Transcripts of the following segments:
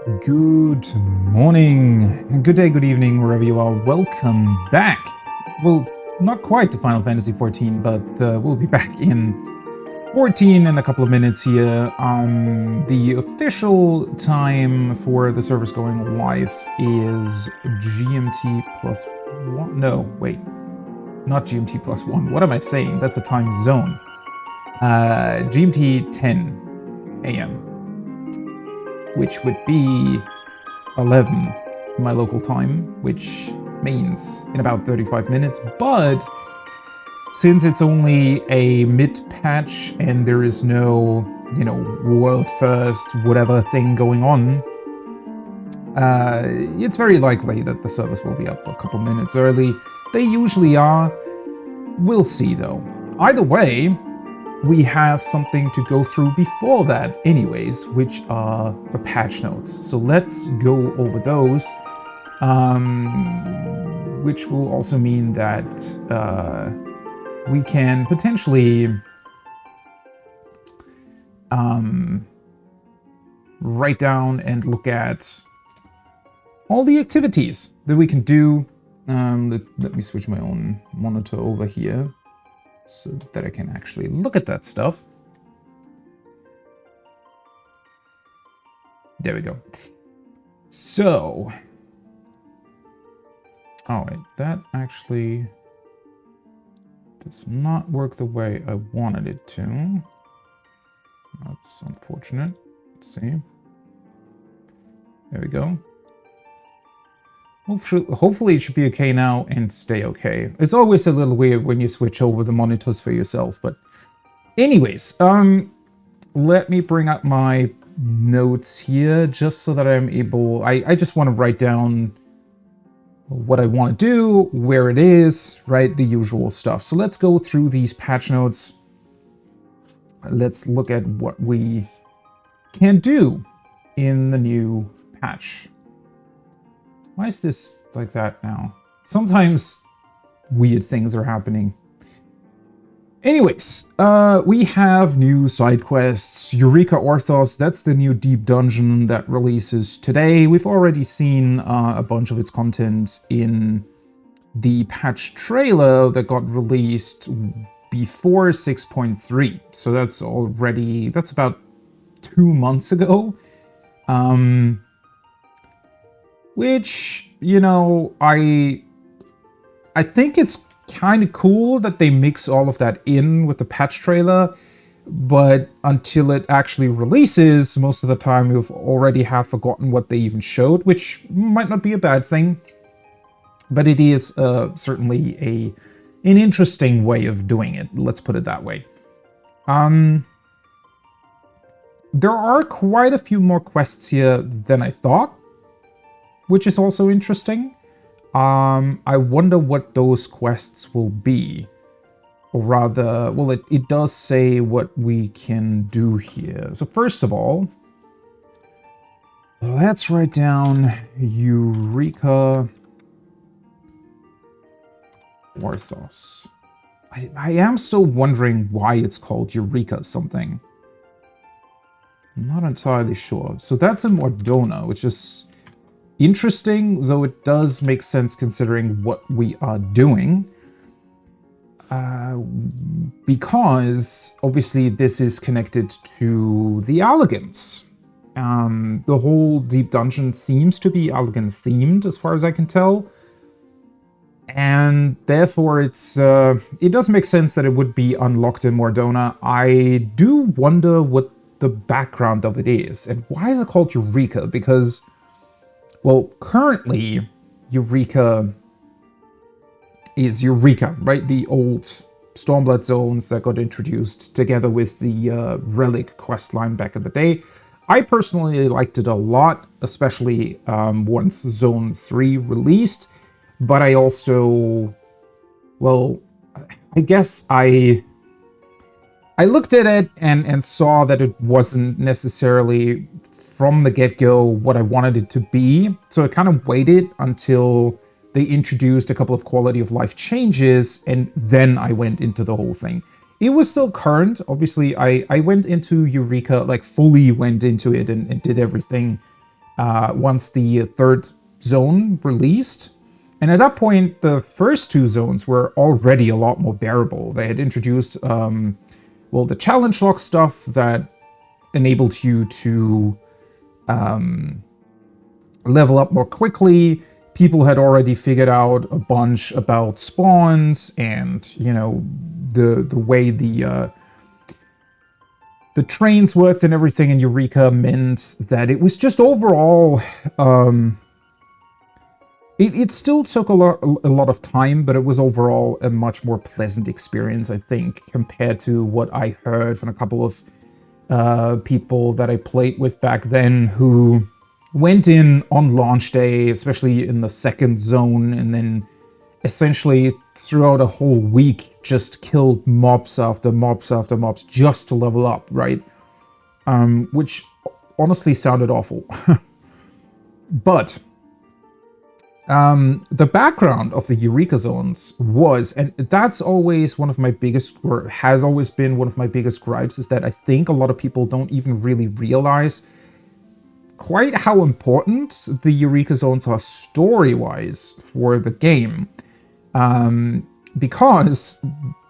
Good morning, good day, good evening, wherever you are. Welcome back. Well, not quite to Final Fantasy XIV, but we'll be back in 14 in a couple of minutes here. The official time for the service going live is GMT plus 1. No, wait. Not GMT plus 1. What am I saying? That's a time zone. GMT 10 a.m. which would be 11 my local time, which means in about 35 minutes. But since it's only a mid-patch and there is no, world first whatever thing going on, it's very likely that the service will be up a couple minutes early. They usually are. We'll see though. Either way, we have something to go through before that anyways, which are the patch notes. So let's go over those, which will also mean that we can potentially write down and look at all the activities that we can do. Let me switch my own monitor over here, so that I can actually look at that stuff. There we go. So, all right, that actually does not work the way I wanted it to. That's unfortunate. Let's see. There we go. Hopefully it should be okay now and stay okay. It's always a little weird when you switch over the monitors for yourself, but anyways, let me bring up my notes here just so that I'm able, I just want to write down what I want to do, where it is, right, the usual stuff. So let's go through these patch notes. Let's look at what we can do in the new patch. Why is this like that now? Sometimes weird things are happening. Anyways, we have new side quests. Eureka Orthos, that's the new deep dungeon that releases today. We've already seen a bunch of its content in the patch trailer that got released before 6.3. So that's about 2 months ago. Which, I think it's kind of cool that they mix all of that in with the patch trailer, but until it actually releases, most of the time we've already have forgotten what they even showed, which might not be a bad thing, but it is certainly an interesting way of doing it, let's put it that way. There are quite a few more quests here than I thought, which is also interesting. I wonder what those quests will be. Or rather, well, it does say what we can do here. So first of all, let's write down Eureka Orthos. I am still wondering why it's called Eureka something. I'm not entirely sure. So that's in Mordona, which is interesting, though it does make sense considering what we are doing. Because obviously this is connected to the Allergans. The whole deep dungeon seems to be Allergan themed as far as I can tell. And therefore it does make sense that it would be unlocked in Mordona. I do wonder what the background of it is. And why is it called Eureka? Because, well, currently, Eureka is Eureka, right? The old Stormblood zones that got introduced together with the Relic questline back in the day. I personally liked it a lot, especially once Zone 3 released. But I also, well, I guess I looked at it and saw that it wasn't necessarily from the get-go what I wanted it to be. So I kind of waited until they introduced a couple of quality of life changes, and then I went into the whole thing. It was still current. Obviously, I went into Eureka, like fully went into it and did everything once the third zone released. And at that point, the first two zones were already a lot more bearable. They had introduced, well, the challenge lock stuff that enabled you to level up more quickly. People had already figured out a bunch about spawns and, you know, the way the trains worked and everything in Eureka meant that it was just overall, it still took a lot of time, but it was overall a much more pleasant experience, I think, compared to what I heard from a couple of people that I played with back then who went in on launch day, especially in the second zone, and then essentially throughout a whole week just killed mobs after mobs after mobs just to level up, right? Which honestly sounded awful. But the background of the Eureka zones was, and that's always one of my biggest, or has always been one of my biggest gripes, is that I think a lot of people don't even really realize quite how important the Eureka zones are story-wise for the game. Because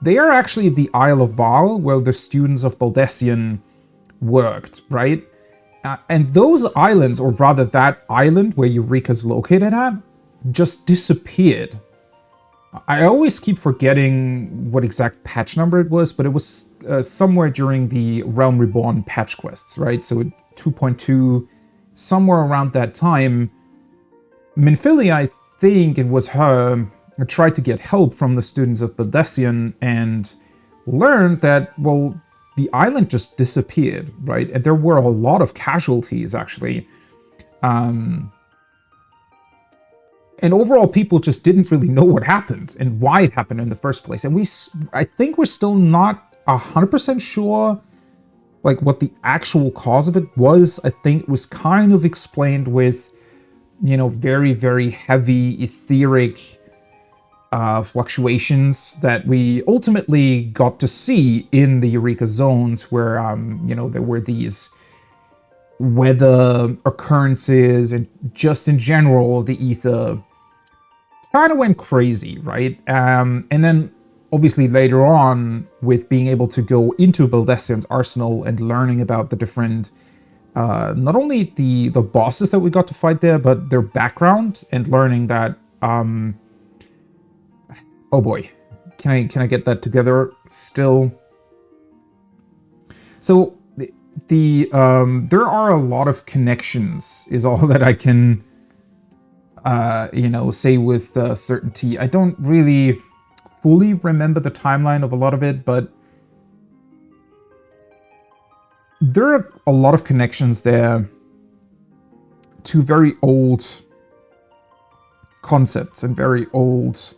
they are actually the Isle of Val, where the students of Baldesion worked, right? And those islands, or rather that island where Eureka's located at, just disappeared. I always keep forgetting what exact patch number it was, but it was somewhere during the Realm Reborn patch quests, right? So 2.2, somewhere around that time, Minfilia, I think it was her, tried to get help from the students of Baldesion and learned that, well, the island just disappeared, right? And there were a lot of casualties, actually. And overall, people just didn't really know what happened and why it happened in the first place. And I think we're still not 100% sure, like, what the actual cause of it was. I think it was kind of explained with, you know, very, very heavy etheric fluctuations that we ultimately got to see in the Eureka zones, where, you know, there were these weather occurrences, and just in general, the ether kind of went crazy, right? And then obviously later on, with being able to go into Baldesion's arsenal and learning about the different, not only the bosses that we got to fight there, but their background, and learning that, oh boy, can I get that together still? So there are a lot of connections, is all that I can, you know, say with certainty. I don't really fully remember the timeline of a lot of it, but there are a lot of connections there to very old concepts and very old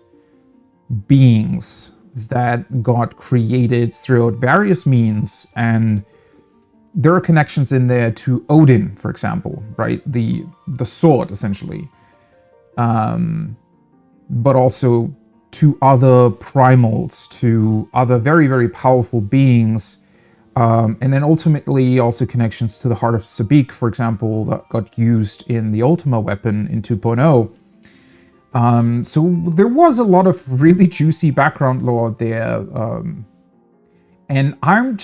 beings that got created throughout various means. And there are connections in there to Odin, for example, right? The sword, essentially. But also to other primals, to other very, very powerful beings. And then ultimately also connections to the Heart of Sabik, for example, that got used in the Ultima weapon in 2.0. So there was a lot of really juicy background lore there. And I'm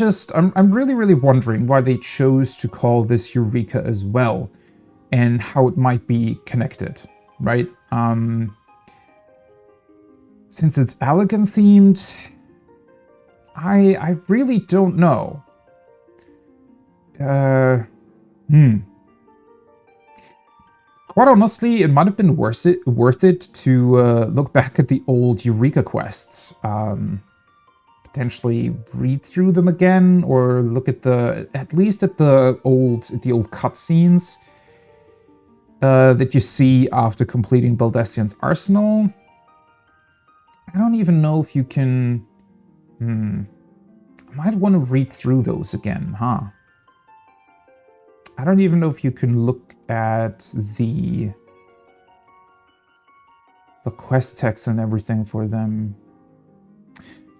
really, really wondering why they chose to call this Eureka as well, and how it might be connected, right? Since it's Allegan themed, I really don't know. Quite honestly, it might have been worth it to look back at the old Eureka quests. Potentially read through them again, or look at at least at the old cutscenes that you see after completing Baldesion's arsenal. I don't even know if you can. I might want to read through those again, huh? I don't even know if you can look at the quest text and everything for them.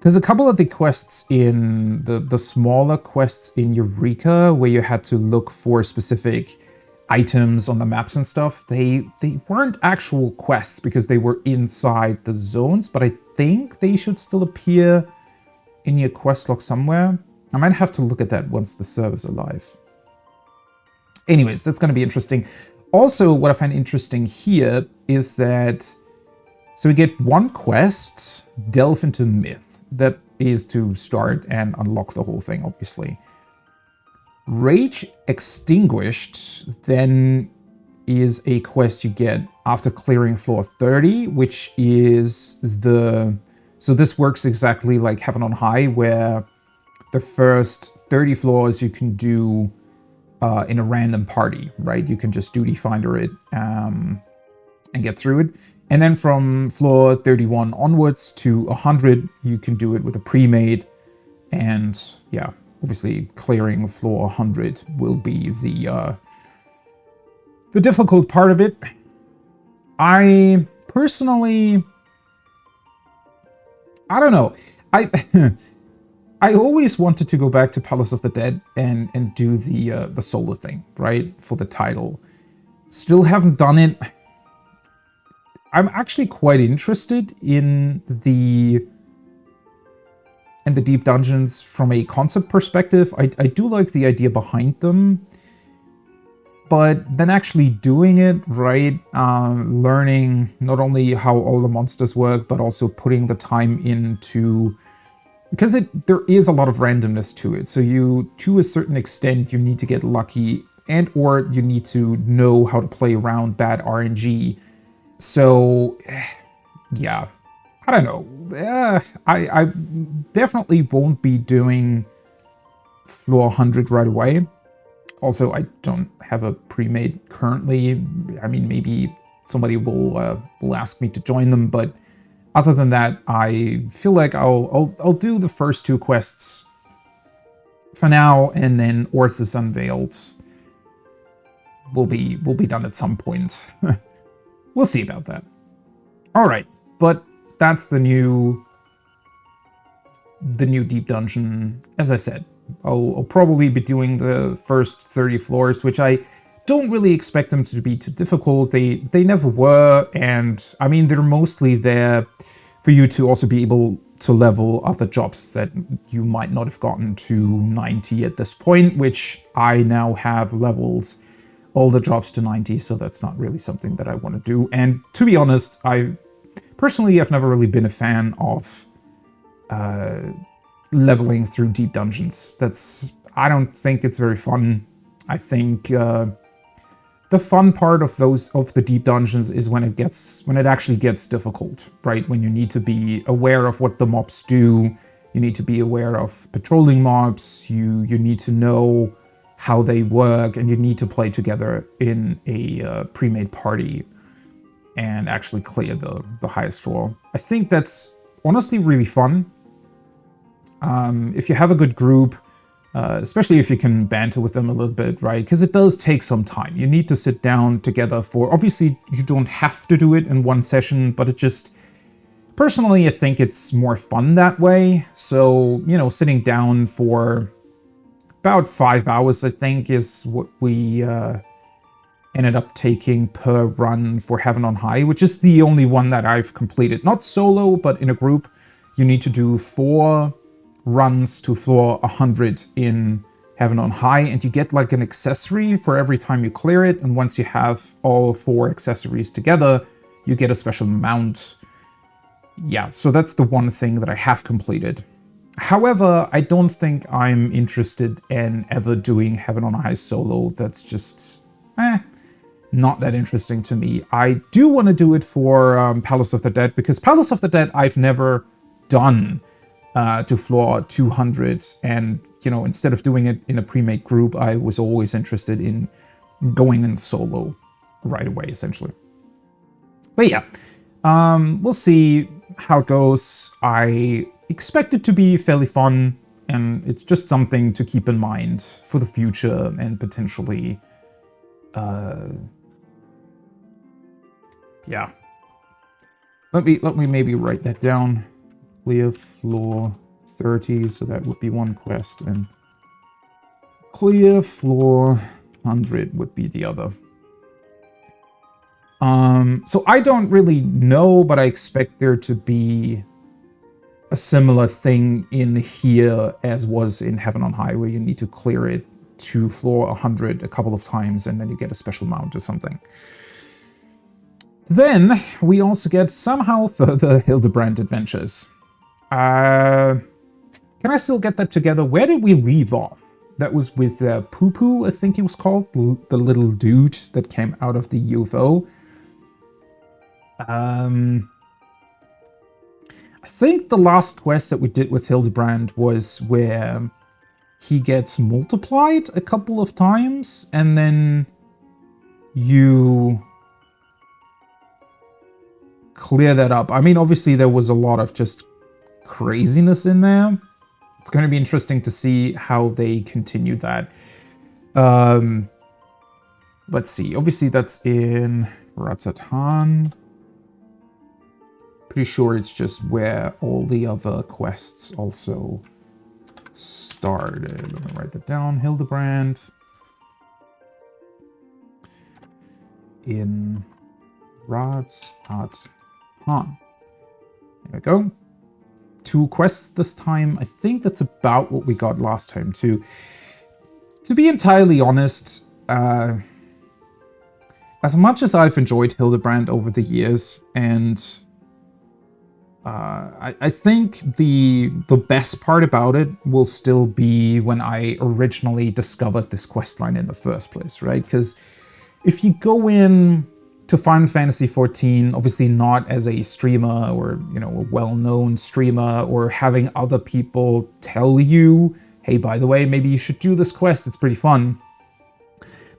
There's a couple of the quests in the smaller quests in Eureka where you had to look for specific items on the maps and stuff, they weren't actual quests because they were inside the zones, but I think they should still appear in your quest log somewhere. I might have to look at that once the server's alive. Anyways, that's going to be interesting. Also, what I find interesting here is that, so we get one quest, Delve into Myth. That is to start and unlock the whole thing, obviously. Rage Extinguished then is a quest you get after clearing floor 30, which is the... So this works exactly like Heaven on High, where the first 30 floors you can do in a random party, right? You can just duty finder it and get through it. And then from floor 31 onwards to 100, you can do it with a pre-made. And yeah, obviously clearing floor 100 will be the difficult part of it. I personally, I don't know. I always wanted to go back to Palace of the Dead and do the solo thing, right? For the title. Still haven't done it. I'm actually quite interested in the deep dungeons from a concept perspective. I do like the idea behind them. But then actually doing it, right, learning not only how all the monsters work, but also putting the time into... Because there is a lot of randomness to it. So you, to a certain extent, you need to get lucky and or you need to know how to play around bad RNG. So, yeah, I don't know. I definitely won't be doing floor 100 right away. Also, I don't have a pre-made currently. I mean, maybe somebody will ask me to join them, but other than that, I feel like I'll do the first two quests for now, and then Orthus Unveiled will be done at some point. We'll see about that. All right, but that's the new deep dungeon. As I said, I'll probably be doing the first 30 floors, which I don't really expect them to be too difficult. They never were, and I mean, they're mostly there for you to also be able to level other jobs that you might not have gotten to 90 at this point, which I now have leveled all the jobs to 90, so that's not really something that I want to do. And to be honest, personally, I've never really been a fan of leveling through deep dungeons. I don't think it's very fun. I think the fun part of the deep dungeons is when it actually gets difficult, right? When you need to be aware of what the mobs do, you need to be aware of patrolling mobs, you need to know how they work, and you need to play together in a pre-made party and actually clear the highest floor. I think that's honestly really fun. If you have a good group, especially if you can banter with them a little bit, right? Because it does take some time. You need to sit down together obviously you don't have to do it in one session, but it just, personally, I think it's more fun that way. So, sitting down for about 5 hours, I think, is what we ended up taking per run for Heaven on High, which is the only one that I've completed. Not solo, but in a group. You need to do 4 runs to floor 100 in Heaven on High, and you get like an accessory for every time you clear it, and once you have all 4 accessories together, you get a special mount. Yeah, so that's the one thing that I have completed. However, I don't think I'm interested in ever doing Heaven on High solo. That's just, not that interesting to me. I do want to do it for Palace of the Dead, because Palace of the Dead I've never done to floor 200, and instead of doing it in a pre-made group, I was always interested in going in solo right away, essentially. But yeah, we'll see how it goes. I expect it to be fairly fun, and it's just something to keep in mind for the future, and potentially yeah, let me maybe write that down. Clear floor 30, so that would be one quest, and clear floor 100 would be the other. So I don't really know, but I expect there to be a similar thing in here as was in Heaven on High, where you need to clear it to floor 100 a couple of times, and then you get a special mount or something. Then we also get somehow further Hildebrand adventures. Can I still get that together? Where did we leave off? That was with Poo Poo, I think he was called, the little dude that came out of the UFO. I think the last quest that we did with Hildebrand was where he gets multiplied a couple of times, and then you clear that up. I mean, obviously there was a lot of just craziness in there. It's going to be interesting to see how they continue that. Let's see. Obviously that's in Ratzatan. Pretty sure it's just where all the other quests also started. Let me write that down. Hildebrand. In Ratzatan. There we go. 2 quests this time. I think that's about what we got last time too. To be entirely honest, as much as I've enjoyed Hildebrand over the years, and I think the best part about it will still be when I originally discovered this questline in the first place, right? Because if you go in to Final Fantasy XIV, obviously not as a streamer or, you know, a well-known streamer, or having other people tell you, hey, by the way, maybe you should do this quest, it's pretty fun.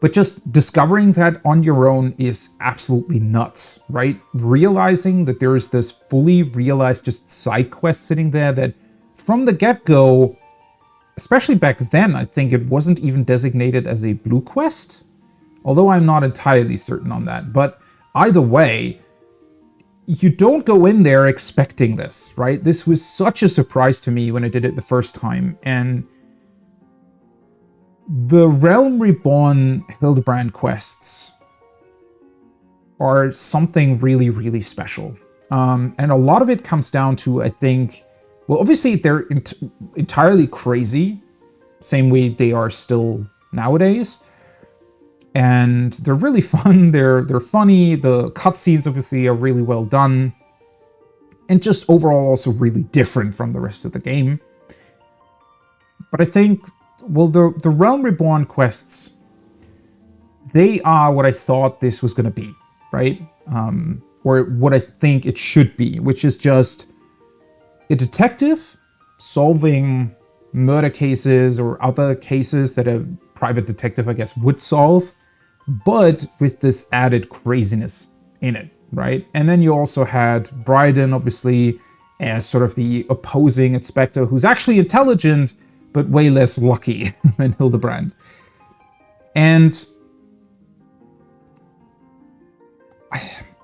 But just discovering that on your own is absolutely nuts, right? Realizing that there is this fully realized just side quest sitting there that from the get-go, especially back then, I think it wasn't even designated as a blue quest. Although I'm not entirely certain on that. But either way, you don't go in there expecting this, right? This was such a surprise to me when I did it the first time. And the Realm Reborn Hildebrand quests are something really, really special. And a lot of it comes down to, I think, well, obviously they're entirely crazy, same way they are still nowadays. And they're really fun, they're funny, the cutscenes obviously are really well done, and just overall also really different from the rest of the game. But I think, well, the Realm Reborn quests, they are what I thought this was going to be, right? Or what I think it should be, which is just a detective solving murder cases or other cases that a private detective, I guess, would solve, but with this added craziness in it, right? And then you also had Bryden, obviously, as sort of the opposing inspector, who's actually intelligent, but way less lucky than Hildebrand. And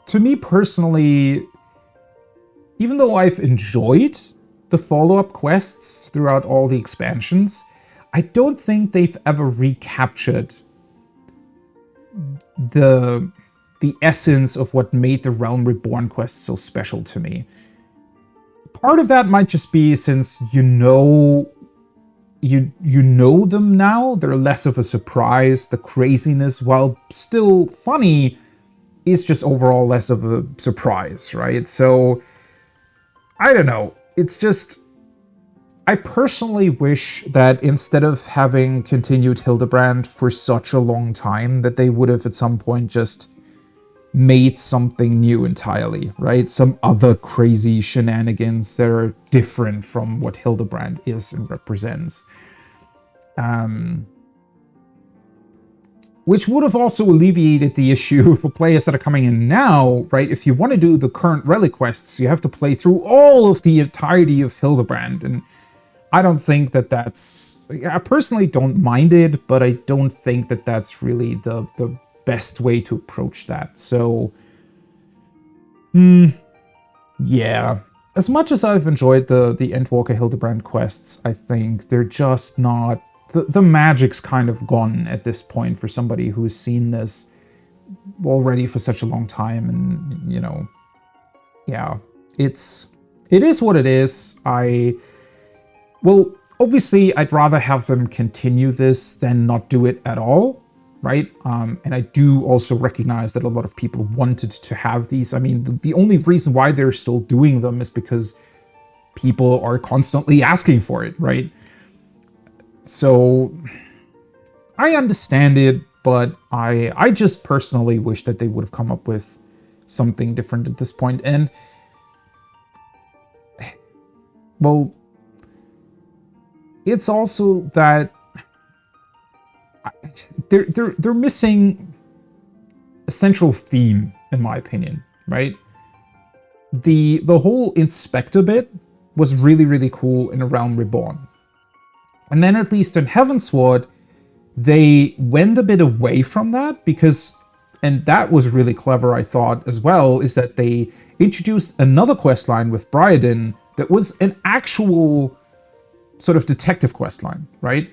to me personally, even though I've enjoyed the follow-up quests throughout all the expansions, I don't think they've ever recaptured the essence of what made the Realm Reborn quest so special to me. Part of that might just be since you know them now, they're less of a surprise. The craziness, while still funny, is just overall less of a surprise, right? So, I don't know. It's just, I personally wish that instead of having continued Hildebrand for such a long time, that they would have at some point just made something new entirely, right? Some other crazy shenanigans that are different from what Hildebrand is and represents. Which would have also alleviated the issue for players that are coming in now, right? If you want to do the current relic quests, you have to play through all of the entirety of Hildebrand, and I don't think that that's... I personally don't mind it, but I don't think that that's really the best way to approach that. So, yeah. As much as I've enjoyed the Endwalker Hildebrand quests, I think they're just not the magic's kind of gone at this point for somebody who's seen this already for such a long time, and, you know, yeah, it is what it is. Well, obviously, I'd rather have them continue this than not do it at all, right? And I do also recognize that a lot of people wanted to have these. I mean, the only reason why they're still doing them is because people are constantly asking for it, right? So I understand it, but I just personally wish that they would have come up with something different at this point. And, well, it's also that they're missing a central theme, in my opinion, right? The whole inspector bit was really, really cool in A Realm Reborn. And then at least in Heavensward, they went a bit away from that because, and that was really clever, I thought, as well, is that they introduced another questline with Briaden that was an actual sort of detective questline, right?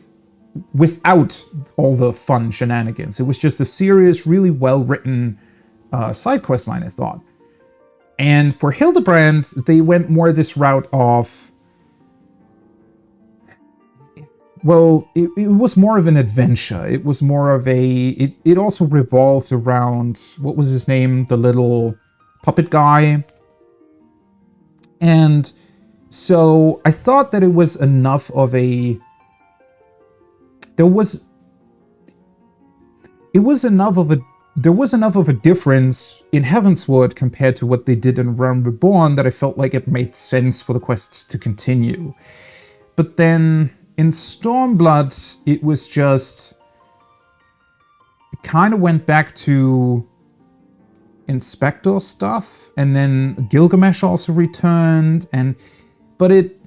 Without all the fun shenanigans. It was just a serious, really well-written side questline, I thought. And for Hildebrand, they went more this route of, well, it was more of an adventure. It was more of a... It also revolved around... What was his name? The little puppet guy. And so I thought that it was enough of a... There was enough of a difference in Heavensward compared to what they did in Realm Reborn that I felt like it made sense for the quests to continue. But then in Stormblood, it was just... It kind of went back to Inspector stuff, and then Gilgamesh also returned, but it...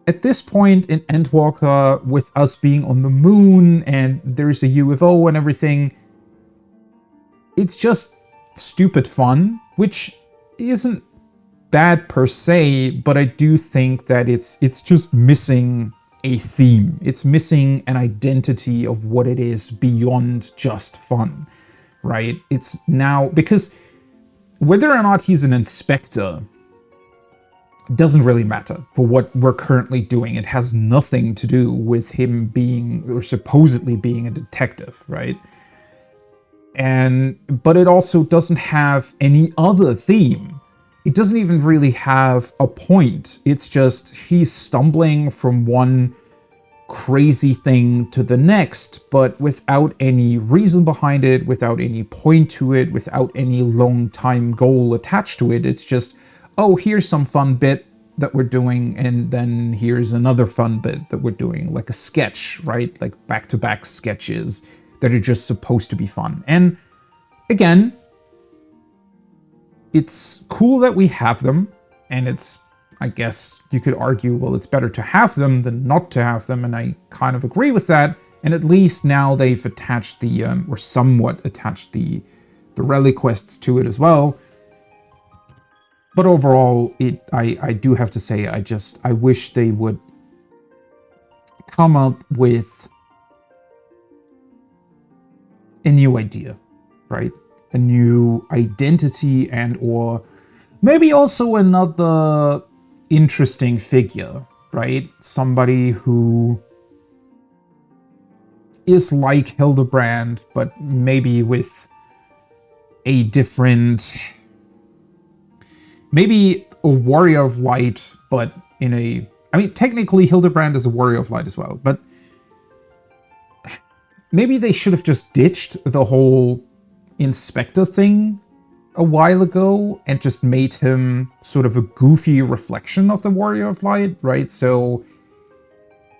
At this point in Endwalker, with us being on the moon, and there's a UFO and everything, it's just stupid fun, which isn't bad per se, but I do think that it's just missing a theme. It's missing an identity of what it is beyond just fun, right? It's now, because whether or not he's an inspector doesn't really matter for what we're currently doing. It has nothing to do with him being, or supposedly being, a detective, right? But it also doesn't have any other theme. It doesn't even really have a point. It's just he's stumbling from one crazy thing to the next, but without any reason behind it, without any point to it, without any long-time goal attached to it. It's just, oh, here's some fun bit that we're doing, and then here's another fun bit that we're doing, like a sketch, right? Like back-to-back sketches that are just supposed to be fun. And again, it's cool that we have them, and it's, I guess you could argue, well, it's better to have them than not to have them, and I kind of agree with that. And at least now they've attached the, or somewhat attached the relic quests to it as well. But overall, I do have to say, I wish they would come up with a new idea, right? A new identity, and or maybe also another interesting figure, right? Somebody who is like Hildebrand, but maybe with a different... Maybe a warrior of light, but in a... I mean, technically Hildebrand is a warrior of light as well, but maybe they should have just ditched the whole inspector thing a while ago and just made him sort of a goofy reflection of the warrior of light, right? So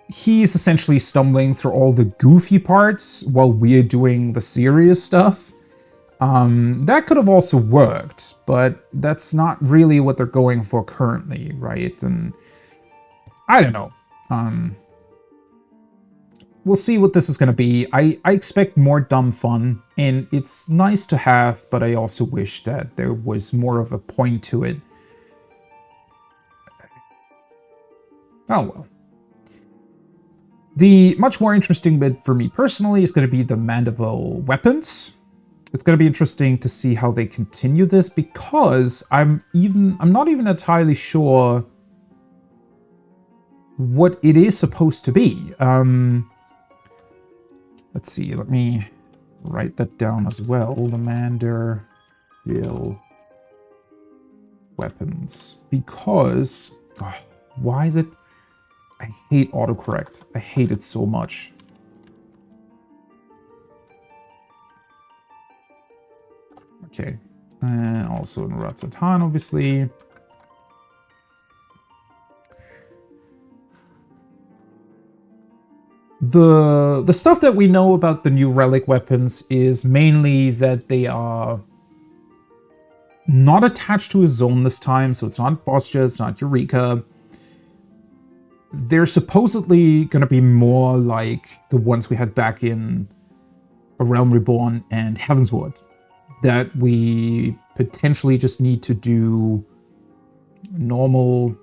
he's essentially stumbling through all the goofy parts while we're doing the serious stuff. That could have also worked, but that's not really what they're going for currently, right? And I don't know. We'll see what this is going to be. I expect more dumb fun, and it's nice to have, but I also wish that there was more of a point to it. Oh well. The much more interesting bit for me personally is going to be the Mandible weapons. It's going to be interesting to see how they continue this, because I'm not even entirely sure what it is supposed to be. Let's see, let me write that down as well. The Mandible weapons. Because, why is it? I hate autocorrect. I hate it so much. Okay. Also in Ratsatan, obviously. The stuff that we know about the new relic weapons is mainly that they are not attached to a zone this time, so it's not Bosja, it's not Eureka. They're supposedly going to be more like the ones we had back in A Realm Reborn and Heavensward, that we potentially just need to do normal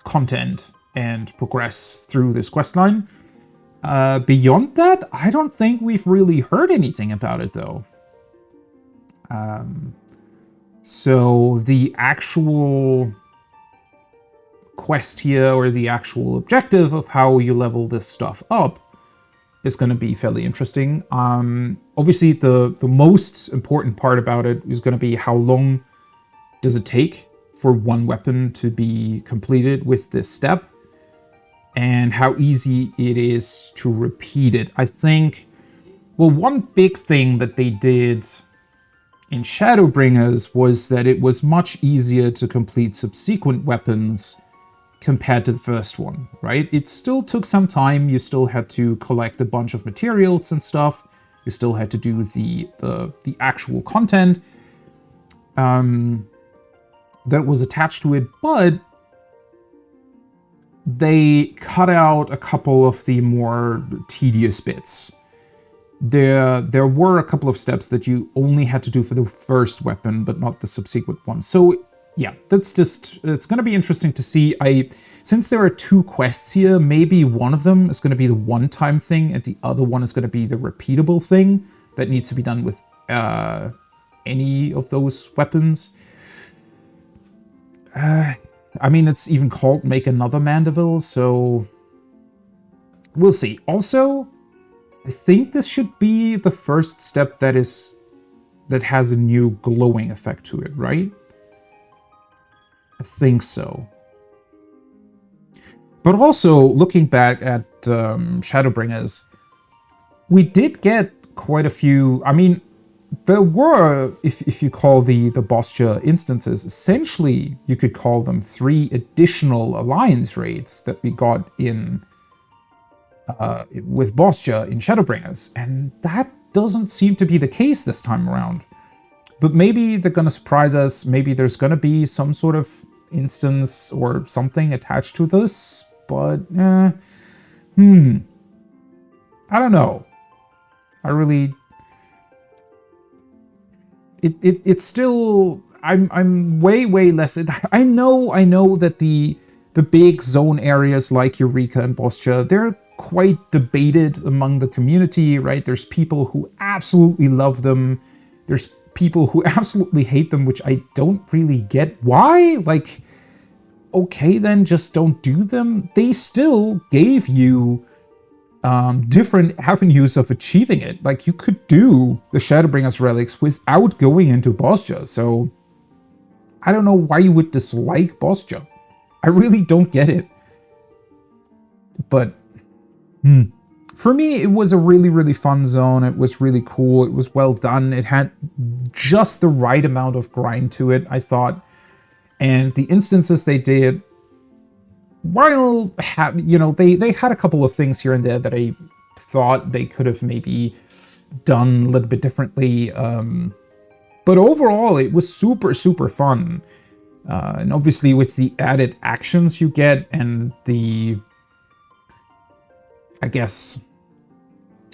content and progress through this questline. Beyond that, I don't think we've really heard anything about it, though. So the actual quest here, or the actual objective of how you level this stuff up, is going to be fairly interesting. Obviously, the most important part about it is going to be how long does it take for one weapon to be completed with this step, and how easy it is to repeat it. I think, well, one big thing that they did in Shadowbringers was that it was much easier to complete subsequent weapons compared to the first one, right? It still took some time. You still had to collect a bunch of materials and stuff. You still had to do the actual content that was attached to it, but they cut out a couple of the more tedious bits. There were a couple of steps that you only had to do for the first weapon, but not the subsequent one. So yeah, that's just, it's going to be interesting to see. Since there are two quests here, maybe one of them is going to be the one-time thing, and the other one is going to be the repeatable thing that needs to be done with any of those weapons. I mean, it's even called Make Another Mandeville, so we'll see. Also, I think this should be the first step that has a new glowing effect to it, right? I think so. But also, looking back at Shadowbringers, we did get quite a few. I mean, there were, if you call the Bosja instances, essentially you could call them 3 additional alliance raids that we got in with Bosja in Shadowbringers, and that doesn't seem to be the case this time around. But maybe they're going to surprise us. Maybe there's going to be some sort of instance or something attached to this, but I don't know. I really. It's still. I'm way less. I know that the big zone areas like Eureka and Bosja, they're quite debated among the community, right? There's people who absolutely love them. There's people who absolutely hate them, which I don't really get. Why? Like, okay, then just don't do them. They still gave you different avenues of achieving it. Like, you could do the Shadowbringers relics without going into Bosja. So I don't know why you would dislike Bosja. I really don't get it. But for me, it was a really fun zone. It was really cool. It was well done. It had just the right amount of grind to it, I thought. And the instances they did, while they had a couple of things here and there that I thought they could have maybe done a little bit differently. But overall, it was super fun. And obviously with the added actions you get and the, I guess,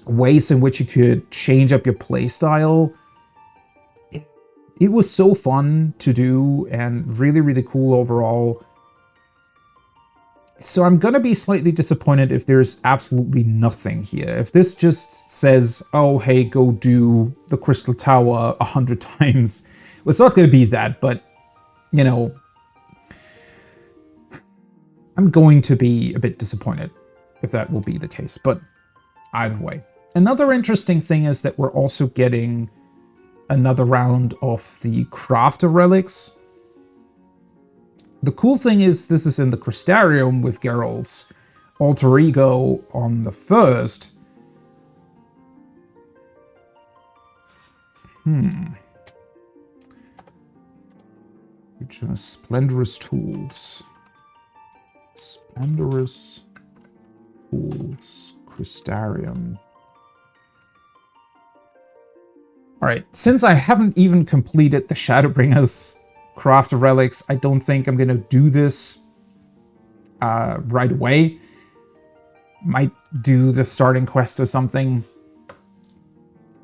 ways in which you could change up your playstyle, it was so fun to do and really cool overall. So I'm gonna be slightly disappointed if there's absolutely nothing here. If this just says, oh, hey, go do the Crystal Tower 100 times. Well, it's not gonna be that, but, you know, I'm going to be a bit disappointed if that will be the case, but either way. Another interesting thing is that we're also getting another round of the crafter relics. The cool thing is this is in the Crystarium with Geralt's alter ego on the first. Which are Splendorous Tools. Splendorous Tools. Crystarium. Alright, since I haven't even completed the Shadowbringers crafter relics, I don't think I'm gonna do this right away. Might do the starting quest or something.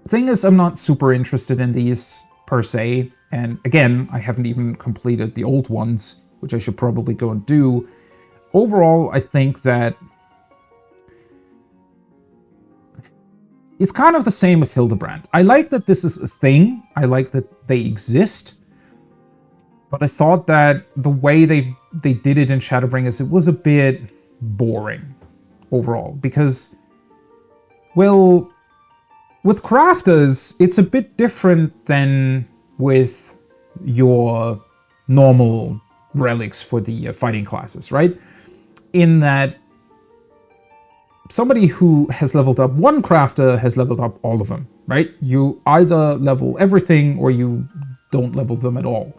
Thing is, I'm not super interested in these per se, and again, I haven't even completed the old ones, which I should probably go and do. Overall, I think that it's kind of the same with Hildebrand. I like that this is a thing. I like that they exist. But I thought that the way they did it in Shadowbringers, it was a bit boring overall. Because, well, with crafters, it's a bit different than with your normal relics for the fighting classes, right? In that somebody who has leveled up one crafter has leveled up all of them, right? You either level everything or you don't level them at all.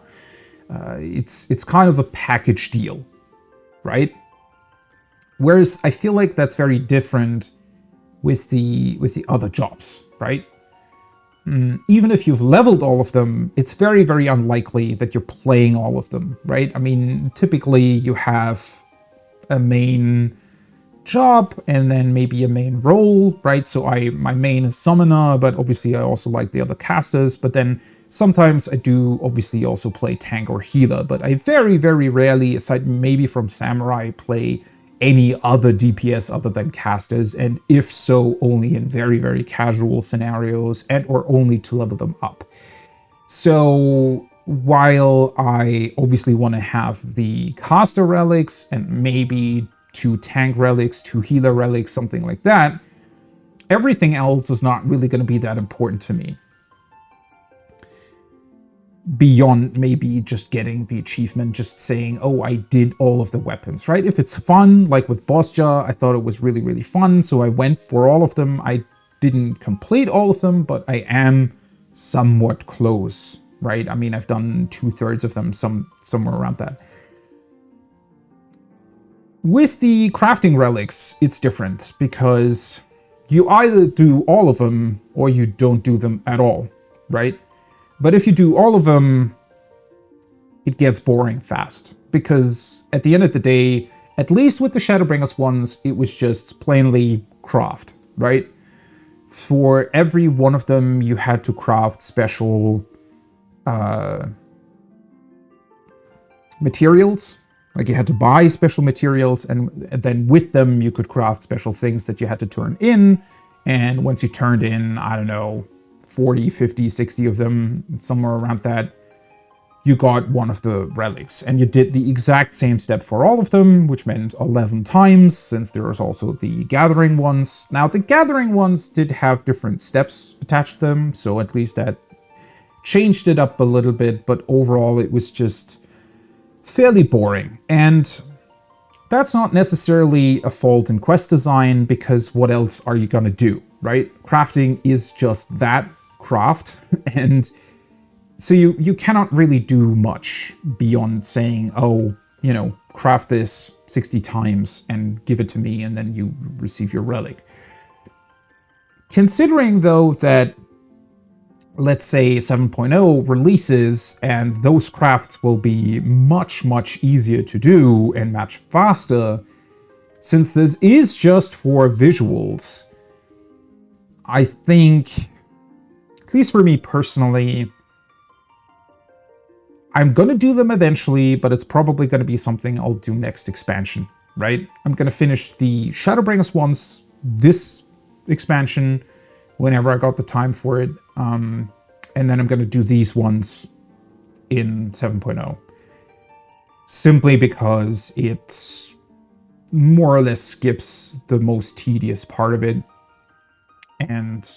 It's kind of a package deal, right? Whereas I feel like that's very different with the other jobs, right? Even if you've leveled all of them, it's very, very unlikely that you're playing all of them, right? I mean, typically you have a main job and then maybe a main role, right? So my main is summoner, but obviously I also like the other casters, but then sometimes I do obviously also play tank or healer, but I very, very rarely, aside maybe from samurai, play any other DPS other than casters, and if so, only in very, very casual scenarios and or only to level them up. So while I obviously want to have the caster relics and maybe 2 tank relics, 2 healer relics, something like that, everything else is not really going to be that important to me. Beyond maybe just getting the achievement, just saying, oh, I did all of the weapons, right? If it's fun, like with Bosja, I thought it was really, really fun, so I went for all of them. I didn't complete all of them, but I am somewhat close, right? I mean, I've done 2/3 of them, somewhere around that. With the crafting relics, it's different, because you either do all of them or you don't do them at all, right? But if you do all of them, it gets boring fast. Because at the end of the day, at least with the Shadowbringers ones, it was just plainly craft, right? For every one of them, you had to craft special materials. Like you had to buy special materials, and then with them, you could craft special things that you had to turn in. And once you turned in, I don't know, 40, 50, 60 of them, somewhere around that, you got one of the relics. And you did the exact same step for all of them, which meant 11 times, since there was also the gathering ones. Now, the gathering ones did have different steps attached to them, so at least that changed it up a little bit, but overall it was just fairly boring. And that's not necessarily a fault in quest design, because what else are you gonna do, right? Crafting is just that, craft, and so you cannot really do much beyond saying, oh, you know, craft this 60 times and give it to me, and then you receive your relic. Considering, though, that, let's say, 7.0 releases, and those crafts will be much, much easier to do and much faster, since this is just for visuals, I think, at least for me personally, I'm gonna do them eventually, but it's probably gonna be something I'll do next expansion, right? I'm going to finish the Shadowbringers ones this expansion whenever I got the time for it. And then I'm going to do these ones in 7.0. Simply because it's more or less skips the most tedious part of it. And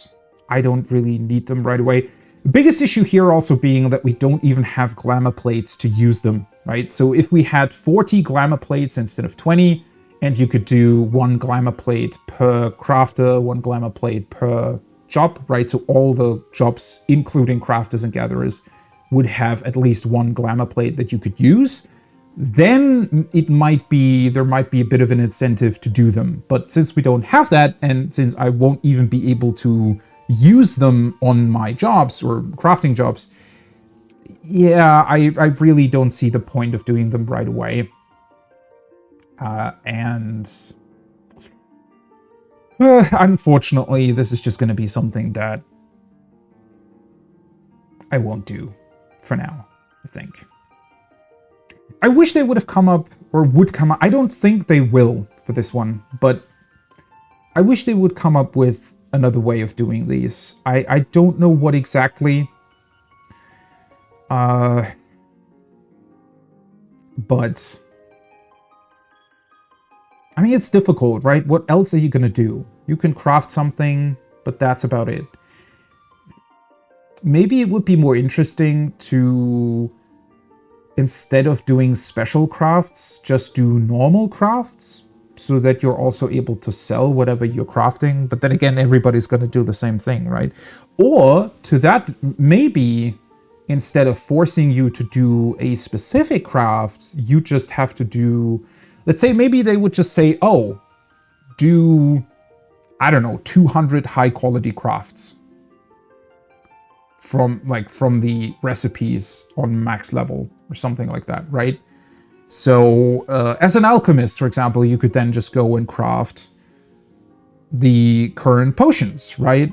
I don't really need them right away. The biggest issue here also being that we don't even have glamour plates to use them, right? So if we had 40 glamour plates instead of 20, and you could do 1 glamour plate per crafter, 1 glamour plate per job, right? So all the jobs, including crafters and gatherers, would have at least 1 glamour plate that you could use. Then there might be a bit of an incentive to do them. But since we don't have that, and since I won't even be able to use them on my jobs or crafting jobs, yeah, I really don't see the point of doing them right away. Unfortunately, this is just going to be something that I won't do for now, I think. I wish they would have come up, or would come up. I don't think they will for this one, but I wish they would come up with another way of doing these. I don't know what exactly. But I mean, it's difficult, right? What else are you going to do? You can craft something, but that's about it. Maybe it would be more interesting to, instead of doing special crafts, just do normal crafts so that you're also able to sell whatever you're crafting. But then again, everybody's going to do the same thing, right? Or to that, maybe instead of forcing you to do a specific craft, you just have to do, let's say maybe they would just say, oh, do, I don't know, 200 high quality crafts from the recipes on max level or something like that, right? So as an alchemist, for example, you could then just go and craft the current potions, right?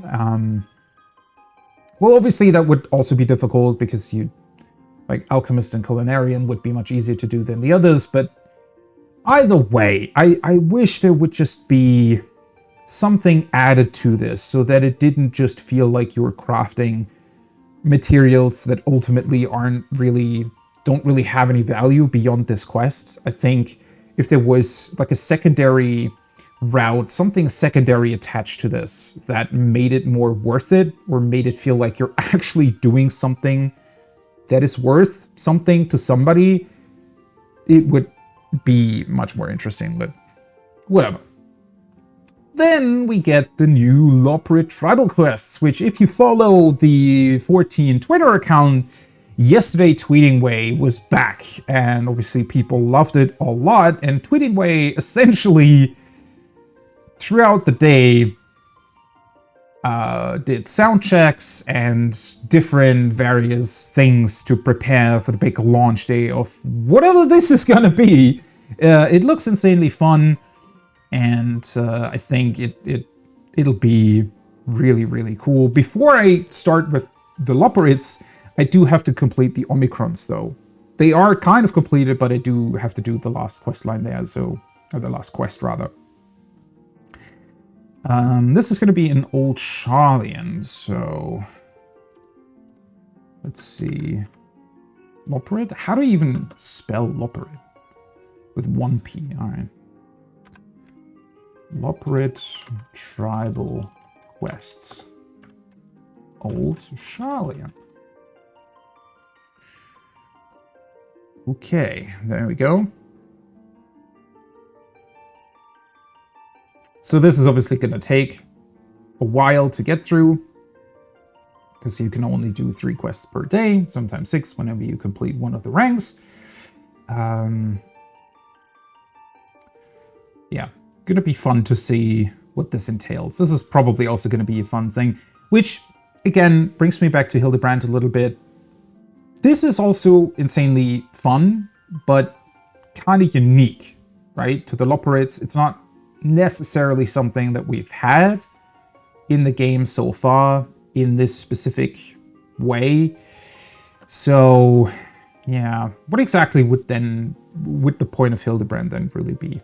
Well, obviously that would also be difficult because alchemist and culinarian would be much easier to do than the others, but either way, I wish there would just be something added to this so that it didn't just feel like you were crafting materials that ultimately don't really have any value beyond this quest. I think if there was like a secondary route, something secondary attached to this that made it more worth it, or made it feel like you're actually doing something that is worth something to somebody, it would be much more interesting, but whatever. Then we get the new Loperit tribal quests, which if you follow the 14 Twitter account, yesterday Tweeting Way was back, and obviously people loved it a lot, and Tweeting Way essentially throughout the day did sound checks and different various things to prepare for the big launch day of whatever this is gonna be. It looks insanely fun, and I think it'll be really, really cool. Before I start with the Loperits, I do have to complete the Omicrons, though. They are kind of completed, but I do have to do the last quest line there, or the last quest, rather. This is going to be an Old Charlian, so let's see. Loperit? How do you even spell Loperit? With 1 P, alright. Loperit tribal quests. Old Charlian. Okay, there we go. So this is obviously going to take a while to get through, because you can only do 3 quests per day, sometimes 6 whenever you complete one of the ranks. Yeah, gonna be fun to see what this entails. This is probably also going to be a fun thing, which again brings me back to Hildebrand a little bit. This is also insanely fun, but kind of unique, right? To the Loperits, it's not necessarily something that we've had in the game so far in this specific way. So yeah, what exactly would the point of Hildebrand then really be?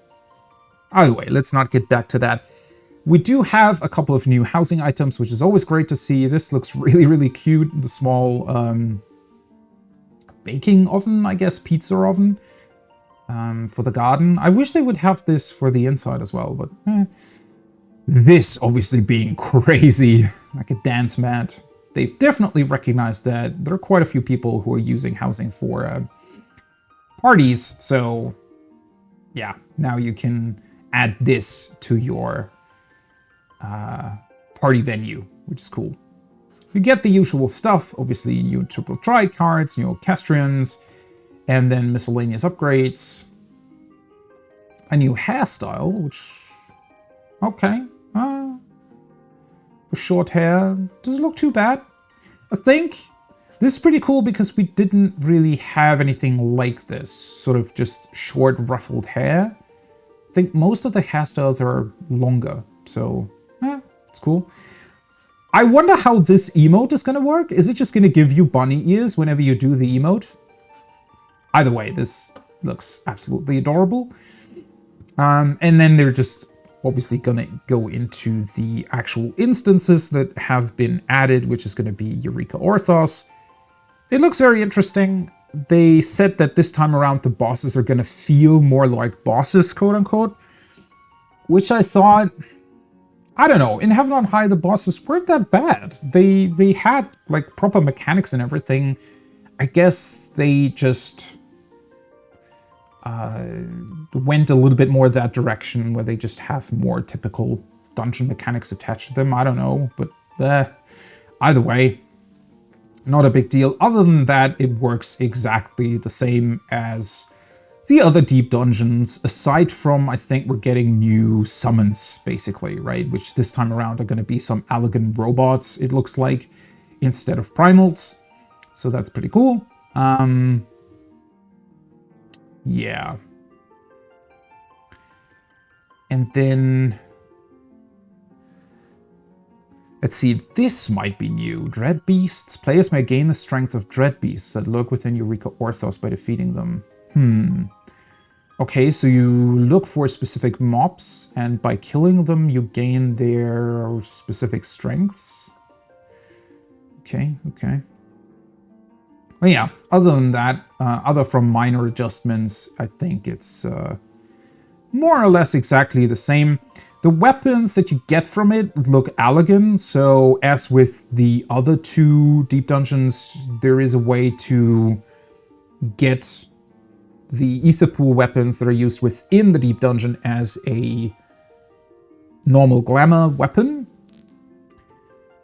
Either way, let's not get back to that. We do have a couple of new housing items, which is always great to see. This looks really, really cute. The small baking oven, I guess, pizza oven for the garden. I wish they would have this for the inside as well, but this obviously being crazy, like a dance mat. They've definitely recognized that there are quite a few people who are using housing for parties. So yeah, now you can add this to your party venue, which is cool. You get the usual stuff, obviously new triple tri cards, new orchestrions, and then miscellaneous upgrades. A new hairstyle, which, okay, for short hair, doesn't look too bad. I think this is pretty cool because we didn't really have anything like this, sort of just short ruffled hair. I think most of the hairstyles are longer, so it's cool. I wonder how this emote is going to work. Is it just going to give you bunny ears whenever you do the emote? Either way, this looks absolutely adorable. And then they're just obviously going to go into the actual instances that have been added, which is going to be Eureka Orthos. It looks very interesting. They said that this time around the bosses are going to feel more like bosses, quote unquote, which I thought, I don't know, in Heaven on High, the bosses weren't that bad. They had like proper mechanics and everything. I guess they just went a little bit more that direction where they just have more typical dungeon mechanics attached to them. I don't know, but either way, not a big deal. Other than that, it works exactly the same as the other deep dungeons, aside from, I think we're getting new summons, basically, right? Which this time around are going to be some elegant robots, it looks like, instead of primals. So that's pretty cool. Yeah. And then, let's see, this might be new. Dread Beasts. Players may gain the strength of Dread Beasts that lurk within Eureka Orthos by defeating them. Okay, so you look for specific mobs, and by killing them, you gain their specific strengths. Okay. Well, yeah, other than that, other from minor adjustments, I think it's more or less exactly the same. The weapons that you get from it look elegant, so as with the other two deep dungeons, there is a way to get the ether pool weapons that are used within the deep dungeon as a normal glamour weapon.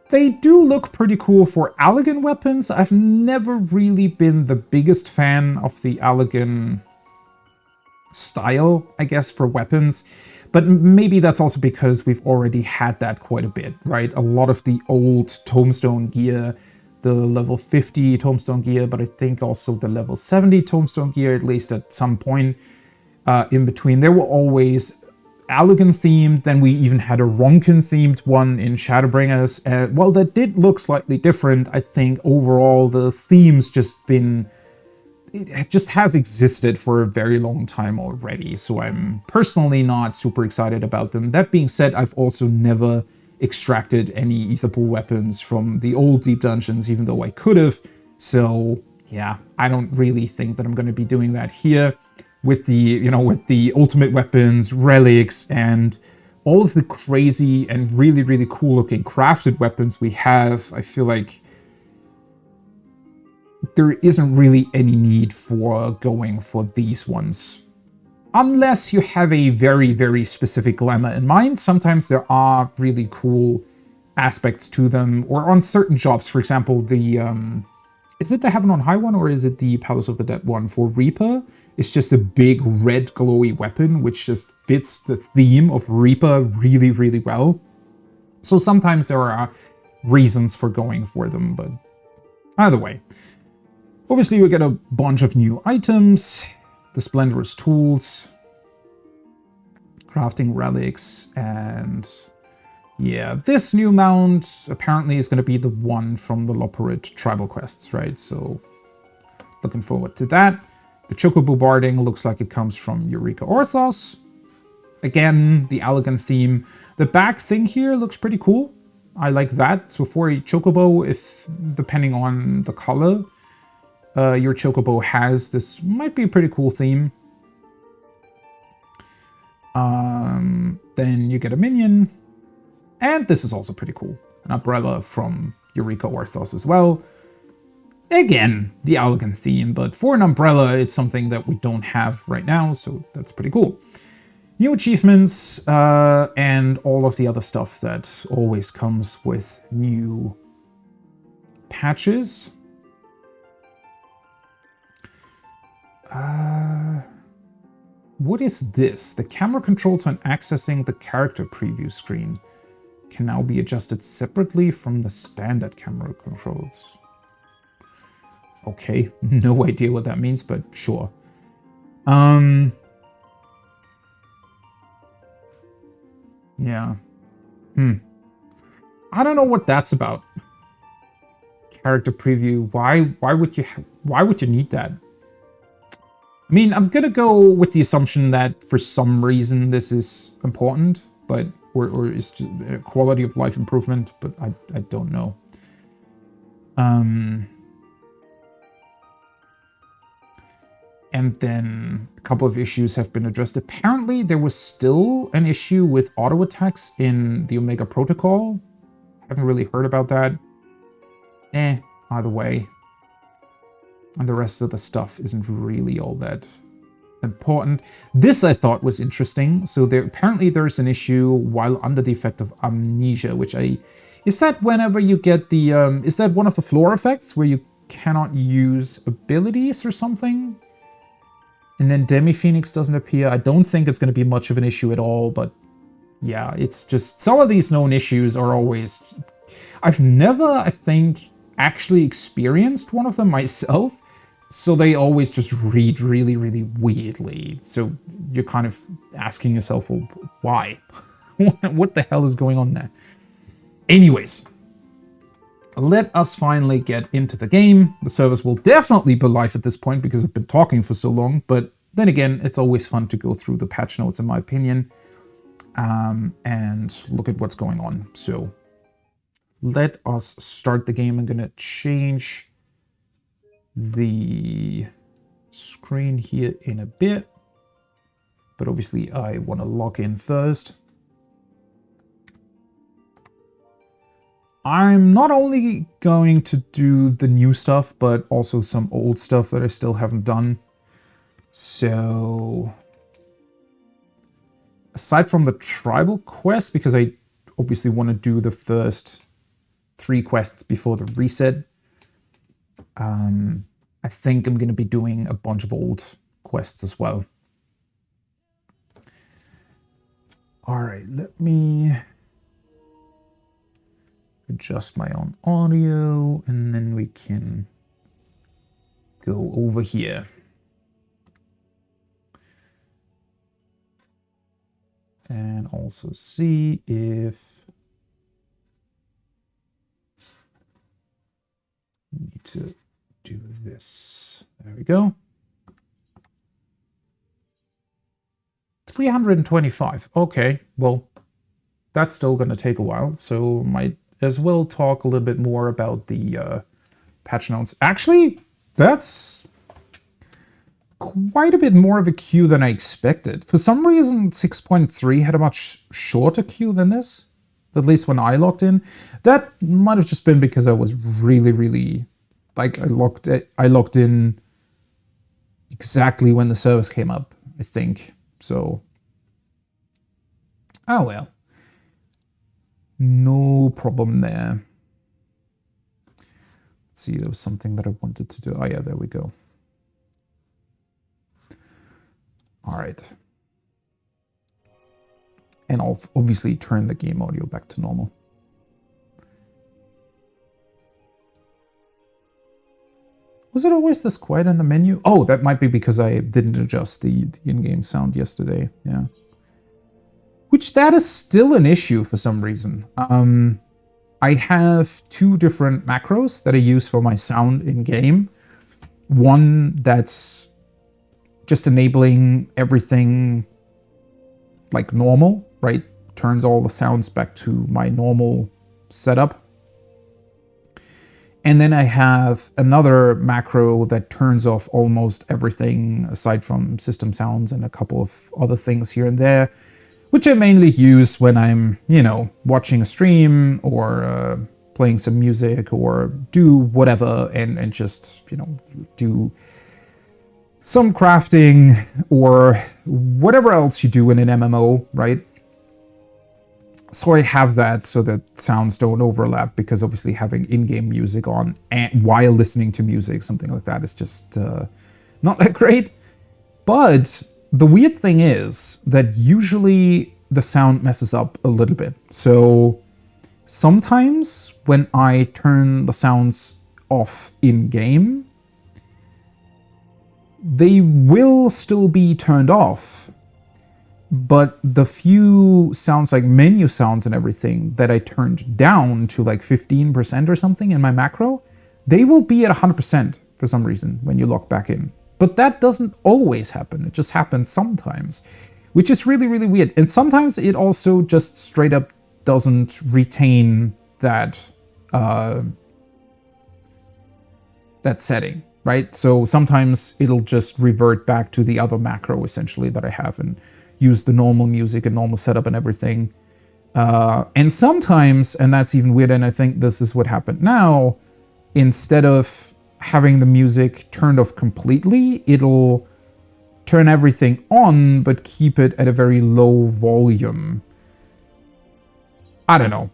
They do look pretty cool for elegant weapons. I've never really been the biggest fan of the elegant style, I guess, for weapons. But maybe that's also because we've already had that quite a bit, right? A lot of the old Tombstone gear, the level 50 Tombstone gear, but I think also the level 70 Tombstone gear, at least at some point in between, they were always elegant themed. Then we even had a Ronkin themed one in Shadowbringers. Well, that did look slightly different. I think overall the theme's just been, it just has existed for a very long time already. So I'm personally not super excited about them. That being said, I've also never extracted any Etherpool weapons from the old deep dungeons, even though I could have. So yeah, I don't really think that I'm going to be doing that here. With the, you know, with the ultimate weapons, relics, and all of the crazy and really, really cool looking crafted weapons we have, I feel like there isn't really any need for going for these ones. Unless you have a very, very specific glamour in mind. Sometimes there are really cool aspects to them, or on certain jobs, for example, the, is it the Heaven on High one, or is it the Palace of the Dead one for Reaper? It's just a big red glowy weapon, which just fits the theme of Reaper really, really well. So sometimes there are reasons for going for them, but either way. Obviously we get a bunch of new items, the Splendorous Tools, crafting relics, and yeah, this new mount apparently is going to be the one from the Loporit tribal quests, right? So looking forward to that. The Chocobo Barding looks like it comes from Eureka Orthos. Again, the elegant theme. The back thing here looks pretty cool. I like that. So for a chocobo, if depending on the color your chocobo has, this might be a pretty cool theme. Then you get a minion. And this is also pretty cool. An umbrella from Eureka Orthos as well. Again, the elegant theme, but for an umbrella, it's something that we don't have right now, so that's pretty cool. New achievements, and all of the other stuff that always comes with new patches. What is this? The camera controls when accessing the character preview screen can now be adjusted separately from the standard camera controls. Okay, no idea what that means, but sure. Yeah. I don't know what that's about. Character preview. Why would you need that? I mean, I'm gonna go with the assumption that for some reason this is important, but or it's just a quality of life improvement, but I don't know. And then a couple of issues have been addressed. Apparently, there was still an issue with auto attacks in the Omega Protocol. Haven't really heard about that. Either way. And the rest of the stuff isn't really all that important. This I thought was interesting. So apparently there's an issue while under the effect of amnesia, which is that whenever you get the, is that one of the floor effects where you cannot use abilities or something? And then Demi-Phoenix doesn't appear. I don't think it's going to be much of an issue at all, but yeah, it's just some of these known issues are always... I've never, I think, actually experienced one of them myself, so they always just read really, really weirdly. So you're kind of asking yourself, well, why? What the hell is going on there? Anyways, let us finally get into the game. The service will definitely be live at this point because I've been talking for so long, but then again, it's always fun to go through the patch notes, in my opinion, and look at what's going on. So let us start the game. I'm going to change the screen here in a bit, but obviously I want to log in first. I'm not only going to do the new stuff, but also some old stuff that I still haven't done. So, aside from the tribal quest, because I obviously want to do the first 3 quests before the reset, I think I'm going to be doing a bunch of old quests as well. All right, let me adjust my own audio, and then we can go over here. And also see if we need to do this. There we go. 325. Okay, well, that's still going to take a while, so might as well talk a little bit more about the patch notes. Actually, that's quite a bit more of a queue than I expected. For some reason, 6.3 had a much shorter queue than this, at least when I logged in. That might have just been because I was really, like, I logged in exactly when the service came up, I think. So, oh well. No problem there. Let's see, there was something that I wanted to do. Oh yeah, there we go. All right. And I'll obviously turn the game audio back to normal. Was it always this quiet in the menu? Oh, that might be because I didn't adjust the in-game sound yesterday. Yeah. Which that is still an issue for some reason. I have 2 different macros that I use for my sound in-game. One that's just enabling everything like normal, right? Turns all the sounds back to my normal setup. And then I have another macro that turns off almost everything aside from system sounds and a couple of other things here and there, which I mainly use when I'm, you know, watching a stream or playing some music or do whatever and just, you know, do some crafting or whatever else you do in an MMO, right? So I have that so that sounds don't overlap, because obviously having in-game music on and while listening to music, something like that, is just not that great. But the weird thing is that usually the sound messes up a little bit. So sometimes when I turn the sounds off in-game, they will still be turned off. But the few sounds, like menu sounds and everything, that I turned down to like 15% or something in my macro, they will be at 100% for some reason when you log back in. But that doesn't always happen. It just happens sometimes, which is really, really weird. And sometimes it also just straight up doesn't retain that, that setting, right? So sometimes it'll just revert back to the other macro essentially that I have and use the normal music and normal setup and everything. And sometimes, and that's even weird, and I think this is what happened now, instead of having the music turned off completely, it'll turn everything on, but keep it at a very low volume. I don't know.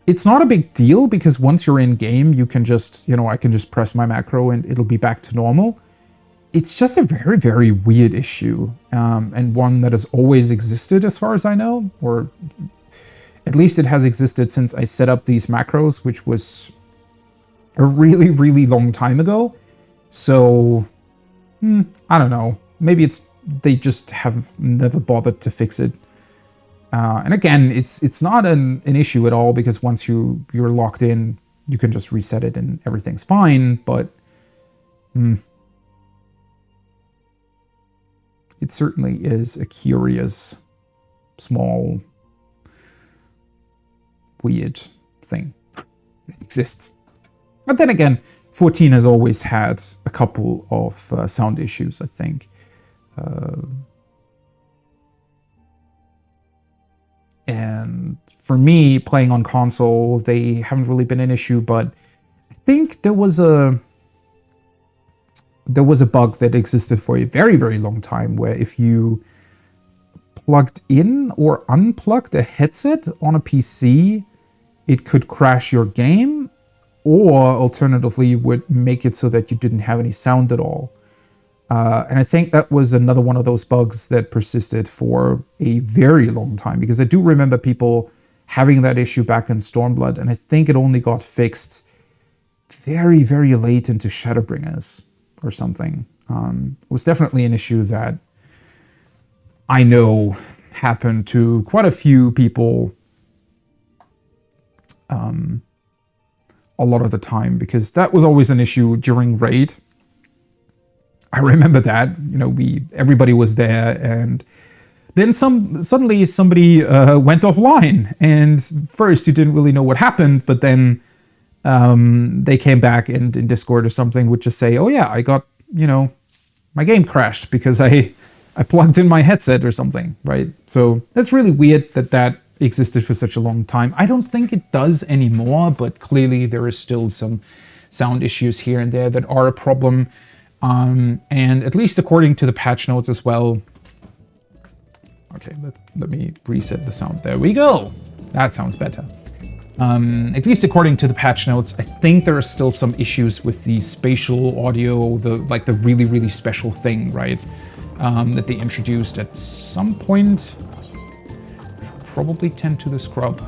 It's not a big deal, because once you're in game, you can just, you know, I can just press my macro and it'll be back to normal. It's just a very, very weird issue, and one that has always existed as far as I know, or at least it has existed since I set up these macros, which was a really, really long time ago. So, I don't know. Maybe it's they just have never bothered to fix it. And again, it's not an issue at all, because once you're locked in, you can just reset it and everything's fine, but it certainly is a curious, small, weird thing that exists. But then again, 14 has always had a couple of sound issues, I think. And for me, playing on console, they haven't really been an issue, but I think there was a bug that existed for a very, very long time, where if you plugged in or unplugged a headset on a PC, it could crash your game, or alternatively would make it so that you didn't have any sound at all. And I think that was another one of those bugs that persisted for a very long time, because I do remember people having that issue back in Stormblood, and I think it only got fixed very, very late into Shadowbringers or something. It was definitely an issue that I know happened to quite a few people a lot of the time, because that was always an issue during Raid. I remember that, you know, everybody was there, and then suddenly somebody went offline, and first you didn't really know what happened, but then they came back and in Discord or something would just say, oh yeah, I got, you know, my game crashed because I plugged in my headset or something, right? So that's really weird that existed for such a long time. I don't think it does anymore, but clearly there is still some sound issues here and there that are a problem. And at least according to the patch notes as well. Okay, let me reset the sound. There we go. That sounds better. At least according to the patch notes, I think there are still some issues with the spatial audio, the really, really special thing, right? That they introduced at some point. Probably tend to the scrub.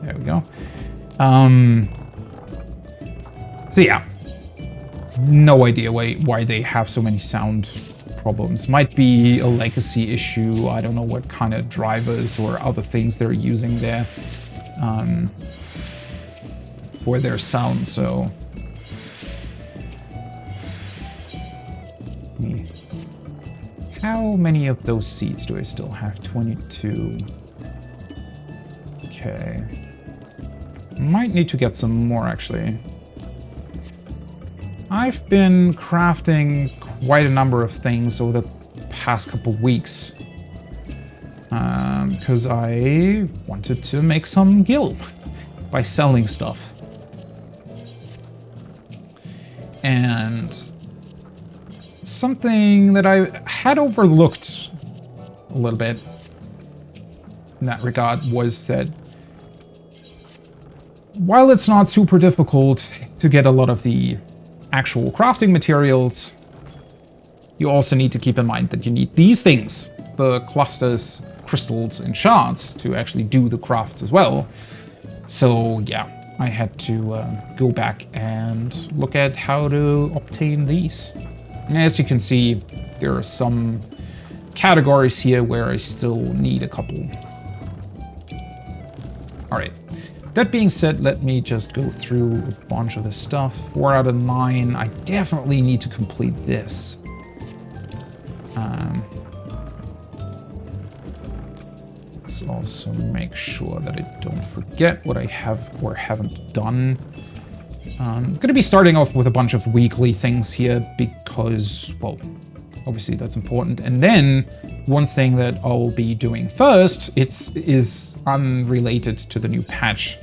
There we go. So yeah, no idea why they have so many sound problems. Might be a legacy issue. I don't know what kind of drivers or other things they're using there for their sound. So let me how many of those seeds do I still have? 22. Okay. Might need to get some more, actually. I've been crafting quite a number of things over the past couple weeks. Because I wanted to make some gil by selling stuff. And something that I had overlooked a little bit in that regard was that while it's not super difficult to get a lot of the actual crafting materials, you also need to keep in mind that you need these things, the clusters, crystals, and shards, to actually do the crafts as well. So yeah, I had to go back and look at how to obtain these. As you can see, there are some categories here where I still need a couple. All right. That being said, let me just go through a bunch of this stuff. 4 out of 9. I definitely need to complete this. Let's also make sure that I don't forget what I have or haven't done. I'm going to be starting off with a bunch of weekly things here because, well, obviously that's important. And then one thing that I'll be doing first, is unrelated to the new patch.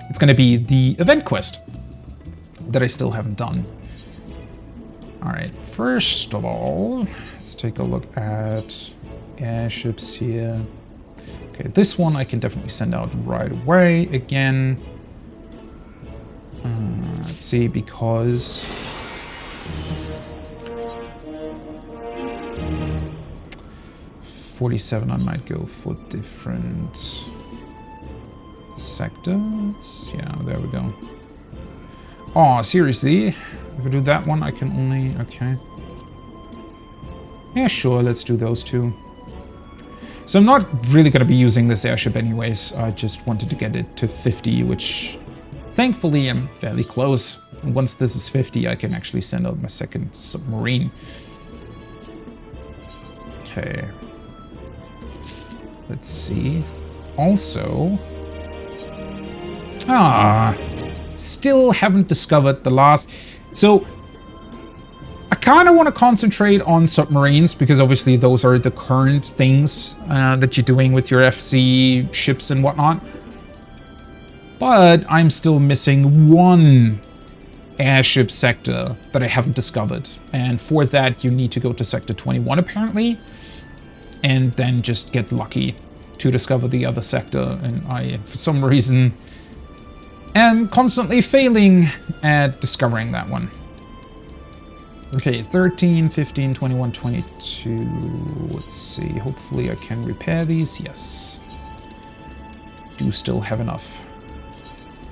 It's going to be the event quest that I still haven't done. All right, first of all, let's take a look at airships here. Okay, this one I can definitely send out right away again. Let's see, because 47 I might go for different sectors. Yeah, there we go. Oh, seriously? If I do that one, I can only... Okay. Yeah, sure, let's do those two. So I'm not really going to be using this airship anyways. I just wanted to get it to 50, which thankfully I'm fairly close. And once this is 50, I can actually send out my second submarine. Okay. Let's see. Also... still haven't discovered the last... So, I kind of want to concentrate on submarines, because obviously those are the current things that you're doing with your FC ships and whatnot. But I'm still missing one airship sector that I haven't discovered. And for that, you need to go to Sector 21, apparently. And then just get lucky to discover the other sector. And I, for some reason, am constantly failing at discovering that one. Okay, 13, 15, 21, 22. Let's see. Hopefully I can repair these. Yes. Do still have enough.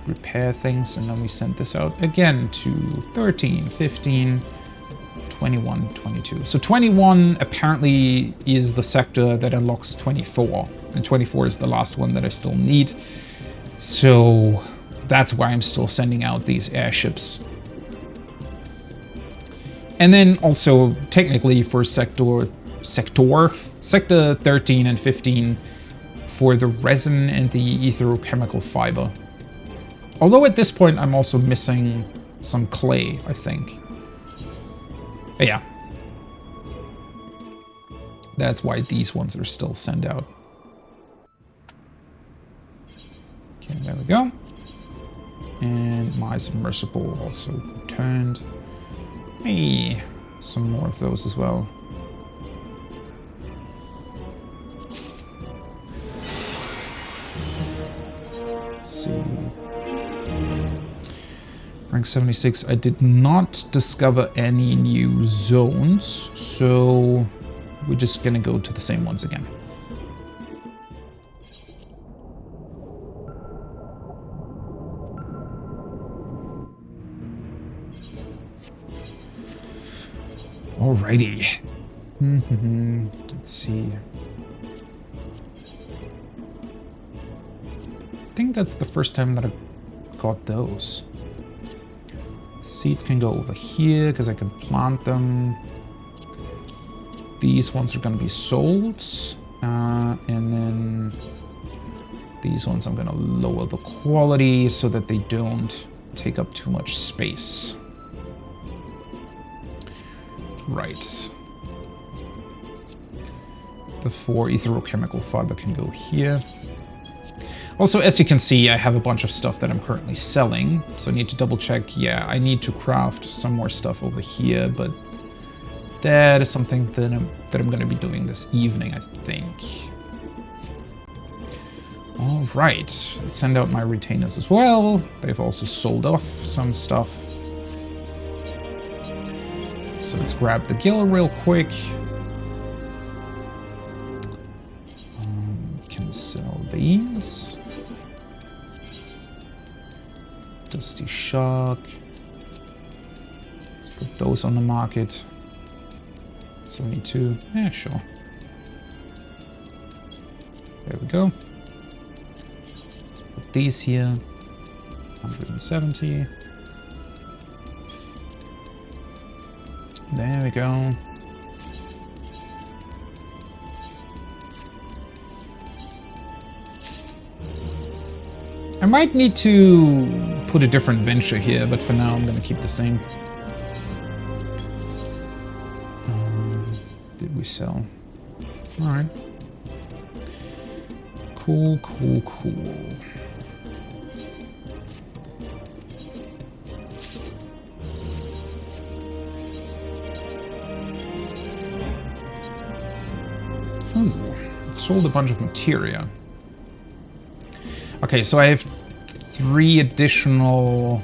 Repair things, and then we send this out again to 13, 15, 21, 22. So 21 apparently is the sector that unlocks 24. And 24 is the last one that I still need. So that's why I'm still sending out these airships. And then also, technically, for Sector 13 and 15, for the resin and the etherochemical fiber. Although at this point, I'm also missing some clay, I think. But yeah. That's why these ones are still sent out. Okay, there we go. And my submersible also returned. Hey, some more of those as well. Let's see. Rank 76. I did not discover any new zones, so we're just gonna go to the same ones again. Alrighty. Let's see. I think that's the first time that I got those. Seeds can go over here because I can plant them. These ones are going to be sold. And then these ones I'm going to lower the quality so that they don't take up too much space. Right. The 4 etherochemical fiber can go here. Also, as you can see, I have a bunch of stuff that I'm currently selling, so I need to double check. Yeah, I need to craft some more stuff over here, but that is something that I'm going to be doing this evening, I think. All right, let's send out my retainers as well. They've also sold off some stuff. So let's grab the gill real quick. Can sell these. Dusty Shark. Let's put those on the market. 72. Yeah, sure. There we go. Let's put these here. 170. There we go. I might need to put a different venture here, but for now I'm going to keep the same. Did we sell? All right. Cool, cool, cool. Ooh, it sold a bunch of materia. Okay, so I have 3 additional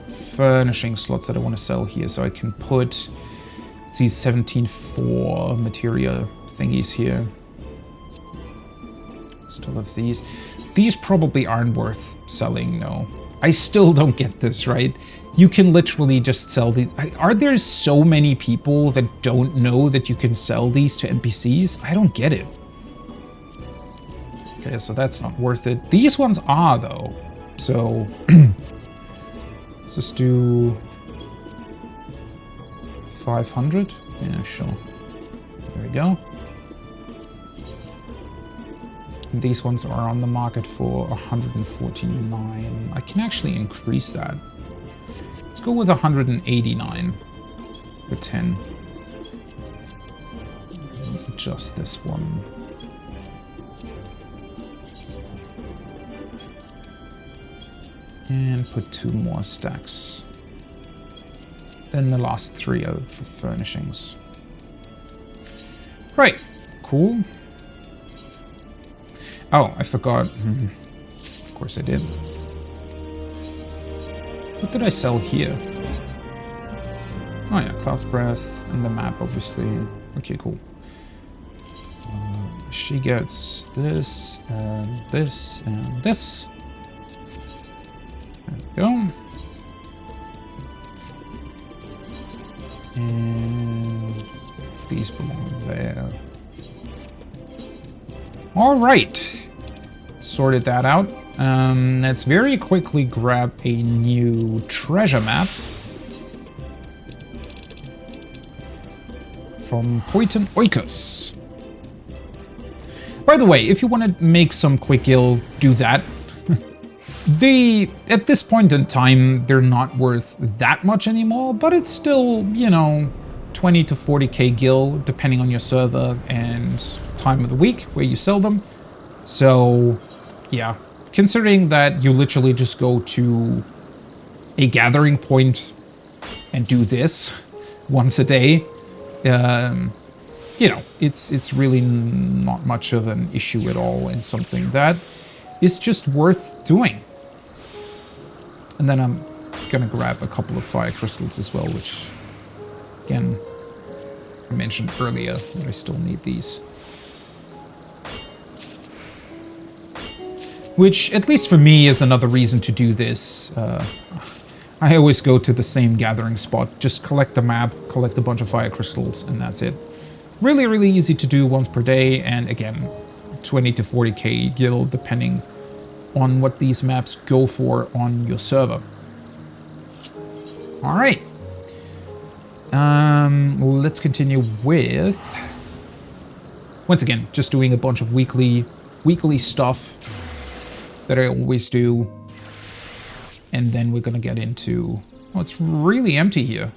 furnishing slots that I want to sell here. So I can put these 17.4 materia thingies here. Still have these. These probably aren't worth selling, no. I still don't get this, right? You can literally just sell these. Are there so many people that don't know that you can sell these to NPCs? I don't get it. Okay, so that's not worth it. These ones are, though. So, let's just do 500. Yeah, sure. There we go. And these ones are on the market for 149. I can actually increase that. Let's go with 189 for 10. Adjust this one. And put 2 more stacks. Then the last 3 are for furnishings. Right, cool. Oh, I forgot. Of course I did. What did I sell here? Oh yeah, Cloud's Breath and the map, obviously. Okay, cool. She gets this, and this, and this. There we go. And these belong there. All right. Sorted that out. Let's very quickly grab a new treasure map from Poiton Oikos. By the way, if you want to make some quick gill, do that. At this point in time, they're not worth that much anymore, but it's still, you know, 20 to 40k gil, depending on your server and time of the week where you sell them. So, yeah, considering that you literally just go to a gathering point and do this once a day, you know, it's really not much of an issue at all, and something that is just worth doing. And then I'm gonna grab a couple of fire crystals as well, which, again, I mentioned earlier that I still need these. Which, at least for me, is another reason to do this. I always go to the same gathering spot, just collect the map, collect a bunch of fire crystals, and that's it. Really, really easy to do once per day, and again, 20 to 40k gil, depending on what these maps go for on your server. All right. Let's continue with once again, just doing a bunch of weekly stuff that I always do. And then we're gonna get into... Oh, it's really empty here.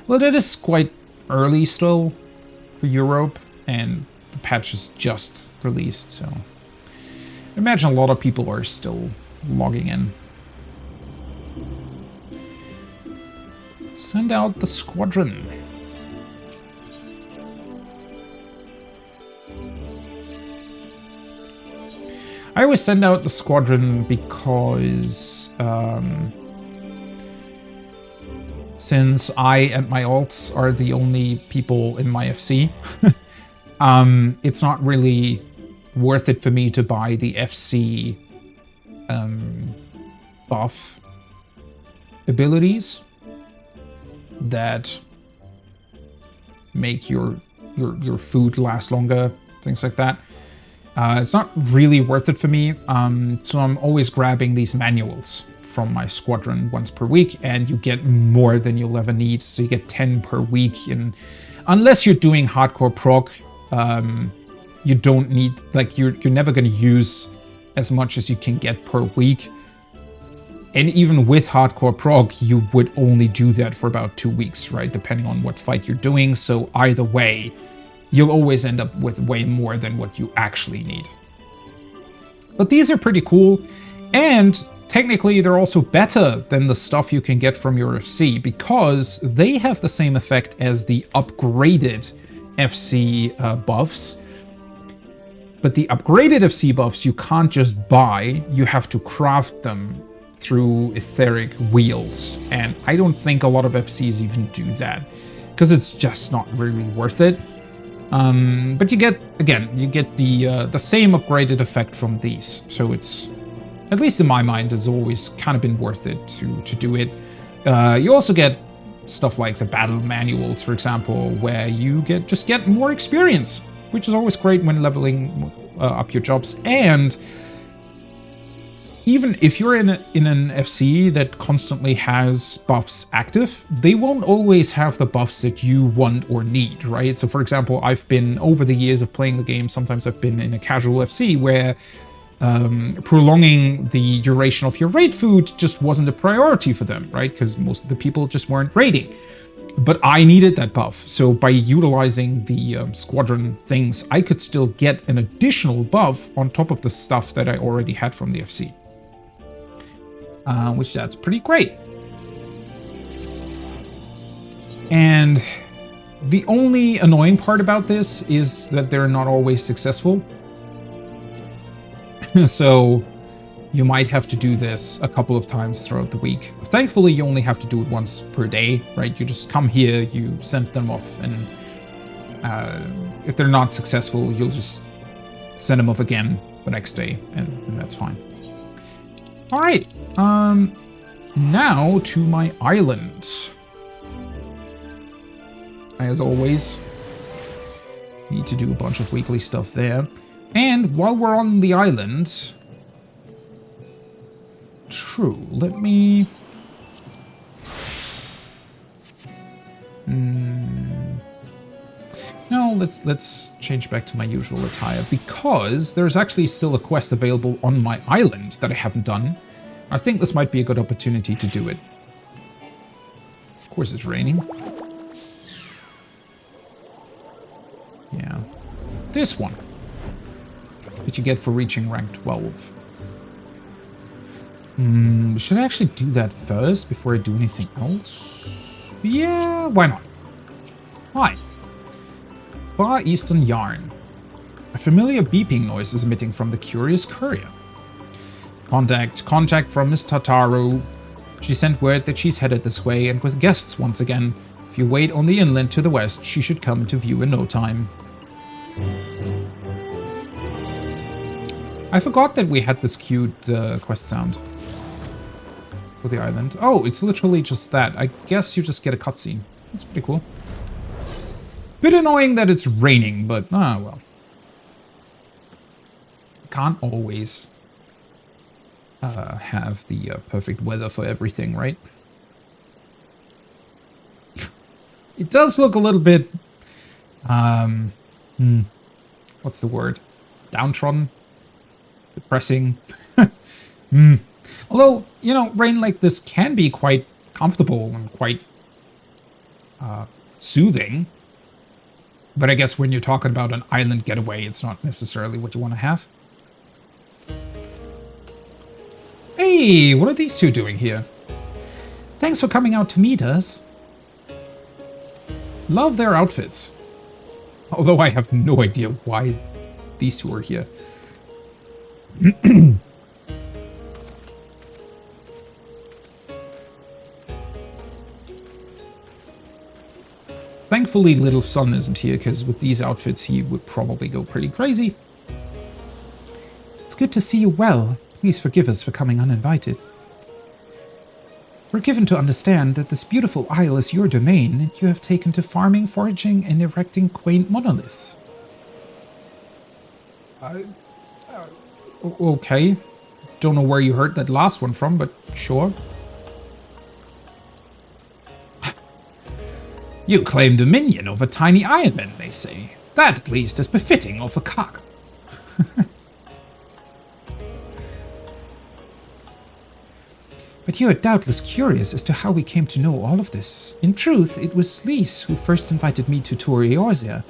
Well, that is quite early still for Europe, and the patch is just released, so... I imagine a lot of people are still logging in. Send out the squadron. I always send out the squadron because since I and my alts are the only people in my FC, it's not really worth it for me to buy the FC buff abilities that make your food last longer, things like that. It's not really worth it for me, so I'm always grabbing these manuals from my squadron once per week, and you get more than you'll ever need, so you get 10 per week, and unless you're doing hardcore proc, you don't need, like, you're never going to use as much as you can get per week. And even with hardcore proc, you would only do that for about 2 weeks, right? Depending on what fight you're doing. So either way, you'll always end up with way more than what you actually need. But these are pretty cool. And technically, they're also better than the stuff you can get from your FC, because they have the same effect as the upgraded FC buffs. But the upgraded FC buffs you can't just buy, you have to craft them through etheric wheels. And I don't think a lot of FCs even do that, because it's just not really worth it. But you get, again, you get the same upgraded effect from these. So it's, at least in my mind, has always kind of been worth it to do it. You also get stuff like the battle manuals, for example, where you just get more experience, which is always great when leveling up your jobs. And even if you're in an FC that constantly has buffs active, they won't always have the buffs that you want or need, right? So for example, I've been, over the years of playing the game, sometimes I've been in a casual FC where prolonging the duration of your raid food just wasn't a priority for them, right? Because most of the people just weren't raiding. But I needed that buff, so by utilizing the squadron things, I could still get an additional buff on top of the stuff that I already had from the FC. Which that's pretty great. And the only annoying part about this is that they're not always successful. So you might have to do this a couple of times throughout the week. Thankfully, you only have to do it once per day, right? You just come here, you send them off, and if they're not successful, you'll just send them off again the next day, and that's fine. All right, now to my island. As always, need to do a bunch of weekly stuff there. And while we're on the island, true, let me... No, let's change back to my usual attire, because there's actually still a quest available on my island that I haven't done. I think this might be a good opportunity to do it. Of course it's raining. Yeah. This one. That you get for reaching rank 12. Should I actually do that first before I do anything else? Yeah, why not? Hi. Far Eastern Yarn. A familiar beeping noise is emitting from the curious courier. Contact from Miss Tataru. She sent word that she's headed this way and with guests once again. If you wait on the inland to the west, she should come into view in no time. I forgot that we had this cute quest sound for the island. Oh, it's literally just that. I guess you just get a cutscene. That's pretty cool. Bit annoying that it's raining, but well. Can't always have the perfect weather for everything, right? It does look a little bit What's the word? Downtrodden? Depressing? Although, you know, rain like this can be quite comfortable and quite soothing. But I guess when you're talking about an island getaway, it's not necessarily what you want to have. Hey, what are these two doing here? Thanks for coming out to meet us. Love their outfits. Although I have no idea why these two are here. Thankfully, Little Sun isn't here, because with these outfits he would probably go pretty crazy. It's good to see you well. Please forgive us for coming uninvited. We're given to understand that this beautiful isle is your domain, and you have taken to farming, foraging, and erecting quaint monoliths. Okay. Don't know where you heard that last one from, but sure. You claim dominion over tiny ironmen, they say. That, at least, is befitting of a cock. But you are doubtless curious as to how we came to know all of this. In truth, it was Lise who first invited me to tour Eorzea.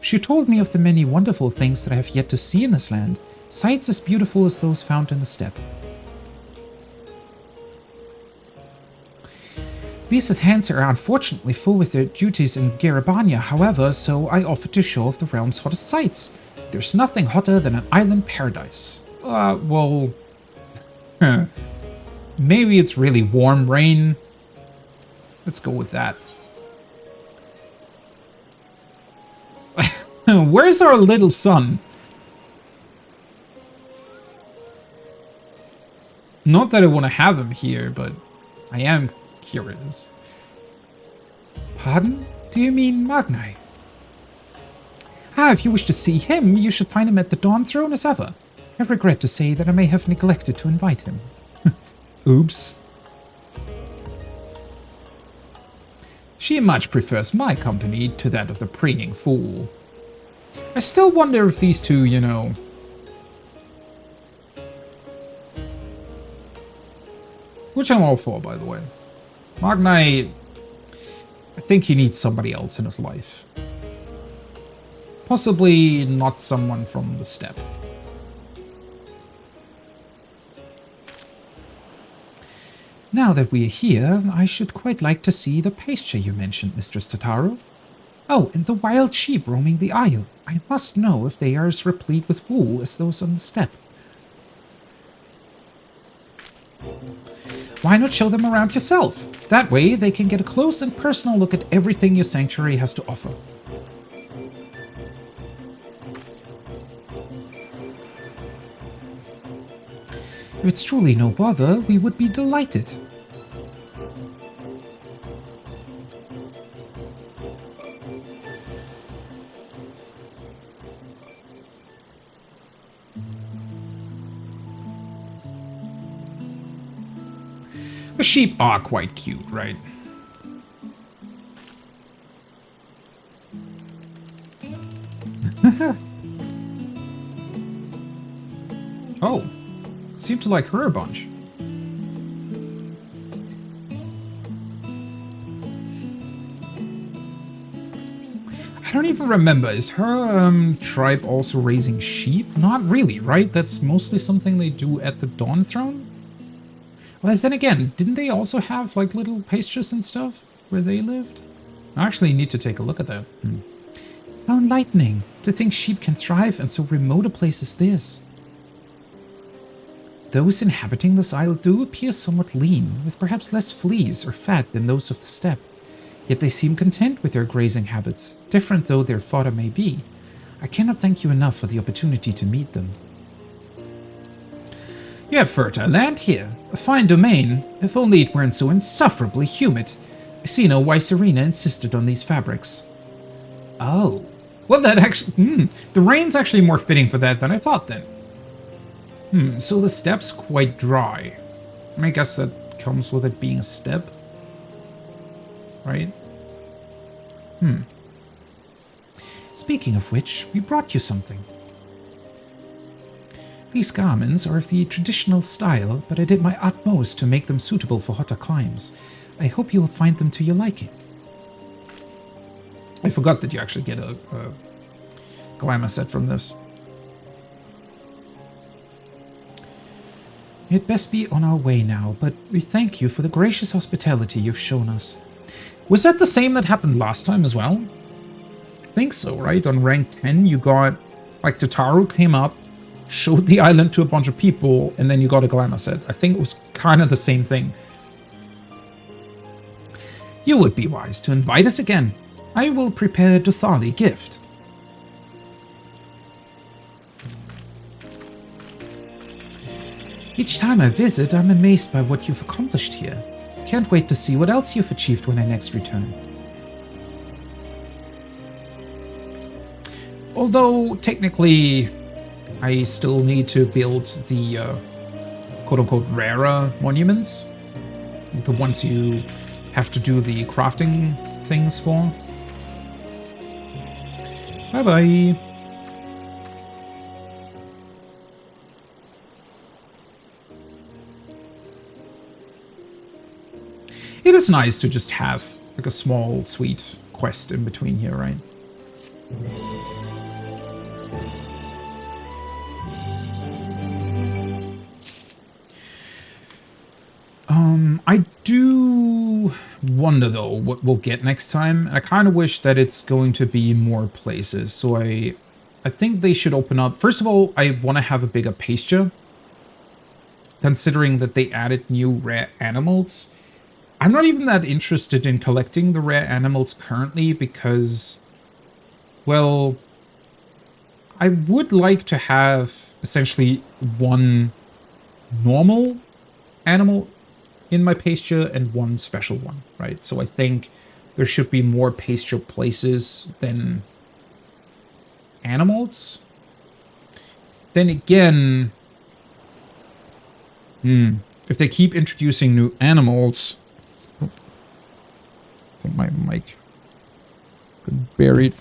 She told me of the many wonderful things that I have yet to see in this land, sights as beautiful as those found in the steppe. Lisa's hands are unfortunately full with their duties in Garabania, however, so I offered to show off the realm's hottest sights. There's nothing hotter than an island paradise. Well... Maybe it's really warm rain. Let's go with that. Where's our little son? Not that I want to have him here, but I am curious. Pardon? Do you mean Magnai? If you wish to see him, you should find him at the Dawn Throne as ever. I regret to say that I may have neglected to invite him. Oops. She much prefers my company to that of the preening fool. I still wonder if these two, you know... Which I'm all for, by the way. Magnai... I think he needs somebody else in his life. Possibly not someone from the steppe. Now that we're here, I should quite like to see the pasture you mentioned, Mistress Tataru. Oh, and the wild sheep roaming the isle. I must know if they are as replete with wool as those on the steppe. Why not show them around yourself? That way they can get a close and personal look at everything your sanctuary has to offer. If it's truly no bother, we would be delighted. The sheep are quite cute, right? Oh. Seem to like her a bunch. I don't even remember. Is her tribe also raising sheep? Not really, right? That's mostly something they do at the Dawn Throne? Well, then again, didn't they also have like little pastures and stuff where they lived? I actually need to take a look at that. How enlightening to think sheep can thrive in so remote a place as this. Those inhabiting this isle do appear somewhat lean, with perhaps less fleas or fat than those of the steppe. Yet they seem content with their grazing habits, different though their fodder may be. I cannot thank you enough for the opportunity to meet them. You have fertile land here, a fine domain, if only it weren't so insufferably humid. I see now why Serena insisted on these fabrics. Oh, well that actually, the rain's actually more fitting for that than I thought then. So the steppe's quite dry. I guess that comes with it being a steppe. Right? Speaking of which, we brought you something. These garments are of the traditional style, but I did my utmost to make them suitable for hotter climes. I hope you will find them to your liking. I forgot that you actually get a glamour set from this. We had best be on our way now, but we thank you for the gracious hospitality you've shown us. Was that the same that happened last time as well? I think so, right? On rank 10, you got, like, Tataru came up, showed the island to a bunch of people, and then you got a glamour set. I think it was kind of the same thing. You would be wise to invite us again. I will prepare Duthali gift. Each time I visit, I'm amazed by what you've accomplished here. Can't wait to see what else you've achieved when I next return. Although, technically, I still need to build the quote-unquote rarer monuments. The ones you have to do the crafting things for. Bye-bye. It is nice to just have like a small, sweet quest in between here, right? I do wonder though what we'll get next time. I kind of wish that it's going to be more places. So I think they should open up. First of all, I want to have a bigger pasture. Considering that they added new rare animals. I'm not even that interested in collecting the rare animals currently because, well, I would like to have essentially one normal animal in my pasture and one special one, right? So I think there should be more pasture places than animals. Then again, if they keep introducing new animals, I think my mic got buried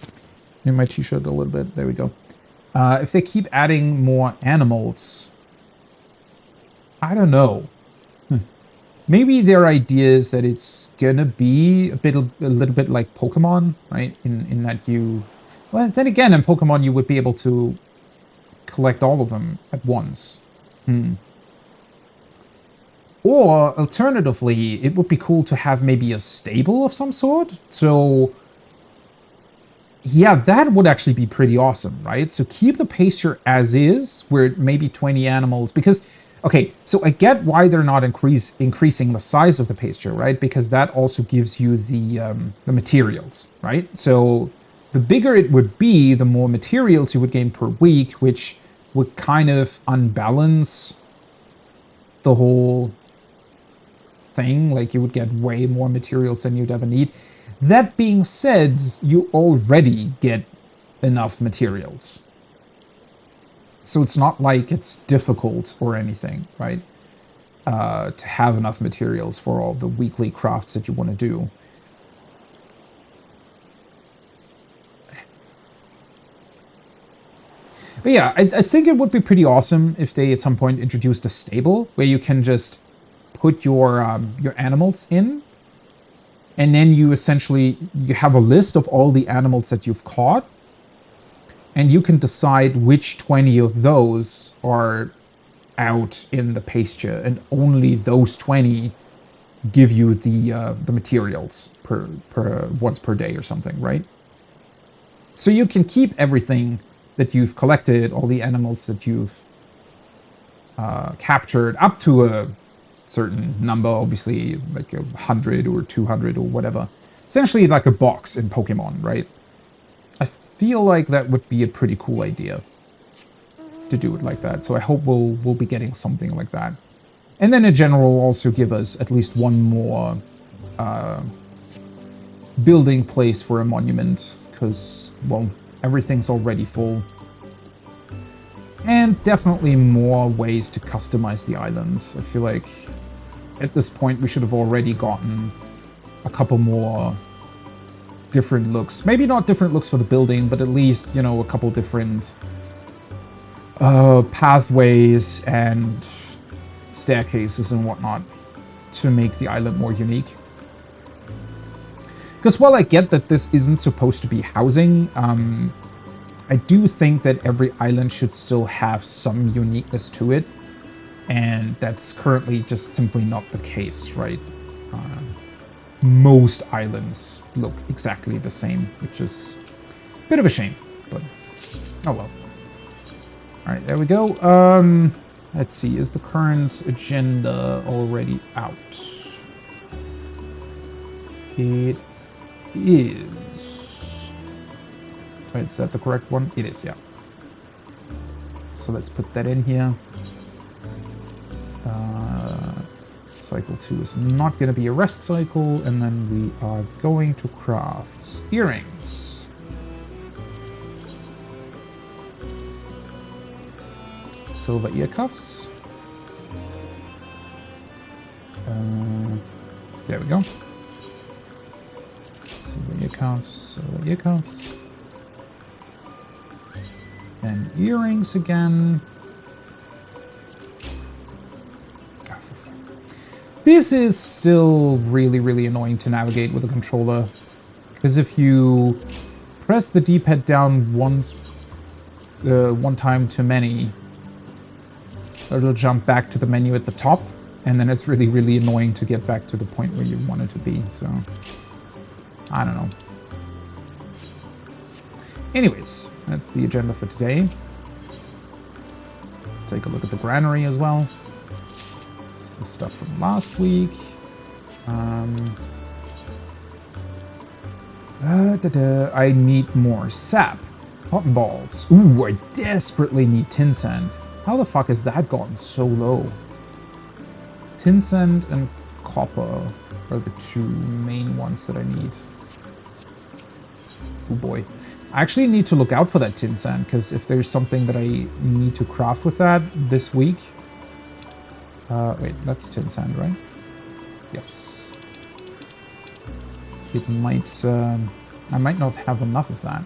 in my t-shirt a little bit. There we go. If they keep adding more animals, I don't know. Maybe their idea is that it's gonna be a little bit like Pokemon, right? In that you, well, then again, in Pokemon you would be able to collect all of them at once. Or alternatively, it would be cool to have maybe a stable of some sort. So yeah, that would actually be pretty awesome, right? So keep the pasture as is, where maybe 20 animals, because, okay, so I get why they're not increasing the size of the pasture, right? Because that also gives you the materials, right? So the bigger it would be, the more materials you would gain per week, which would kind of unbalance the whole thing. Like, you would get way more materials than you'd ever need. That being said, you already get enough materials. So it's not like it's difficult or anything, right? To have enough materials for all the weekly crafts that you want to do. But yeah, I think it would be pretty awesome if they at some point introduced a stable where you can just put your animals in, and then you essentially have a list of all the animals that you've caught, and you can decide which 20 of those are out in the pasture, and only those 20 give you the materials per once per day or something, right? So you can keep everything that you've collected, all the animals that you've captured, up to a certain number, obviously like 100 or 200 or whatever. Essentially like a box in Pokemon, right? I feel like that would be a pretty cool idea to do it like that. So I hope we'll be getting something like that. And then in general also give us at least one more building place for a monument, because, well, everything's already full. And definitely more ways to customize the island. I feel like at this point we should have already gotten a couple more different looks. Maybe not different looks for the building, but at least, you know, a couple different pathways and staircases and whatnot to make the island more unique. Because while I get that this isn't supposed to be housing, I do think that every island should still have some uniqueness to it, and that's currently just simply not the case, right? Most islands look exactly the same, which is a bit of a shame, but oh well. All right, there we go. Let's see, is the current agenda already out? It is. Wait, is that the correct one? It is, yeah. So let's put that in here. Cycle 2 is not going to be a rest cycle, and then we are going to craft earrings. Silver ear cuffs. There we go. Silver ear cuffs, silver ear cuffs. And earrings again. This is still really, really annoying to navigate with a controller, because if you press the D-pad down once, one time too many, it'll jump back to the menu at the top, and then it's really, really annoying to get back to the point where you want it to be, so I don't know. Anyways, that's the agenda for today. Take a look at the granary as well. It's the stuff from last week. I need more sap. Cotton balls. Ooh, I desperately need tin sand. How the fuck has that gotten so low? Tin sand and copper are the two main ones that I need. Oh boy. I actually need to look out for that tin sand, because if there's something that I need to craft with that this week... wait, that's tin sand, right? Yes. It might... I might not have enough of that.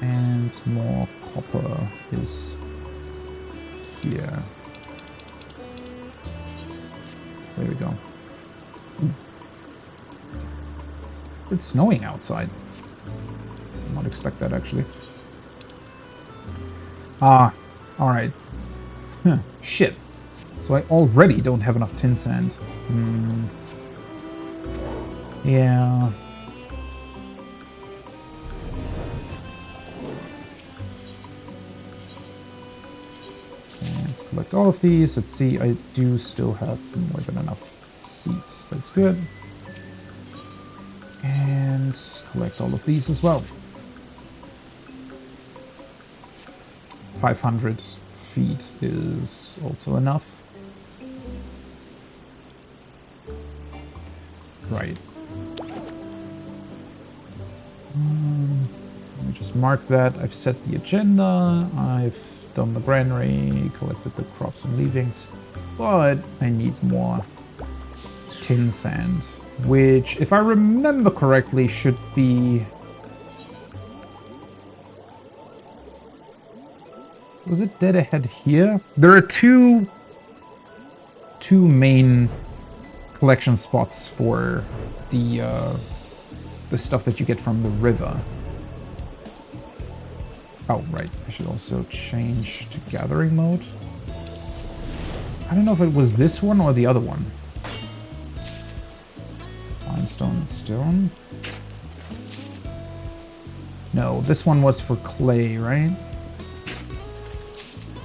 And more copper is here. There we go. Ooh. It's snowing outside. Did not expect that, actually. Ah, alright. Huh, shit. So I already don't have enough tin sand. Yeah. Let's collect all of these. Let's see, I do still have more than enough seeds. That's good. And collect all of these as well. 500 feet is also enough. Right. Let me just mark that. I've set the agenda. I've done the granary, collected the crops and leavings. But I need more tin sand, which, if I remember correctly, should be... Was it dead ahead here? There are two main collection spots for the stuff that you get from the river. Oh, right. I should also change to gathering mode. I don't know if it was this one or the other one. Limestone and stone. No, this one was for clay, right?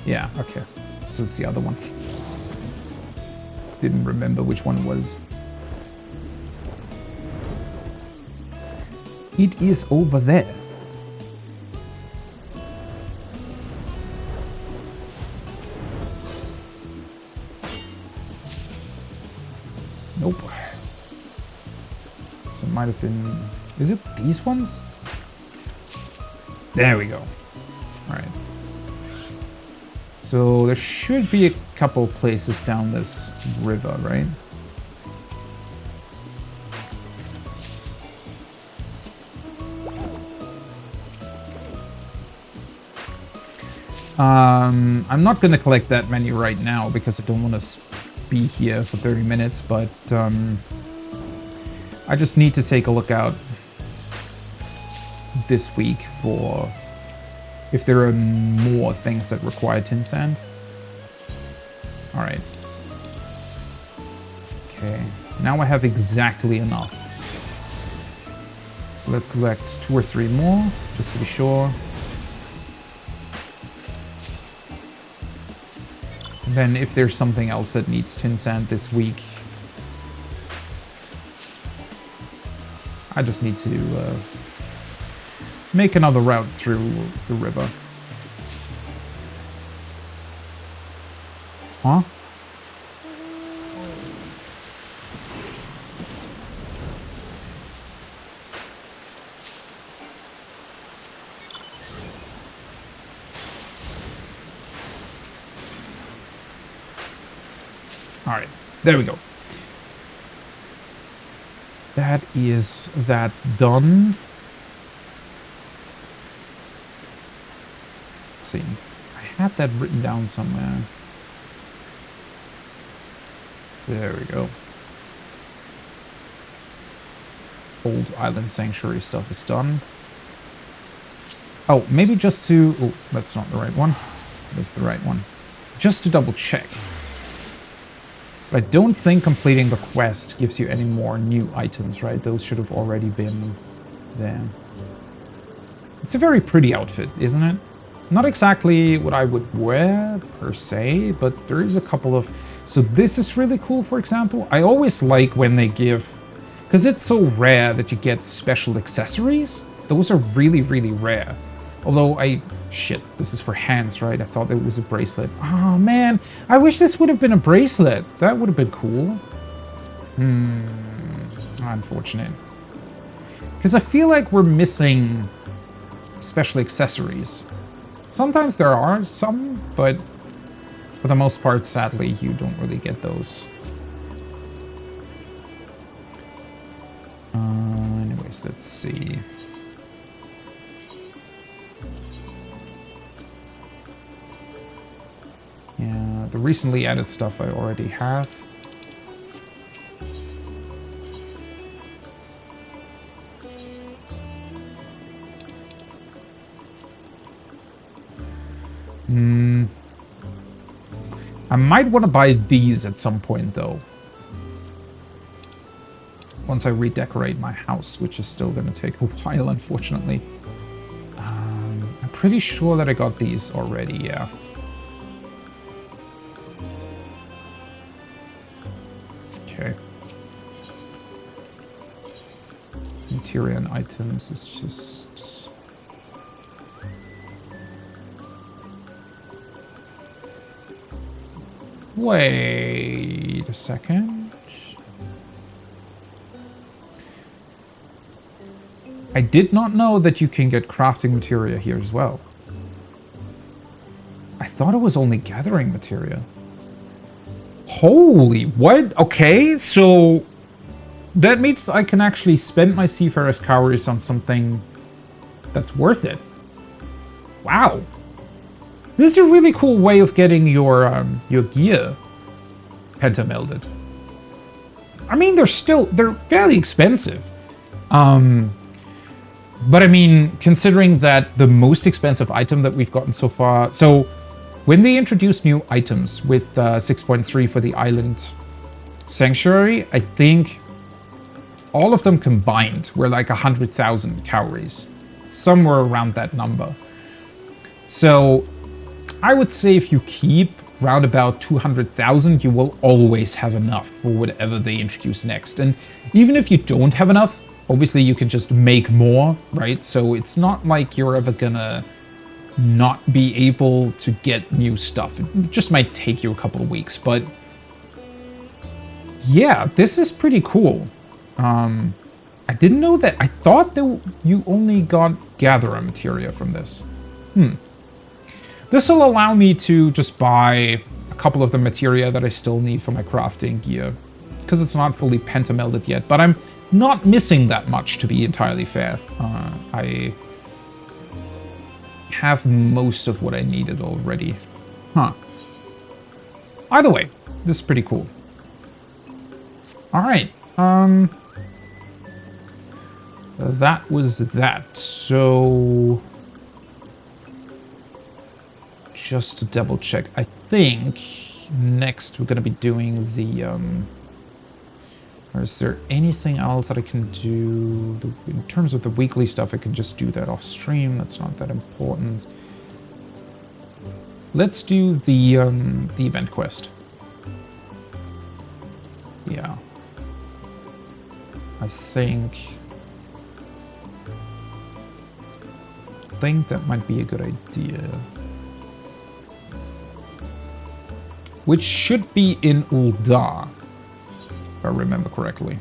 Yeah, okay. So it's the other one. Didn't remember which one it was. It is over there. Nope. So it might have been... Is it these ones? There we go. Alright. So there should be a couple places down this river, right? I'm not going to collect that many right now because I don't want to be here for 30 minutes, but I just need to take a look out this week for if there are more things that require tin sand. All right. Okay, now I have exactly enough. So let's collect 2 or 3 more, just to be sure. And then if there's something else that needs tin sand this week, I just need to make another route through the river. Huh? All right, there we go. That is that done. Let's see. I had that written down somewhere. There we go. Old Island Sanctuary stuff is done. Oh, maybe just to... Oh, that's not the right one. That's the right one. Just to double check. But I don't think completing the quest gives you any more new items, right? Those should have already been there. It's a very pretty outfit, isn't it? Not exactly what I would wear, per se, but there is a couple of... So this is really cool, for example. I always like when they give... Because it's so rare that you get special accessories. Those are really, really rare. Although Shit, this is for hands, right? I thought it was a bracelet. Oh, man. I wish this would have been a bracelet. That would have been cool. Unfortunate. Because I feel like we're missing special accessories. Sometimes there are some, but for the most part, sadly, you don't really get those. Anyways, let's see. Yeah, the recently added stuff I already have. I might want to buy these at some point, though. Once I redecorate my house, which is still going to take a while, unfortunately. I'm pretty sure that I got these already, yeah. Okay. Material and items is just... Wait a second. I did not know that you can get crafting materia here as well. I thought it was only gathering materia. Holy, what? Okay, so that means I can actually spend my Seafarer's Cowries on something that's worth it. Wow. This is a really cool way of getting your gear pentamelded. I mean, they're fairly expensive. But I mean, considering that the most expensive item that we've gotten so far... So, when they introduced new items with 6.3 for the Island Sanctuary, I think all of them combined were like 100,000 cowries. Somewhere around that number. So, I would say if you keep round about 200,000, you will always have enough for whatever they introduce next. And even if you don't have enough, obviously you can just make more, right? So it's not like you're ever gonna not be able to get new stuff. It just might take you a couple of weeks, but yeah, this is pretty cool. I didn't know that. I thought that you only got gatherer materia from this. This will allow me to just buy a couple of the materia that I still need for my crafting gear, because it's not fully pentamelded yet, but I'm not missing that much, to be entirely fair. I have most of what I needed already. Huh. Either way, this is pretty cool. Alright, that was that. So just to double check, I think next we're gonna be doing the or is there anything else that I can do in terms of the weekly stuff? I can just do that off stream. That's not that important. Let's do the event quest. Yeah, I think that might be a good idea. Which should be in Ul'dah, if I remember correctly.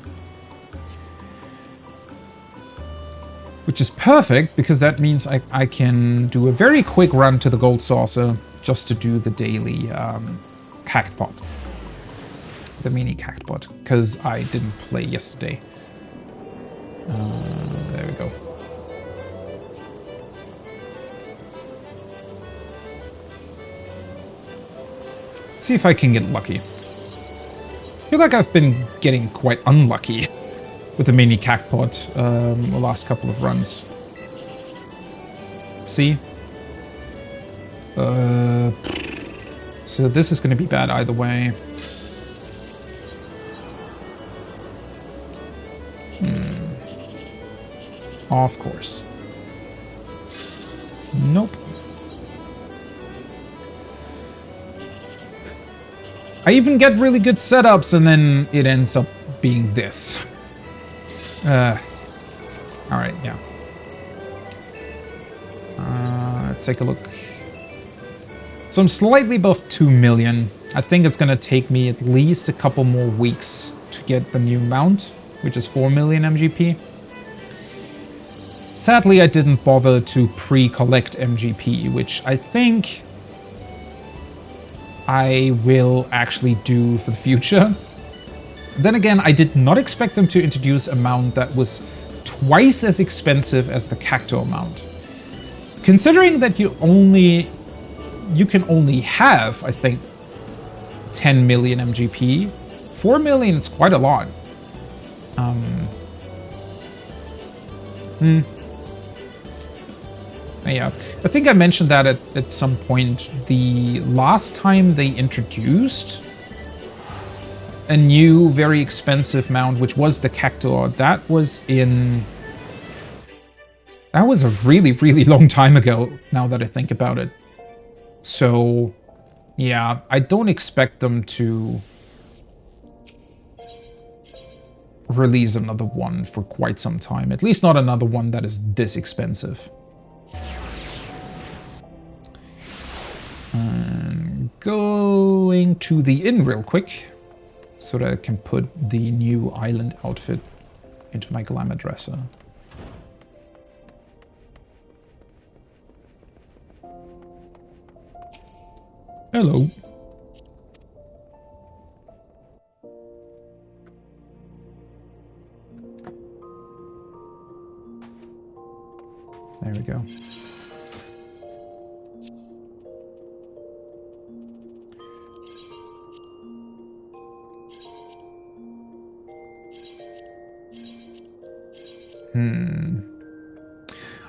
Which is perfect, because that means I can do a very quick run to the Gold Saucer just to do the daily cactpot. The mini cactpot, because I didn't play yesterday. There we go. Let's see if I can get lucky. I feel like I've been getting quite unlucky with the mini cactpot the last couple of runs. See? So this is going to be bad either way. Of course. Nope. I even get really good setups and then it ends up being this. Alright, yeah. Let's take a look. So I'm slightly above 2 million. I think it's gonna take me at least a couple more weeks to get the new mount, which is 4 million MGP. Sadly, I didn't bother to pre-collect MGP, which I think I will actually do for the future. Then again, I did not expect them to introduce a mount that was twice as expensive as the Cactuar mount. Considering that you can only have, I think, 10 million MGP, 4 million is quite a lot. Yeah, I think I mentioned that at some point. The last time they introduced a new, very expensive mount, which was the Cactuar, that was a really, really long time ago, now that I think about it. So, yeah, I don't expect them to release another one for quite some time. At least not another one that is this expensive. Going to the inn real quick, so that I can put the new island outfit into my glamour dresser. Hello. There we go.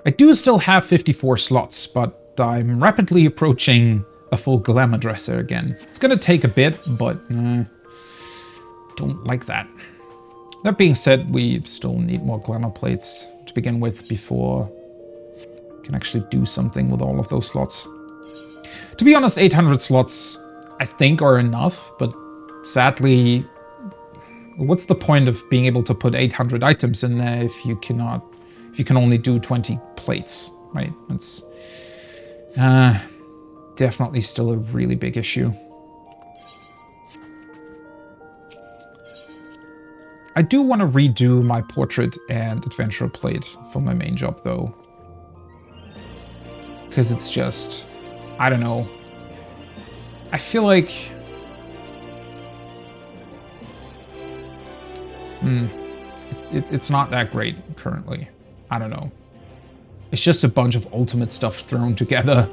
I do still have 54 slots, but I'm rapidly approaching a full glamour dresser again. It's gonna take a bit, but don't like that. That being said, we still need more glamour plates to begin with before we can actually do something with all of those slots. To be honest, 800 slots I think are enough, but sadly, what's the point of being able to put 800 items in there if you can only do 20 plates, right? That's definitely still a really big issue. I do want to redo my portrait and adventurer plate for my main job though. Because it's just, I don't know. I feel like it's not that great currently. I don't know. It's just a bunch of ultimate stuff thrown together.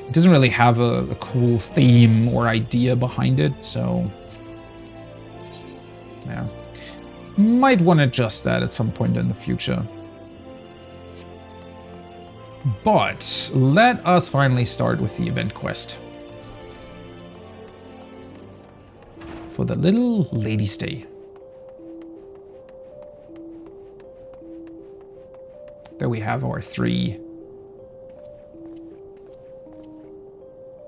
It doesn't really have a cool theme or idea behind it, so yeah. Might want to adjust that at some point in the future. But let us finally start with the event quest. For the little lady's day. There we have our 3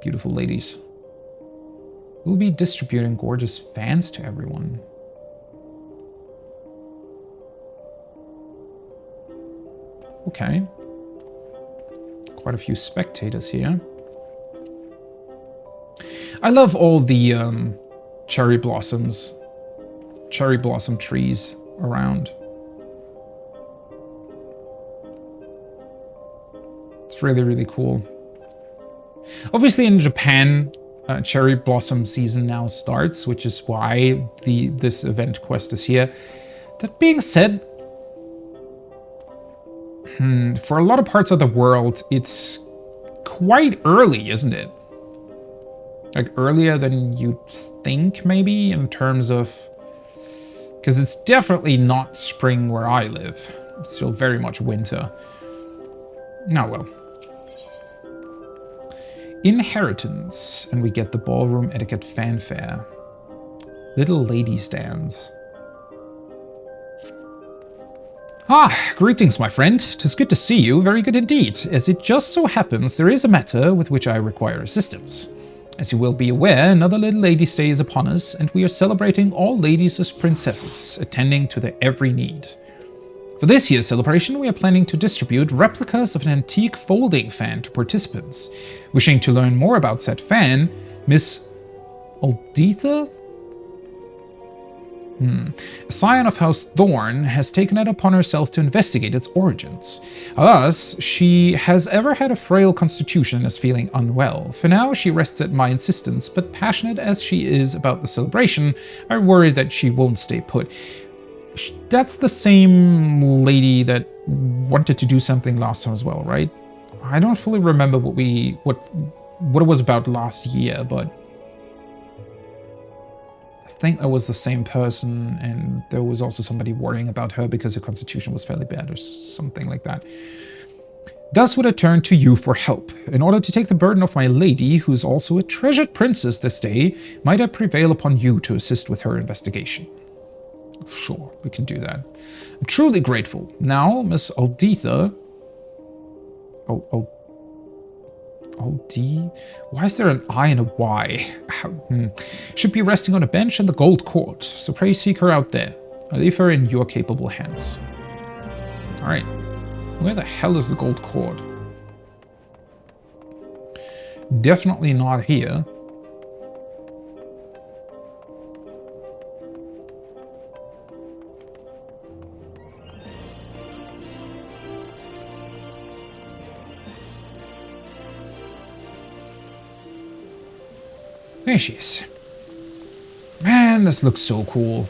beautiful ladies. We'll be distributing gorgeous fans to everyone. Okay. Quite a few spectators here. I love all the cherry blossom trees around. It's really, really cool. Obviously in Japan, cherry blossom season now starts, which is why this event quest is here. That being said, for a lot of parts of the world, it's quite early, isn't it? Like earlier than you'd think, maybe, in terms of... Because it's definitely not spring where I live. It's still very much winter. Oh well. Inheritance, and we get the ballroom etiquette fanfare. Little ladies' dance. Ah, greetings, my friend. 'Tis good to see you, very good indeed. As it just so happens, there is a matter with which I require assistance. As you will be aware, another little ladies' day is upon us, and we are celebrating all ladies as princesses, attending to their every need. For this year's celebration, we are planning to distribute replicas of an antique folding fan to participants. Wishing to learn more about said fan, Miss Aldetha? A scion of House Thorn has taken it upon herself to investigate its origins. Alas, she has ever had a frail constitution and is feeling unwell. For now, she rests at my insistence, but passionate as she is about the celebration, I worry that she won't stay put. That's the same lady that wanted to do something last time as well, right? I don't fully remember what it was about last year, but I think that was the same person, and there was also somebody worrying about her because her constitution was fairly bad or something like that. Thus would I turn to you for help. In order to take the burden of my lady, who is also a treasured princess this day, might I prevail upon you to assist with her investigation? Sure, we can do that. I'm truly grateful. Now, Miss Aldetha... Why is there an I and a Y? Should be resting on a bench in the Gold Court, so pray seek her out there. I leave her in your capable hands. Alright. Where the hell is the Gold Court? Definitely not here. There she is. Man, this looks so cool.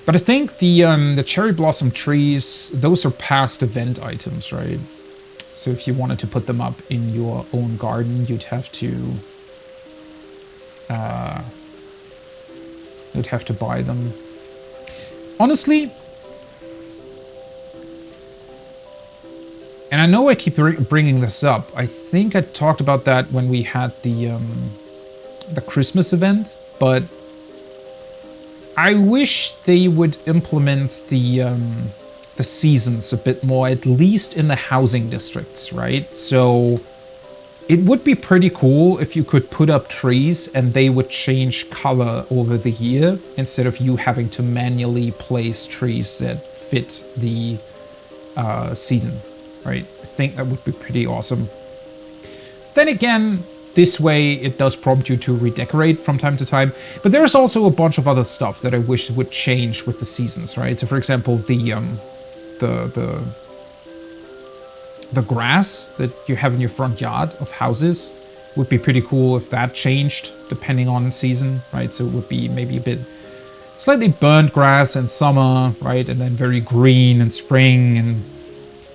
But I think the cherry blossom trees, those are past event items, right? So if you wanted to put them up in your own garden, you'd have to buy them. Honestly, and I know I keep bringing this up. I think I talked about that when we had the Christmas event, but I wish they would implement the seasons a bit more, at least in the housing districts, right? So it would be pretty cool if you could put up trees and they would change color over the year instead of you having to manually place trees that fit the season, right? I think that would be pretty awesome. Then again, this way it does prompt you to redecorate from time to time, but there's also a bunch of other stuff that I wish would change with the seasons, right? So for example, the grass that you have in your front yard of houses would be pretty cool if that changed depending on season, right? So it would be maybe a bit slightly burnt grass in summer, right? And then very green in spring and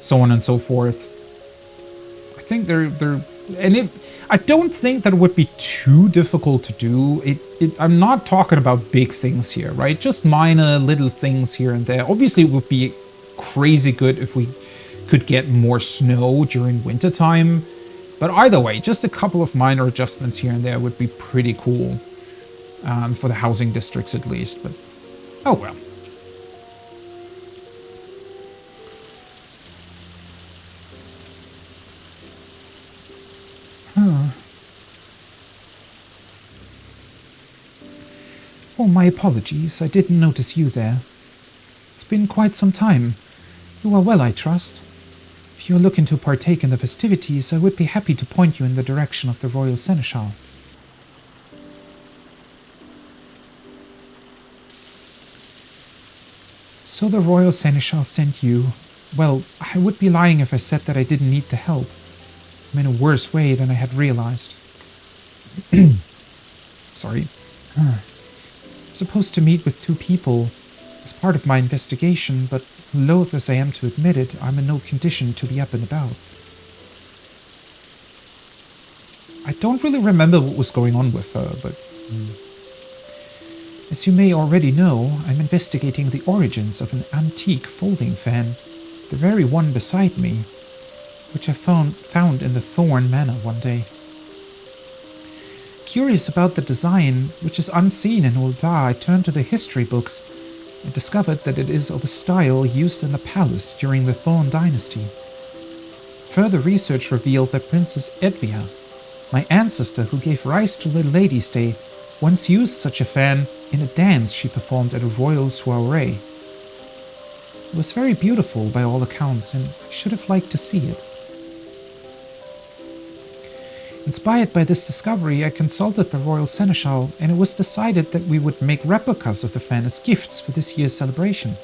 so on and so forth. I think I don't think that it would be too difficult to do. I'm not talking about big things here, right? Just minor little things here and there. Obviously, it would be crazy good if we could get more snow during wintertime. But either way, just a couple of minor adjustments here and there would be pretty cool. For the housing districts at least, but oh well. Oh, my apologies. I didn't notice you there. It's been quite some time. You are well, I trust. If you are looking to partake in the festivities, I would be happy to point you in the direction of the Royal Seneschal. So the Royal Seneschal sent you. Well, I would be lying if I said that I didn't need the help. I'm in a worse way than I had realized. Sorry. Supposed to meet with 2 people as part of my investigation, but loath as I am to admit it, I'm in no condition to be up and about. I don't really remember what was going on with her, but... As you may already know, I'm investigating the origins of an antique folding fan, the very one beside me, which I found in the Thorn Manor one day. Curious about the design, which is unseen in Ul'dah, I turned to the history books and discovered that it is of a style used in the palace during the Thorn dynasty. Further research revealed that Princess Edvia, my ancestor who gave rise to Little Lady's Day, once used such a fan in a dance she performed at a royal soiree. It was very beautiful by all accounts, and I should have liked to see it. Inspired by this discovery, I consulted the Royal Seneschal, and it was decided that we would make replicas of the fan as gifts for this year's celebration.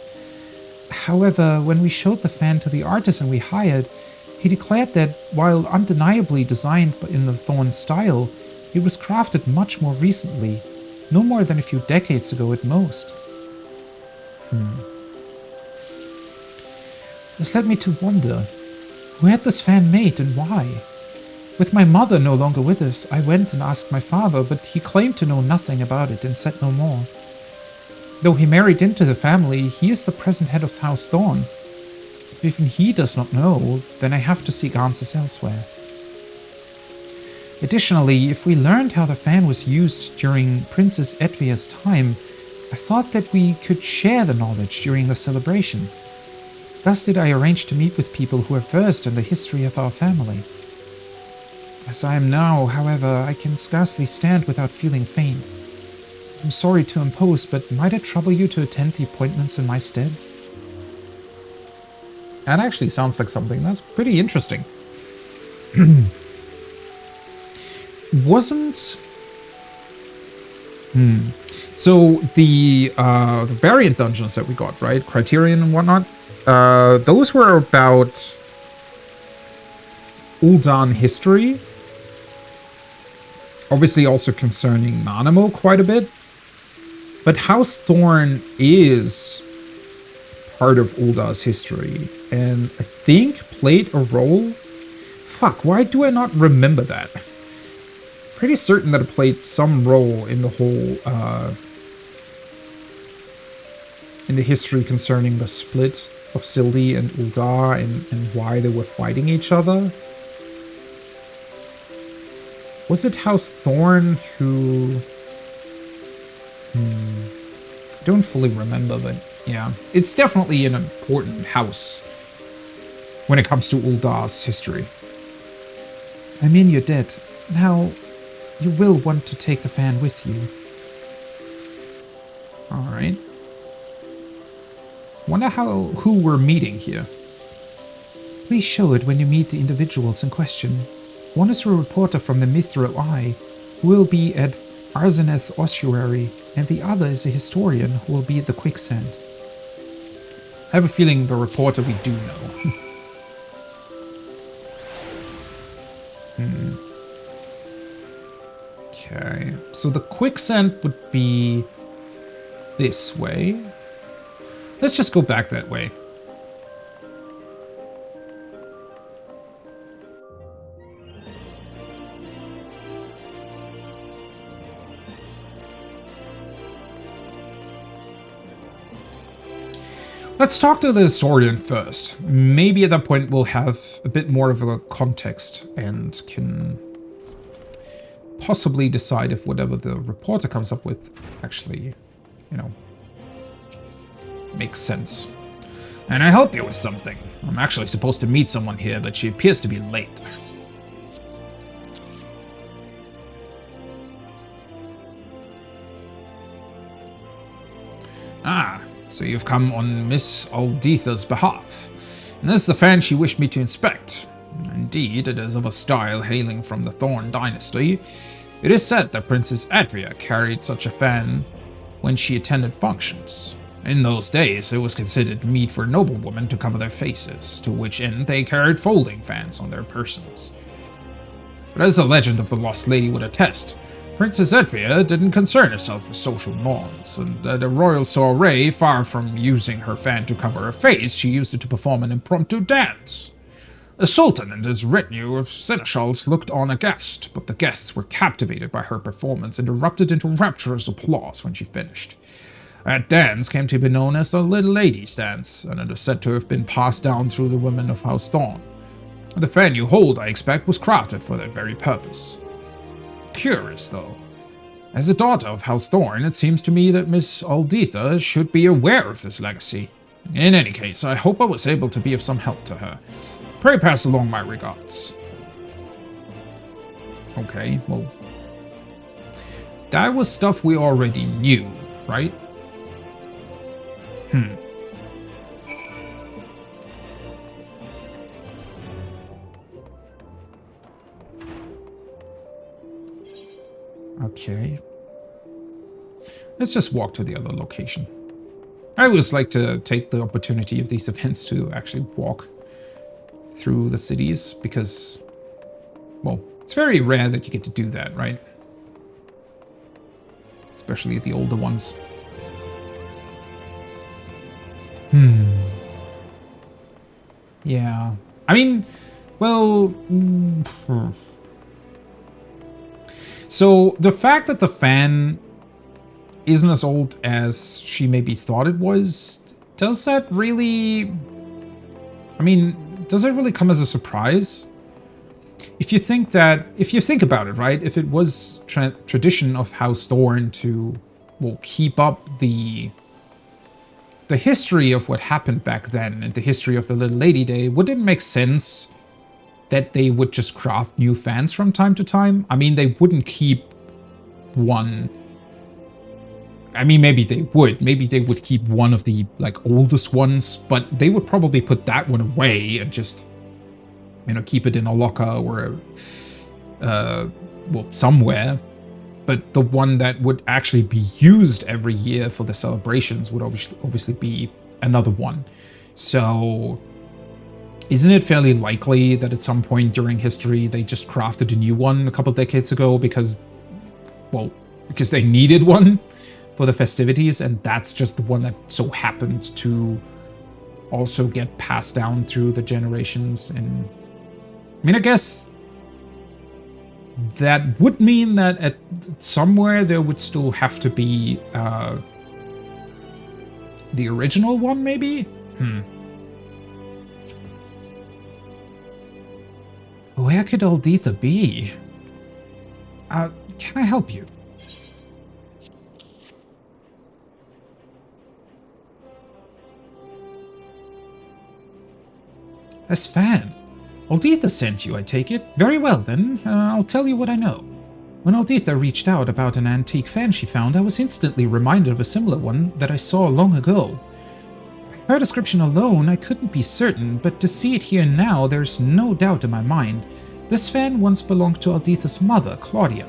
However, when we showed the fan to the artisan we hired, he declared that, while undeniably designed in the Thorn style, it was crafted much more recently, no more than a few decades ago at most. This led me to wonder, who had this fan made and why? With my mother no longer with us, I went and asked my father, but he claimed to know nothing about it and said no more. Though he married into the family, he is the present head of House Thorn. If even he does not know, then I have to seek answers elsewhere. Additionally, if we learned how the fan was used during Princess Edvia's time, I thought that we could share the knowledge during the celebration. Thus did I arrange to meet with people who are versed in the history of our family. As I am now, however, I can scarcely stand without feeling faint. I'm sorry to impose, but might it trouble you to attend the appointments in my stead? That actually sounds like something that's pretty interesting. Wasn't... So the variant dungeons that we got, right? Criterion and whatnot, those were about Ul'dah history. Obviously also concerning Nanamo quite a bit. But House Thorn is part of Ul'dah's history, and I think played a role. Fuck, why do I not remember that? Pretty certain that it played some role in the whole, in the history concerning the split of Sildi and Ul'dah and why they were fighting each other. Was it House Thorn who... I don't fully remember, but yeah. It's definitely an important house when it comes to Ul'dah's history. I mean, you're dead. Now, you will want to take the fan with you. Alright. Wonder who we're meeting here. Please show it when you meet the individuals in question. One is a reporter from the Mithril Eye, who will be at Arzeneth Ossuary, and the other is a historian who will be at the Quicksand. I have a feeling the reporter we do know. Okay, so the Quicksand would be this way. Let's just go back that way. Let's talk to the historian first. Maybe at that point we'll have a bit more of a context and can possibly decide if whatever the reporter comes up with actually, you know, makes sense. And I help you with something. I'm actually supposed to meet someone here, but she appears to be late. Ah. So you've come on Miss Alditha's behalf, and this is the fan she wished me to inspect. Indeed, it is of a style hailing from the Thorn dynasty. It is said that Princess Adria carried such a fan when she attended functions. In those days, it was considered meet for noblewomen to cover their faces, to which end they carried folding fans on their persons. But as the legend of the Lost Lady would attest, Princess Adria didn't concern herself with social norms, and at a royal soiree, far from using her fan to cover her face, she used it to perform an impromptu dance. The Sultan and his retinue of seneschals looked on aghast, but the guests were captivated by her performance and erupted into rapturous applause when she finished. That dance came to be known as the Little Lady's Dance, and it is said to have been passed down through the women of House Thorn. The fan you hold, I expect, was crafted for that very purpose. Curious, though. As a daughter of House Thorn, it seems to me that Miss Alditha should be aware of this legacy. In any case, I hope I was able to be of some help to her. Pray pass along my regards. Okay, well... that was stuff we already knew, right? Okay. Let's just walk to the other location. I always like to take the opportunity of these events to actually walk through the cities because, well, it's very rare that you get to do that, right? Especially the older ones. Yeah. I mean, well... So, the fact that the fan isn't as old as she maybe thought it was, does that really... I mean, does it really come as a surprise? If you think about it, right? If it was tradition of House Thorn to, well, keep up the history of what happened back then and the history of the Little Lady Day, wouldn't it make sense that they would just craft new fans from time to time? I mean, they wouldn't keep one. I mean, maybe they would. Maybe they would keep one of the, like, oldest ones, but they would probably put that one away and just, you know, keep it in a locker or, well, somewhere. But the one that would actually be used every year for the celebrations would obviously be another one. So... isn't it fairly likely that at some point during history they just crafted a new one a couple decades ago because, well, because they needed one for the festivities, and that's just the one that so happened to also get passed down through the generations? And I mean, I guess that would mean that at somewhere there would still have to be the original one, maybe? Where could Alditha be? Can I help you? As fan. Alditha sent you, I take it? Very well, then. I'll tell you what I know. When Alditha reached out about an antique fan she found, I was instantly reminded of a similar one that I saw long ago. By her description alone, I couldn't be certain, but to see it here now, there's no doubt in my mind. This fan once belonged to Alditha's mother, Claudia.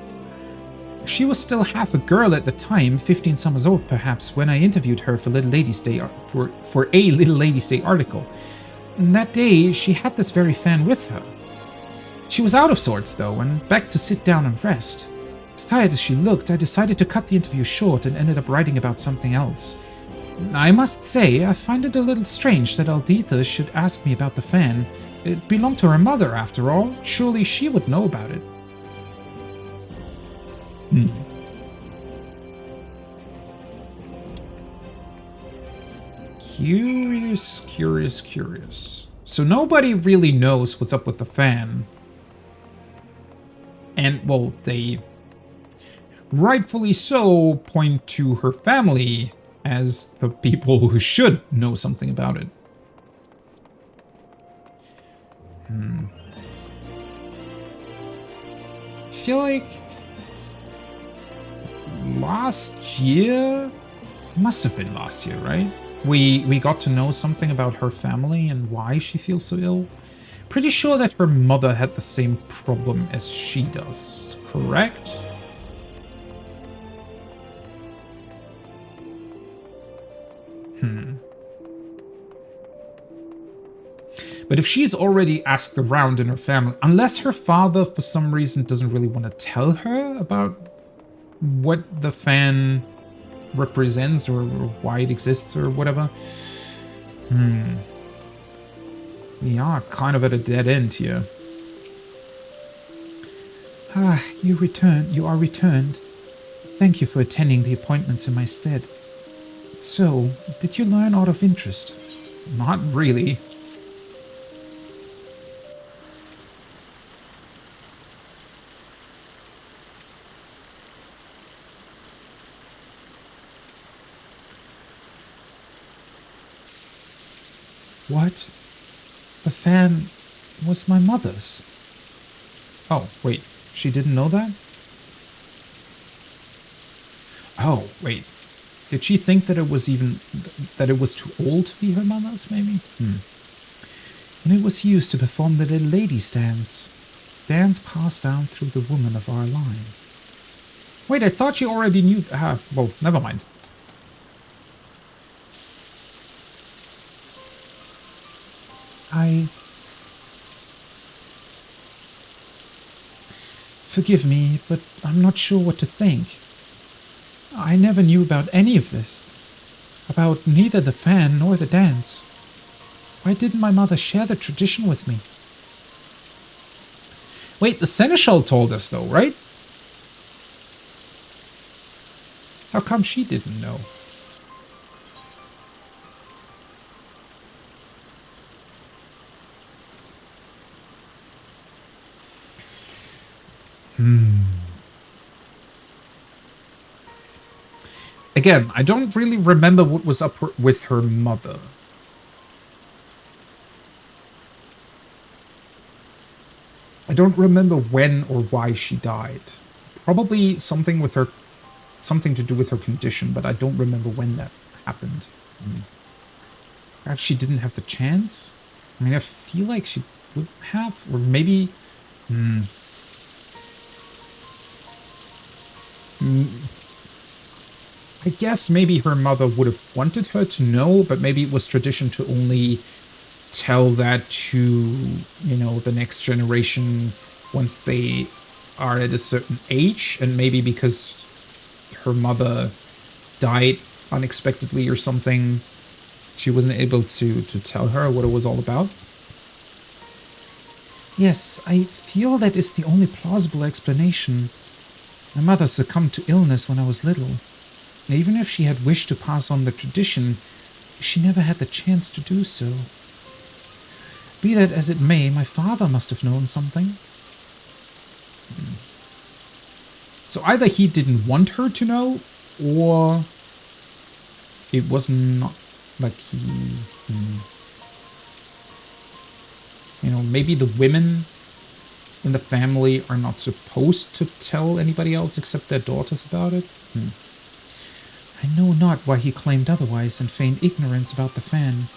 She was still half a girl at the time, 15 summers old perhaps, when I interviewed her for Little Ladies' Day for a Little Ladies' Day article. And that day, she had this very fan with her. She was out of sorts, though, and begged to sit down and rest. As tired as she looked, I decided to cut the interview short and ended up writing about something else. I must say, I find it a little strange that Alditha should ask me about the fan. It belonged to her mother, after all. Surely she would know about it. Curious, curious, curious. So nobody really knows what's up with the fan. And, well, they rightfully so point to her family as the people who should know something about it. I feel like last year, must have been last year, right? We got to know something about her family and why she feels so ill. Pretty sure that her mother had the same problem as she does, correct? But if she's already asked around in her family, unless her father for some reason doesn't really want to tell her about what the fan represents or why it exists or whatever. We are kind of at a dead end here. Ah, you are returned. Thank you for attending the appointments in my stead. So, did you learn out of interest? Not really. What? The fan was my mother's. Oh, wait. She didn't know that? Oh, wait. Did she think that it was too old to be her mother's, maybe? And it was used to perform the little lady's dance. Dance passed down through the woman of our line. Wait, I thought you already knew... well, never mind. Forgive me, but I'm not sure what to think. I never knew about any of this. About neither the fan nor the dance. Why didn't my mother share the tradition with me? Wait, the seneschal told us though, right? How come she didn't know? Again, I don't really remember what was up with her mother. I don't remember when or why she died. Probably something to do with her condition, but I don't remember when that happened. Perhaps she didn't have the chance? I mean, I feel like she would have, or maybe... I guess maybe her mother would have wanted her to know, but maybe it was tradition to only tell that to, the next generation once they are at a certain age, and maybe because her mother died unexpectedly or something, she wasn't able to tell her what it was all about. Yes, I feel that is the only plausible explanation. My mother succumbed to illness when I was little. Even if she had wished to pass on the tradition, she never had the chance to do so. Be that as it may, my father must have known something. So either he didn't want her to know, or it was not like he... maybe the women in the family are not supposed to tell anybody else except their daughters about it. I know not why he claimed otherwise and feigned ignorance about the fan,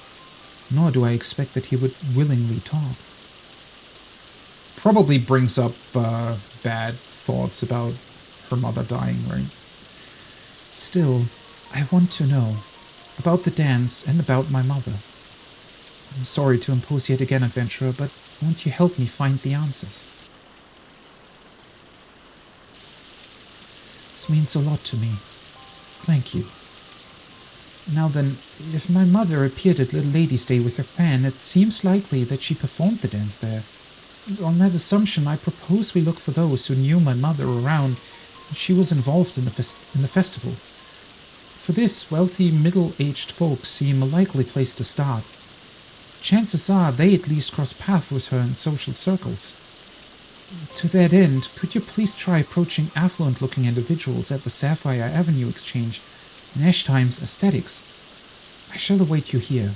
nor do I expect that he would willingly talk. Probably brings up bad thoughts about her mother dying, right? Still, I want to know about the dance and about my mother. I'm sorry to impose yet again, adventurer, but won't you help me find the answers? This means a lot to me. Thank you. Now then, if my mother appeared at Little Lady's Day with her fan, it seems likely that she performed the dance there. On that assumption, I propose we look for those who knew my mother around when she was involved in the festival. For this, wealthy, middle-aged folks seem a likely place to start. Chances are they at least cross paths with her in social circles. To that end, could you please try approaching affluent-looking individuals at the Sapphire Avenue Exchange in Ashtime's Aesthetics? I shall await you here.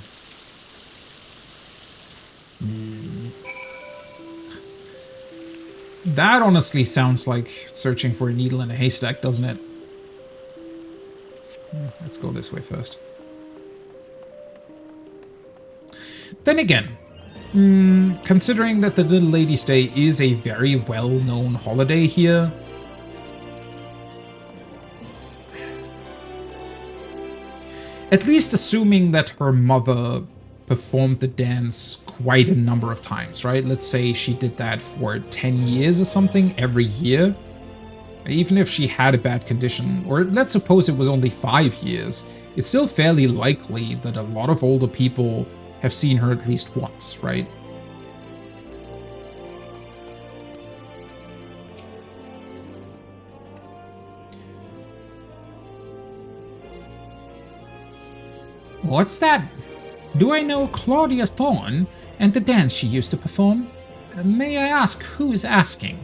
That honestly sounds like searching for a needle in a haystack, doesn't it? Let's go this way first. Then again, considering that the Little Lady's Day is a very well-known holiday here, at least assuming that her mother performed the dance quite a number of times, right? Let's say she did that for 10 years or something every year. Even if she had a bad condition, or let's suppose it was only 5 years, it's still fairly likely that a lot of older people have seen her at least once, right? What's that? Do I know Claudia Thorne and the dance she used to perform? May I ask who is asking?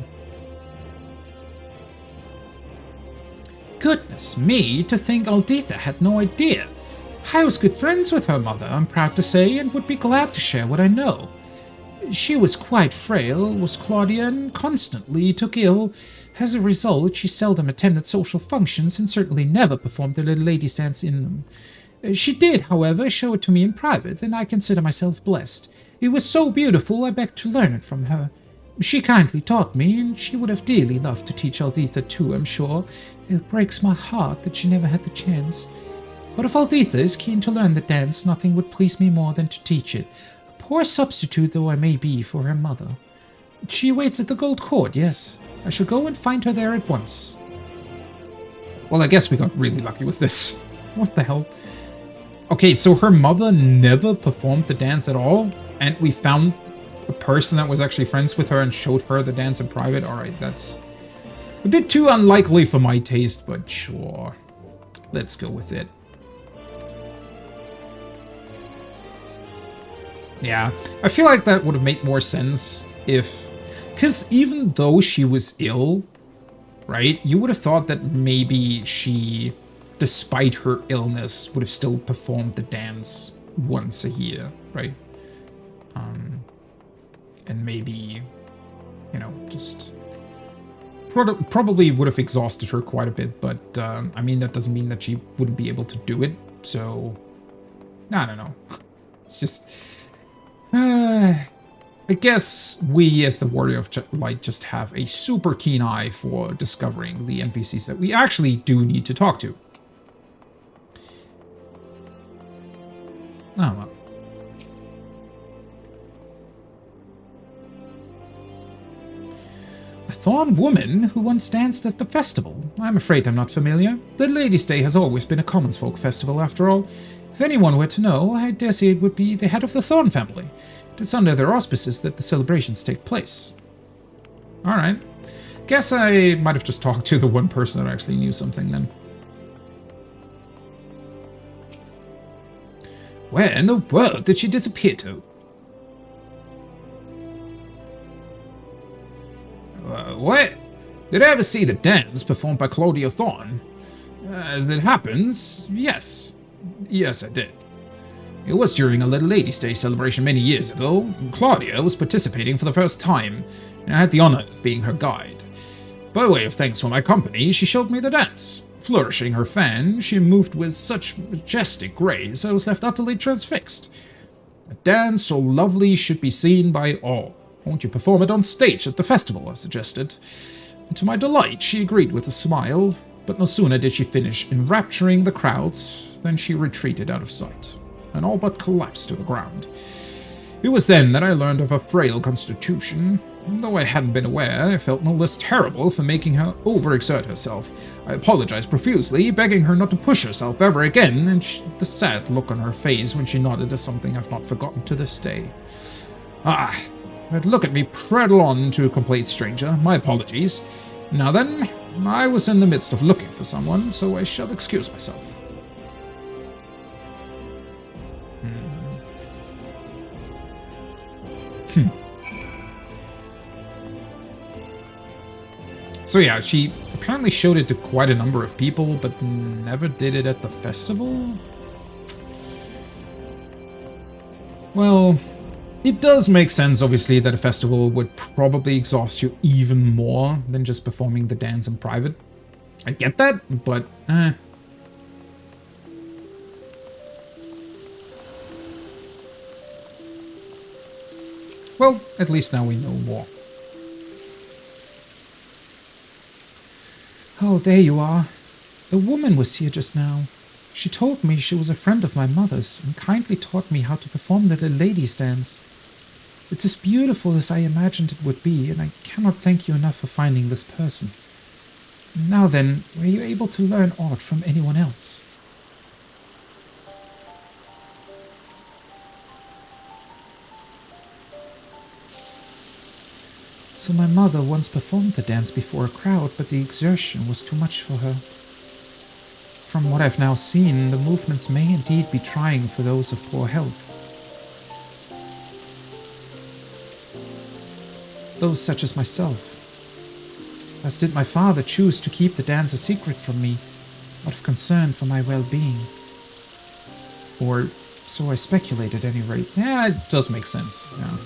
Goodness me, to think Aldita had no idea. I was good friends with her mother, I'm proud to say, and would be glad to share what I know. She was quite frail, was Claudia, and constantly took ill. As a result, she seldom attended social functions and certainly never performed the Little Lady's Dance in them. She did, however, show it to me in private, and I consider myself blessed. It was so beautiful I begged to learn it from her. She kindly taught me, and she would have dearly loved to teach Alditha too, I'm sure. It breaks my heart that she never had the chance. But if Alditha is keen to learn the dance, nothing would please me more than to teach it. A poor substitute though I may be for her mother. She waits at the Gold Court, yes. I shall go and find her there at once. Well, I guess we got really lucky with this. What the hell? Okay, so her mother never performed the dance at all, and we found a person that was actually friends with her and showed her the dance in private. Alright, that's a bit too unlikely for my taste, but sure. Let's go with it. Yeah, I feel like that would have made more sense if... Because even though she was ill, right, you would have thought that maybe she, despite her illness, would have still performed the dance once a year, right? And maybe, you know, just... Probably would have exhausted her quite a bit, but, I mean, that doesn't mean that she wouldn't be able to do it, so... I don't know. It's just... I guess we, as the Warrior of Light, just have a super keen eye for discovering the NPCs that we actually do need to talk to. Oh, well. A Thorn woman who once danced at the festival. I'm afraid I'm not familiar. The Ladies' Day has always been a commons folk festival, after all. If anyone were to know, I dare say it would be the head of the Thorn family. It is under their auspices that the celebrations take place. Alright. Guess I might have just talked to the one person that actually knew something then. Where in the world did she disappear to? What? Did I ever see the dance performed by Claudia Thorne? As it happens, yes. Yes, I did. It was during a Little Ladies' Day celebration many years ago. Claudia was participating for the first time, and I had the honor of being her guide. By way of thanks for my company, she showed me the dance. Flourishing her fan, she moved with such majestic grace I was left utterly transfixed. A dance so lovely should be seen by all. Won't you perform it on stage at the festival, I suggested. And to my delight, she agreed with a smile, but no sooner did she finish enrapturing the crowds than she retreated out of sight, and all but collapsed to the ground. It was then that I learned of her frail constitution. Though I hadn't been aware, I felt no less terrible for making her overexert herself. I apologized profusely, begging her not to push herself ever again, and the sad look on her face when she nodded is something I've not forgotten to this day. Ah, but look at me prattle on to a complete stranger. My apologies. Now then, I was in the midst of looking for someone, so I shall excuse myself. So yeah, she apparently showed it to quite a number of people, but never did it at the festival? Well, it does make sense, obviously, that a festival would probably exhaust you even more than just performing the dance in private. I get that, but well, at least now we know more. Oh, there you are. A woman was here just now. She told me she was a friend of my mother's and kindly taught me how to perform the ladies' dance. It's as beautiful as I imagined it would be, and I cannot thank you enough for finding this person. Now then, were you able to learn aught from anyone else? So my mother once performed the dance before a crowd, but the exertion was too much for her. From what I've now seen, the movements may indeed be trying for those of poor health. Those such as myself. As did my father choose to keep the dance a secret from me, out of concern for my well-being. Or so I speculate at any rate. Yeah, it does make sense, yeah.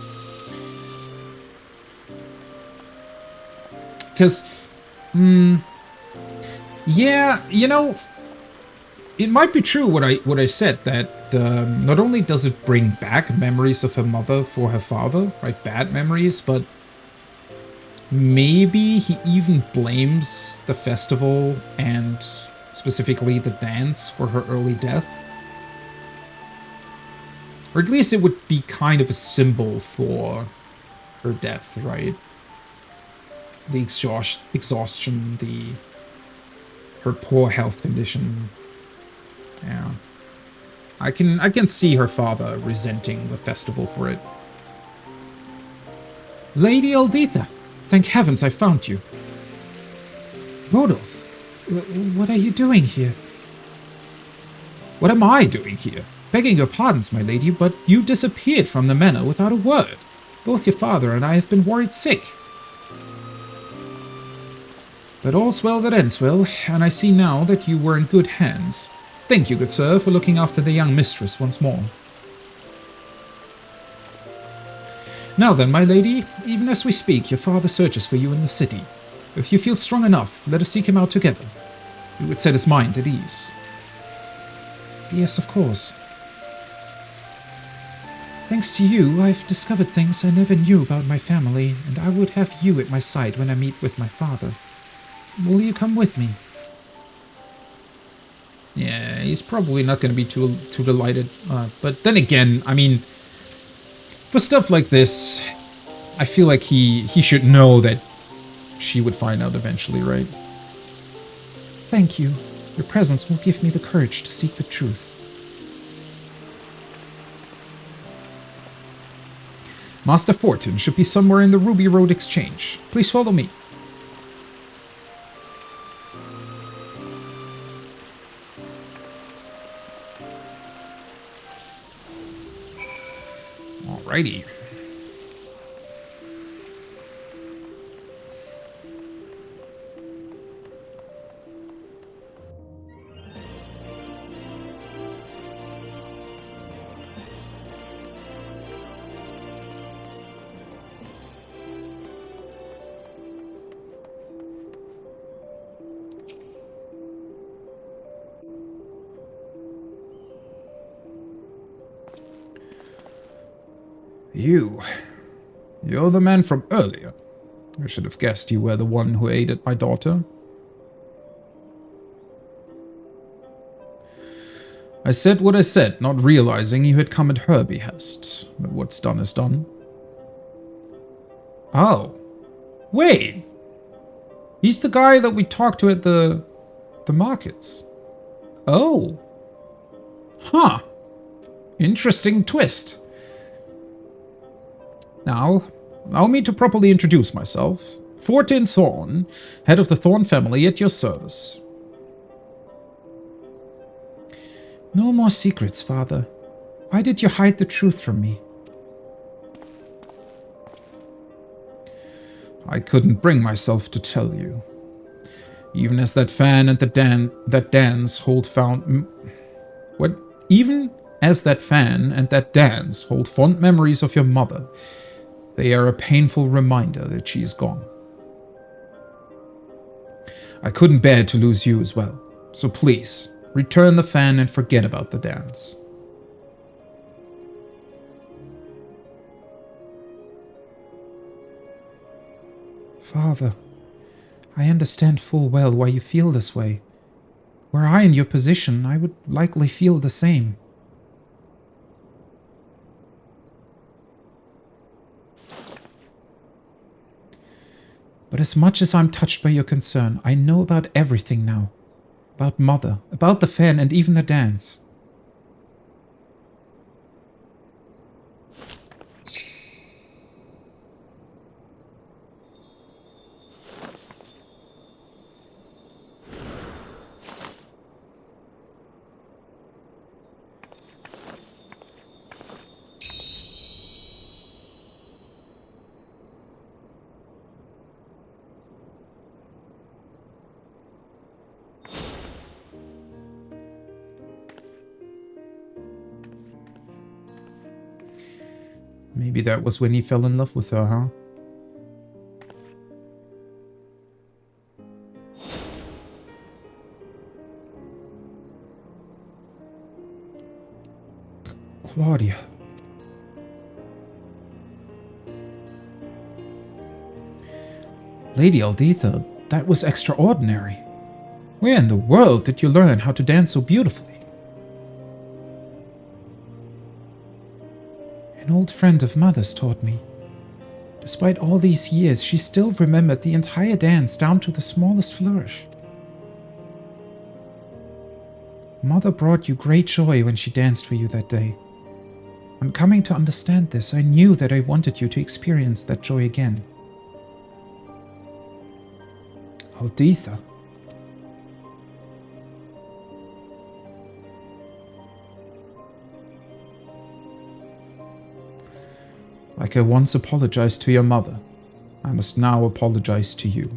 Because, yeah, you know, it might be true what I said, that not only does it bring back memories of her mother for her father, right, bad memories, but maybe he even blames the festival and specifically the dance for her early death. Or at least it would be kind of a symbol for her death, right? The exhaustion, her poor health condition. Yeah. I can see her father resenting the festival for it. Lady Alditha, thank heavens I found you. Rodolph, what are you doing here? What am I doing here? Begging your pardons, my lady, but you disappeared from the manor without a word. Both your father and I have been worried sick. But all's well that ends well, and I see now that you were in good hands. Thank you, good sir, for looking after the young mistress once more. Now then, my lady, even as we speak, your father searches for you in the city. If you feel strong enough, let us seek him out together. It would set his mind at ease. Yes, of course. Thanks to you, I've discovered things I never knew about my family, and I would have you at my side when I meet with my father. Will you come with me? Yeah, he's probably not going to be too delighted. But then again, I mean, for stuff like this, I feel like he should know that she would find out eventually, right? Thank you. Your presence will give me the courage to seek the truth. Master Fortin should be somewhere in the Ruby Road Exchange. Please follow me. Alrighty. You're the man from earlier. I should have guessed you were the one who aided my daughter. I said what I said, not realizing you had come at her behest. But what's done is done. Oh. Wait. He's the guy that we talked to at the markets. Oh. Huh. Interesting twist. Now, allow me to properly introduce myself. Fortin Thorn, head of the Thorn family, at your service. No more secrets, Father. Why did you hide the truth from me? I couldn't bring myself to tell you. Even as that fan and that dance hold Even as that fan and that dance hold fond memories of your mother, they are a painful reminder that she is gone. I couldn't bear to lose you as well, so please, return the fan and forget about the dance. Father, I understand full well why you feel this way. Were I in your position, I would likely feel the same. But as much as I'm touched by your concern, I know about everything now. About Mother, about the fan, and even the dance. Maybe that was when he fell in love with her, huh? Claudia. Lady Alditha, that was extraordinary. Where in the world did you learn how to dance so beautifully? An old friend of Mother's taught me. Despite all these years, she still remembered the entire dance down to the smallest flourish. Mother brought you great joy when she danced for you that day. On coming to understand this, I knew that I wanted you to experience that joy again. Alditha. Like I once apologized to your mother, I must now apologize to you.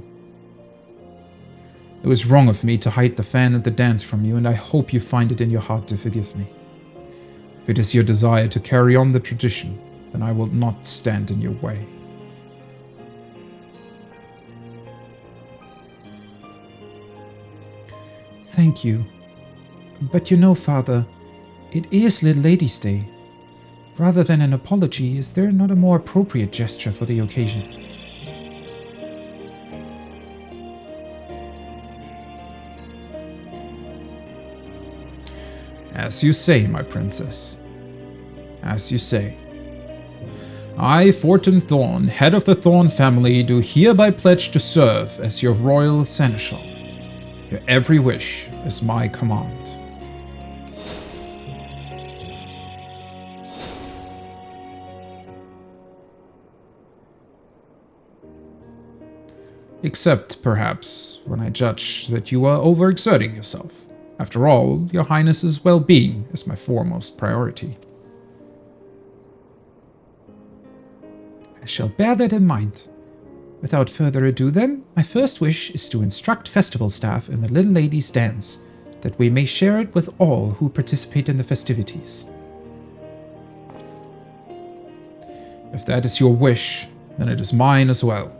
It was wrong of me to hide the fan and the dance from you, and I hope you find it in your heart to forgive me. If it is your desire to carry on the tradition, then I will not stand in your way. Thank you. But you know, Father, it is Little Lady's Day. Rather than an apology, is there not a more appropriate gesture for the occasion? As you say, my princess. As you say. I, Fortin Thorn, head of the Thorn family, do hereby pledge to serve as your royal seneschal. Your every wish is my command. Except, perhaps, when I judge that you are overexerting yourself. After all, your highness's well-being is my foremost priority. I shall bear that in mind. Without further ado then, my first wish is to instruct festival staff in the Little Lady's Dance, that we may share it with all who participate in the festivities. If that is your wish, then it is mine as well.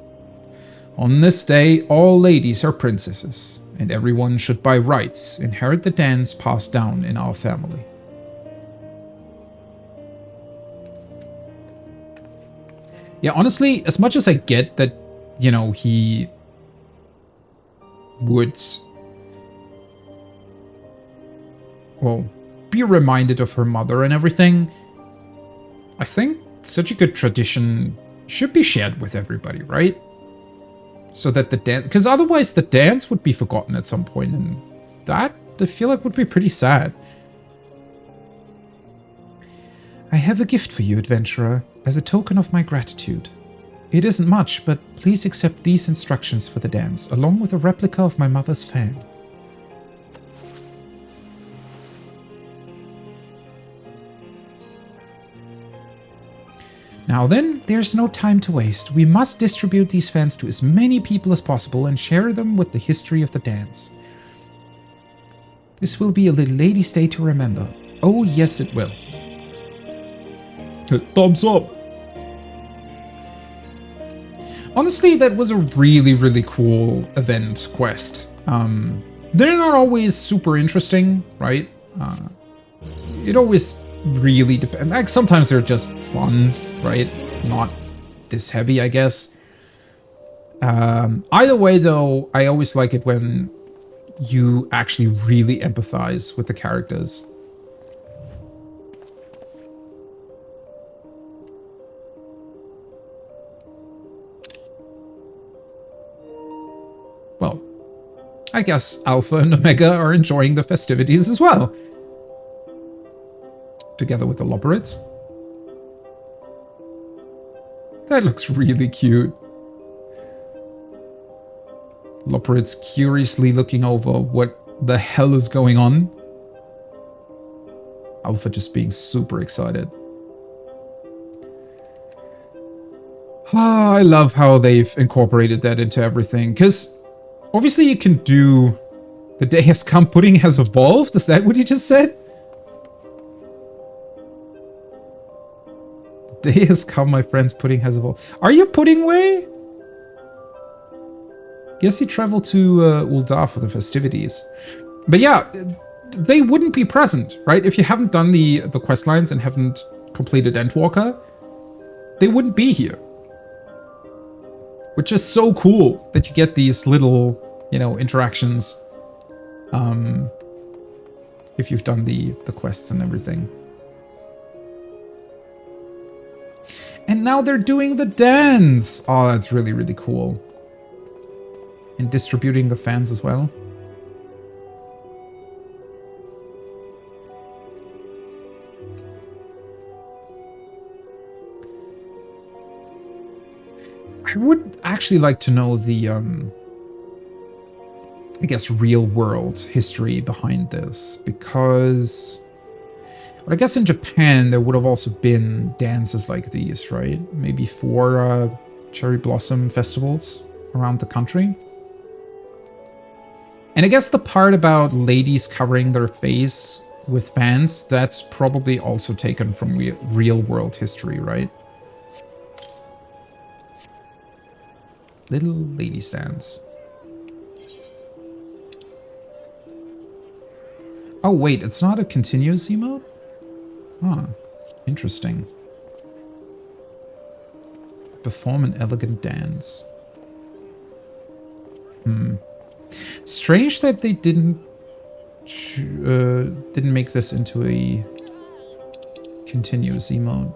On this day, all ladies are princesses, and everyone should by rights inherit the dance passed down in our family. Yeah, honestly, as much as I get that, you know, he would, well, be reminded of her mother and everything, I think such a good tradition should be shared with everybody, right? So that the dance, because otherwise the dance would be forgotten at some point, and that I feel like would be pretty sad. I have a gift for you, adventurer, as a token of my gratitude. It isn't much, but please accept these instructions for the dance, along with a replica of my mother's fan. Now then, there's no time to waste. We must distribute these fans to as many people as possible and share them with the history of the dance. This will be a little lady's day to remember. Oh yes, it will. Thumbs up! Honestly, that was a really, really cool event quest. They're not always super interesting, right? It always really depends. Like, sometimes they're just fun, right? Not this heavy, I guess. Either way, though, I always like it when you actually really empathize with the characters. Well, I guess Alpha and Omega are enjoying the festivities as well. Together with the Loperids. That looks really cute. Loperid's curiously looking over what the hell is going on. Alpha just being super excited. Ah, I love how they've incorporated that into everything, because obviously you can do the day has come, pudding has evolved. Is that what he just said? The day has come, my friends, pudding has evolved. Are you Pudding Way? Guess he traveled to Uldar for the festivities. But yeah, they wouldn't be present, right? If you haven't done the quest lines and haven't completed Endwalker, they wouldn't be here. Which is so cool that you get these little, you know, interactions if you've done the quests and everything. And now they're doing the dance! Oh, that's really, really cool. And distributing the fans as well. I would actually like to know the, I guess, real-world history behind this, because I guess in Japan there would have also been dances like these, right? Maybe 4 cherry blossom festivals around the country. And I guess the part about ladies covering their face with fans, that's probably also taken from real-world history, right? Little lady stands. Oh wait, it's not a continuous emote? Ah, interesting. Perform an elegant dance. Strange that they didn't make this into a continuous emote.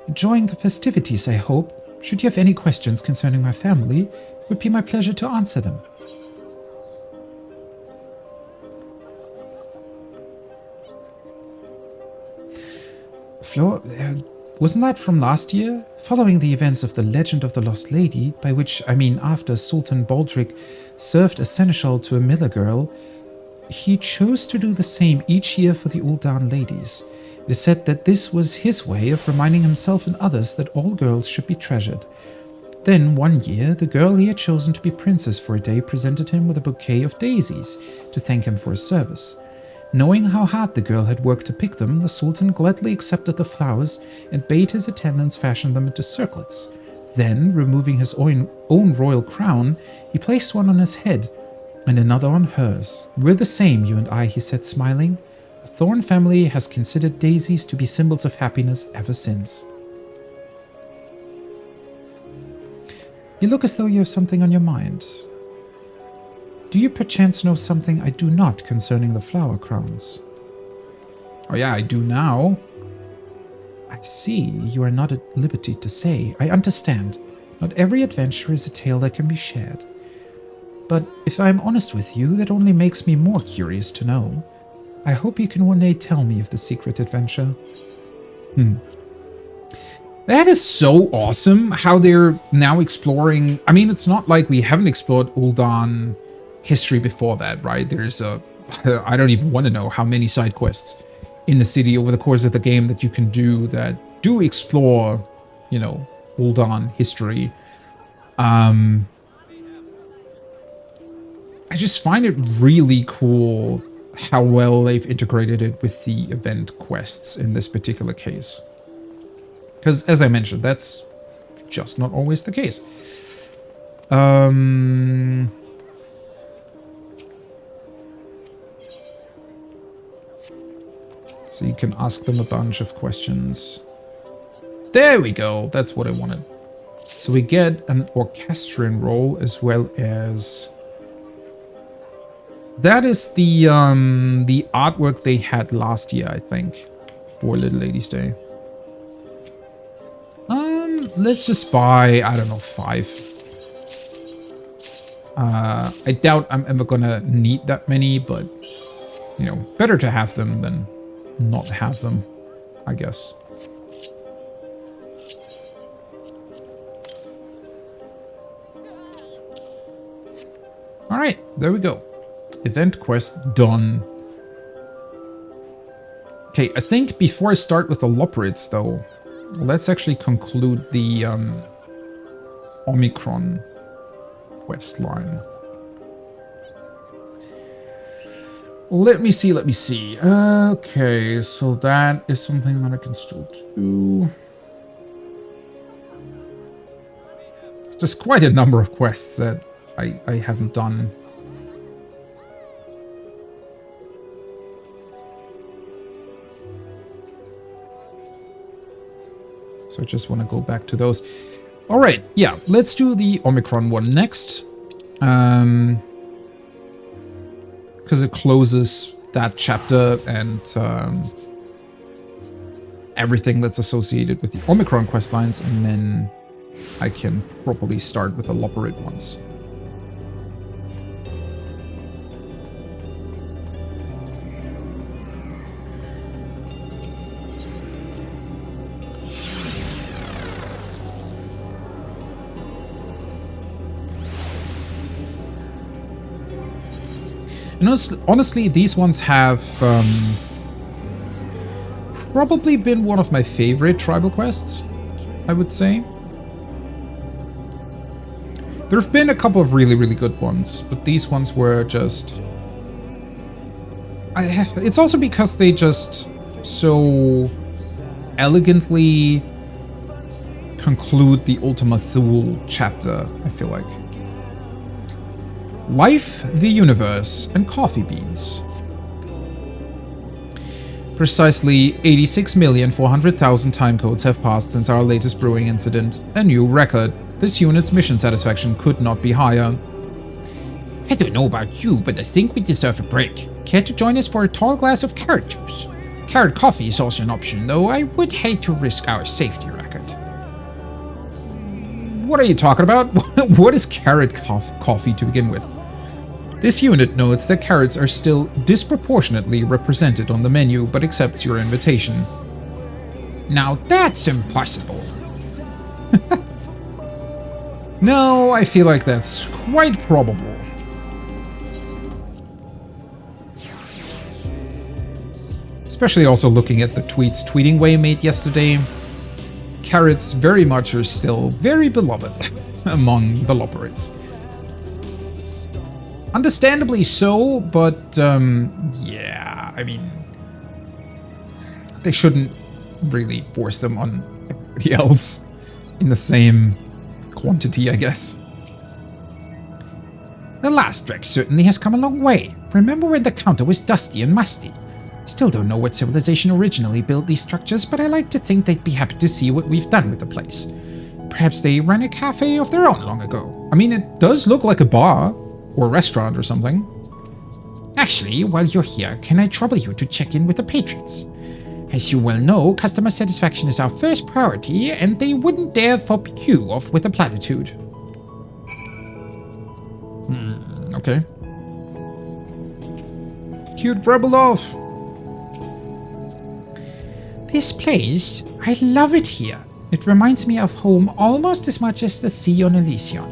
Enjoying the festivities, I hope. Should you have any questions concerning my family, it would be my pleasure to answer them. Flor, wasn't that from last year? Following the events of the Legend of the Lost Lady, by which I mean after Sultan Baldric served as seneschal to a miller girl, he chose to do the same each year for the Uldan ladies. It is said that this was his way of reminding himself and others that all girls should be treasured. Then, one year, the girl he had chosen to be princess for a day presented him with a bouquet of daisies to thank him for his service. Knowing how hard the girl had worked to pick them, the Sultan gladly accepted the flowers and bade his attendants fashion them into circlets. Then, removing his own royal crown, he placed one on his head and another on hers. "We're the same, you and I," he said, smiling. The Thorn family has considered daisies to be symbols of happiness ever since. You look as though you have something on your mind. Do you perchance know something I do not concerning the flower crowns? Oh yeah, I do now. See, you are not at liberty to say. I understand. Not every adventure is a tale that can be shared. But if I'm honest with you, that only makes me more curious to know. I hope you can one day tell me of the secret adventure. That is so awesome how they're now exploring. I mean, it's not like we haven't explored Ul'dan history before that, right? There's I don't even want to know how many side quests in the city over the course of the game that you can do that do explore, you know, Ul'dan history. I just find it really cool how well they've integrated it with the event quests in this particular case. Because, as I mentioned, that's just not always the case. So you can ask them a bunch of questions. There we go. That's what I wanted. So we get an orchestrion role as well as... That is the artwork they had last year, I think, for Little Lady's Day. Let's just buy, I don't know, 5. I doubt I'm ever gonna need that many, but, you know, better to have them than not have them, I guess. All right, there we go. Event quest done. Okay, I think before I start with the Loporrits, though, let's actually conclude the Omicron quest line. Let me see. Okay, so that is something that I can still do. There's quite a number of quests that I haven't done. So I just want to go back to those. All right, yeah, let's do the Omicron one next. Because it closes that chapter and everything that's associated with the Omicron quest lines, and then I can properly start with the Loporrit ones. And honestly, these ones have probably been one of my favorite tribal quests, I would say. There have been a couple of really, really good ones, but these ones were just... It's also because they just so elegantly conclude the Ultima Thule chapter, I feel like. Life, the universe, and coffee beans. Precisely 86,400,000 timecodes have passed since our latest brewing incident. A new record. This unit's mission satisfaction could not be higher. I don't know about you, but I think we deserve a break. Care to join us for a tall glass of carrot juice? Carrot coffee is also an option, though I would hate to risk our safety record. What are you talking about? What is carrot coffee to begin with? This unit notes that carrots are still disproportionately represented on the menu, but accepts your invitation. Now that's impossible. No, I feel like that's quite probable. Especially also looking at the tweets Tweeting Way made yesterday. Carrots very much are still very beloved among the Loporrits. Understandably so, but yeah, I mean, they shouldn't really force them on everybody else in the same quantity, I guess. The last Drex certainly has come a long way. Remember when the counter was dusty and musty? Still don't know what civilization originally built these structures, but I like to think they'd be happy to see what we've done with the place. Perhaps they ran a cafe of their own long ago. I mean, it does look like a bar. Or a restaurant or something. Actually, while you're here, can I trouble you to check in with the patrons? As you well know, customer satisfaction is our first priority, and they wouldn't dare fob you off with a platitude. Okay. Cute Brabulov. This place, I love it here. It reminds me of home almost as much as the sea on Elysion.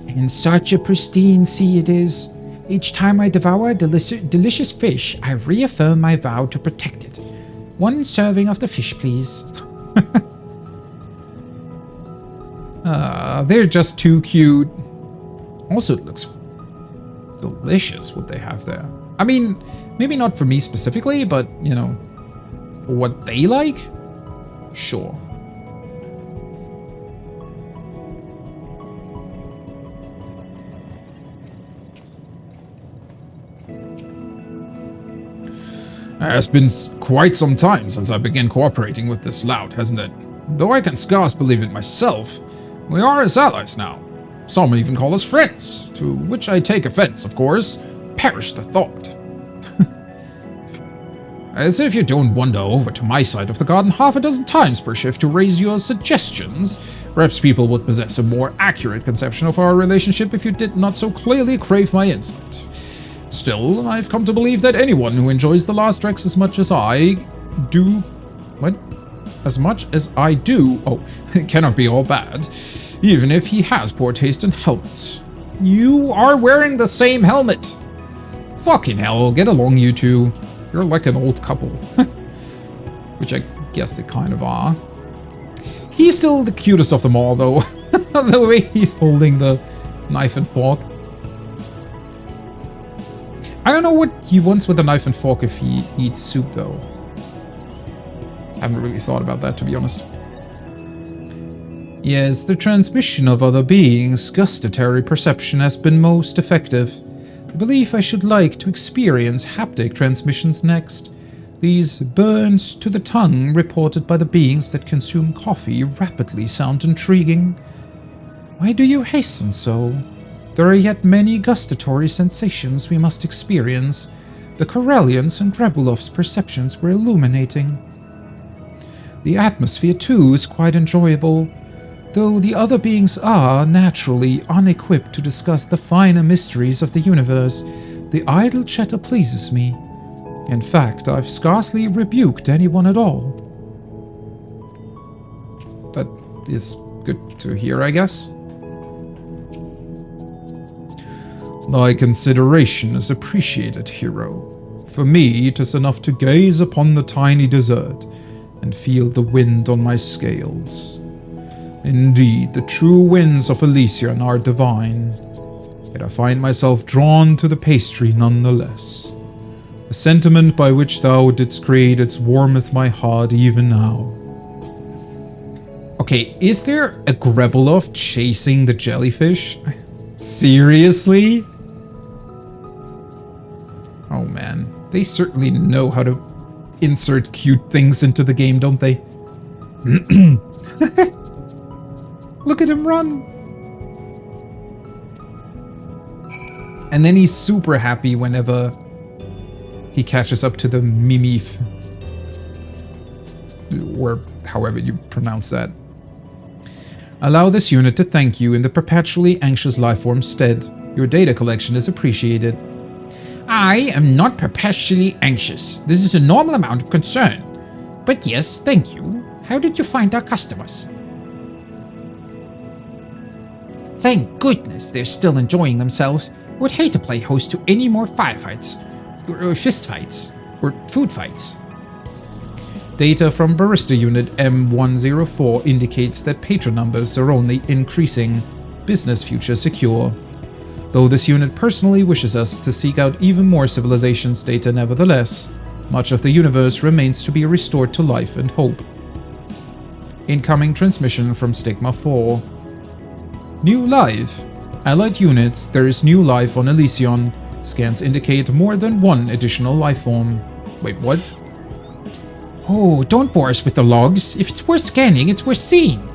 And such a pristine sea it is. Each time I devour a delicious fish, I reaffirm my vow to protect it. One serving of the fish, please. They're just too cute. Also, it looks delicious what they have there. I mean, maybe not for me specifically, but, you know, for what they like? Sure. It has been quite some time since I began cooperating with this lout, hasn't it? Though I can scarce believe it myself, we are his allies now. Some even call us friends, to which I take offense, of course. Perish the thought. As if you don't wander over to my side of the garden half a dozen times per shift to raise your suggestions. Perhaps people would possess a more accurate conception of our relationship if you did not so clearly crave my insight. Still, I've come to believe that anyone who enjoys the Last Rex as much as I do... What? As much as I do... Oh, it cannot be all bad. Even if he has poor taste in helmets. You are wearing the same helmet! Fucking hell, get along you two. You're like an old couple. Which I guess they kind of are. He's still the cutest of them all, though. The way he's holding the knife and fork. I don't know what he wants with a knife and fork if he eats soup, though. I haven't really thought about that, to be honest. Yes, the transmission of other beings' gustatory perception has been most effective. I believe I should like to experience haptic transmissions next. These burns to the tongue reported by the beings that consume coffee rapidly sound intriguing. Why do you hasten so? There are yet many gustatory sensations we must experience. The Corellians and Drabulov's perceptions were illuminating. The atmosphere, too, is quite enjoyable, though the other beings are, naturally, unequipped to discuss the finer mysteries of the universe. The idle chatter pleases me. In fact, I've scarcely rebuked anyone at all. That is good to hear, I guess. Thy consideration is appreciated, hero. For me, it is enough to gaze upon the tiny desert and feel the wind on my scales. Indeed, the true winds of Elysion are divine, yet I find myself drawn to the pastry nonetheless. A sentiment by which thou didst create it warmeth my heart even now. Okay, is there a Grebelov chasing the jellyfish? Seriously? Oh man, they certainly know how to insert cute things into the game, don't they? Look at him run! And then he's super happy whenever he catches up to the Mimif. Or however you pronounce that. Allow this unit to thank you in the perpetually anxious lifeform's stead. Your data collection is appreciated. I am not perpetually anxious. This is a normal amount of concern. But yes, thank you. How did you find our customers? Thank goodness they're still enjoying themselves. I would hate to play host to any more firefights, or fist fights, or food fights. Data from Barista Unit M104 indicates that patron numbers are only increasing. Business future secure. Though this unit personally wishes us to seek out even more civilizations data nevertheless, much of the universe remains to be restored to life and hope. Incoming transmission from Stigma 4. New life. Allied units, there is new life on Elysion. Scans indicate more than one additional life form. Wait, what? Oh, don't bore us with the logs. If it's worth scanning, it's worth seeing.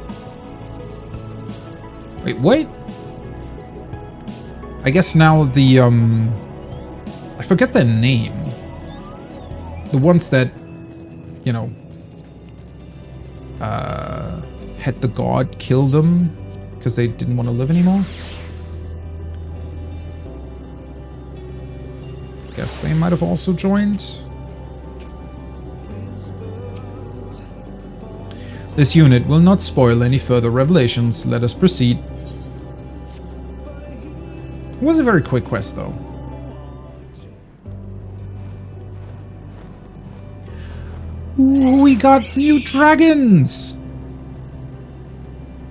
Wait, what? I guess now the, I forget the name. The ones that, you know, had the god kill them because they didn't want to live anymore. Guess they might have also joined. This unit will not spoil any further revelations. Let us proceed. It was a very quick quest, though. Ooh, we got new dragons!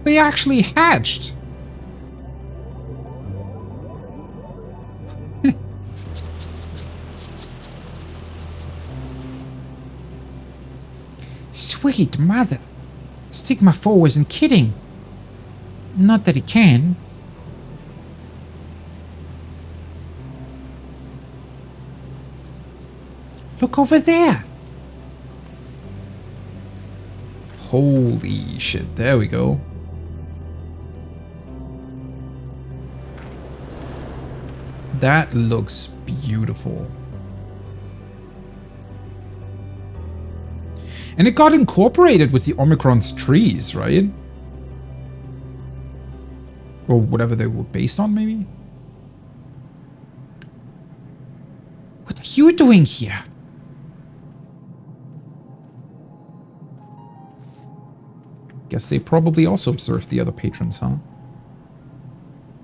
They actually hatched! Sweet mother. Stigma 4 wasn't kidding. Not that he can. Look over there. Holy shit, there we go. That looks beautiful. And it got incorporated with the Omicron's trees, right? Or whatever they were based on, maybe? What are you doing here? Guess they probably also observed the other patrons, huh?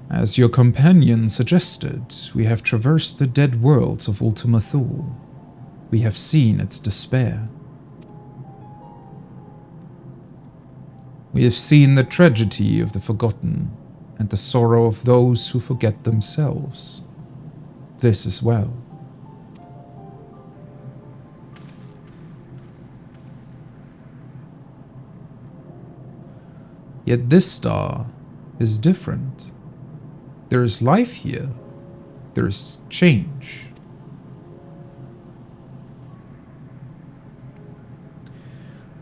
As your companion suggested, we have traversed the dead worlds of Ultima Thule. We have seen its despair. We have seen the tragedy of the forgotten and the sorrow of those who forget themselves. This as well. Yet this star is different. There is life here. There is change.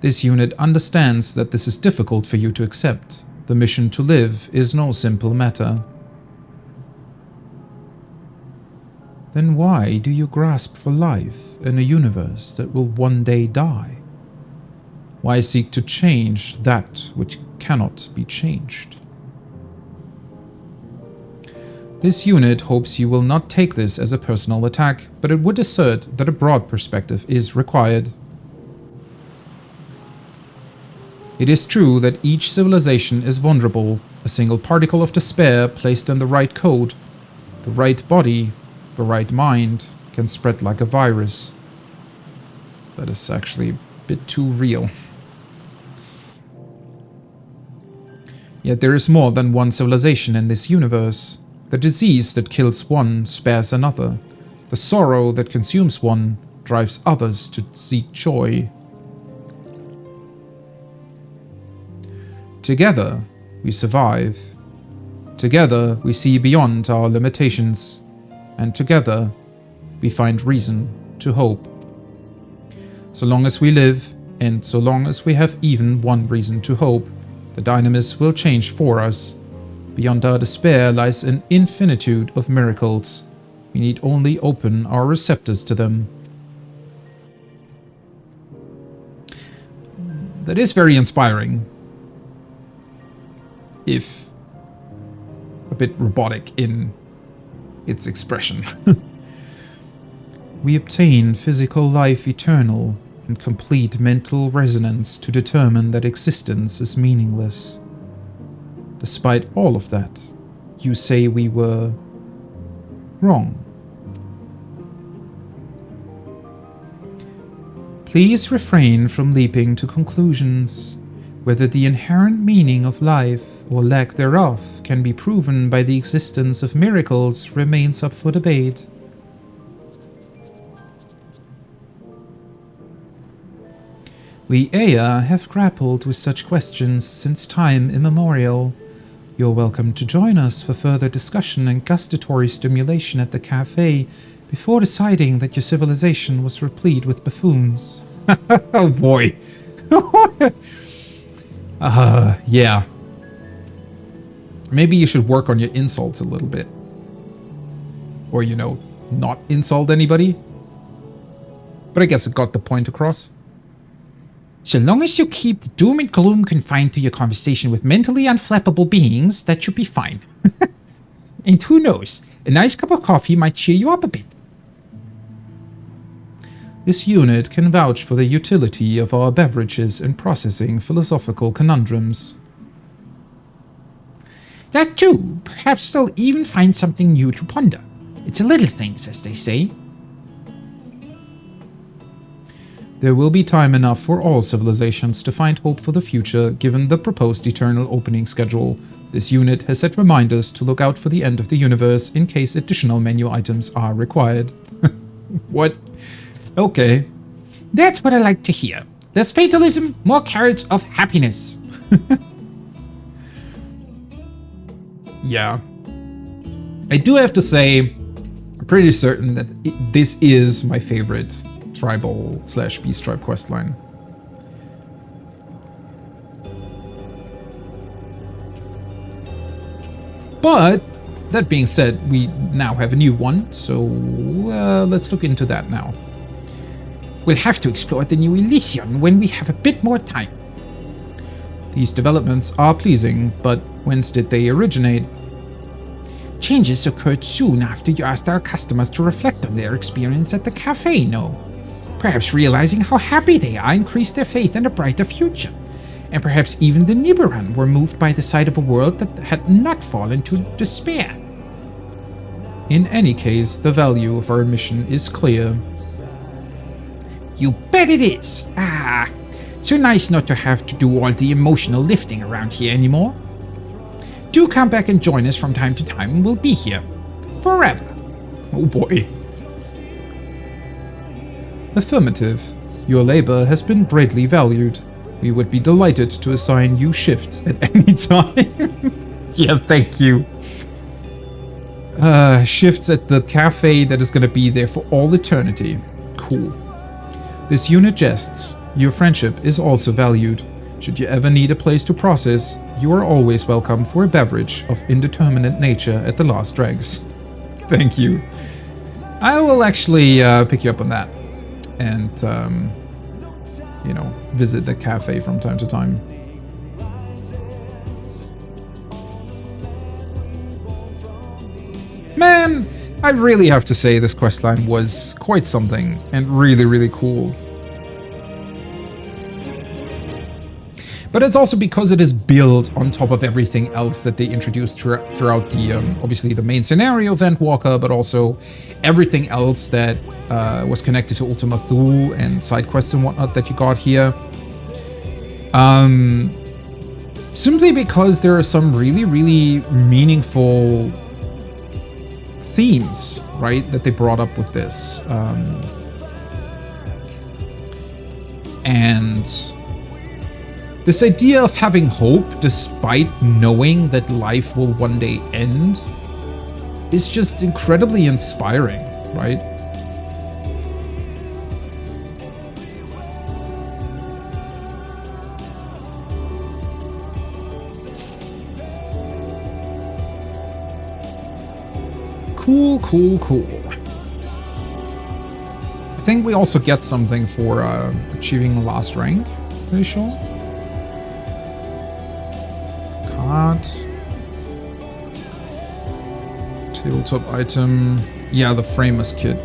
This unit understands that this is difficult for you to accept. The mission to live is no simple matter. Then why do you grasp for life in a universe that will one day die? Why seek to change that which cannot be changed? This unit hopes you will not take this as a personal attack, but it would assert that a broad perspective is required. It is true that each civilization is vulnerable. A single particle of despair placed in the right code, the right body, the right mind, can spread like a virus. That is actually a bit too real. Yet there is more than one civilization in this universe. The disease that kills one spares another. The sorrow that consumes one drives others to seek joy. Together, we survive. Together, we see beyond our limitations. And together, we find reason to hope. So long as we live, and so long as we have even one reason to hope, the dynamis will change for us. Beyond our despair lies an infinitude of miracles. We need only open our receptors to them. That is very inspiring, if a bit robotic in its expression. We obtain physical life eternal and complete mental resonance to determine that existence is meaningless. Despite all of that, you say we were wrong. Please refrain from leaping to conclusions. Whether the inherent meaning of life or lack thereof can be proven by the existence of miracles remains up for debate. We Aya have grappled with such questions since time immemorial. You're welcome to join us for further discussion and gustatory stimulation at the cafe before deciding that your civilization was replete with buffoons. Oh boy. Yeah. Maybe you should work on your insults a little bit. Or, you know, not insult anybody. But I guess it got the point across. So long as you keep the doom and gloom confined to your conversation with mentally unflappable beings, that should be fine. And who knows, a nice cup of coffee might cheer you up a bit. This unit can vouch for the utility of our beverages in processing philosophical conundrums. That too, perhaps they'll even find something new to ponder. It's the little things, as they say. There will be time enough for all civilizations to find hope for the future, given the proposed eternal opening schedule. This unit has set reminders to look out for the end of the universe in case additional menu items are required. What? Okay. That's what I like to hear. Less fatalism, more carrots of happiness. Yeah. I do have to say, I'm pretty certain that this is my favorite tribal / beast tribe questline. But that being said, we now have a new one, so let's look into that now. We'll have to explore the new Elysion when we have a bit more time. These developments are pleasing, but whence did they originate? Changes occurred soon after you asked our customers to reflect on their experience at the cafe, no? Perhaps realizing how happy they are increased their faith in a brighter future. And perhaps even the Nibiran were moved by the sight of a world that had not fallen to despair. In any case, the value of our mission is clear. You bet it is! Ah, so nice not to have to do all the emotional lifting around here anymore. Do come back and join us from time to time, and we'll be here. Forever. Oh boy. Affirmative. Your labor has been greatly valued. We would be delighted to assign you shifts at any time. Yeah, thank you. Shifts at the cafe that is going to be there for all eternity. Cool. This unit jests. Your friendship is also valued. Should you ever need a place to process, you are always welcome for a beverage of indeterminate nature at the last dregs. Thank you. I will actually pick you up on that. And, you know, visit the cafe from time to time. Man, I really have to say this questline was quite something and really, really cool. But it's also because it is built on top of everything else that they introduced throughout the, obviously the main scenario of Endwalker, but also everything else that was connected to Ultima Thule and side quests and whatnot that you got here. Simply because there are some really, really meaningful themes, right, that they brought up with this. And this idea of having hope despite knowing that life will one day end is just incredibly inspiring, right? Cool, cool, cool. I think we also get something for achieving the last rank. Pretty sure. Card. Tabletop item. Yeah, the Framers kit.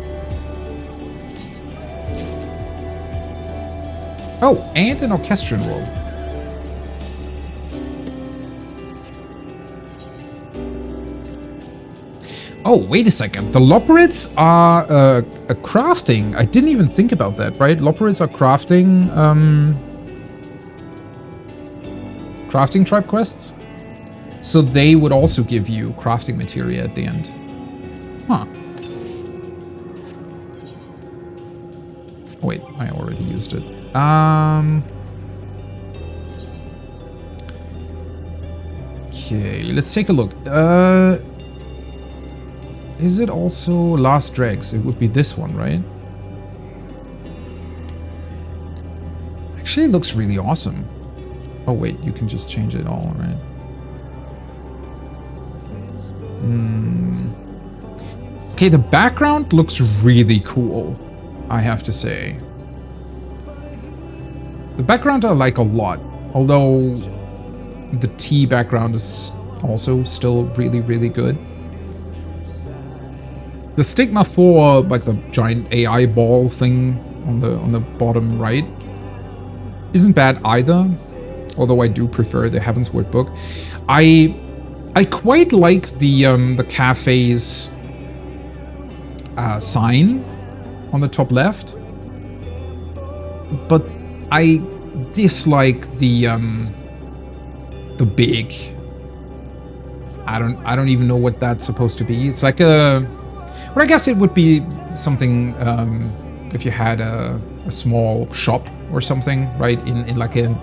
Oh, and an orchestrion roll. Oh, wait a second. The Loperids are a crafting. I didn't even think about that, right? Loperids are crafting crafting tribe quests. So they would also give you crafting materia at the end. Huh. Wait, I already used it. Okay, let's take a look. Is it also Last Dregs? It would be this one, right? Actually, it looks really awesome. Oh wait, you can just change it all, right? Okay, the background looks really cool. I have to say. The background I like a lot, although the T background is also still really, really good. The stigma for like the giant AI ball thing on the bottom right isn't bad either, although I do prefer the Heavensward book. I quite like the cafe's sign on the top left, but I dislike the big. I don't even know what that's supposed to be. It's like a. Well, I guess it would be something if you had a small shop or something, right? In like a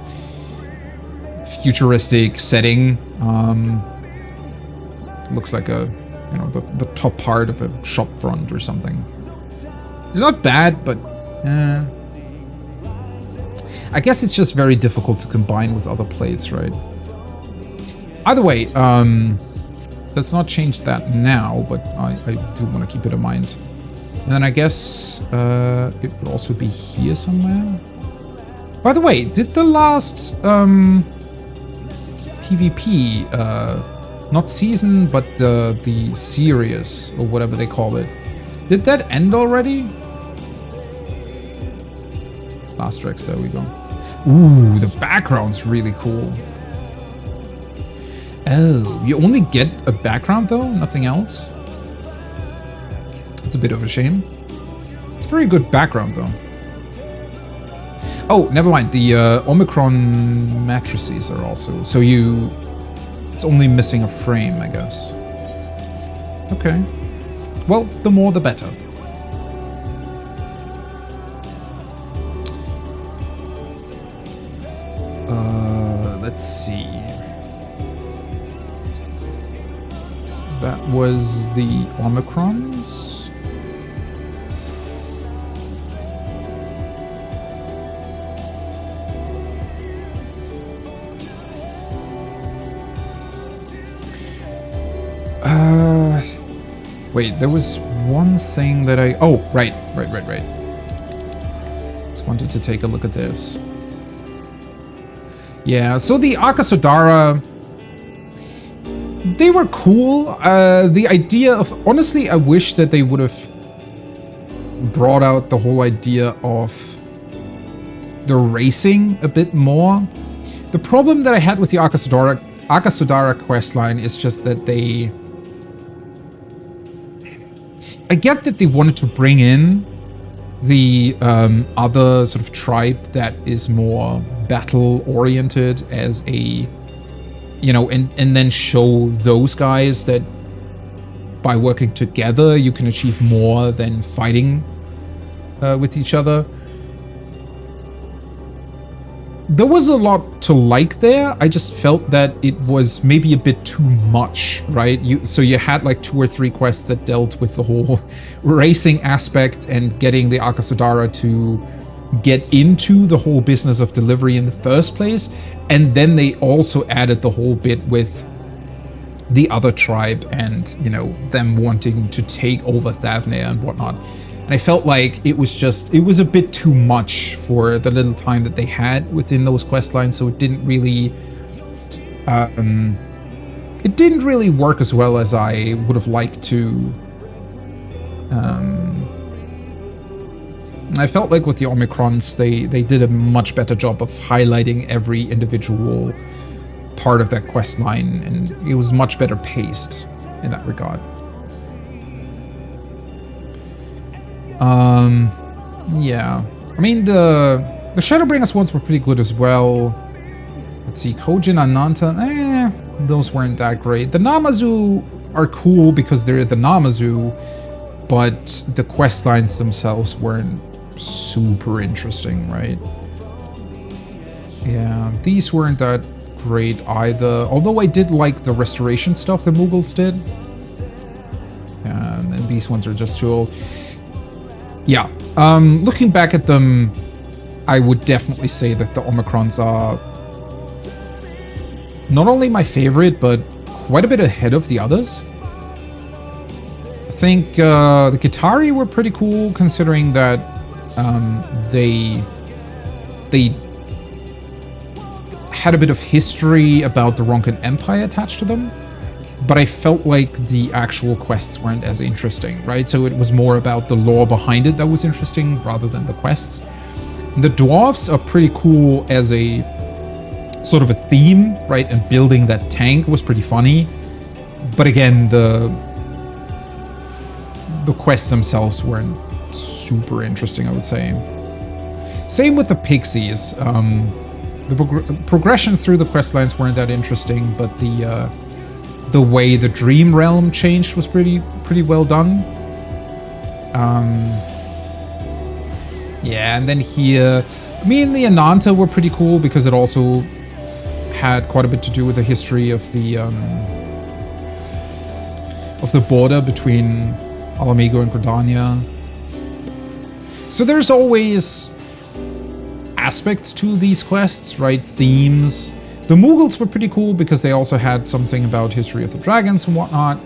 futuristic setting. Looks like a, you know, the top part of a shop front or something. It's not bad, but I guess it's just very difficult to combine with other plates, right? Either way, let's not change that now, but I do want to keep it in mind. And then I guess it would also be here somewhere. By the way, did the last PvP, not season, but the series, or whatever they call it, did that end already? Last Rex, there we go. Ooh, the background's really cool. Oh, you only get a background though? Nothing else? It's a bit of a shame. It's a very good background though. Oh, never mind. The Omicron matrices are also... So you... It's only missing a frame, I guess. Okay. Well, the more the better. Let's see. That was the Omicrons. Wait, there was one thing that I... Oh, right. Just wanted to take a look at this. Yeah, so the Akasodara... They were cool. The idea of... Honestly, I wish that they would have brought out the whole idea of the racing a bit more. The problem that I had with the Akasodara questline is just that they... I get that they wanted to bring in the other sort of tribe that is more battle-oriented as a... You know, and then show those guys that by working together you can achieve more than fighting with each other. There was a lot to like there. I just felt that it was maybe a bit too much, right? So you had like 2 or 3 quests that dealt with the whole racing aspect and getting the Akasodara to get into the whole business of delivery in the first place, and then they also added the whole bit with the other tribe and, you know, them wanting to take over Thavnir and whatnot. And I felt like it was a bit too much for the little time that they had within those quest lines, so it didn't really work as well as I would have liked to. I felt like with the Omicrons, they did a much better job of highlighting every individual part of that quest line, and it was much better paced in that regard. Yeah. I mean, the Shadowbringers ones were pretty good as well. Let's see, Kojin, Ananta, those weren't that great. The Namazu are cool because they're the Namazu, but the quest lines themselves weren't super interesting, right? Yeah, these weren't that great either. Although I did like the restoration stuff the Mughals did. And these ones are just too old. Yeah, looking back at them, I would definitely say that the Omicrons are not only my favorite, but quite a bit ahead of the others. I think the Kitari were pretty cool, considering that They had a bit of history about the Ronkan Empire attached to them, but I felt like the actual quests weren't as interesting, right? So it was more about the lore behind it that was interesting rather than the quests. The dwarves are pretty cool as a sort of a theme, right? And building that tank was pretty funny. But again, the quests themselves weren't super interesting, I would say. Same with the pixies. The progression through the quest lines weren't that interesting, but the way the dream realm changed was pretty well done. Yeah, and then here, me and the Ananta were pretty cool because it also had quite a bit to do with the history of the border between Alamigo and Gridania. So there's always aspects to these quests, right? Themes. The Mughals were pretty cool because they also had something about history of the dragons and whatnot.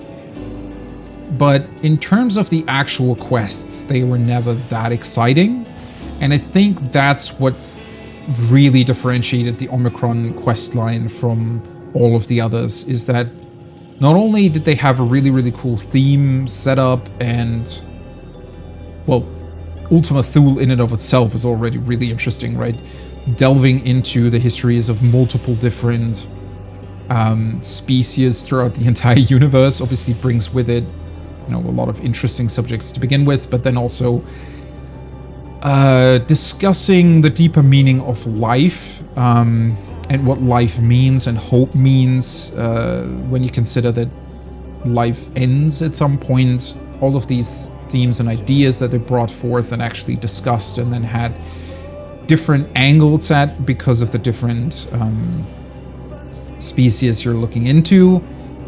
But in terms of the actual quests, they were never that exciting. And I think that's what really differentiated the Omicron quest line from all of the others, is that not only did they have a really cool theme setup and, well, Ultima Thule in and of itself is already really interesting, right? Delving into the histories of multiple different species throughout the entire universe obviously brings with it, you know, a lot of interesting subjects to begin with, but then also discussing the deeper meaning of life and what life means and hope means when you consider that life ends at some point. All of these themes and ideas that they brought forth and actually discussed and then had different angles at because of the different species you're looking into,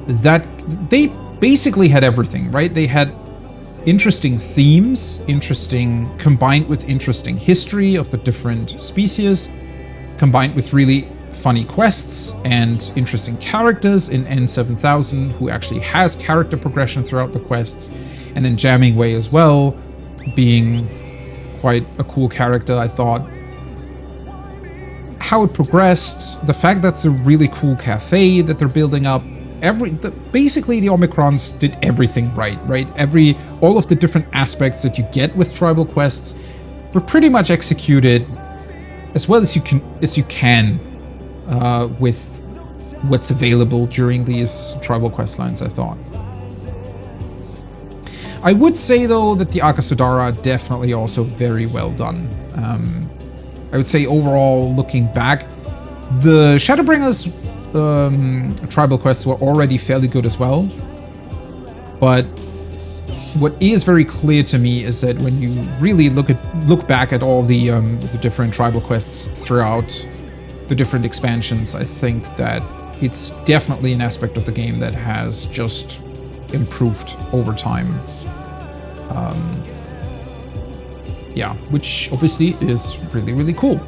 that they basically had everything, right? They had interesting themes, combined with interesting history of the different species, combined with really funny quests and interesting characters in N7000 who actually has character progression throughout the quests, and then Jamming Way as well, being quite a cool character, I thought. How it progressed, the fact that's a really cool cafe that they're building up, basically the Omicrons did everything right? All of the different aspects that you get with tribal quests were pretty much executed as well as you can with what's available during these tribal quest lines, I thought. I would say though that the Akasudara definitely also very well done. I would say overall, looking back, the Shadowbringers tribal quests were already fairly good as well. But what is very clear to me is that when you really look back at all the different tribal quests throughout the different expansions, I think that it's definitely an aspect of the game that has just improved over time. Yeah, which obviously is really cool.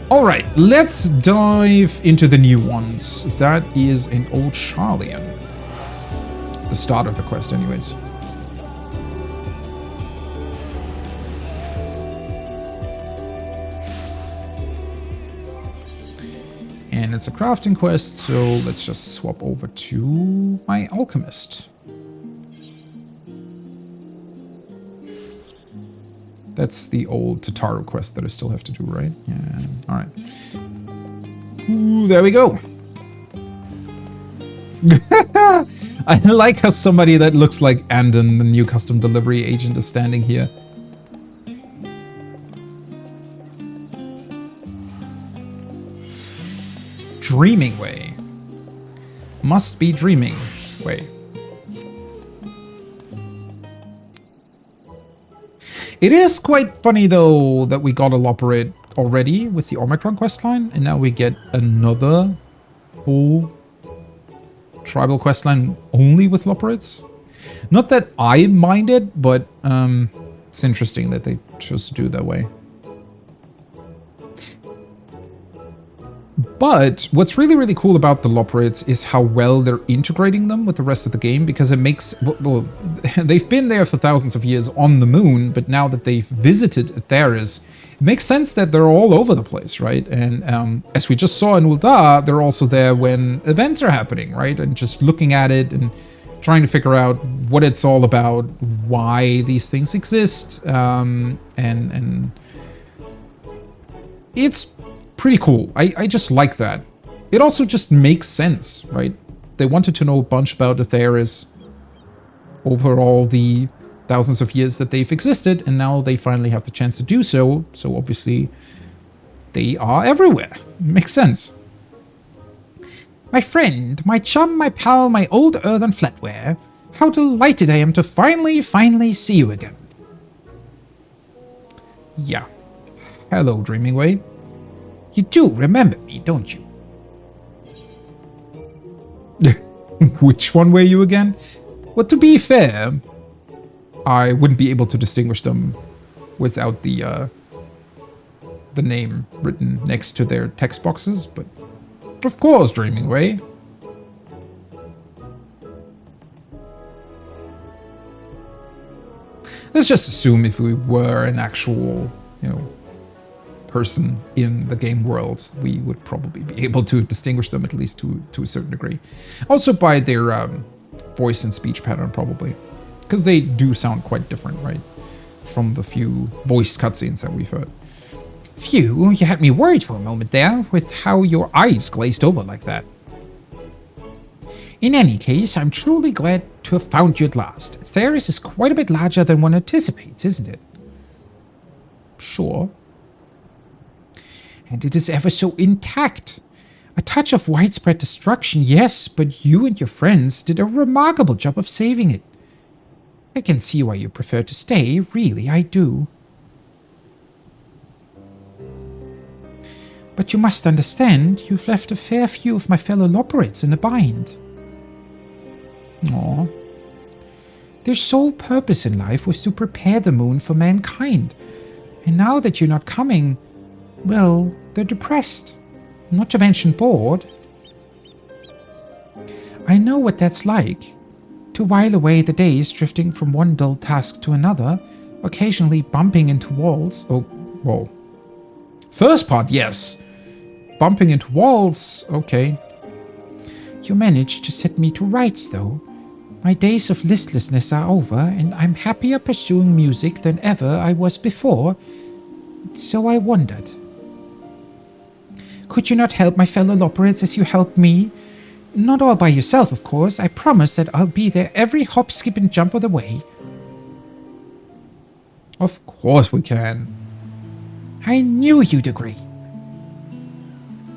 All right, let's dive into the new ones. That is in Old Charlian. The start of the quest anyways. And it's a crafting quest, so let's just swap over to my alchemist. That's the old Tataru quest that I still have to do, right? Yeah, all right. Ooh, there we go. I like how somebody that looks like Andon, the new custom delivery agent, is standing here. Dreaming Way. Must be Dreaming Way. It is quite funny, though, that we got a Loporrit already with the Omicron questline, and now we get another full tribal questline only with Loporrits. Not that I mind it, but it's interesting that they chose to do it that way. But what's really, really cool about the Loporrits is how well they're integrating them with the rest of the game, because it makes, well, they've been there for thousands of years on the moon, but now that they've visited Theris, it makes sense that they're all over the place, right? And as we just saw in Ul'dah, they're also there when events are happening, right? And just looking at it and trying to figure out what it's all about, why these things exist, and it's pretty cool. I just like that. It also just makes sense, right? They wanted to know a bunch about Atheris over all the thousands of years that they've existed, and now they finally have the chance to do so. So obviously, they are everywhere. Makes sense. My friend, my chum, my pal, my old earthen flatware. How delighted I am to finally see you again. Yeah. Hello, Dreamingway. You do remember me, don't you? Which one were you again? Well, to be fair, I wouldn't be able to distinguish them without the name written next to their text boxes, but of course, Dreamingway. Let's just assume if we were an actual, person in the game world, we would probably be able to distinguish them at least to a certain degree. Also by their voice and speech pattern, probably. Because they do sound quite different, right? From the few voiced cutscenes that we've heard. Phew, you had me worried for a moment there, with how your eyes glazed over like that. In any case, I'm truly glad to have found you at last. Theris is quite a bit larger than one anticipates, isn't it? Sure. And it is ever so intact. A touch of widespread destruction, yes, but you and your friends did a remarkable job of saving it. I can see why you prefer to stay, really, I do. But you must understand, you've left a fair few of my fellow Loporrits in a bind. Aw. Their sole purpose in life was to prepare the moon for mankind. And now that you're not coming, well, they're depressed. Not to mention bored. I know what that's like. To while away the days drifting from one dull task to another, occasionally bumping into walls. Oh, whoa. First part, yes. Bumping into walls, okay. You managed to set me to rights, though. My days of listlessness are over, and I'm happier pursuing music than ever I was before. So I wondered. Could you not help my fellow Loporrits as you helped me? Not all by yourself, of course. I promise that I'll be there every hop, skip, and jump of the way. Of course we can. I knew you'd agree.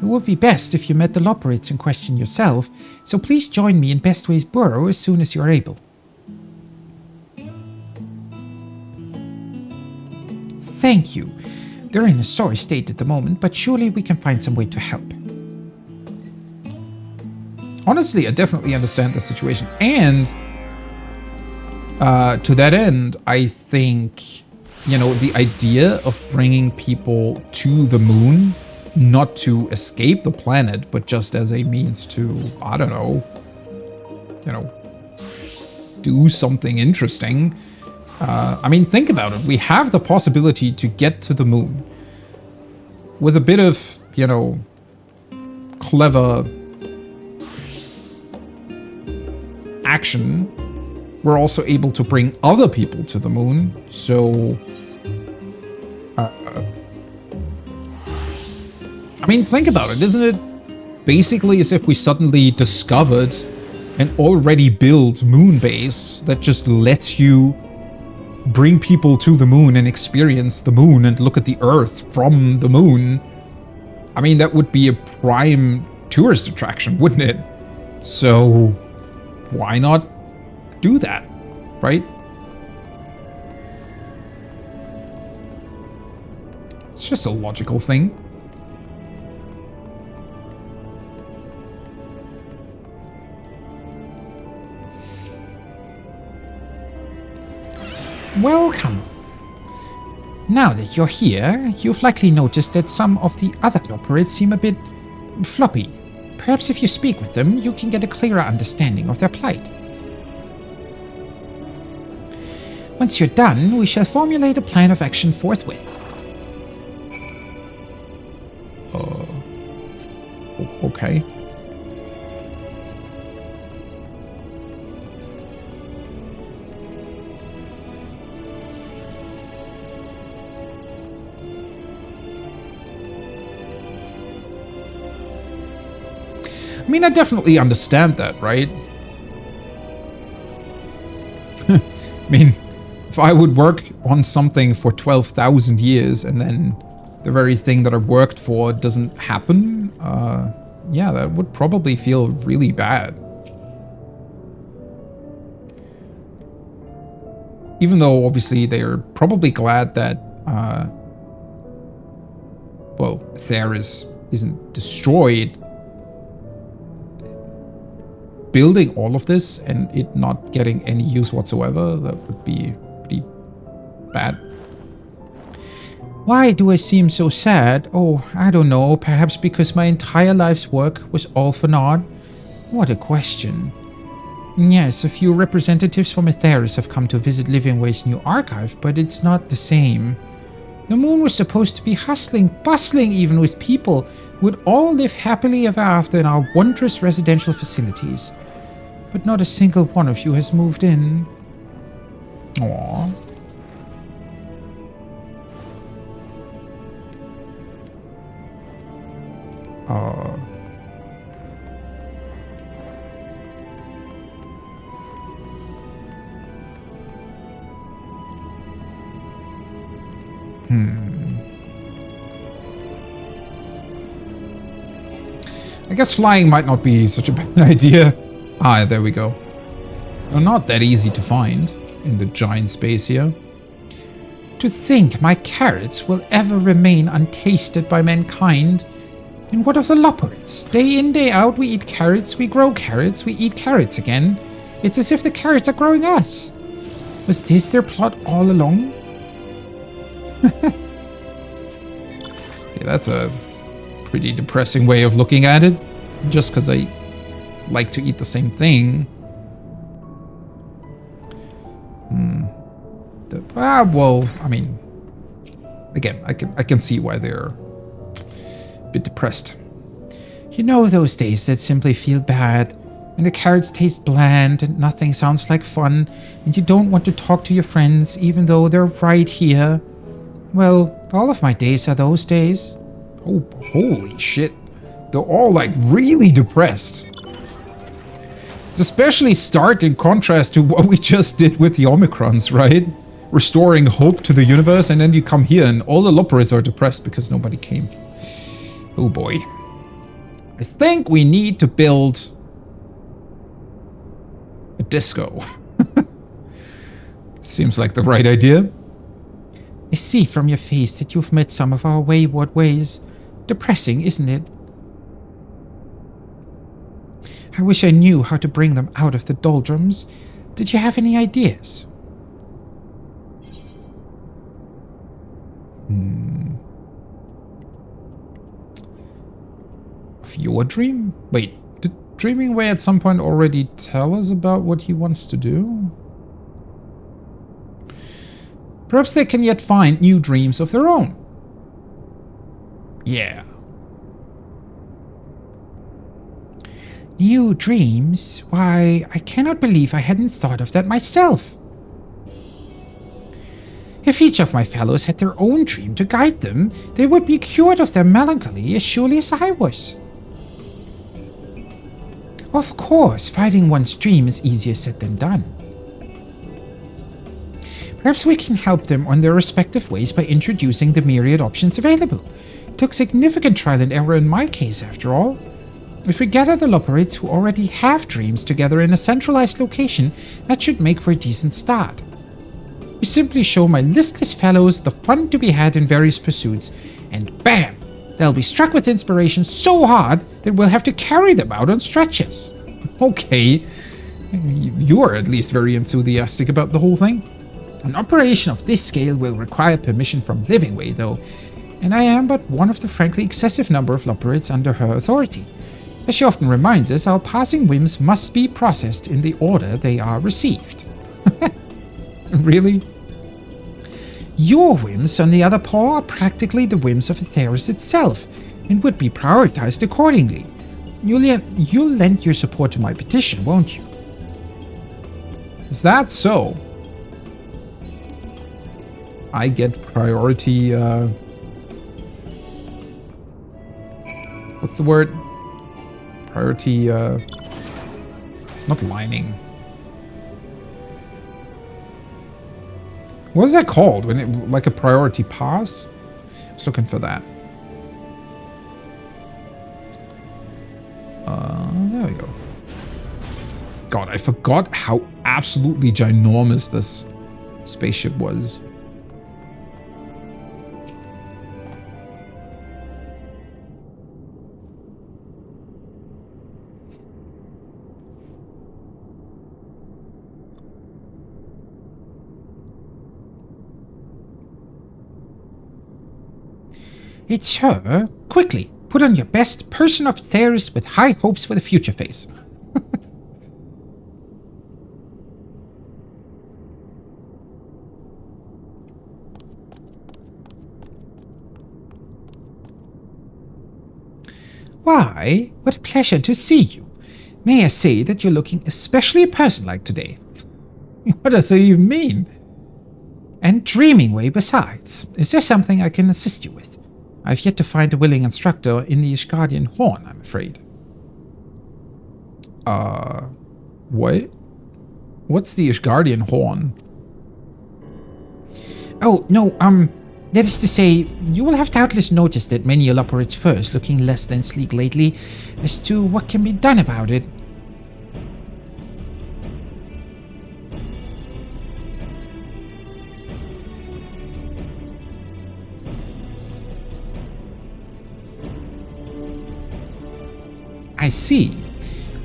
It would be best if you met the Loporrits in question yourself, so please join me in Bestway's burrow as soon as you're able. Thank you. They're in a sorry state at the moment, but surely we can find some way to help. Honestly, I definitely understand the situation, and to that end, I think, the idea of bringing people to the moon, not to escape the planet, but just as a means to, I don't know, do something interesting. I mean, think about it. We have the possibility to get to the moon. With a bit of, clever action, we're also able to bring other people to the moon. So, I mean, think about it. Isn't it basically as if we suddenly discovered an already built moon base that just lets you bring people to the moon and experience the moon and look at the Earth from the moon? I mean, that would be a prime tourist attraction, wouldn't it? So, why not do that, right? It's just a logical thing. Welcome. Now that you're here, you've likely noticed that some of the other Loporrits seem a bit Floppy, perhaps if you speak with them, you can get a clearer understanding of their plight. Once you're done, we shall formulate a plan of action forthwith. Okay. I mean, I definitely understand that, right? I mean, if I would work on something for 12,000 years and then the very thing that I worked for doesn't happen, yeah, that would probably feel really bad. Even though, obviously, they're probably glad that, well, Theris isn't destroyed. Building all of this and it not getting any use whatsoever, that would be pretty bad. Why do I seem so sad? Oh, I don't know, perhaps because my entire life's work was all for naught? What a question. Yes, a few representatives from Atheris have come to visit Livingway's new archive, but it's not the same. The moon was supposed to be bustling even with people who would all live happily ever after in our wondrous residential facilities. But not a single one of you has moved in. Aww. I guess flying might not be such a bad idea. Ah, there we go. They're not that easy to find in the giant space here. To think my carrots will ever remain untasted by mankind. And what of the Loporits? Day in, day out, we eat carrots, we grow carrots, we eat carrots again. It's as if the carrots are growing us. Was this their plot all along? Yeah, that's a pretty depressing way of looking at it. Just because I like to eat the same thing. Well, I mean, again, I can see why they're a bit depressed. You know those days that simply feel bad, and the carrots taste bland, and nothing sounds like fun, and you don't want to talk to your friends even though they're right here. Well, all of my days are those days. Oh, holy shit. They're all like really depressed. It's especially stark in contrast to what we just did with the Omicrons, right? Restoring hope to the universe, and then you come here and all the Loporits are depressed because nobody came. Oh boy. I think we need to build a disco. Seems like the right idea. I see from your face that you've met some of our wayward ways. Depressing, isn't it? I wish I knew how to bring them out of the doldrums. Did you have any ideas? Of your dream? Wait, did Dreaming Way at some point already tell us about what he wants to do? Perhaps they can yet find new dreams of their own. Yeah. New dreams? Why, I cannot believe I hadn't thought of that myself. If each of my fellows had their own dream to guide them, they would be cured of their melancholy as surely as I was. Of course, finding one's dream is easier said than done. Perhaps we can help them on their respective ways by introducing the myriad options available. It took significant trial and error in my case, after all. If we gather the Loporits who already have dreams together in a centralized location, that should make for a decent start. We simply show my listless fellows the fun to be had in various pursuits, and bam! They'll be struck with inspiration so hard that we'll have to carry them out on stretches. Okay, you're at least very enthusiastic about the whole thing. An operation of this scale will require permission from Livingway, though, and I am but one of the frankly excessive number of Loperids under her authority. As she often reminds us, our passing whims must be processed in the order they are received. Really? Your whims, on the other paw, are practically the whims of Atheris itself, and would be prioritized accordingly. You'll lend your support to my petition, won't you? Is that so? I get priority, what's the word? Priority, not lining. What is that called? When it, like a priority pass? I was looking for that. There we go. God, I forgot how absolutely ginormous this spaceship was. It's her. Quickly, put on your best person of Theris with high hopes for the future face. Why, what a pleasure to see you. May I say that you're looking especially person-like today? What does it even mean? And dreaming way besides. Is there something I can assist you with? I've yet to find a willing instructor in the Ishgardian Horn, I'm afraid. What? What's the Ishgardian Horn? Oh, no, that is to say, you will have doubtless noticed that many Loperids furs looking less than sleek lately. As to what can be done about it, I see.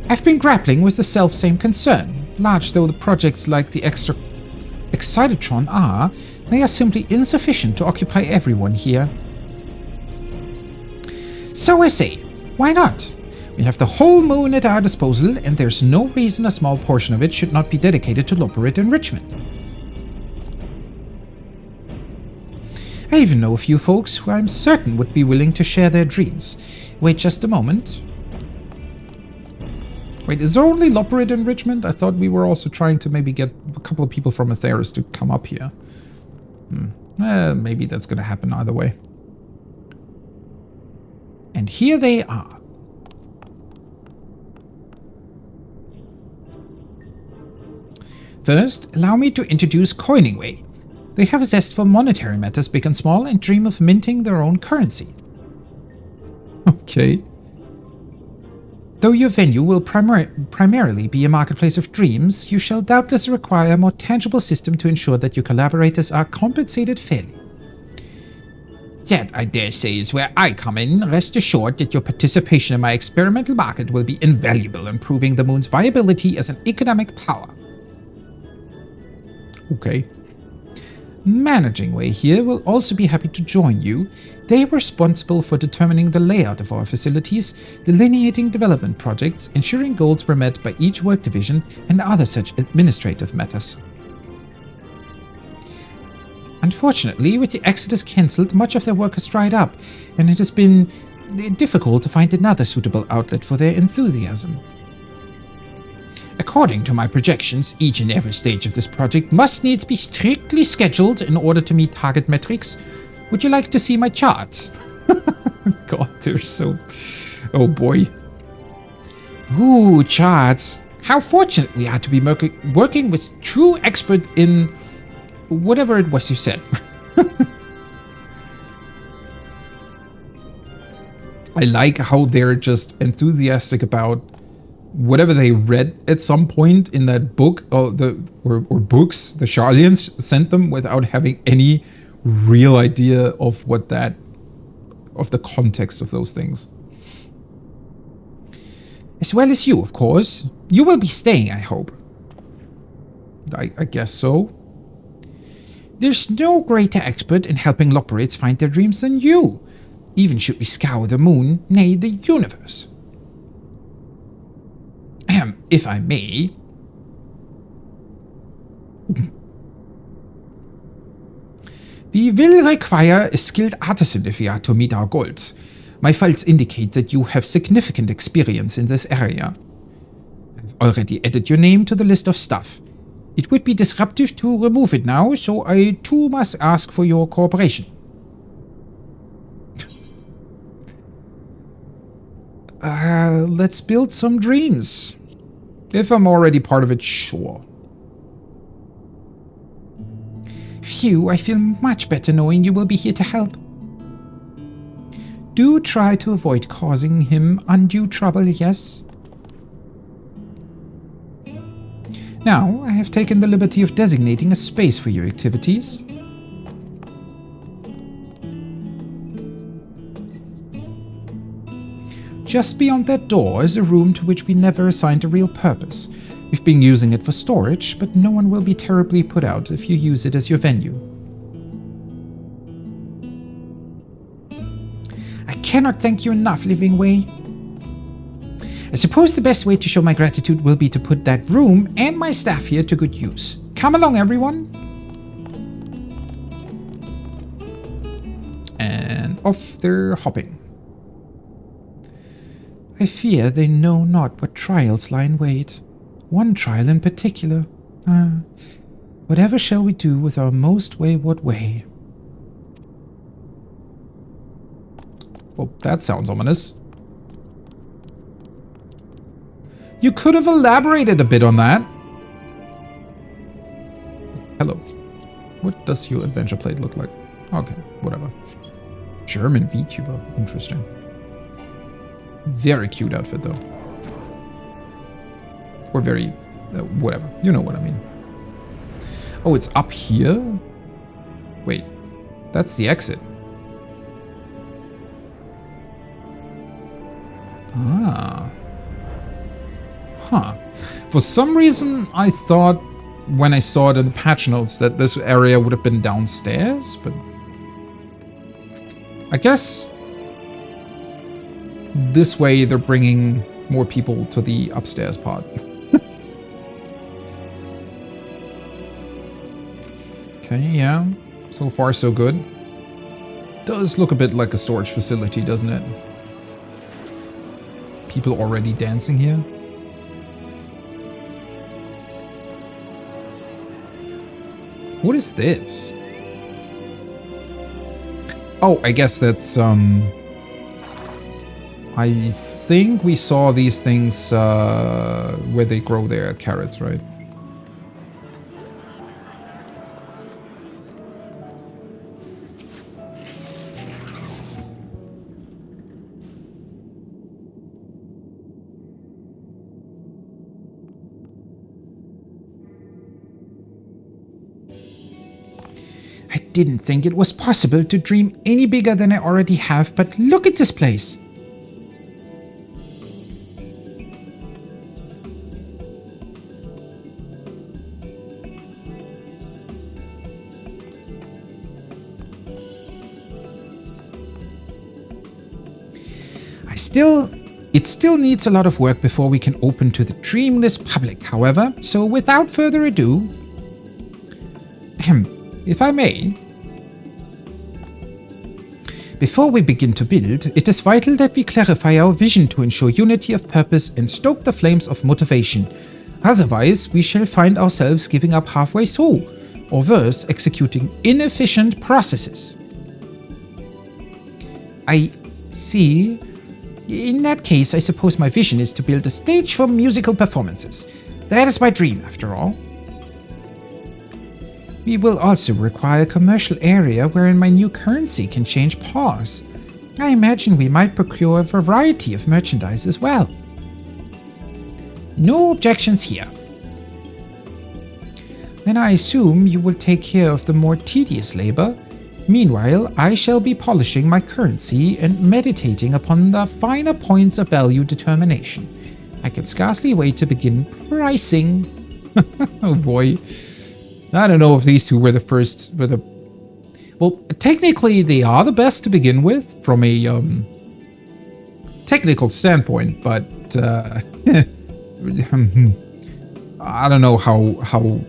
I've been grappling with the self-same concern. Large though the projects like the Excitatron are, they are simply insufficient to occupy everyone here. So I say, why not? We have the whole moon at our disposal, and there's no reason a small portion of it should not be dedicated to Loperid enrichment. I even know a few folks who I'm certain would be willing to share their dreams. Wait just a moment. Wait, is there only Loperid enrichment? I thought we were also trying to maybe get a couple of people from Atheris to come up here. Maybe that's going to happen either way. And here they are. First, allow me to introduce Coiningway. They have a zest for monetary matters big and small and dream of minting their own currency. Okay. Though your venue will primarily be a marketplace of dreams, you shall doubtless require a more tangible system to ensure that your collaborators are compensated fairly. That, I dare say, is where I come in. Rest assured that your participation in my experimental market will be invaluable in proving the moon's viability as an economic power. Okay. Managing Way here will also be happy to join you. They are responsible for determining the layout of our facilities, delineating development projects, ensuring goals were met by each work division, and other such administrative matters. Unfortunately, with the Exodus cancelled, much of their work has dried up, and it has been difficult to find another suitable outlet for their enthusiasm. According to my projections, each and every stage of this project must needs be strictly scheduled in order to meet target metrics. Would you like to see my charts? God, they're so... Oh boy. Ooh, charts. How fortunate we are to be working with true expert in whatever it was you said. I like how they're just enthusiastic about whatever they read at some point in that book or books the Sharlians sent them without having any real idea of of the context of those things. As well as you, of course. You will be staying, I hope. I guess so. There's no greater expert in helping Loporrites find their dreams than you, even should we scour the moon, nay, the universe. If I may. We will require a skilled artisan if we are to meet our goals. My files indicate that you have significant experience in this area. I've already added your name to the list of staff. It would be disruptive to remove it now, so I too must ask for your cooperation. Let's build some dreams. If I'm already part of it, sure. Phew, I feel much better knowing you will be here to help. Do try to avoid causing him undue trouble, yes? Now, I have taken the liberty of designating a space for your activities. Just beyond that door is a room to which we never assigned a real purpose. We've been using it for storage, but no one will be terribly put out if you use it as your venue. I cannot thank you enough, Living Way. I suppose the best way to show my gratitude will be to put that room and my staff here to good use. Come along, everyone. And off they're hopping. I fear they know not what trials lie in wait. One trial in particular. Whatever shall we do with our most wayward way? Well, that sounds ominous. You could have elaborated a bit on that. Hello. What does your adventure plate look like? Okay, whatever. German VTuber. Interesting. Very cute outfit, though. Or very... whatever. You know what I mean. Oh, it's up here? Wait. That's the exit. Ah. Huh. For some reason, I thought when I saw it in the patch notes that this area would have been downstairs, but I guess this way they're bringing more people to the upstairs part. Okay, yeah. So far, so good. Does look a bit like a storage facility, doesn't it? People already dancing here. What is this? Oh, I guess that's, I think we saw these things, where they grow their carrots, right? I didn't think it was possible to dream any bigger than I already have, but look at this place. It still needs a lot of work before we can open to the dreamless public, however, so without further ado, if I may, before we begin to build, it is vital that we clarify our vision to ensure unity of purpose and stoke the flames of motivation. Otherwise, we shall find ourselves giving up halfway through, or worse, executing inefficient processes. I see. In that case, I suppose my vision is to build a stage for musical performances. That is my dream, after all. We will also require a commercial area wherein my new currency can change paws. I imagine we might procure a variety of merchandise as well. No objections here. Then I assume you will take care of the more tedious labor. Meanwhile, I shall be polishing my currency and meditating upon the finer points of value determination. I can scarcely wait to begin pricing. Oh boy. I don't know if these two were the first, well, technically they are the best to begin with from a technical standpoint, but I don't know how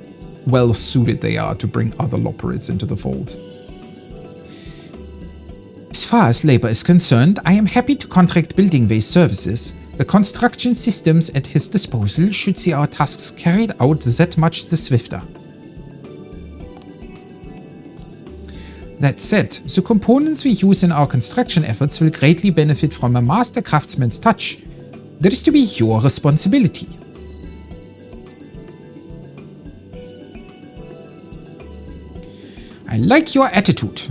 well suited they are to bring other Loporrits into the fold. As far as labor is concerned, I am happy to contract building waste services. The construction systems at his disposal should see our tasks carried out that much the swifter. That said, the components we use in our construction efforts will greatly benefit from a master craftsman's touch. That is to be your responsibility. I like your attitude.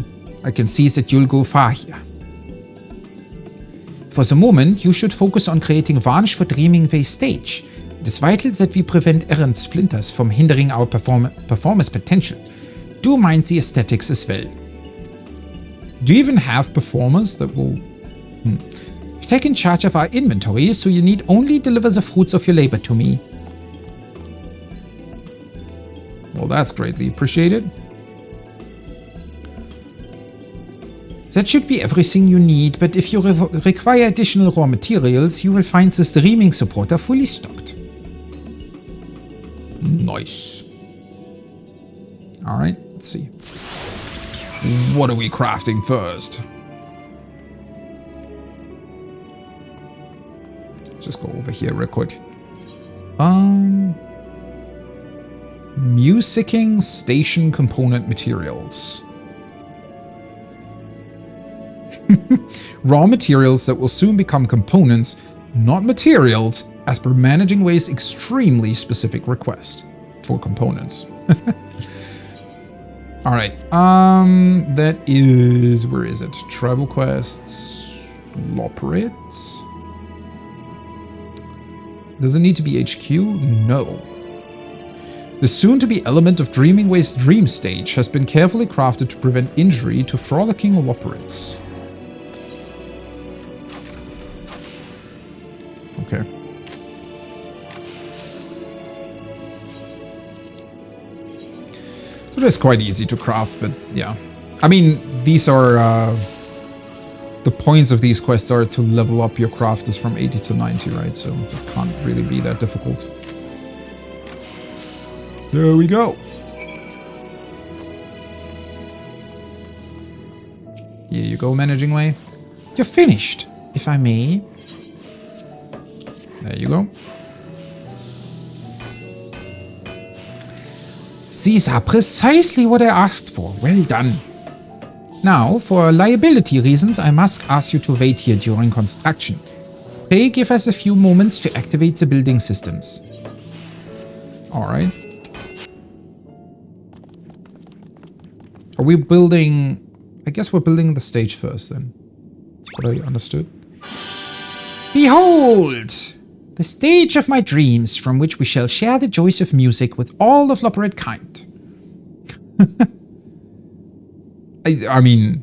I can see that you'll go far here. For the moment, you should focus on creating varnish for Dreaming Way's stage. It is vital that we prevent errant splinters from hindering our performance potential. Do mind the aesthetics as well. Do you even have performers that will... You've taken charge of our inventory, so you need only deliver the fruits of your labor to me. Well, that's greatly appreciated. That should be everything you need, but if you require additional raw materials, you will find the streaming supporter fully stocked. Nice. Alright, let's see. What are we crafting first? Just go over here real quick. Musicking station component materials. Raw materials that will soon become components, not materials, as per Managing Way's extremely specific request for components. Alright, that is... where is it? Travel quests... Loporrit? Does it need to be HQ? No. The soon-to-be element of Dreaming Way's dream stage has been carefully crafted to prevent injury to frolicking Loporrits. Okay. So that's quite easy to craft, but yeah. I mean, these are... the points of these quests are to level up your crafters from 80 to 90, right? So it can't really be that difficult. There we go. Here you go, Managing Way. You're finished, if I may. There you go. These are precisely what I asked for. Well done. Now, for liability reasons, I must ask you to wait here during construction. Pray give us a few moments to activate the building systems. Alright. Are we building... I guess we're building the stage first then. That's what I understood. Behold! The stage of my dreams, from which we shall share the joys of music with all of Loporrit kind. I mean,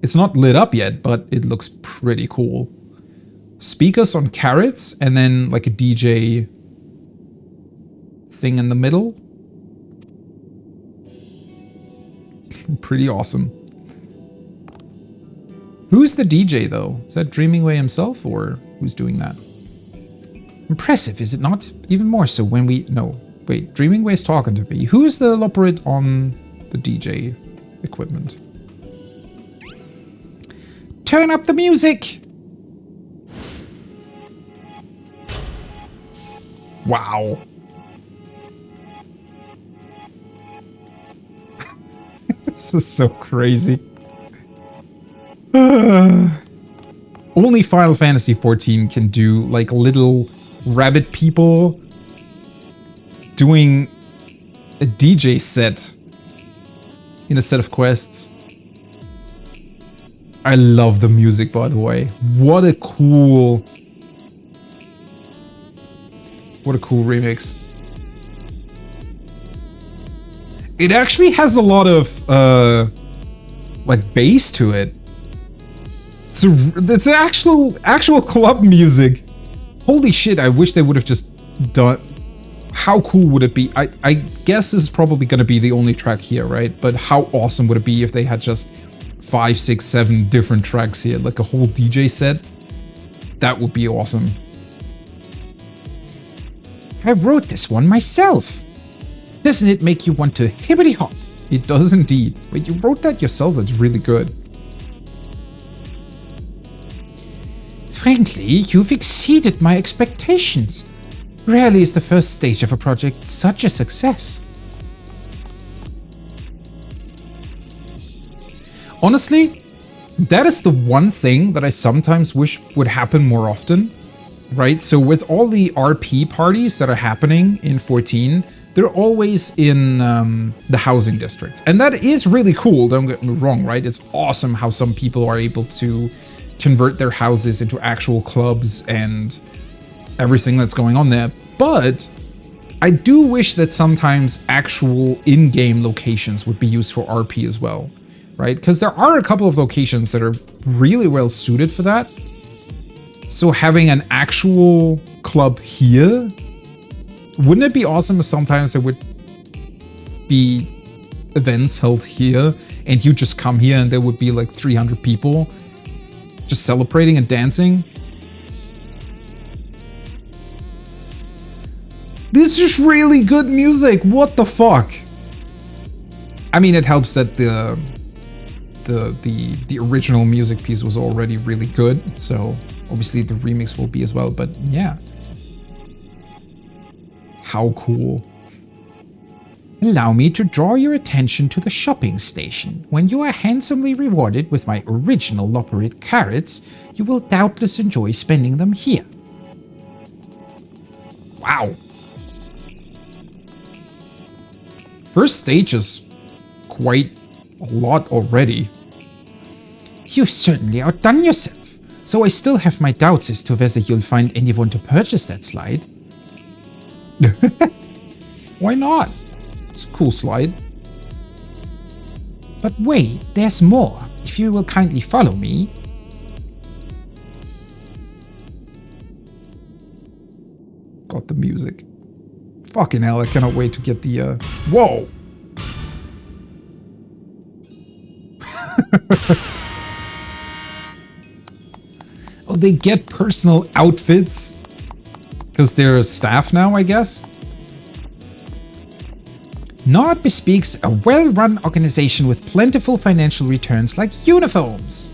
it's not lit up yet, but it looks pretty cool. Speakers on carrots, and then like a DJ thing in the middle. Pretty awesome. Who's the DJ though? Is that Dreaming Way himself, or who's doing that? Impressive, is it not? Even more so when we... No, wait, Dreaming Way's talking to me. Who's the Loporrit on the DJ equipment? Turn up the music! Wow. This is so crazy. Only Final Fantasy XIV can do like little rabbit people doing a DJ set in a set of quests. I love the music, by the way. What a cool remix. It actually has a lot of like bass to it. It's actual club music. Holy shit, I wish they would have just done... how cool would it be? I guess this is probably going to be the only track here, right? But how awesome would it be if they had just 5, 6, 7 different tracks here, like a whole DJ set? That would be awesome. I wrote this one myself. Doesn't it make you want to hippity hop? It does indeed. Wait, you wrote that yourself? That's really good. Frankly, you've exceeded my expectations. Rarely is the first stage of a project such a success. Honestly, that is the one thing that I sometimes wish would happen more often, right? So with all the RP parties that are happening in 14, they're always in the housing districts. And that is really cool, don't get me wrong, right? It's awesome how some people are able to convert their houses into actual clubs and everything that's going on there. But I do wish that sometimes actual in-game locations would be used for RP as well, right? Because there are a couple of locations that are really well suited for that. So having an actual club here, wouldn't it be awesome if sometimes there would be events held here and you just come here and there would be like 300 people just celebrating and dancing? This is really good music. What the fuck? I mean, it helps that the original music piece was already really good, so obviously the remix will be as well, but yeah. How cool. Allow me to draw your attention to the shopping station. When you are handsomely rewarded with my original Loperit carrots, you will doubtless enjoy spending them here. Wow. First stage is quite a lot already. You've certainly outdone yourself, so I still have my doubts as to whether you'll find anyone to purchase that slide. Why not? It's a cool slide. But wait, there's more. If you will kindly follow me. Got the music. Fucking hell, I cannot wait to get the, Whoa! Oh, they get personal outfits? Because they're staff now, I guess? Nord bespeaks a well-run organization with plentiful financial returns like uniforms.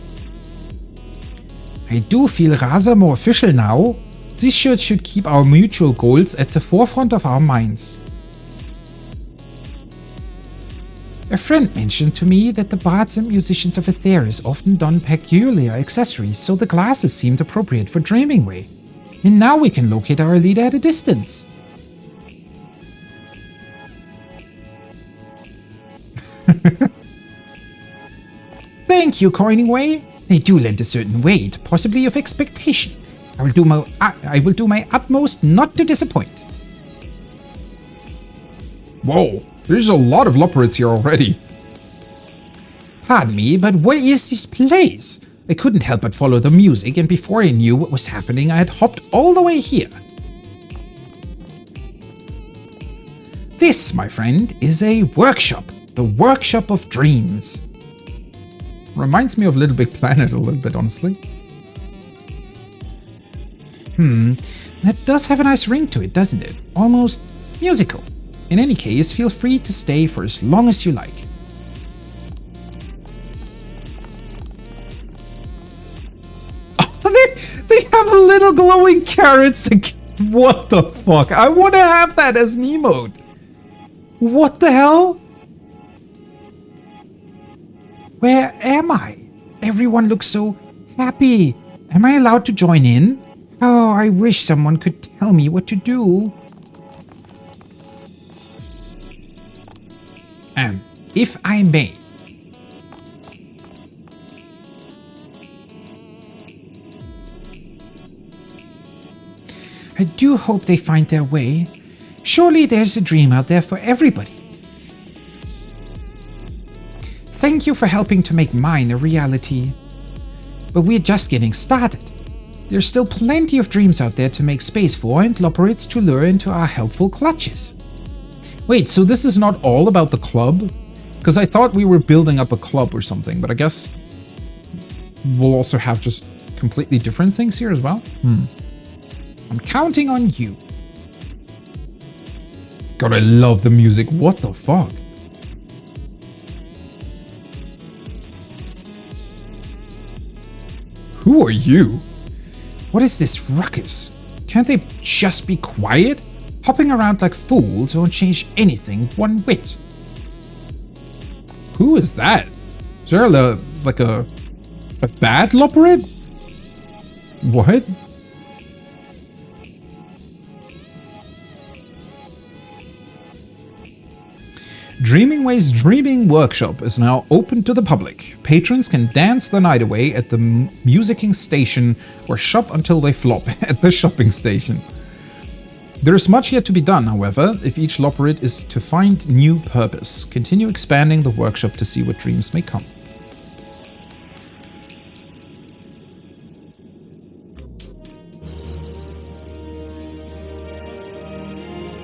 I do feel rather more official now. This shirt should keep our mutual goals at the forefront of our minds. A friend mentioned to me that the bards and musicians of Aetheris often don peculiar accessories, so the glasses seemed appropriate for Dreamingway. And now we can locate our leader at a distance. Thank you, Coiningway. They do lend a certain weight, possibly of expectation. I will do my utmost not to disappoint. Whoa, there's a lot of Loperits here already. Pardon me, but what is this place? I couldn't help but follow the music, and before I knew what was happening, I had hopped all the way here. This, my friend, is a workshop. The Workshop of Dreams. Reminds me of Little Big Planet a little bit, honestly. That does have a nice ring to it, doesn't it? Almost musical. In any case, feel free to stay for as long as you like. Oh, they have a little glowing carrots again. What the fuck? I want to have that as an emote. What the hell? Where am I? Everyone looks so happy. Am I allowed to join in? Oh, I wish someone could tell me what to do. If I may. I do hope they find their way. Surely there's a dream out there for everybody. Thank you for helping to make mine a reality. But we're just getting started. There's still plenty of dreams out there to make space for and loperids to lure into our helpful clutches. Wait, so this is not all about the club? Because I thought we were building up a club or something, but I guess we'll also have just completely different things here as well? I'm counting on you. God, I love the music. What the fuck? Who are you? What is this ruckus? Can't they just be quiet? Hopping around like fools won't change anything one whit. Who is that? Is there like a bad loperid? What? Dreaming Way's Dreaming Workshop is now open to the public. Patrons can dance the night away at the musicking station or shop until they flop at the shopping station. There is much yet to be done, however, if each loperid is to find new purpose. Continue expanding the workshop to see what dreams may come.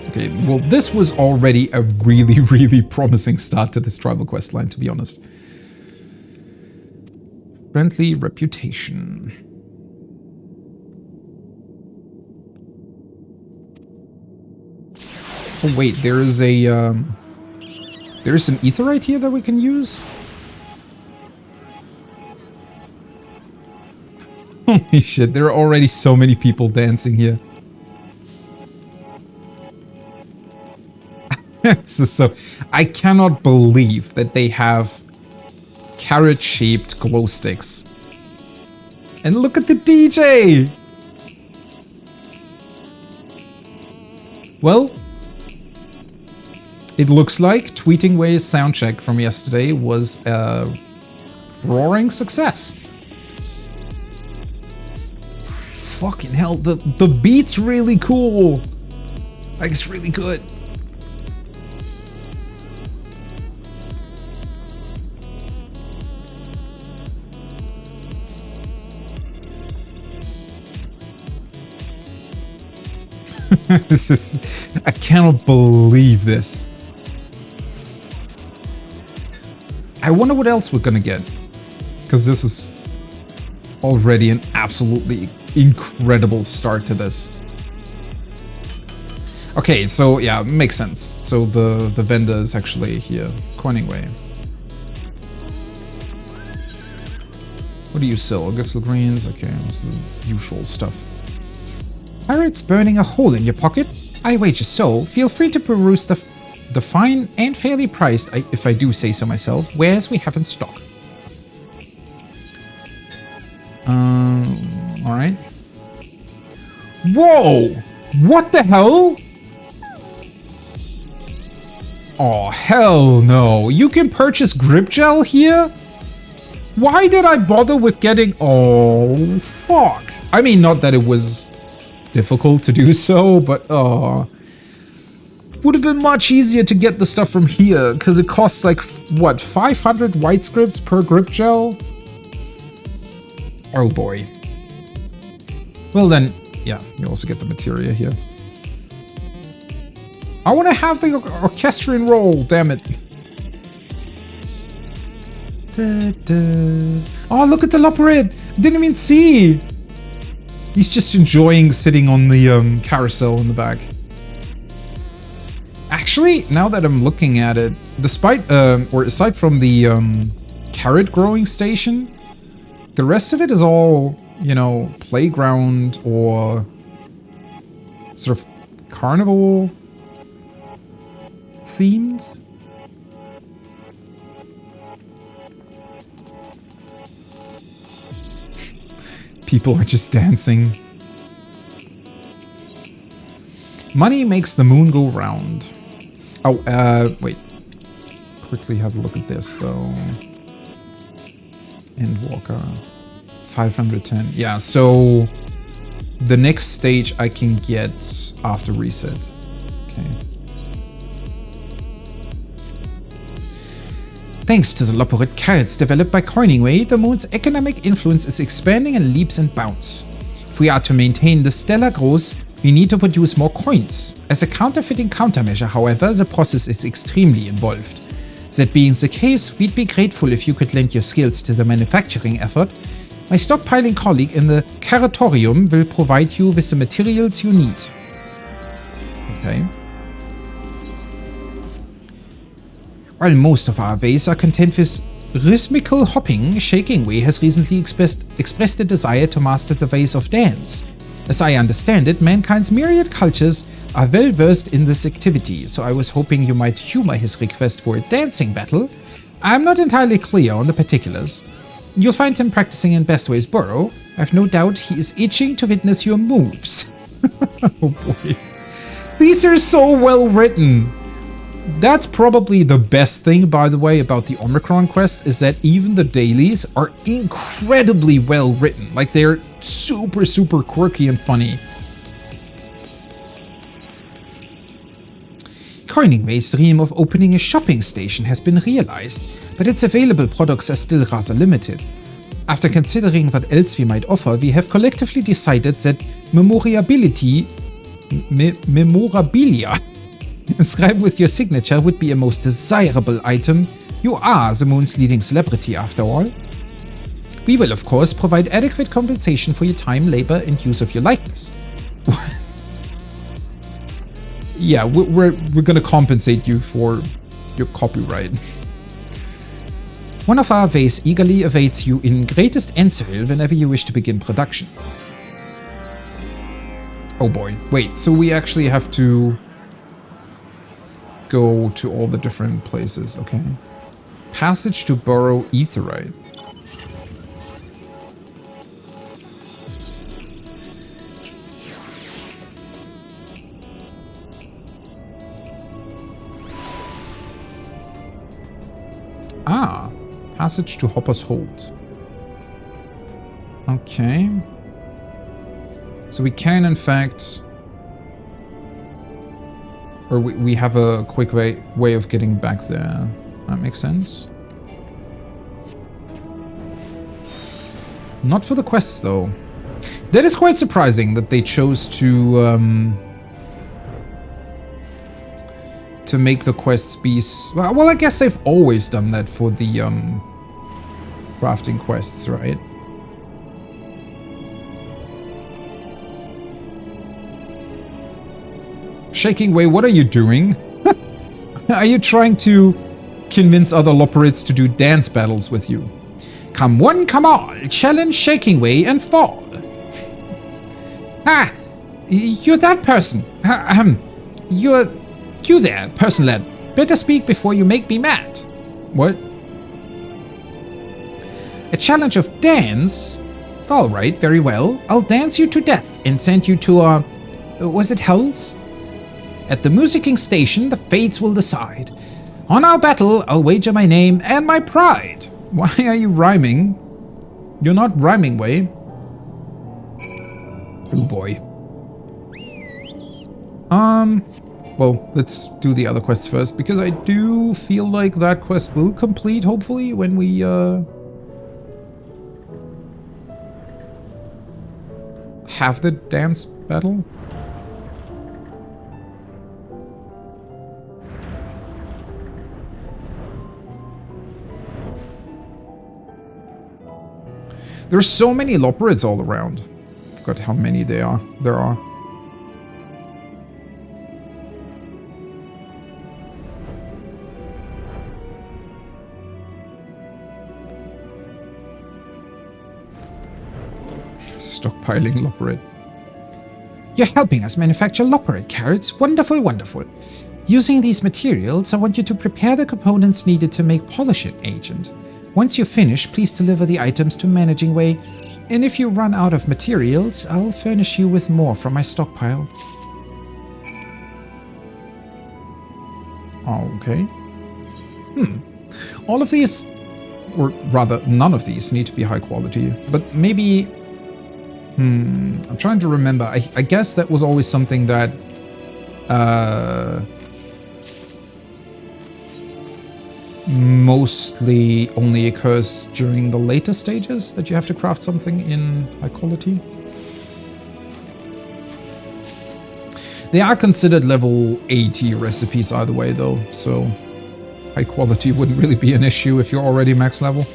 Okay, well, this was already a really, really promising start to this tribal quest line, to be honest. Friendly reputation. Oh wait, there is a there's some etherite here that we can use. Holy shit, there are already so many people dancing here. This is so... I cannot believe that they have carrot-shaped glow sticks. And look at the DJ! Well, it looks like Tweeting Way's soundcheck from yesterday was a roaring success. Fucking hell, the beat's really cool. Like, it's really good. This is... I cannot believe this. I wonder what else we're gonna get. Because this is already an absolutely incredible start to this. Okay, so yeah, makes sense. So the vendor is actually here. Coining Way. What do you sell? Augustal greens? Okay, this is the usual stuff. Pirates burning a hole in your pocket? I wager so. Feel free to peruse the fine and fairly priced, if I do say so myself, wares we have in stock. Alright. Whoa! What the hell? Oh, hell no. You can purchase grip gel here? Why did I bother with getting... Oh, fuck. I mean, not that it was difficult to do so, but would have been much easier to get the stuff from here, because it costs like, what, 500 white scripts per grip gel? Oh boy. Well then, yeah, you also get the materia here. I want to have the orchestrion roll, damn it. Oh, look at the loperid! Didn't even see! He's just enjoying sitting on the carousel in the back. Actually, now that I'm looking at it, despite, or aside from the carrot growing station, the rest of it is all, you know, playground or sort of carnival themed. People are just dancing. Money makes the moon go round. Oh, wait. Quickly have a look at this, though. Endwalker. 510. Yeah, so the next stage I can get after reset. Okay. Thanks to the loperid carrots developed by Coining Way, the moon's economic influence is expanding in leaps and bounds. If we are to maintain the stellar growth, we need to produce more coins. As a counterfeiting countermeasure, however, the process is extremely involved. That being the case, we'd be grateful if you could lend your skills to the manufacturing effort. My stockpiling colleague in the Curatorium will provide you with the materials you need. Okay. While most of our bays are content with rhythmical hopping, Shaking Way has recently expressed a desire to master the ways of dance. As I understand it, mankind's myriad cultures are well versed in this activity, so I was hoping you might humor his request for a dancing battle. I'm not entirely clear on the particulars. You'll find him practicing in Bestway's burrow. I've no doubt he is itching to witness your moves. Oh boy. These are so well written. That's probably the best thing, by the way, about the Omicron quest, is that even the dailies are incredibly well written. Like, they're super, super quirky and funny. Coiningway's dream of opening a shopping station has been realized, but its available products are still rather limited. After considering what else we might offer, we have collectively decided that memorabilia inscribed with your signature would be a most desirable item. You are the moon's leading celebrity, after all. We will, of course, provide adequate compensation for your time, labor, and use of your likeness. Yeah, we're gonna compensate you for your copyright. One of our ways eagerly awaits you in Greatest Ensoril whenever you wish to begin production. Oh boy, wait, so we actually have to go to all the different places, okay. Passage to Burrow Aetheryte. Ah, passage to Hopper's Hold. Okay. So we can, in fact... Or we have a quick way of getting back there. That makes sense. Not for the quests, though. That is quite surprising that they chose to make the quests be... Well, I guess they've always done that for the crafting quests, right? Shaking Way, what are you doing? Are you trying to convince other Loperids to do dance battles with you? Come one, come all, challenge Shaking Way and fall. Ah, you're that person. You there, person lad. Better speak before you make me mad. What? A challenge of dance? All right, very well. I'll dance you to death and send you to was it Hell's? At the musicking station, the fates will decide. On our battle, I'll wager my name and my pride. Why are you rhyming? You're not rhyming, Way. Oh boy. Well, let's do the other quests first, because I do feel like that quest will complete, hopefully, when we, have the dance battle. There's so many Loperids all around. I forgot how many there are. Stockpiling Loperid. You're helping us manufacture Loperid carrots. Wonderful, wonderful. Using these materials, I want you to prepare the components needed to make polishing agent. Once you're finished, please deliver the items to Managing Way, and if you run out of materials, I'll furnish you with more from my stockpile. Okay. All of these, or rather, none of these need to be high quality, but maybe... I'm trying to remember. I guess that was always something that... mostly only occurs during the later stages, that you have to craft something in high quality. They are considered level 80 recipes either way though, so high quality wouldn't really be an issue if you're already max level.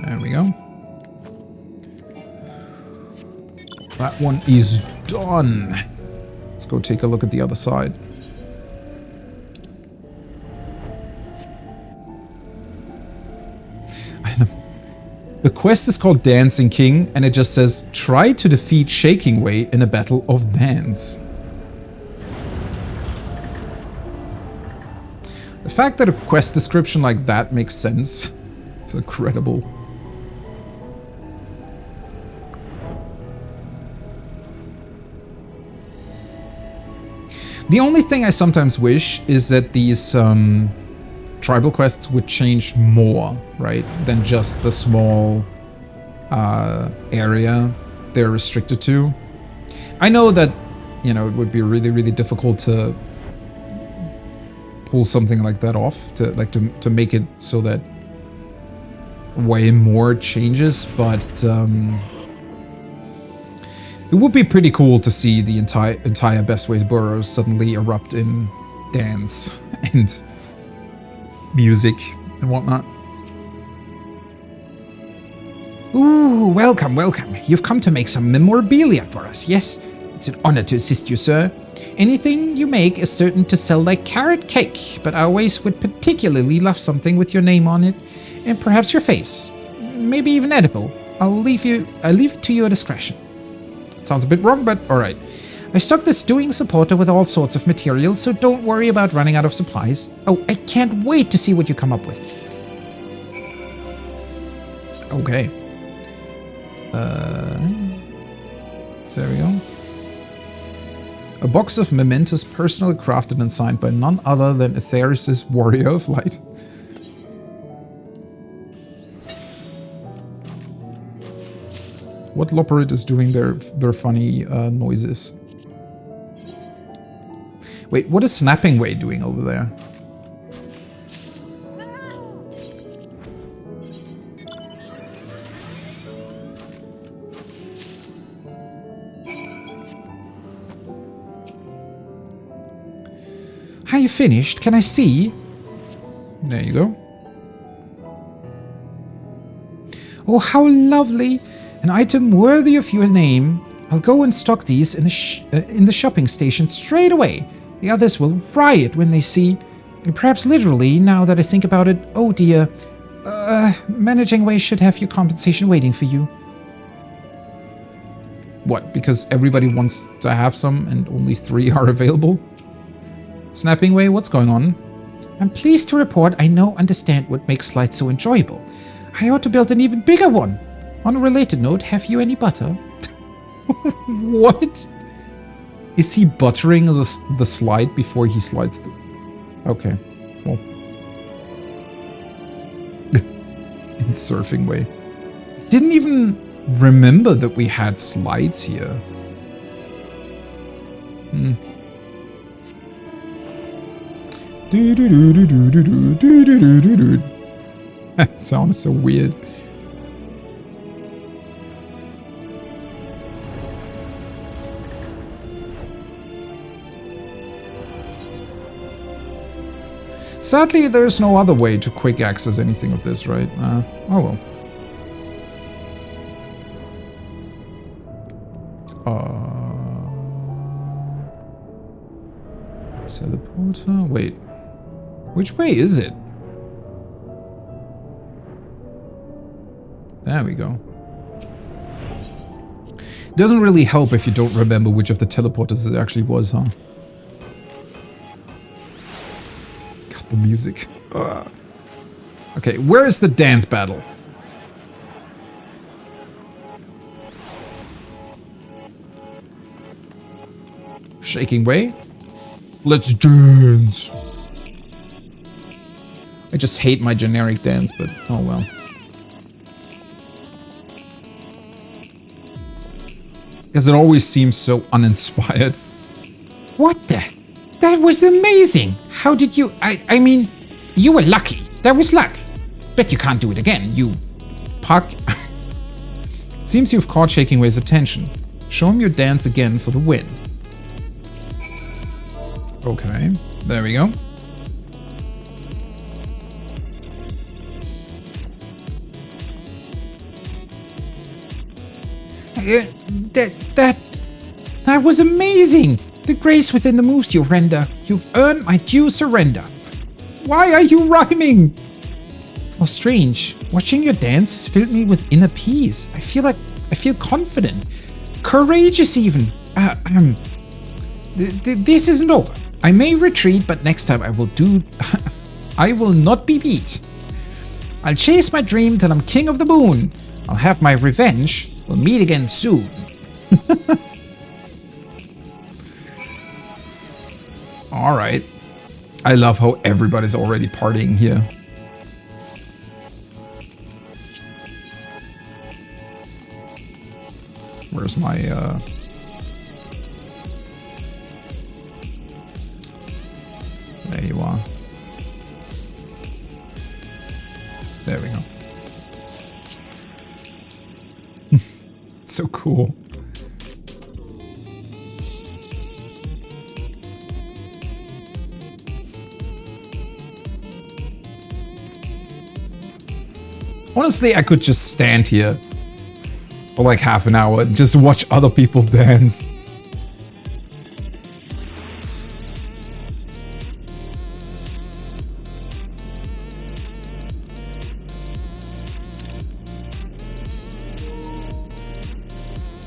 There we go. That one is done. Let's go take a look at the other side. The quest is called Dancing King, and it just says, try to defeat Shaking Way in a battle of dance. The fact that a quest description like that makes sense, it's incredible. The only thing I sometimes wish is that these tribal quests would change more, right, than just the small area they're restricted to. I know that, you know, it would be really, really difficult to pull something like that off, to make it so that way more changes, but it would be pretty cool to see the entire Best Ways Boroughs suddenly erupt in dance and music and whatnot. Ooh, welcome, welcome. You've come to make some memorabilia for us, yes? It's an honor to assist you, sir. Anything you make is certain to sell like carrot cake, but I always would particularly love something with your name on it, and perhaps your face. Maybe even edible. I'll leave it to your discretion. Sounds a bit wrong, but alright. I stocked this doing supporter with all sorts of materials, so don't worry about running out of supplies. Oh, I can't wait to see what you come up with. Okay. There we go. A box of mementos personally crafted and signed by none other than Atheris' Warrior of Light. What Loperit is doing their funny noises. Wait, what is Snapping Way doing over there? Are you finished? Can I see? There you go. Oh, how lovely! An item worthy of your name. I'll go and stock these in the shopping station straight away. The others will riot when they see, perhaps literally, now that I think about it. Oh dear. Managing Way should have your compensation waiting for you. What, because everybody wants to have some and only 3 are available? Snapping Way, what's going on? I'm pleased to report I now understand what makes slides so enjoyable. I ought to build an even bigger one. On a related note, have you any butter? What? Is he buttering the slide before he slides the... Okay, well. In Surfing Way. Didn't even remember that we had slides here. That sounds so weird. Sadly, there's no other way to quick access anything of this, right? Oh well. Teleporter? Wait. Which way is it? There we go. Doesn't really help if you don't remember which of the teleporters it actually was, huh? God, the music. Ugh. Okay, where is the dance battle? Shaking Way? Let's dance! I just hate my generic dance, but oh well. Because it always seems so uninspired. What the? That was amazing! How did you... I mean, you were lucky. That was luck. Bet you can't do it again, you... Puck. It seems you've caught Shaking Way's attention. Show him your dance again for the win. Okay, there we go. That was amazing! The grace within the moves you render. You've earned my due surrender. Why are you rhyming? How strange. Watching your dance has filled me with inner peace. I feel confident. Courageous even. This isn't over. I may retreat, but next time I will do... I will not be beat. I'll chase my dream till I'm king of the moon. I'll have my revenge. We'll meet again soon. All right. I love how everybody's already partying here. Where's my there you are. There we go. It's so cool. Honestly, I could just stand here for like half an hour and just watch other people dance.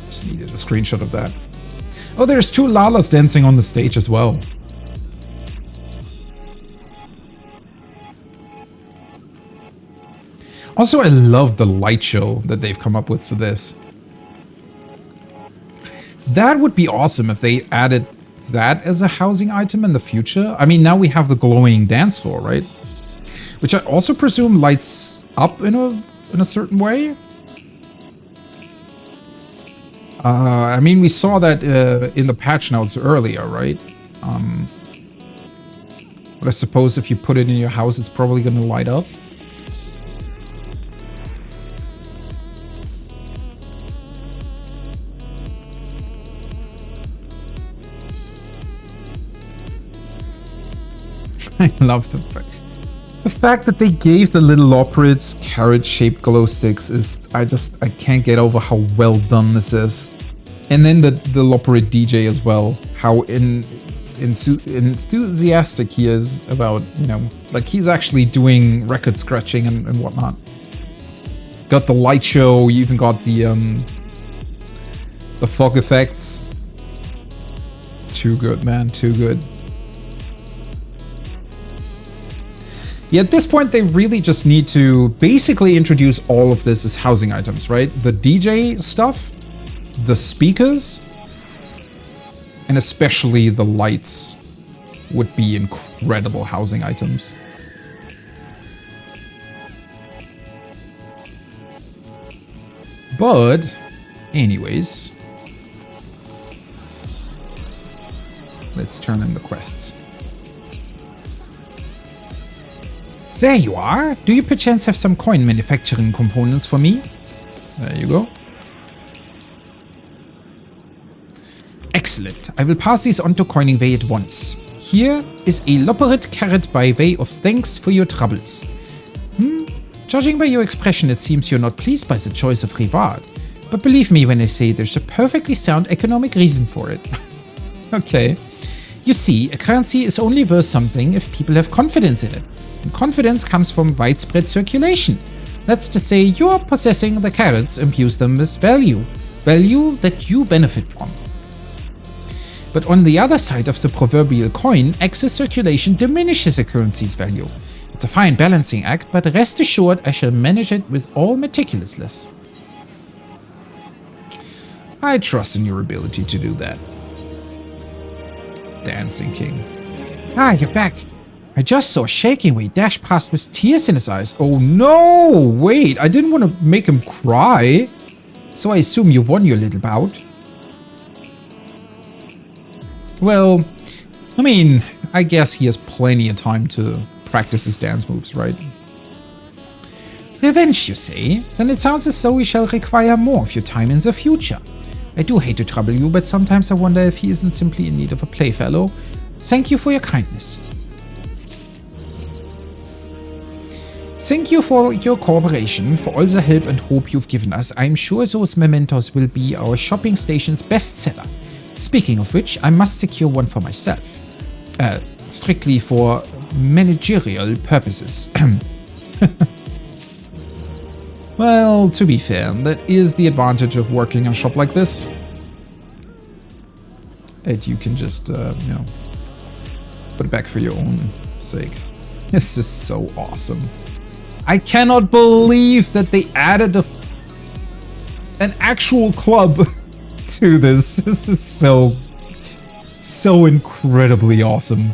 Just needed a screenshot of that. Oh, there's two Lalas dancing on the stage as well. Also, I love the light show that they've come up with for this. That would be awesome if they added that as a housing item in the future. I mean, now we have the glowing dance floor, right? Which I also presume lights up in a certain way. I mean, we saw that in the patch notes earlier, right? But I suppose if you put it in your house, it's probably going to light up. I love the fact that they gave the little operates carrot-shaped glow sticks is I can't get over how well done this is. And then the Loperate DJ as well, how enthusiastic he is about, you know, like he's actually doing record scratching and whatnot. Got the light show, you even got the fog effects. Too good, man, too good. Yeah, at this point, they really just need to basically introduce all of this as housing items, right? The DJ stuff, the speakers, and especially the lights would be incredible housing items. But, anyways, let's turn in the quests. There you are! Do you perchance have some coin manufacturing components for me? There you go. Excellent. I will pass these on to Coining Way at once. Here is a Loperate carrot by way of thanks for your troubles. Judging by your expression, it seems you're not pleased by the choice of reward. But believe me when I say there's a perfectly sound economic reason for it. Okay. You see, a currency is only worth something if people have confidence in it. And confidence comes from widespread circulation. That's to say, you're possessing the carrots imbues them with value. Value that you benefit from. But on the other side of the proverbial coin, excess circulation diminishes a currency's value. It's a fine balancing act, but rest assured I shall manage it with all meticulousness. I trust in your ability to do that. Dancing King. Ah, you're back. I just saw Shaking Way dash past with tears in his eyes. Oh no! Wait, I didn't want to make him cry. So I assume you won your little bout. Well, I mean, I guess he has plenty of time to practice his dance moves, right? Revenge, you say? Then it sounds as though we shall require more of your time in the future. I do hate to trouble you, but sometimes I wonder if he isn't simply in need of a playfellow. Thank you for your kindness. Thank you for your cooperation, for all the help and hope you've given us. I'm sure those mementos will be our shopping station's bestseller. Speaking of which, I must secure one for myself. Strictly for managerial purposes. Well, to be fair, that is the advantage of working in a shop like this. And you can just, you know, put it back for your own sake. This is so awesome. I cannot believe that they added an actual club to this. This is so incredibly awesome.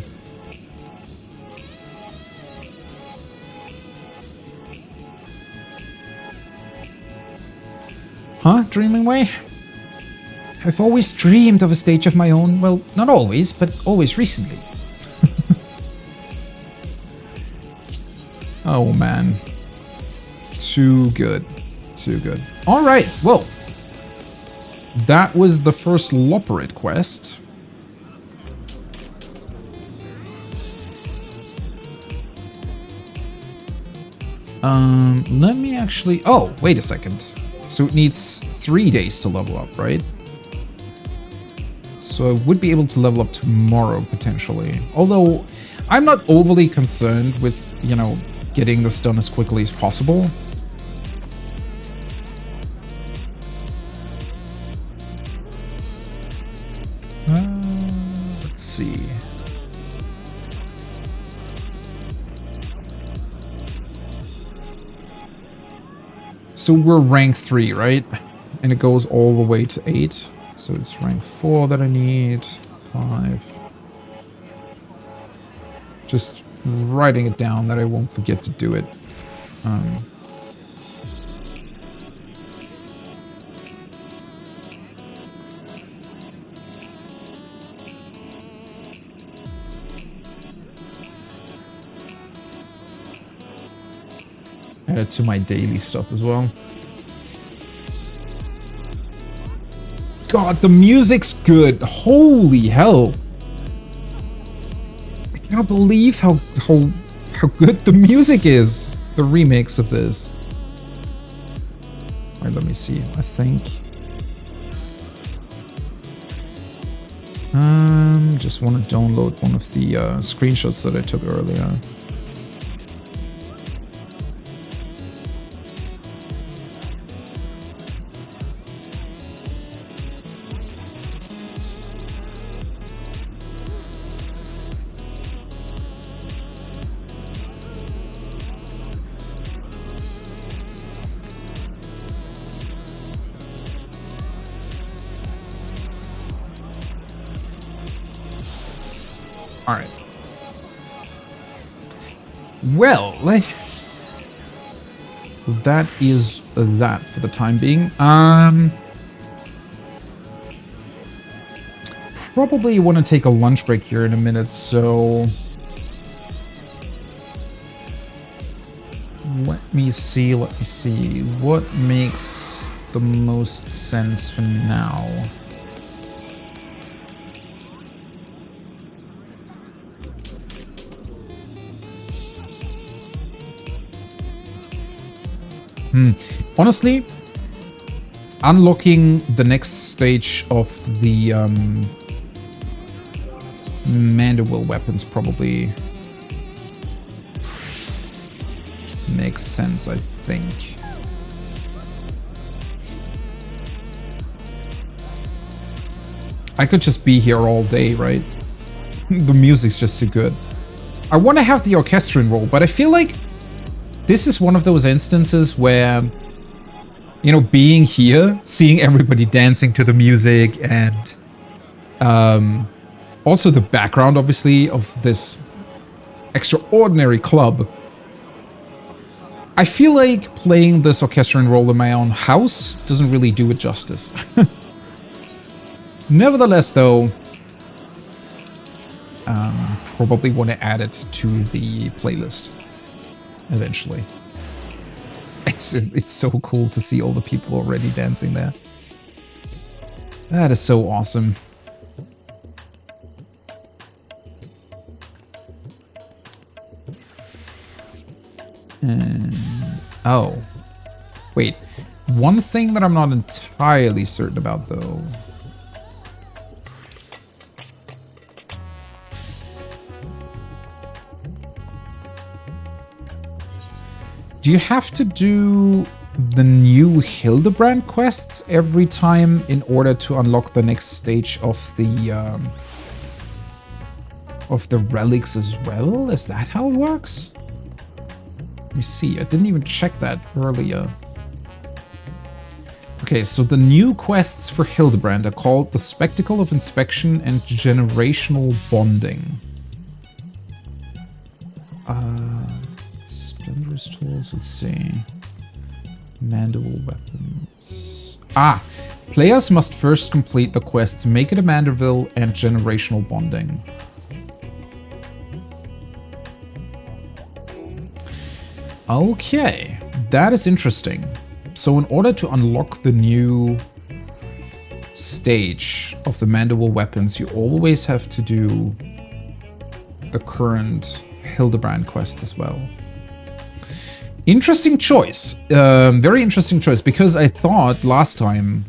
Huh? Dreaming way? I've always dreamed of a stage of my own. Well, not always, but always recently. Oh man. Too good. Too good. Alright, well. That was the first Loperate quest. Let me actually... Oh, wait a second. So it needs 3 days to level up, right? So I would be able to level up tomorrow, potentially. Although, I'm not overly concerned with, you know, getting this done as quickly as possible. Let's see. So we're rank 3, right? And it goes all the way to 8. So it's rank 4 that I need. 5. Just writing it down that I won't forget to do it. Add it to my daily stuff as well. God, the music's good. Holy hell. I cannot believe how good the music is. The remix of this. Alright, let me see. I think. Just want to download one of the screenshots that I took earlier. Alright. Well, that is that for the time being. Probably want to take a lunch break here in a minute, so let me see. What makes the most sense for now? Honestly, unlocking the next stage of the Mandible weapons probably makes sense, I think. I could just be here all day, right? The music's just too good. I want to have the orchestrion roll, but I feel like this is one of those instances where, you know, being here, seeing everybody dancing to the music, and also the background, obviously, of this extraordinary club. I feel like playing this orchestrion role in my own house doesn't really do it justice. Nevertheless, though, probably want to add it to the playlist eventually. It's so cool to see all the people already dancing there. That is so awesome. Oh. Wait. One thing that I'm not entirely certain about, though. Do you have to do the new Hildebrand quests every time in order to unlock the next stage of the relics as well? Is that how it works? Let me see. I didn't even check that earlier. Okay, so the new quests for Hildebrand are called the Spectacle of Inspection and Generational Bonding. Splendorous tools, let's see. Mandible weapons. Ah! Players must first complete the quests Make It a Manderville and Generational Bonding. Okay, that is interesting. So in order to unlock the new stage of the Mandible weapons, you always have to do the current Hildebrand quest as well. Interesting choice. Very interesting choice, because I thought last time,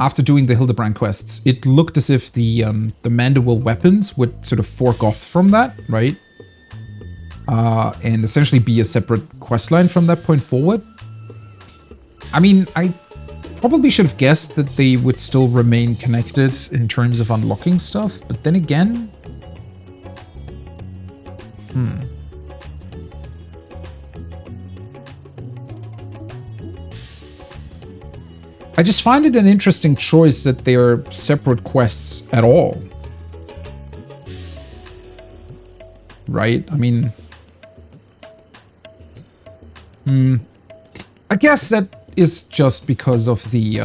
after doing the Hildebrand quests, it looked as if the Mandible weapons would sort of fork off from that, right? And essentially be a separate questline from that point forward. I mean, I probably should have guessed that they would still remain connected in terms of unlocking stuff, but then again... I just find it an interesting choice that they are separate quests at all. Right? I mean... I guess that is just because of the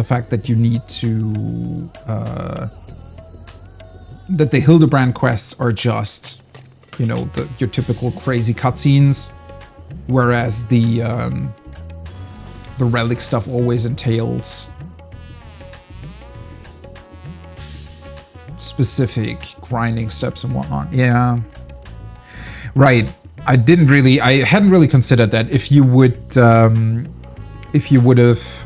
fact that you need to that the Hildebrand quests are just, you know, your typical crazy cutscenes, whereas the relic stuff always entails specific grinding steps and whatnot. Yeah, right. I hadn't really considered that. If you would have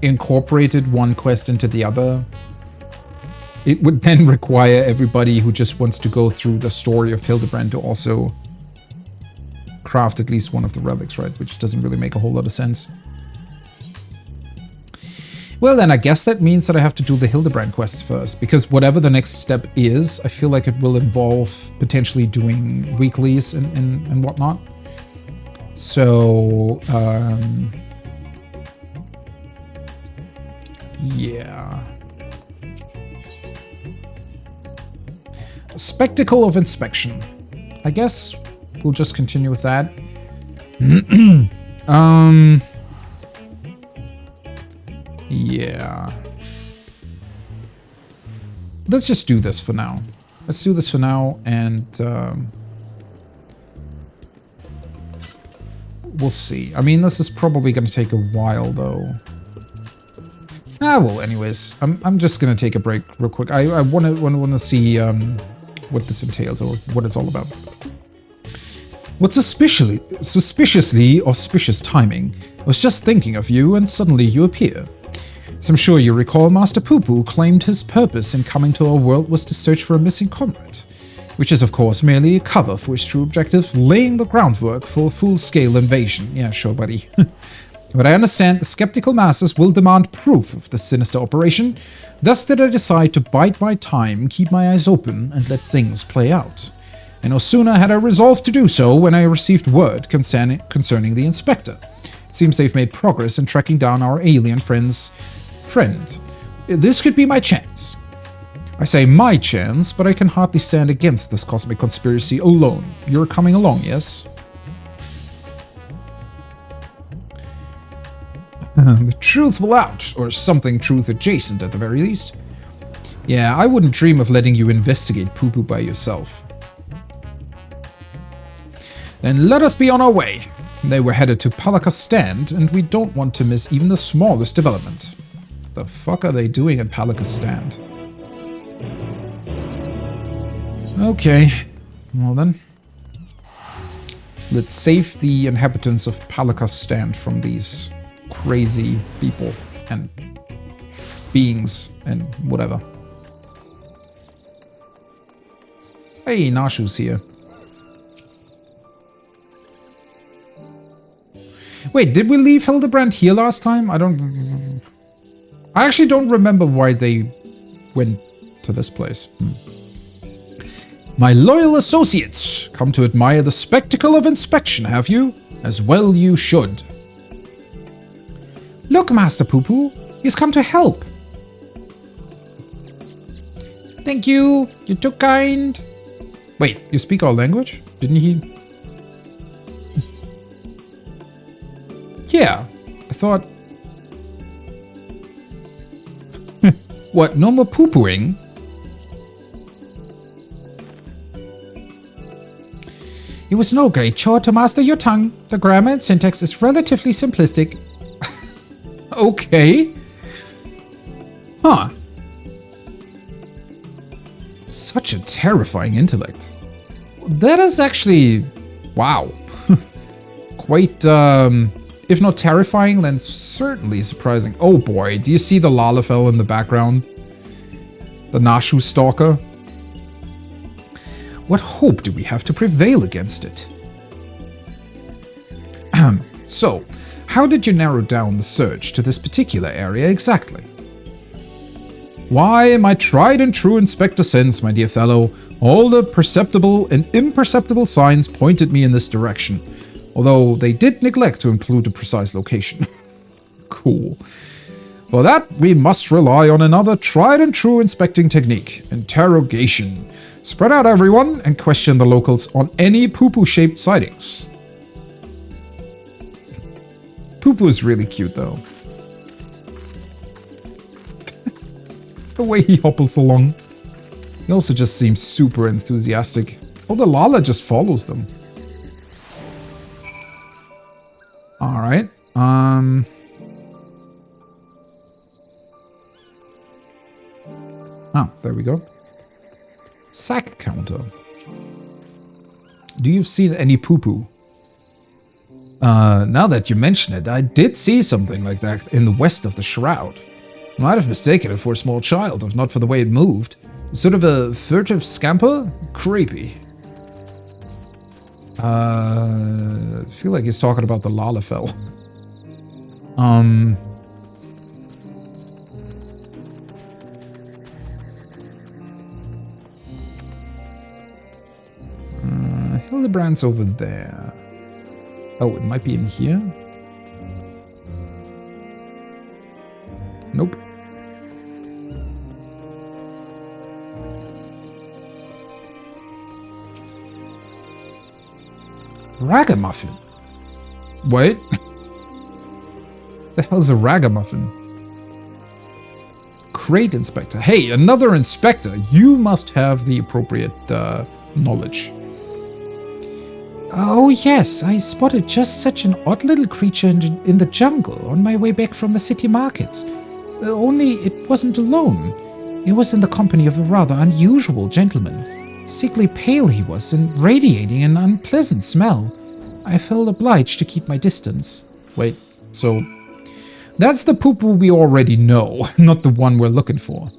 incorporated one quest into the other, it would then require everybody who just wants to go through the story of Hildebrand to also craft at least one of the relics, right? Which doesn't really make a whole lot of sense. Well, then I guess that means that I have to do the Hildebrand quests first, because whatever the next step is, I feel like it will involve potentially doing weeklies and whatnot. So, yeah. Spectacle of Inspection. I guess we'll just continue with that. Yeah. Let's just do this for now. Let's do this for now, and we'll see. I mean, this is probably going to take a while, though. Well, anyways, I'm just going to take a break real quick. I want to see what this entails, or what it's all about. What suspiciously auspicious timing. I was just thinking of you, and suddenly you appear. As I'm sure you recall, Master Poo-Poo claimed his purpose in coming to our world was to search for a missing comrade, which is of course merely a cover for his true objective, laying the groundwork for a full-scale invasion. Yeah, sure, buddy. But I understand the skeptical masses will demand proof of this sinister operation, thus did I decide to bide my time, keep my eyes open, and let things play out. And no sooner had I resolved to do so when I received word concerning the inspector. It seems they've made progress in tracking down our alien friend. This could be my chance. I say my chance, but I can hardly stand against this cosmic conspiracy alone. You're coming along, yes? The truth will out, or something truth adjacent at the very least. Yeah, I wouldn't dream of letting you investigate Poo-Poo by yourself. Then let us be on our way. They were headed to Palaka's stand, and we don't want to miss even the smallest development. The fuck are they doing at Palaka's stand? Okay, well then. Let's save the inhabitants of Palaka's stand from these crazy people and beings and whatever. Hey, Nashu's here. Wait, did we leave Hildebrand here last time? I actually don't remember why they went to this place. My loyal associates, come to admire the spectacle of inspection, have you? As well you should. Look, Master Poo-Poo, he's come to help. Thank you, you're too kind. Wait, you speak our language? Didn't he? Yeah, I thought... What, no more poo-pooing? It was no great chore to master your tongue. The grammar and syntax is relatively simplistic. Okay. Huh. Such a terrifying intellect. That is actually... Wow. Quite, if not terrifying, then certainly surprising. Oh boy, do you see the Lalafell in the background? The Nashu stalker? What hope do we have to prevail against it? So, how did you narrow down the search to this particular area exactly? Why, my tried and true inspector sense, my dear fellow, all the perceptible and imperceptible signs pointed me in this direction, although they did neglect to include a precise location. Cool. For that, we must rely on another tried and true inspecting technique, interrogation. Spread out, everyone, and question the locals on any poo-poo-shaped sightings. Poo-poo is really cute, though. The way he hopples along. He also just seems super enthusiastic. Oh, the Lala just follows them. Alright, Ah, there we go. Sack counter. Do you see any poo-poo? Now that you mention it, I did see something like that in the west of the Shroud. Might have mistaken it for a small child, if not for the way it moved. Sort of a furtive scamper? Creepy. I feel like he's talking about the Lalafell. Hildebrand's over there. Oh, it might be in here? Nope. Ragamuffin. Wait. The hell's a ragamuffin? Crate inspector. Hey, another inspector. You must have the appropriate knowledge. Oh yes, I spotted just such an odd little creature in the jungle on my way back from the city markets. Only it wasn't alone. It was in the company of a rather unusual gentleman. Sickly pale he was and radiating an unpleasant smell. I felt obliged to keep my distance. Wait, so that's the poo-poo we already know, not the one we're looking for.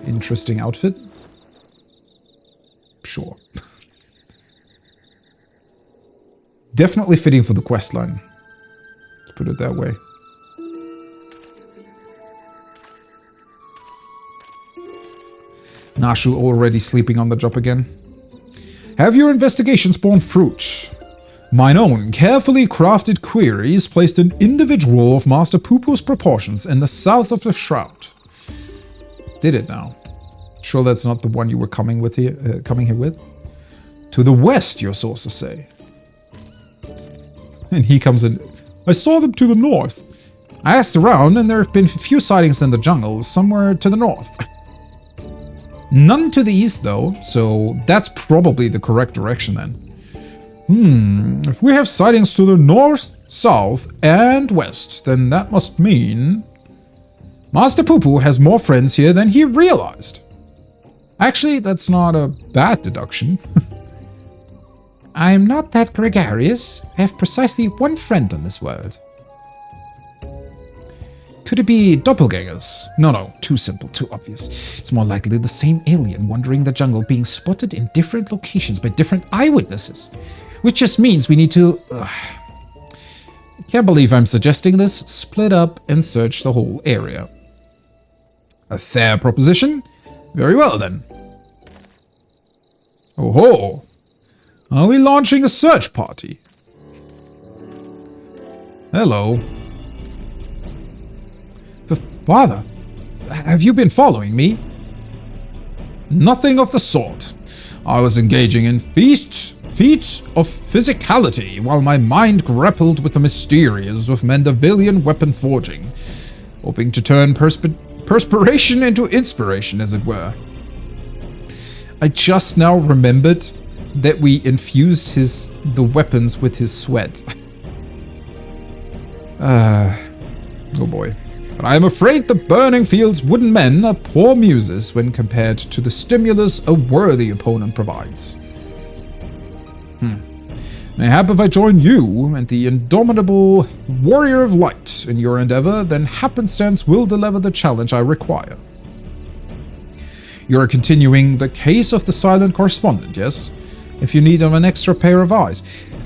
Interesting outfit. Sure. Definitely fitting for the questline. Let's put it that way. Nashu already sleeping on the job again. Have your investigations borne fruit? Mine own carefully crafted queries placed an individual of Master Poo-Poo's proportions in the south of the Shroud. Did it now? Sure that's not the one you were coming here with? To the west, your sources say. And he comes in. I saw them to the north. I asked around and there have been a few sightings in the jungle somewhere to the north. None to the east, though, so that's probably the correct direction then. If we have sightings to the north, south, and west, then that must mean Master Poo-Poo has more friends here than he realized. Actually, that's not a bad deduction. I am not that gregarious. I have precisely one friend on this world. Could it be doppelgangers? No, too simple, too obvious. It's more likely the same alien wandering the jungle being spotted in different locations by different eyewitnesses. Which just means we need to... I can't believe I'm suggesting this. Split up and search the whole area. A fair proposition? Very well then. Oh ho! Are we launching a search party? Hello. Father, have you been following me? Nothing of the sort. I was engaging in feats of physicality while my mind grappled with the mysteries of Mandavillian weapon forging, hoping to turn perspiration into inspiration, as it were. I just now remembered that we infused the weapons with his sweat. Oh boy. But I am afraid the burning fields wooden men are poor muses when compared to the stimulus a worthy opponent provides. Mayhap if I join you and the indomitable warrior of light in your endeavor, then happenstance will deliver the challenge I require. You are continuing the case of the silent correspondent, yes? If you need an extra pair of eyes.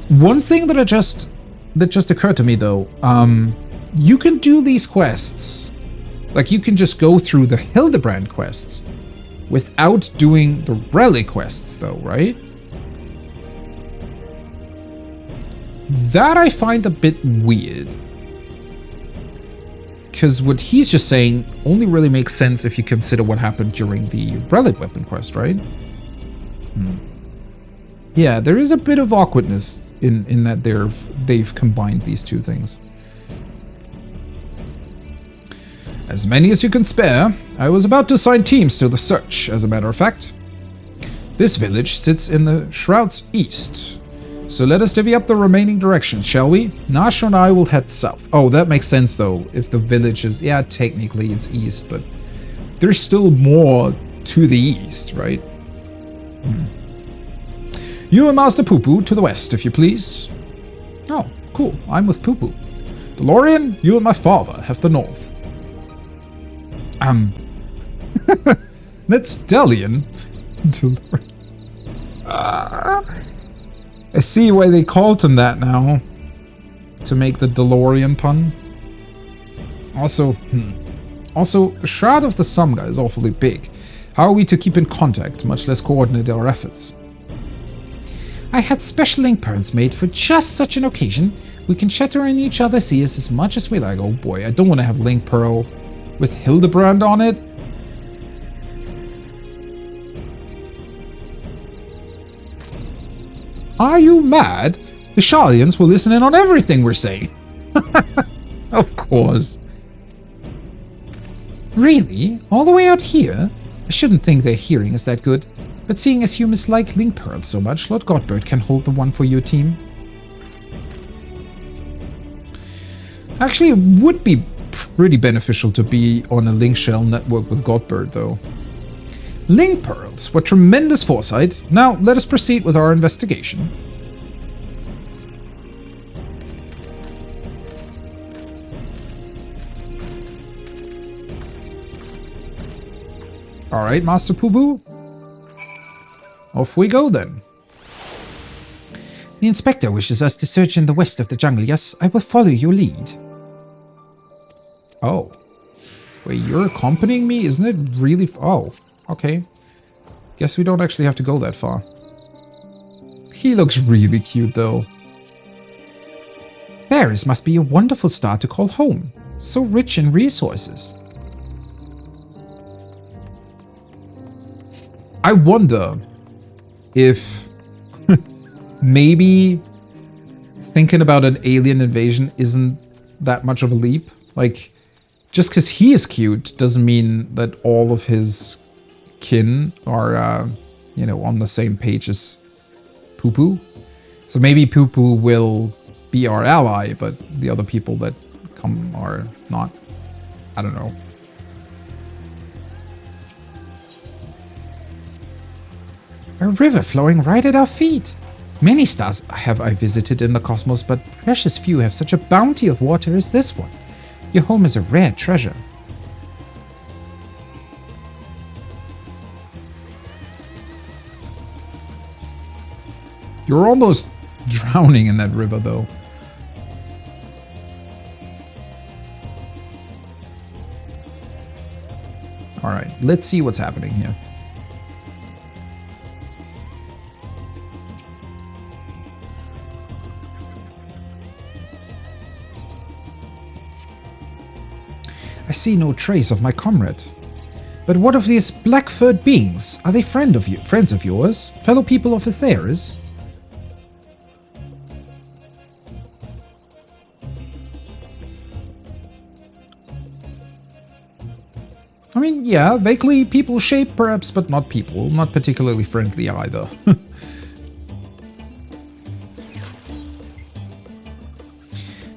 One thing that just occurred to me though, you can do these quests, like you can just go through the Hildebrand quests without doing the relic quests though, right? That I find a bit weird. Because what he's just saying only really makes sense if you consider what happened during the relic weapon quest, right? Yeah, there is a bit of awkwardness in that they've combined these two things. As many as you can spare. I was about to assign teams to the search, as a matter of fact. This village sits in the Shroud's east, so let us divvy up the remaining directions, shall we? Nasha and I will head south. Oh, that makes sense though, if the village is... Yeah, technically it's east, but there's still more to the east, right? You and Master Poo-Poo to the west, if you please. Oh, cool. I'm with Poo-Poo. DeLorean, you and my father have the north. That's Delian. DeLorean. I see why they called him that now. To make the DeLorean pun. Also, the Shroud of the Samga is awfully big. How are we to keep in contact, much less coordinate our efforts? I had special link pearls made for just such an occasion. We can shatter in each other's ears as much as we like. Oh boy, I don't want to have link pearl with Hildebrand on it. Are you mad? The Shardians will listen in on everything we're saying. Of course. Really? All the way out here? I shouldn't think their hearing is that good. But seeing as humans like link pearls so much, Lord Godbird can hold the one for your team. Actually, it would be pretty beneficial to be on a link shell network with Godbird, though. Link pearls, what tremendous foresight. Now, let us proceed with our investigation. Alright, Master Poo-Poo. Off we go, then. The Inspector wishes us to search in the west of the jungle, yes? I will follow your lead. Oh. Wait, you're accompanying me? Isn't it really... Oh, okay. Guess we don't actually have to go that far. He looks really cute, though. Theris must be a wonderful star to call home. So rich in resources. I wonder if maybe thinking about an alien invasion isn't that much of a leap. Like, just because he is cute doesn't mean that all of his kin are, you know, on the same page as Poo Poo. So maybe Poo Poo will be our ally, but the other people that come are not. I don't know. A river flowing right at our feet. Many stars have I visited in the cosmos, but precious few have such a bounty of water as this one. Your home is a rare treasure. You're almost drowning in that river, though. All right, let's see what's happening here. I see no trace of my comrade. But what of these black-furred beings? Are they friends of yours? Fellow people of Aetheris? I mean, yeah, vaguely people-shaped perhaps, but not people. Not particularly friendly either.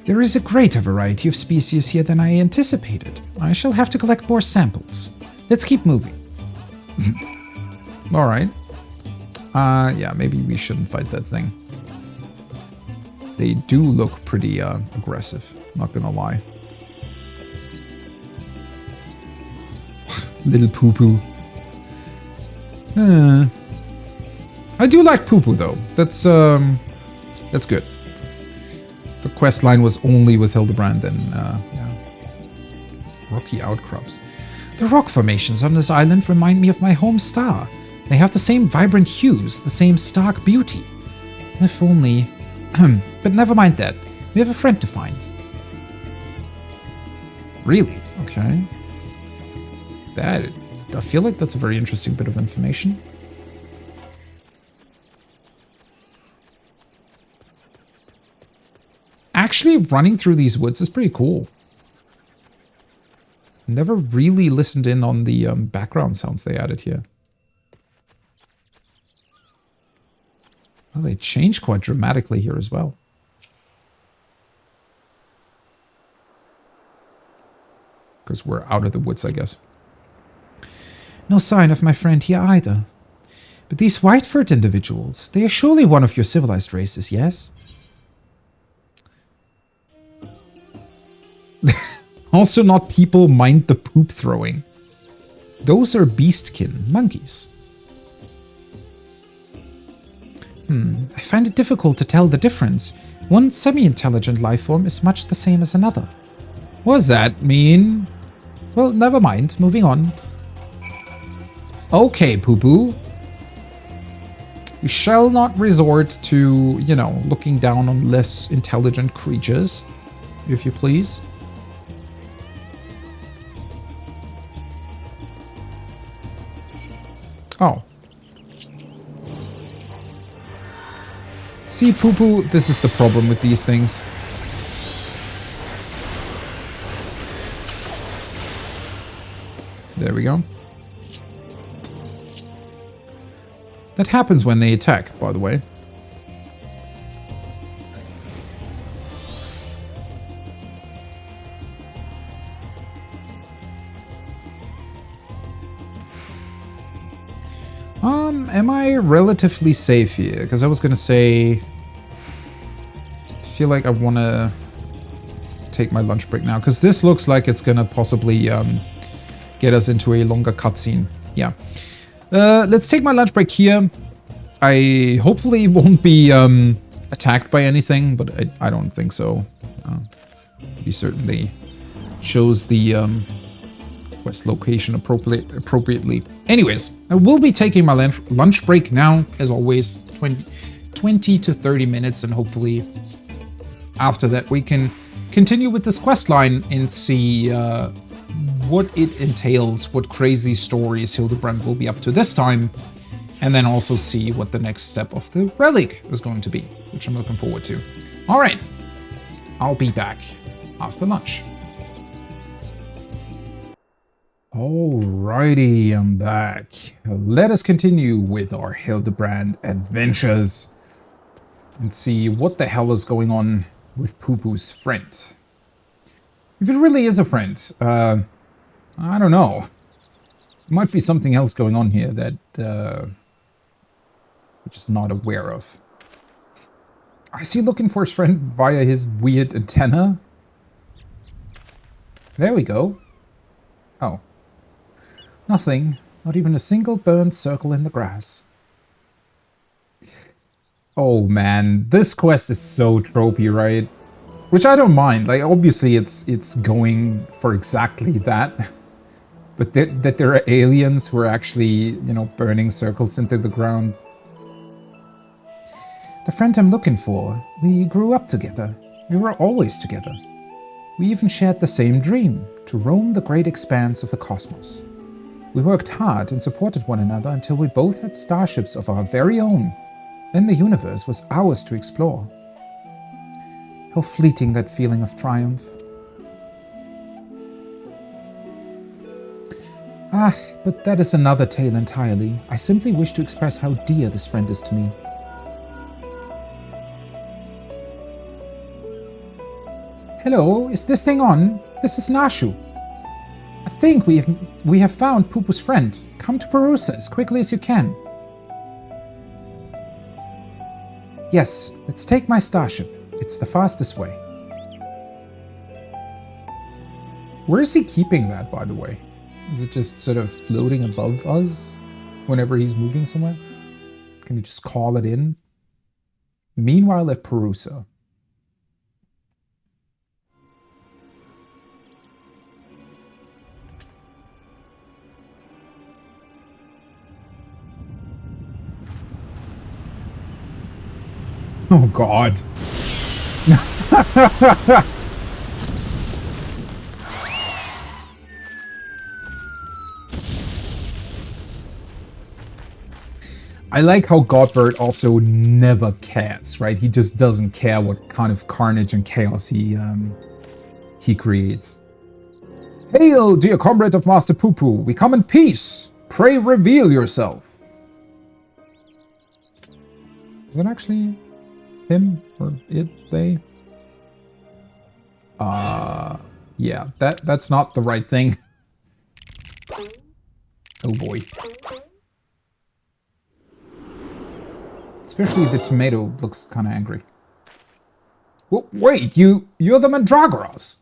There is a greater variety of species here than I anticipated. I shall have to collect more samples. Let's keep moving. Alright. Yeah, maybe we shouldn't fight that thing. They do look pretty aggressive, not gonna lie. Little Poo Poo. I do like Poo Poo though. That's good. The quest line was only with Hildebrand and yeah. Rocky outcrops. The rock formations on this island remind me of my home star. They have the same vibrant hues, the same stark beauty. If only... But never mind that. We have a friend to find. Really? Okay. I feel like that's a very interesting bit of information. Actually, running through these woods is pretty cool. Never really listened in on the background sounds they added here. Well, they changed quite dramatically here as well. Because we're out of the woods, I guess. No sign of my friend here either. But these white-furred individuals, they are surely one of your civilized races, yes? Also not people mind the poop throwing. Those are beastkin, monkeys. I find it difficult to tell the difference. One semi-intelligent life form is much the same as another. What does that mean? Well, never mind. Moving on. Okay, Poo Poo. We shall not resort to, you know, looking down on less intelligent creatures, if you please. Oh. See, Poo Poo, this is the problem with these things. There we go. That happens when they attack, by the way. Am I relatively safe here? Because I was gonna say... I feel like I want to take my lunch break now. Because this looks like it's gonna possibly get us into a longer cutscene. Yeah. Let's take my lunch break here. I hopefully won't be attacked by anything, but I don't think so. He certainly chose the quest location appropriately. Anyways, I will be taking my lunch break now, as always, 20 to 30 minutes, and hopefully after that we can continue with this quest line and see what it entails, what crazy stories Hildebrand will be up to this time, and then also see what the next step of the relic is going to be, which I'm looking forward to. All right, I'll be back after lunch. Alrighty, I'm back. Let us continue with our Hildebrand adventures and see what the hell is going on with Poo-Poo's friend. If it really is a friend, I don't know. Might be something else going on here that we're just not aware of. Is he looking for his friend via his weird antenna? There we go. Oh. Nothing. Not even a single burnt circle in the grass. Oh man, this quest is so tropey, right? Which I don't mind. Like, obviously it's going for exactly that. But that there are aliens who are actually, you know, burning circles into the ground. The friend I'm looking for. We grew up together. We were always together. We even shared the same dream, to roam the great expanse of the cosmos. We worked hard and supported one another until we both had starships of our very own. Then the universe was ours to explore. How fleeting that feeling of triumph. Ah, but that is another tale entirely. I simply wish to express how dear this friend is to me. Hello, is this thing on? This is Nashu. I think we have found Poo-Poo's friend. Come to Perusa as quickly as you can. Yes, let's take my starship. It's the fastest way. Where is he keeping that, by the way? Is it just sort of floating above us whenever he's moving somewhere? Can you just call it in? Meanwhile at Perusa. Oh God. I like how Godbird also never cares, right? He just doesn't care what kind of carnage and chaos he creates. Hail, dear comrade of Master Poo-Poo, we come in peace. Pray reveal yourself. Is that actually him or it, they? Yeah, that's not the right thing. Oh boy. Especially the tomato looks kind of angry. Wait, you're the Mandragoras.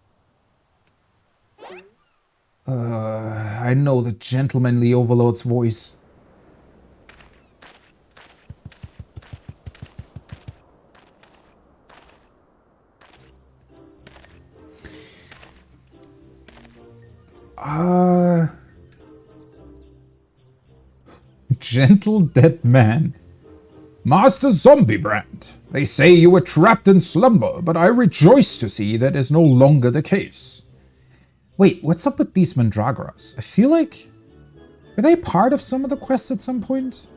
I know the gentlemanly overlord's voice. Gentle dead man. Master Zombiebrand, they say you were trapped in slumber, but I rejoice to see that is no longer the case. Wait, what's up with these Mandragoras? I feel like... were they part of some of the quests at some point?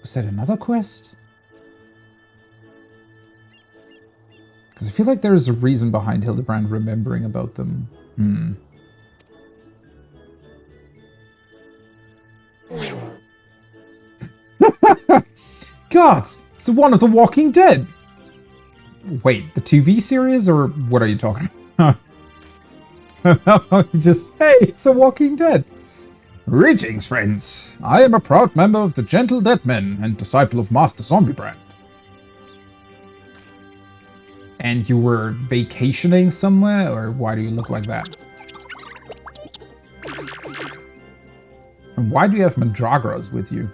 Was that another quest? Because I feel like there's a reason behind Hildebrand remembering about them. God, it's one of the Walking Dead. Wait, the TV series, or what are you talking about? Just, hey, it's a Walking Dead. Greetings, friends. I am a proud member of the Gentle Dead Men and disciple of Master Zombiebrand. And you were vacationing somewhere, or why do you look like that? And why do you have Mandragoras with you?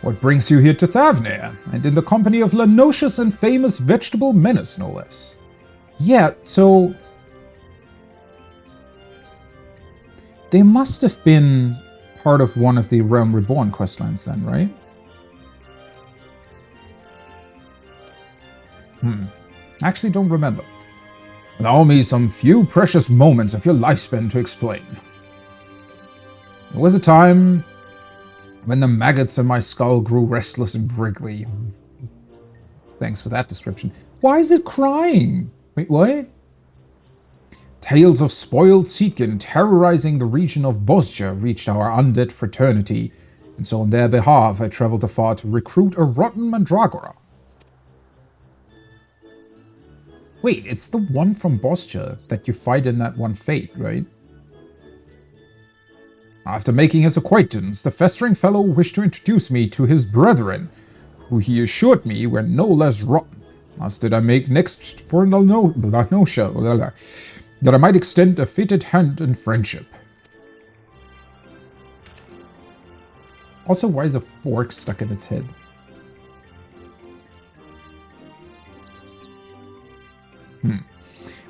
What brings you here to Thavnir, and in the company of Lanocious and famous vegetable menace, no less? Yeah, so... they must have been part of one of the Realm Reborn questlines then, right? Actually don't remember. Allow me some few precious moments of your lifespan to explain. There was a time when the maggots in my skull grew restless and wriggly. Thanks for that description. Why is it crying? Wait, what? Tales of spoiled Seatkin terrorizing the region of Bosja reached our undead fraternity, and so on their behalf I traveled afar to recruit a rotten mandragora. Wait, it's the one from Bosja that you fight in that one fate, right? After making his acquaintance, the festering fellow wished to introduce me to his brethren, who he assured me were no less rotten. As did I make next for the notion that I might extend a fitted hand in friendship. Also, why is a fork stuck in its head?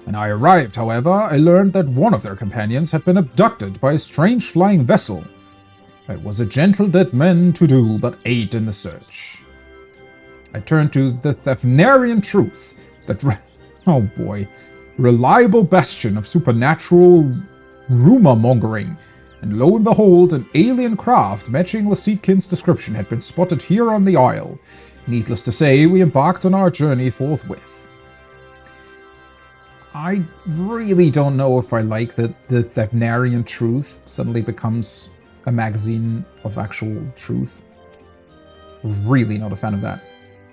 When I arrived, however, I learned that one of their companions had been abducted by a strange flying vessel. It was a gentle dead man to do, but aid in the search. I turned to the Thavnarian truth, that oh boy, reliable bastion of supernatural rumor-mongering, and lo and behold, an alien craft matching Lasitkin's description had been spotted here on the isle. Needless to say, we embarked on our journey forthwith. I really don't know if I like that the Thavnarian truth suddenly becomes a magazine of actual truth. Really not a fan of that.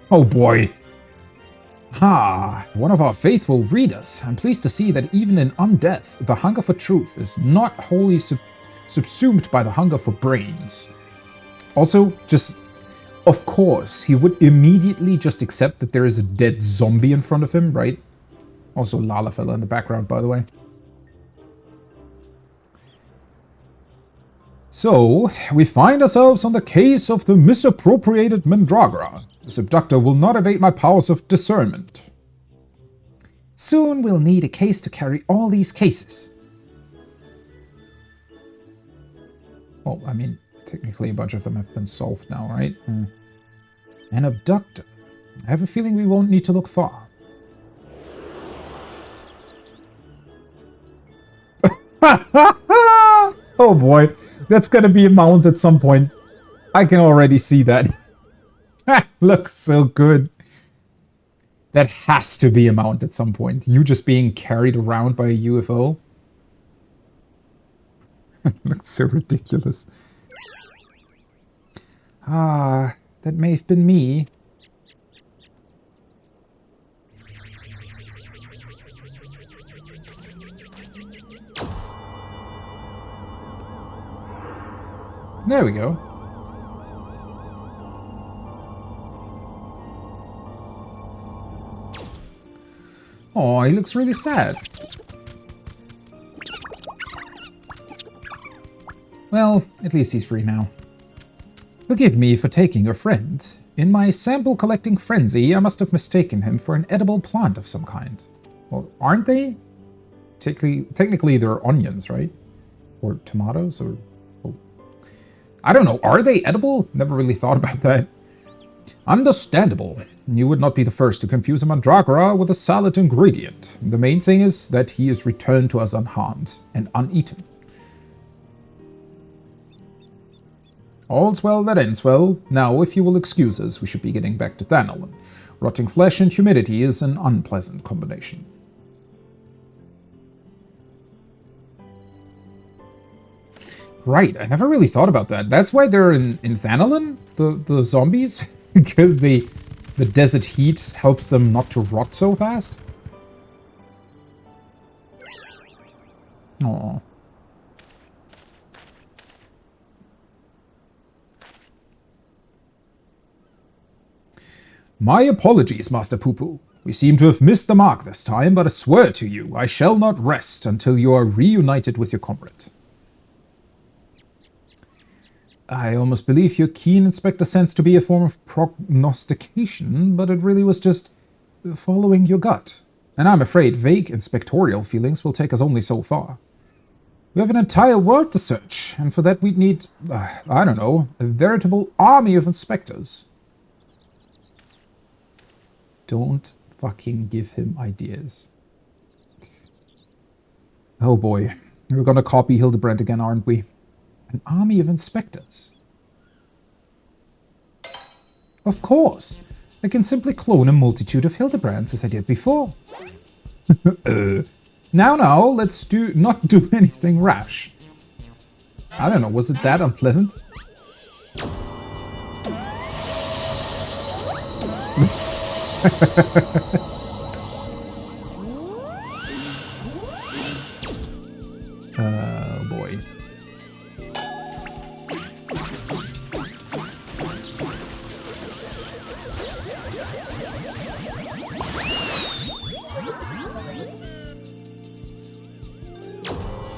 Oh boy. One of our faithful readers. I'm pleased to see that even in undeath, the hunger for truth is not wholly subsumed by the hunger for brains. Also, just, of course, he would immediately just accept that there is a dead zombie in front of him, right? Also Lalafella in the background, by the way. So, we find ourselves on the case of the misappropriated Mandragora. This abductor will not evade my powers of discernment. Soon we'll need a case to carry all these cases. Well, I mean, technically a bunch of them have been solved now, right? An abductor. I have a feeling we won't need to look far. Oh boy, that's gonna be a mount at some point. I can already see that. Looks so good. That has to be a mount at some point. You just being carried around by a UFO. Looks so ridiculous. That may have been me. There we go. Oh, he looks really sad. Well, at least he's free now. Forgive me for taking your friend. In my sample collecting frenzy, I must have mistaken him for an edible plant of some kind. Well, aren't they? Technically they're onions, right? Or tomatoes, or... I don't know, are they edible? Never really thought about that. Understandable. You would not be the first to confuse a mandragora with a salad ingredient. The main thing is that he is returned to us unharmed and uneaten. All's well that ends well. Now, if you will excuse us, we should be getting back to Thanalan. Rotting flesh and humidity is an unpleasant combination. Right, I never really thought about that. That's why they're in Thanalan, the zombies, because the desert heat helps them not to rot so fast. Aww. My apologies, Master Poo-Poo. We seem to have missed the mark this time, but I swear to you, I shall not rest until you are reunited with your comrade. I almost believe your keen inspector sense to be a form of prognostication, but it really was just following your gut. And I'm afraid vague inspectorial feelings will take us only so far. We have an entire world to search, and for that we'd need, I don't know, a veritable army of inspectors. Don't fucking give him ideas. Oh boy, we're gonna copy Hildebrand again, aren't we? An army of inspectors. Of course. I can simply clone a multitude of Hildebrands as I did before. Now, let's not do anything rash. I don't know, was it that unpleasant? Oh boy.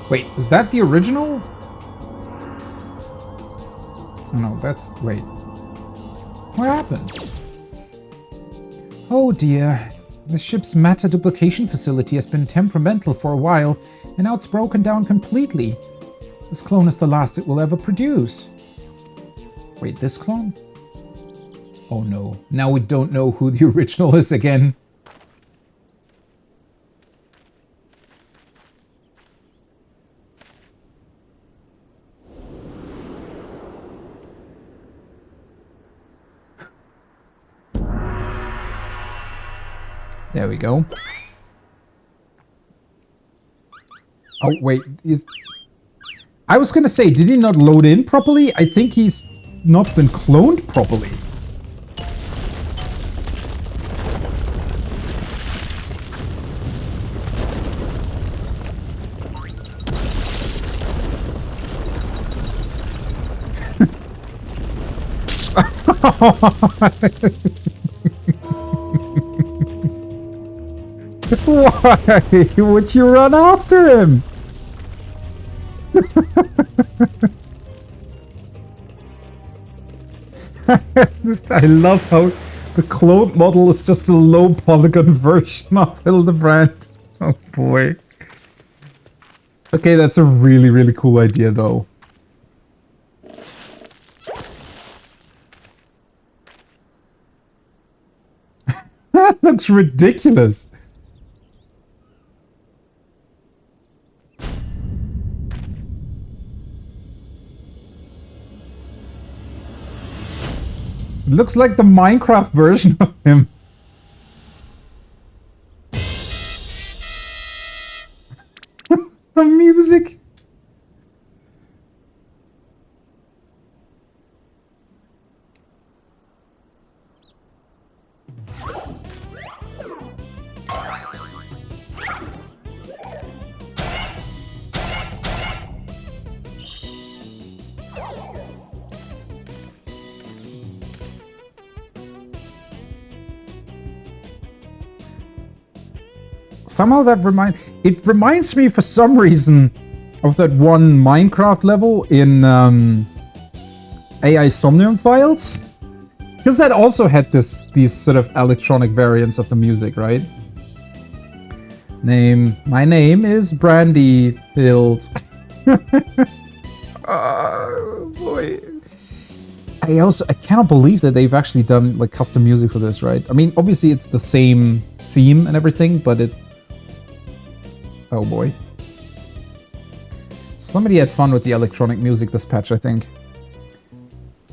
Wait, is that the original? Oh, no, that's... wait. What happened? Oh dear. The ship's matter duplication facility has been temperamental for a while, and now it's broken down completely. This clone is the last it will ever produce. Wait, this clone? Oh no. Now we don't know who the original is again. There we go. Oh, wait. I was gonna say, did he not load in properly? I think he's not been cloned properly. Why would you run after him? I love how the clone model is just a low polygon version of Hildebrand. Oh boy. Okay, that's a really, really cool idea though. That looks ridiculous. Looks like the Minecraft version of him. The music. Somehow that reminds me for some reason of that one Minecraft level in AI Somnium Files. Because that also had these sort of electronic variants of the music, right? My name is Brandy Hilt. Oh boy. I cannot believe that they've actually done like custom music for this, right? I mean, obviously it's the same theme and everything, but oh boy. Somebody had fun with the electronic music this patch, I think.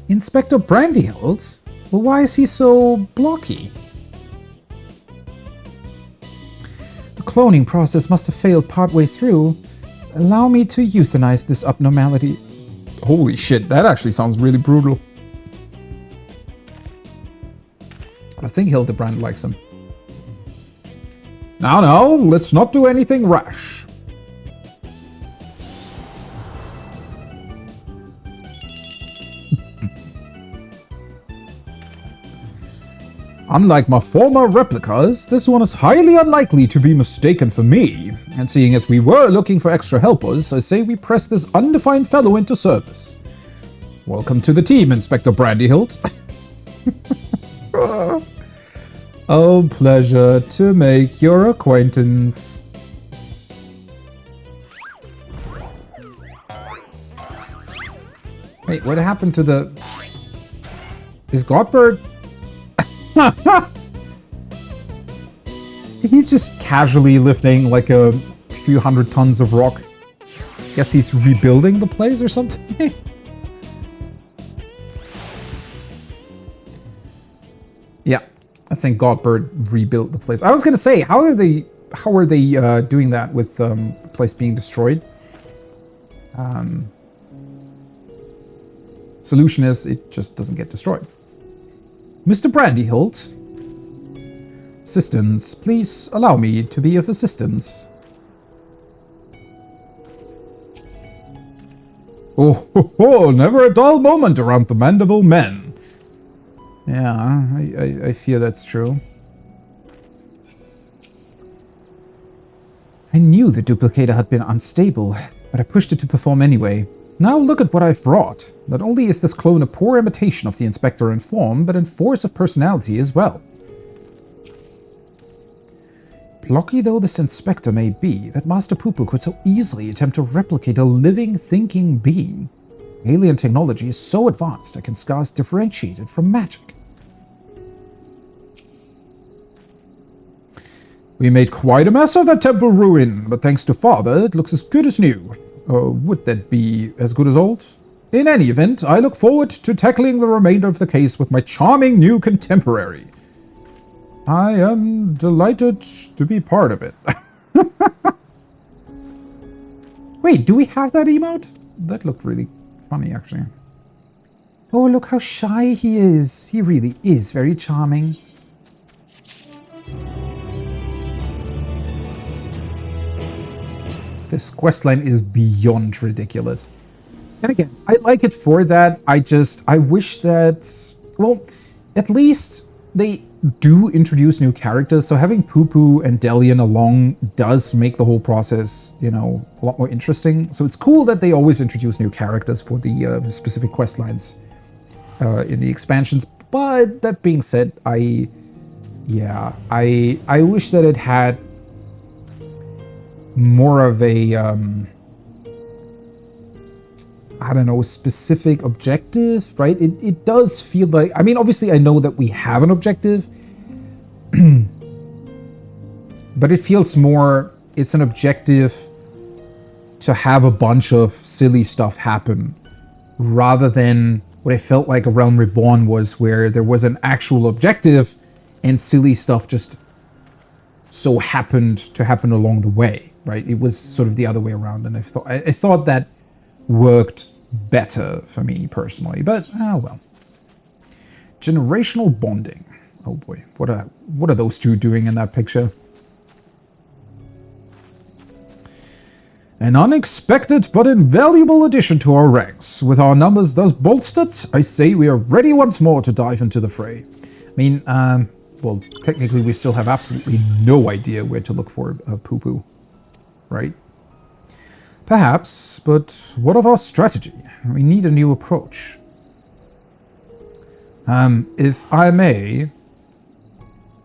Inspector Brandyhilt? Well, why is he so blocky? The cloning process must have failed partway through. Allow me to euthanize this abnormality. Holy shit, that actually sounds really brutal. I think Hildebrand likes him. Now, let's not do anything rash. Unlike my former replicas, this one is highly unlikely to be mistaken for me. And seeing as we were looking for extra helpers, I say we press this undefined fellow into service. Welcome to the team, Inspector Brandyhilt. Oh, pleasure to make your acquaintance. Wait, what happened to the... Is Godbird... He's just casually lifting like a few hundred tons of rock. Guess he's rebuilding the place or something? I think Godbird rebuilt the place. I was gonna say, how are they doing that with the place being destroyed? Solution is it just doesn't get destroyed. Mr. Brandyhilt. Assistance, please allow me to be of assistance. Oh, ho, ho, never a dull moment around the Mandeville men. Yeah, I fear that's true. I knew the duplicator had been unstable, but I pushed it to perform anyway. Now look at what I've brought. Not only is this clone a poor imitation of the Inspector in form, but in force of personality as well. Blocky though this Inspector may be, that Master Poo-Poo could so easily attempt to replicate a living, thinking being. Alien technology is so advanced I can scarce differentiate it from magic. We made quite a mess of that temple ruin, but thanks to Father, it looks as good as new. Or would that be as good as old? In any event, I look forward to tackling the remainder of the case with my charming new contemporary. I am delighted to be part of it. Wait, do we have that emote? That looked really funny, actually. Oh, look how shy he is. He really is very charming. This questline is beyond ridiculous. And again, I like it for that. I wish that, well, at least they do introduce new characters. So having Poo-Poo and Delian along does make the whole process, you know, a lot more interesting. So it's cool that they always introduce new characters for the specific quest lines in the expansions. But that being said, I wish that it had more of a, I don't know, specific objective, right? It does feel like, I mean, obviously I know that we have an objective, but it feels more, it's an objective to have a bunch of silly stuff happen, rather than what I felt like A Realm Reborn was, where there was an actual objective and silly stuff just so happened to happen along the way, right? It was sort of the other way around, and I thought that worked better for me personally, but well. Generational bonding. Oh boy, what are those two doing in that picture? An unexpected but invaluable addition to our ranks. With our numbers thus bolstered, I say we are ready once more to dive into the fray. I mean, well, technically we still have absolutely no idea where to look for Poo-Poo, right? Perhaps, but what of our strategy? We need a new approach. If I may...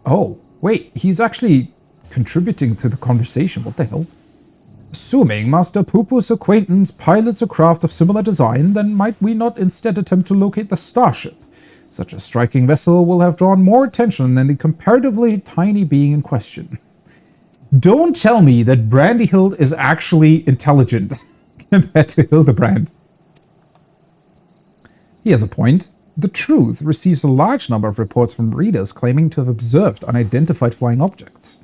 Oh, wait, he's actually contributing to the conversation. What the hell? Assuming Master Poo-Poo's acquaintance pilots a craft of similar design, then might we not instead attempt to locate the starship? Such a striking vessel will have drawn more attention than the comparatively tiny being in question. Don't tell me that Brandyhild is actually intelligent compared to Hildebrand. He has a point. The Truth receives a large number of reports from readers claiming to have observed unidentified flying objects.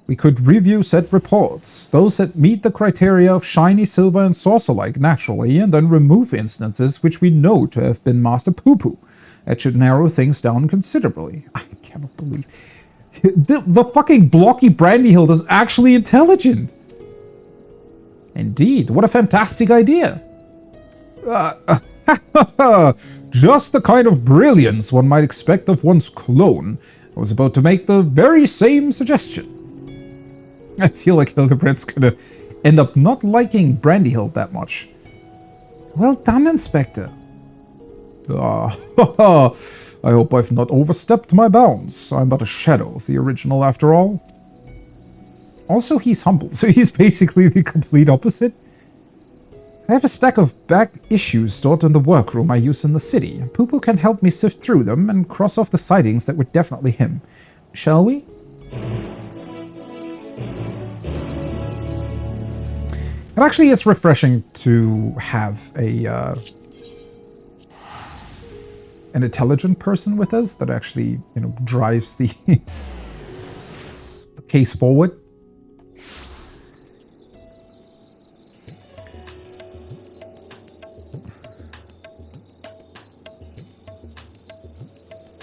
We could review said reports, those that meet the criteria of shiny, silver, and saucer-like naturally, and then remove instances which we know to have been Master Poo-Poo. That should narrow things down considerably. I cannot believe... The fucking blocky Brandyhild is actually intelligent. Indeed, what a fantastic idea. Just the kind of brilliance one might expect of one's clone. I was about to make the very same suggestion. I feel like Hildebrand's gonna end up not liking Brandyhild that much. Well done, Inspector. I hope I've not overstepped my bounds. I'm but a shadow of the original after all. Also, he's humble, so he's basically the complete opposite. I have a stack of back issues stored in the workroom I use in the city. Poo-Poo can help me sift through them and cross off the sightings that were definitely him. Shall we? It actually is refreshing to have a an intelligent person with us that actually, you know, drives the, the case forward.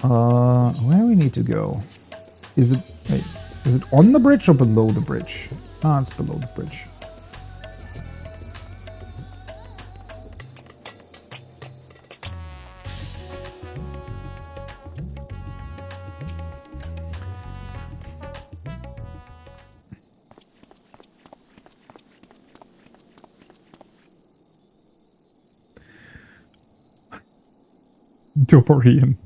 Where do we need to go? Is it, wait, is it on the bridge or below the bridge? Ah, it's below the bridge. Dorian.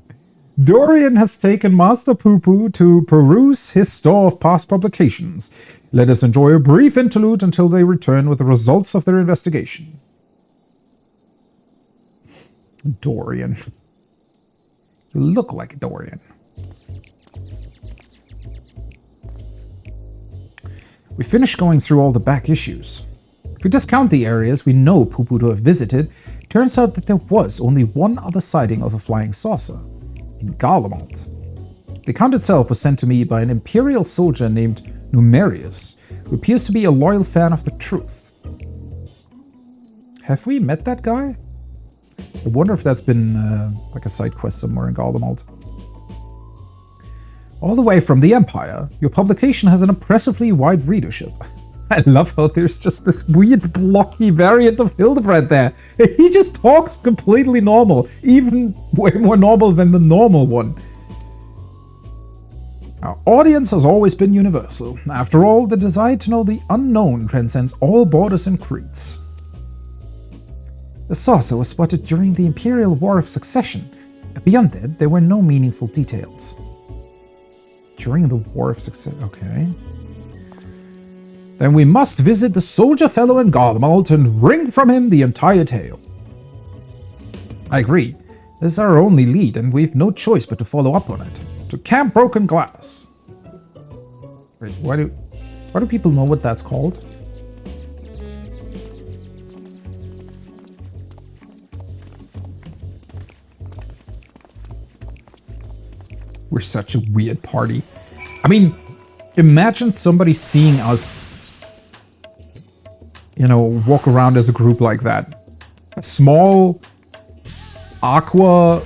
Dorian has taken Master Poo-Poo to peruse his store of past publications. Let us enjoy a brief interlude until they return with the results of their investigation. Dorian. You look like a Dorian. We finished going through all the back issues. If we discount the areas we know Poo-Poo to have visited, it turns out that there was only one other sighting of a flying saucer. In Garlemald. The account itself was sent to me by an Imperial soldier named Numerius, who appears to be a loyal fan of the truth. Have we met that guy? I wonder if that's been like a side quest somewhere in Garlemald. All the way from the Empire, your publication has an impressively wide readership. I love how there's just this weird blocky variant of Hildebrand there. He just talks completely normal, even way more normal than the normal one. Our audience has always been universal. After all, the desire to know the unknown transcends all borders and creeds. The saucer was spotted during the Imperial War of Succession. Beyond that, there were no meaningful details. During the War of Succession, okay. Then we must visit the soldier fellow in Garlemald and wring from him the entire tale. I agree. This is our only lead, and we've no choice but to follow up on it. To Camp Broken Glass. Wait, why do people know what that's called? We're such a weird party. I mean, imagine somebody seeing us, you know, walk around as a group like that. A small, aqua-looking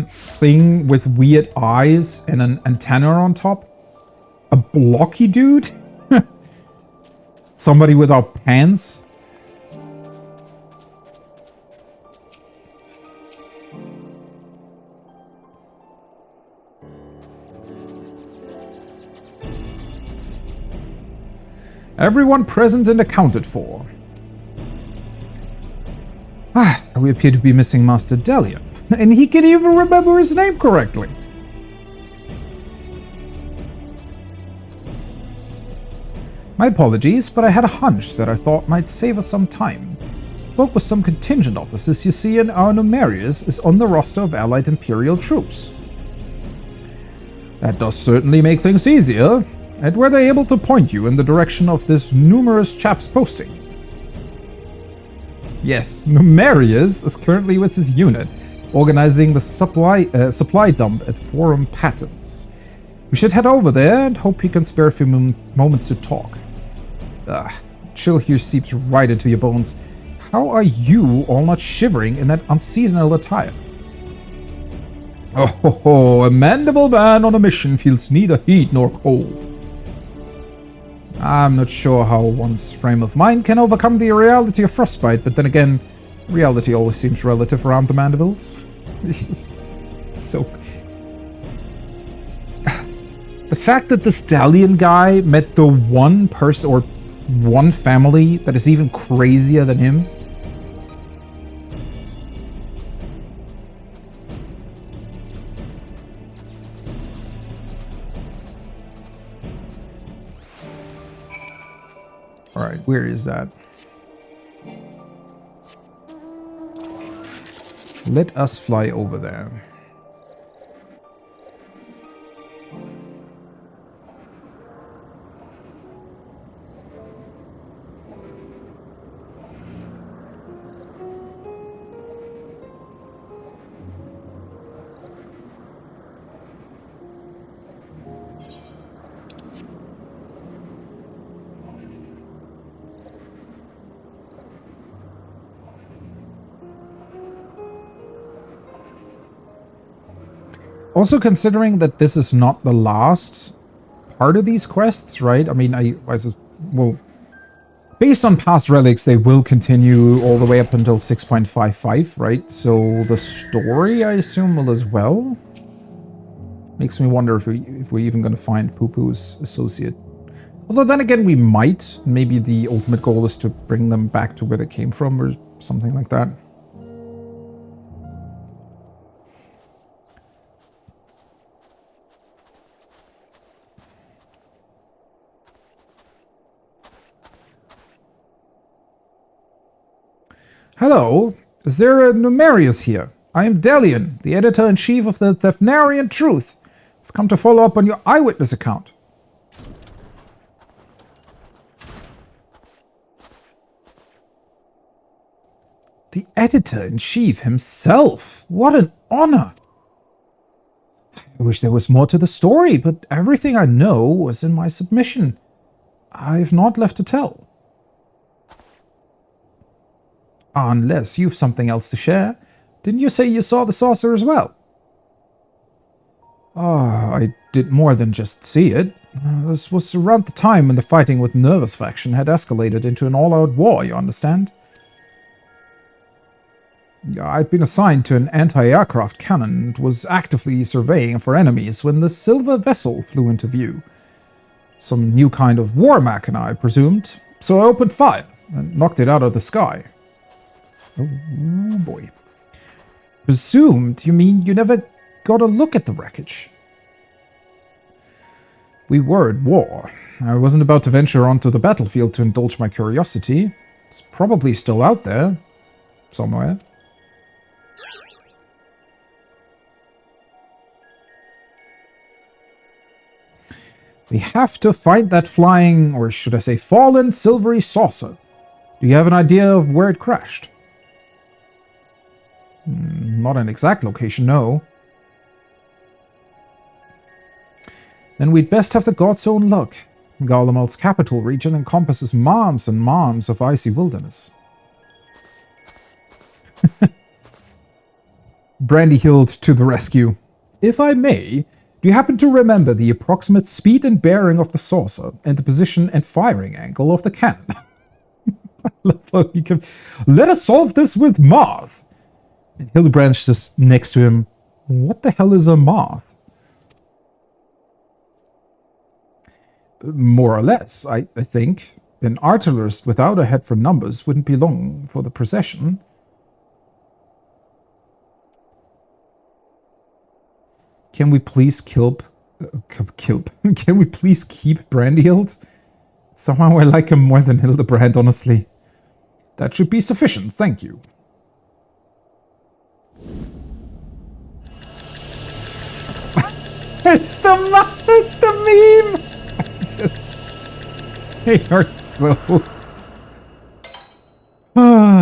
thing with weird eyes and an antenna on top. A blocky dude. Somebody without pants. Everyone present and accounted for. We appear to be missing Master Delian, and he can even remember his name correctly. My apologies, but I had a hunch that I thought might save us some time. Spoke with some contingent officers, you see, and our Numerius is on the roster of allied Imperial troops. That does certainly make things easier. And were they able to point you in the direction of this numerous chap's posting? Yes, Numerius is currently with his unit, organizing the supply dump at Forum Patents. We should head over there and hope he can spare a few moments to talk. Chill here seeps right into your bones. How are you all not shivering in that unseasonal attire? Oh, a mandible man on a mission feels neither heat nor cold. I'm not sure how one's frame of mind can overcome the reality of frostbite, but then again, reality always seems relative around the Mandibles. So... The fact that the Stallion guy met the one person, or one family, that is even crazier than him. Alright, where is that? Let us fly over there. Also considering that this is not the last part of these quests, right? I mean, well, based on past relics, they will continue all the way up until 6.55, right? So the story, I assume, will as well. Makes me wonder if we're even going to find Poo-Poo's associate. Although then again, we might. Maybe the ultimate goal is to bring them back to where they came from or something like that. Hello, is there a Numerius here? I am Delian, the editor-in-chief of the Tefnarian Truth. I've come to follow up on your eyewitness account. The editor-in-chief himself! What an honor! I wish there was more to the story, but everything I know was in my submission. I've not left to tell. Unless you've something else to share. Didn't you say you saw the saucer as well? Ah, I did more than just see it. This was around the time when the fighting with Nervous faction had escalated into an all-out war, you understand? I'd been assigned to an anti-aircraft cannon and was actively surveying for enemies when the silver vessel flew into view. Some new kind of war machina, I presumed, so I opened fire and knocked it out of the sky. Oh boy. Presumed? You mean you never got a look at the wreckage? We were at war. I wasn't about to venture onto the battlefield to indulge my curiosity. It's probably still out there. Somewhere. We have to find that flying, or should I say fallen, silvery saucer. Do you have an idea of where it crashed? Not an exact location, no. Then we'd best have the god's own luck. Garlemald's capital region encompasses moms and moms of icy wilderness. Brandyhild to the rescue. If I may, do you happen to remember the approximate speed and bearing of the saucer and the position and firing angle of the cannon? I love how you can... Let us solve this with Marth! And Hildebrand's just next to him. What the hell is a Marth? More or less, I think. An artillerist without a head for numbers wouldn't be long for the procession. Can we please Can we please keep Brandyhild? Somehow I like him more than Hildebrand, honestly. That should be sufficient, thank you. It's the meme! They are so...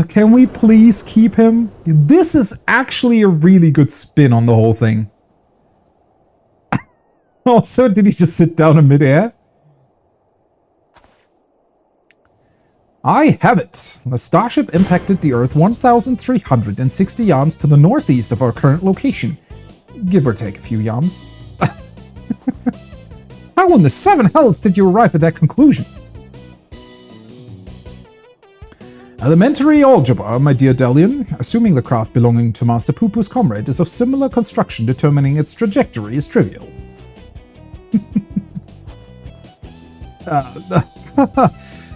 can we please keep him? This is actually a really good spin on the whole thing. Also, did he just sit down in midair? I have it! The starship impacted the Earth 1,360 yams to the northeast of our current location. Give or take a few yams. How in the seven hells did you arrive at that conclusion? Elementary algebra, my dear Delian. Assuming the craft belonging to Master Poo-Poo's comrade is of similar construction, determining its trajectory is trivial.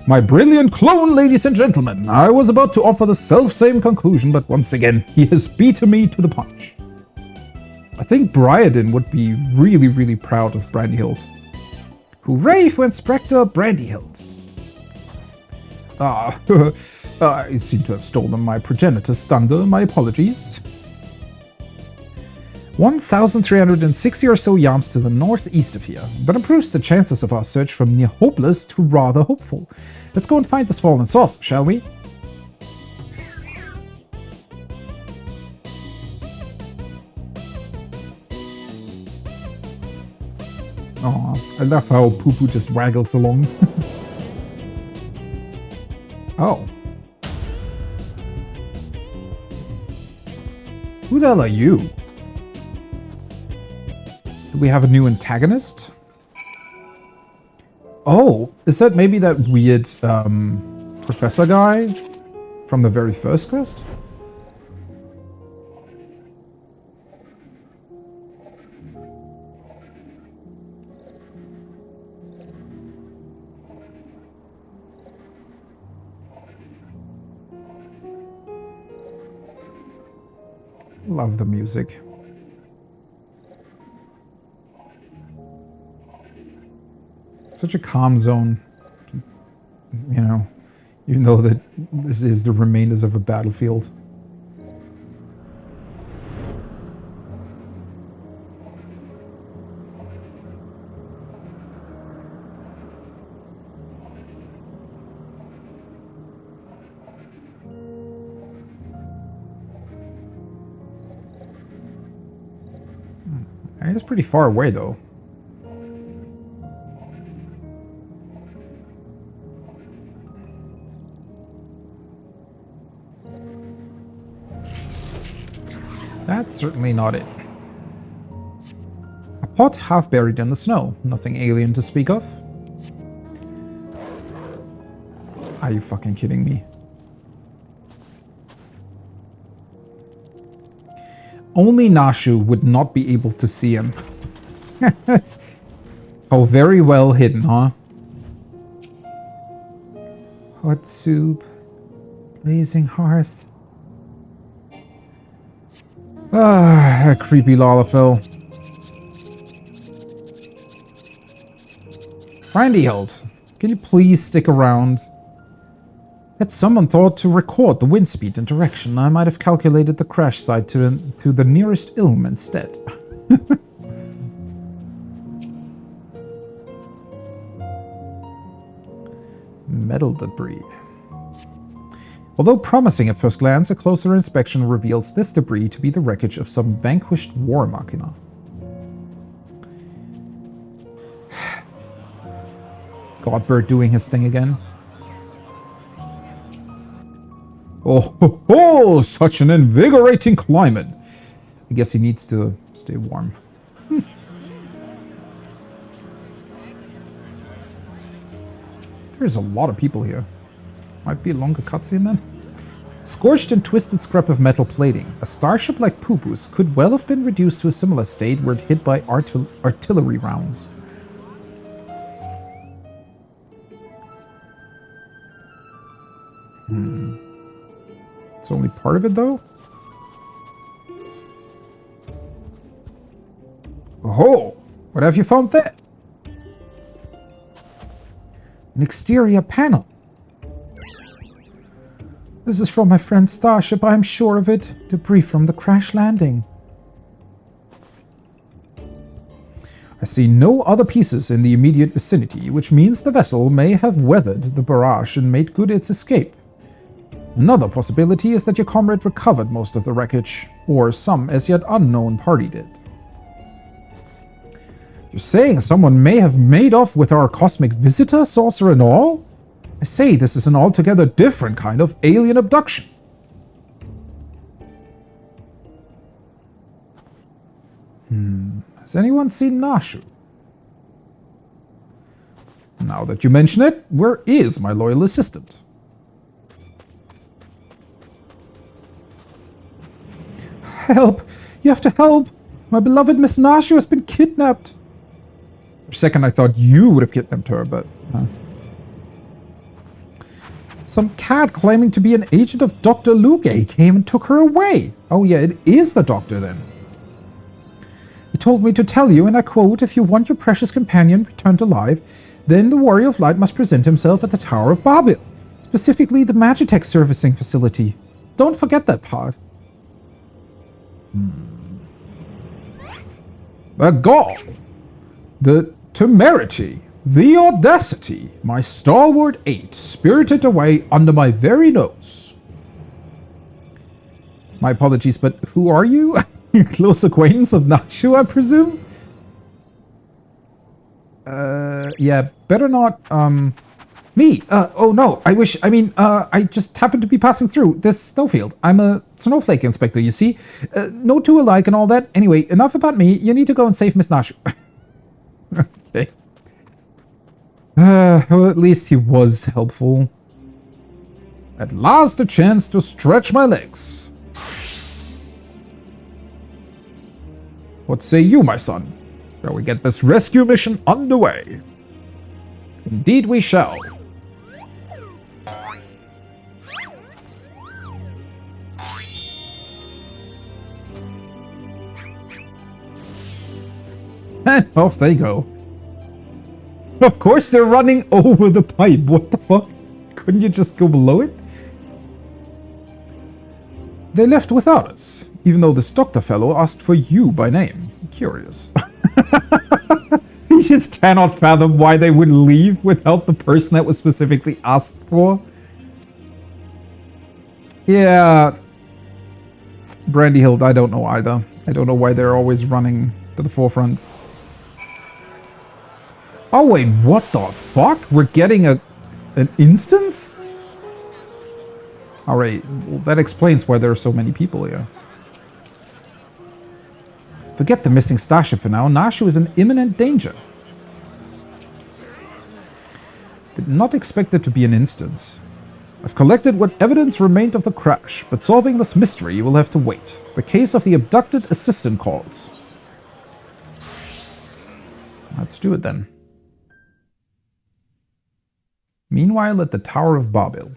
My brilliant clone, ladies and gentlemen. I was about to offer the self-same conclusion, but once again, he has beaten me to the punch. I think Briarden would be really, really proud of Brandyhild. Hooray for Inspector Brandyhild. I seem to have stolen my progenitor's thunder. My apologies. 1,360 or so yams to the northeast of here. That improves the chances of our search from near hopeless to rather hopeful. Let's go and find this fallen saucer, shall we? Aw, I love how Poo-Poo just waggles along. Oh. Who the hell are you? Do we have a new antagonist? Oh, is that maybe that weird professor guy from the very first quest? Love the music. Such a calm zone, you know, even though that this is the remainders of a battlefield. It's pretty far away, though. That's certainly not it. A pot half buried in the snow. Nothing alien to speak of. Are you fucking kidding me? Only Nashu would not be able to see him. Oh, very well hidden, huh? Hot soup. Blazing hearth. Ah, that creepy Lalafell. Brandyheld, can you please stick around? Had someone thought to record the wind speed and direction, I might have calculated the crash site to the nearest ilm instead. Metal debris. Although promising at first glance, a closer inspection reveals this debris to be the wreckage of some vanquished war machina. Godbird doing his thing again. Oh, ho, ho, such an invigorating climate. I guess he needs to stay warm. There's a lot of people here. Might be a longer cutscene then. Scorched and twisted scrap of metal plating. A starship like Poopoos could well have been reduced to a similar state were it hit by artillery rounds. It's only part of it, though? Oh, what have you found there? An exterior panel. This is from my friend's starship, I am sure of it. Debris from the crash landing. I see no other pieces in the immediate vicinity, which means the vessel may have weathered the barrage and made good its escape. Another possibility is that your comrade recovered most of the wreckage, or some as yet unknown party did. You're saying someone may have made off with our cosmic visitor, saucer and all? I say this is an altogether different kind of alien abduction. Has anyone seen Nashu? Now that you mention it, where is my loyal assistant? Help! You have to help! My beloved Miss Nashu has been kidnapped! For a second I thought you would have kidnapped her, but... Some cat claiming to be an agent of Dr. Lugay came and took her away. Oh yeah, it is the doctor then. He told me to tell you, and I quote, if you want your precious companion returned alive, then the Warrior of Light must present himself at the Tower of Babil, specifically the Magitech servicing facility. Don't forget that part. The gall, the temerity, the audacity, my stalwart 8 spirited away under my very nose. My apologies, but who are you? Close acquaintance of Nashu, I presume? Yeah, better not, Me? Oh no, I just happened to be passing through this snowfield. I'm a snowflake inspector, you see? No two alike and all that. Anyway, enough about me. You need to go and save Miss Nashu. Okay. Well, at least he was helpful. At last a chance to stretch my legs. What say you, my son? Shall we get this rescue mission underway? Indeed we shall. And off they go. Of course they're running over the pipe. What the fuck? Couldn't you just go below it? They left without us, even though this doctor fellow asked for you by name. Curious. He just cannot fathom why they would leave without the person that was specifically asked for. Yeah. Brandyhild, I don't know either. I don't know why they're always running to the forefront. Oh wait, what the fuck? We're getting an instance? Alright, well, that explains why there are so many people here. Forget the missing starship for now. Nashu is in imminent danger. Did not expect it to be an instance. I've collected what evidence remained of the crash, but solving this mystery will have to wait. The case of the abducted assistant calls. Let's do it then. Meanwhile, at the Tower of Babel.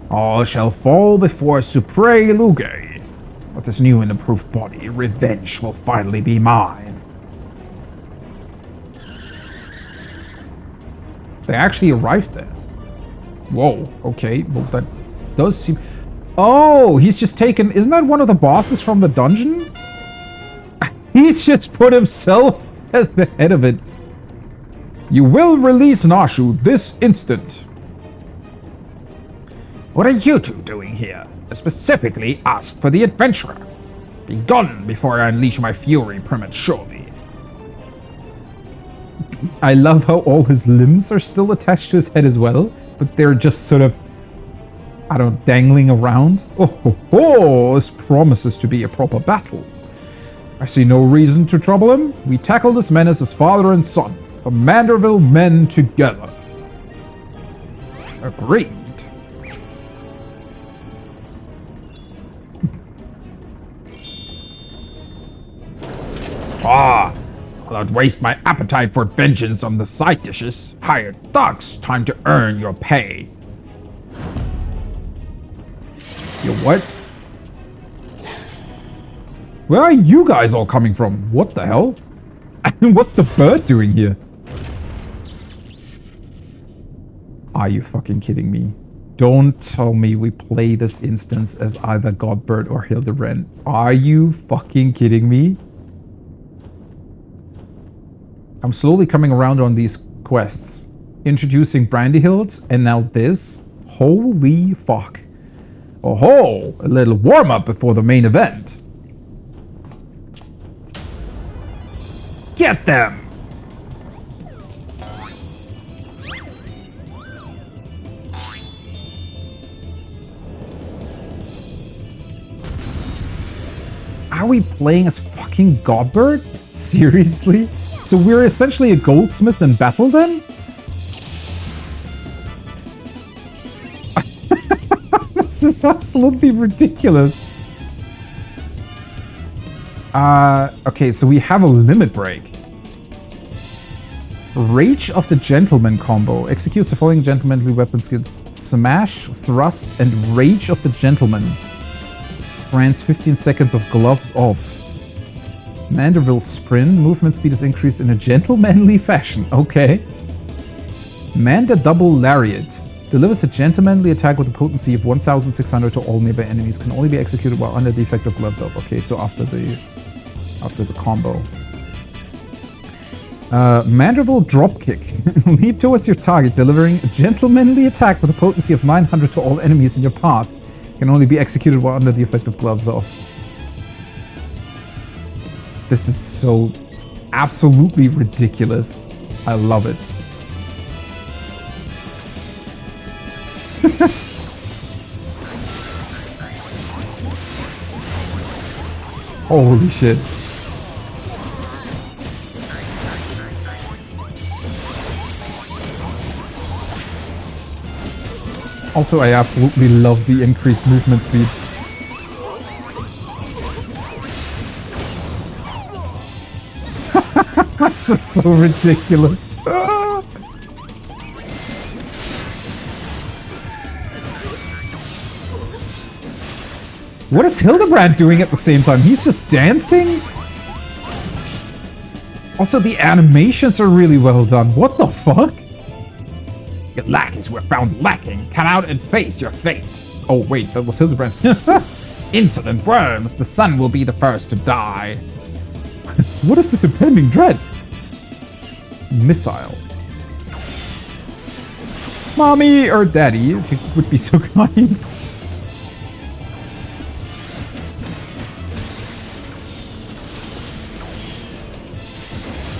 All shall fall before Supre Luge. With this new and improved body, revenge will finally be mine. They actually arrived there. Whoa, okay, well that does seem... Oh, he's just taken... Isn't that one of the bosses from the dungeon? He's just put himself as the head of it. You will release Nashu this instant. What are you two doing here? I specifically asked for the adventurer. Be gone before I unleash my fury prematurely. I love how all his limbs are still attached to his head as well, but they're just sort of, I don't know, dangling around. Oh, this promises to be a proper battle. I see no reason to trouble him. We tackle this menace as father and son, the Manderville men together. Agreed. I'll not waste my appetite for vengeance on the side dishes. Hired thugs, time to earn your pay. Your what? Where are you guys all coming from? What the hell? What's the bird doing here? Are you fucking kidding me? Don't tell me we play this instance as either Godbird or Hildebrand. Are you fucking kidding me? I'm slowly coming around on these quests. Introducing Brandyhild, and now this. Holy fuck. Oh ho! A little warm-up before the main event. Get them! Are we playing as fucking Godbird? Seriously? So we're essentially a goldsmith in battle then? This is absolutely ridiculous. Okay, so we have a limit break. Rage of the Gentleman combo. Executes the following gentlemanly weapon skills. Smash, Thrust, and Rage of the Gentleman. Grants 15 seconds of gloves off. Manderville Sprint. Movement speed is increased in a gentlemanly fashion. Okay. Mander Double Lariat. Delivers a gentlemanly attack with a potency of 1,600 to all nearby enemies. Can only be executed while under the effect of gloves off. Okay, so after the combo. Mandible Dropkick. Leap towards your target, delivering a gentlemanly attack with a potency of 900 to all enemies in your path. Can only be executed while under the effect of gloves off. This is so absolutely ridiculous. I love it. Holy shit. Also, I absolutely love the increased movement speed. This is so ridiculous. What is Hildebrand doing at the same time? He's just dancing? Also, the animations are really well done. What the fuck? Your lackeys were found lacking. Come out and face your fate. Oh, wait, that was Hildebrand. Insolent worms, the sun will be the first to die. What is this impending dread? Missile. Mommy or daddy, if you would be so kind.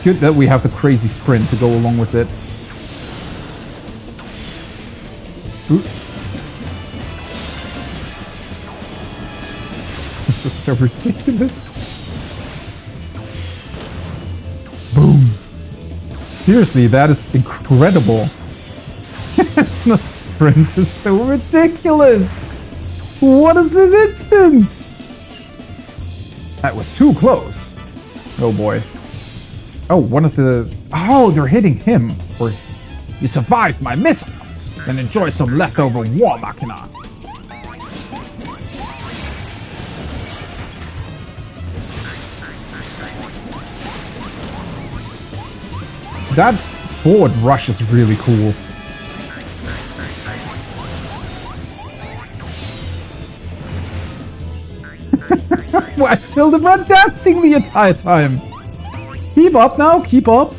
Good that we have the crazy sprint to go along with it. Ooh. This is so ridiculous. Boom. Seriously, that is incredible. The sprint is so ridiculous. What is this instance? That was too close. Oh boy. Oh, one of the... Oh, they're hitting him. Or... You survived my missiles. Then enjoy some leftover war machina. That forward rush is really cool. Why is Hildebrand dancing the entire time? Keep up now, keep up.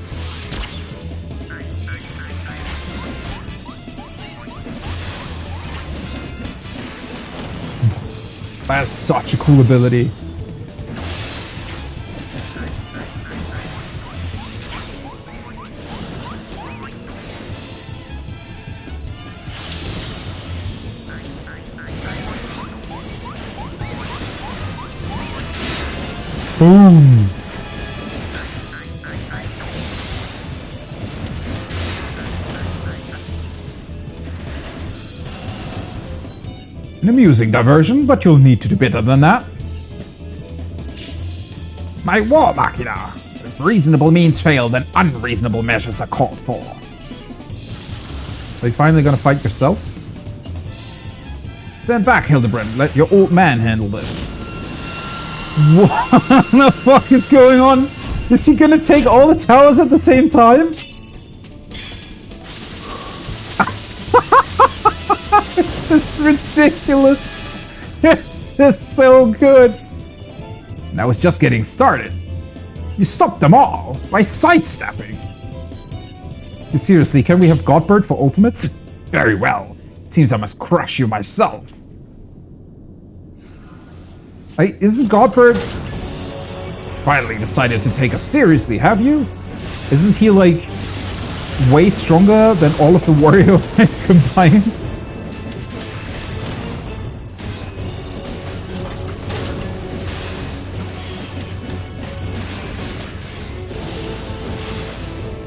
That's such a cool ability. Boom. An amusing diversion, but you'll need to do better than that. My war machina. If reasonable means fail, then unreasonable measures are called for. Are you finally gonna fight yourself? Stand back, Hildebrand. Let your old man handle this. What the fuck is going on? Is he gonna take all the towers at the same time? This is ridiculous. This is so good. Now it's just getting started. You stopped them all by sidestepping. Seriously, can we have Godbird for ultimates? Very well. It seems I must crush you myself. Isn't Godbird... Finally decided to take us seriously, have you? Isn't he, like, way stronger than all of the Warrior combined?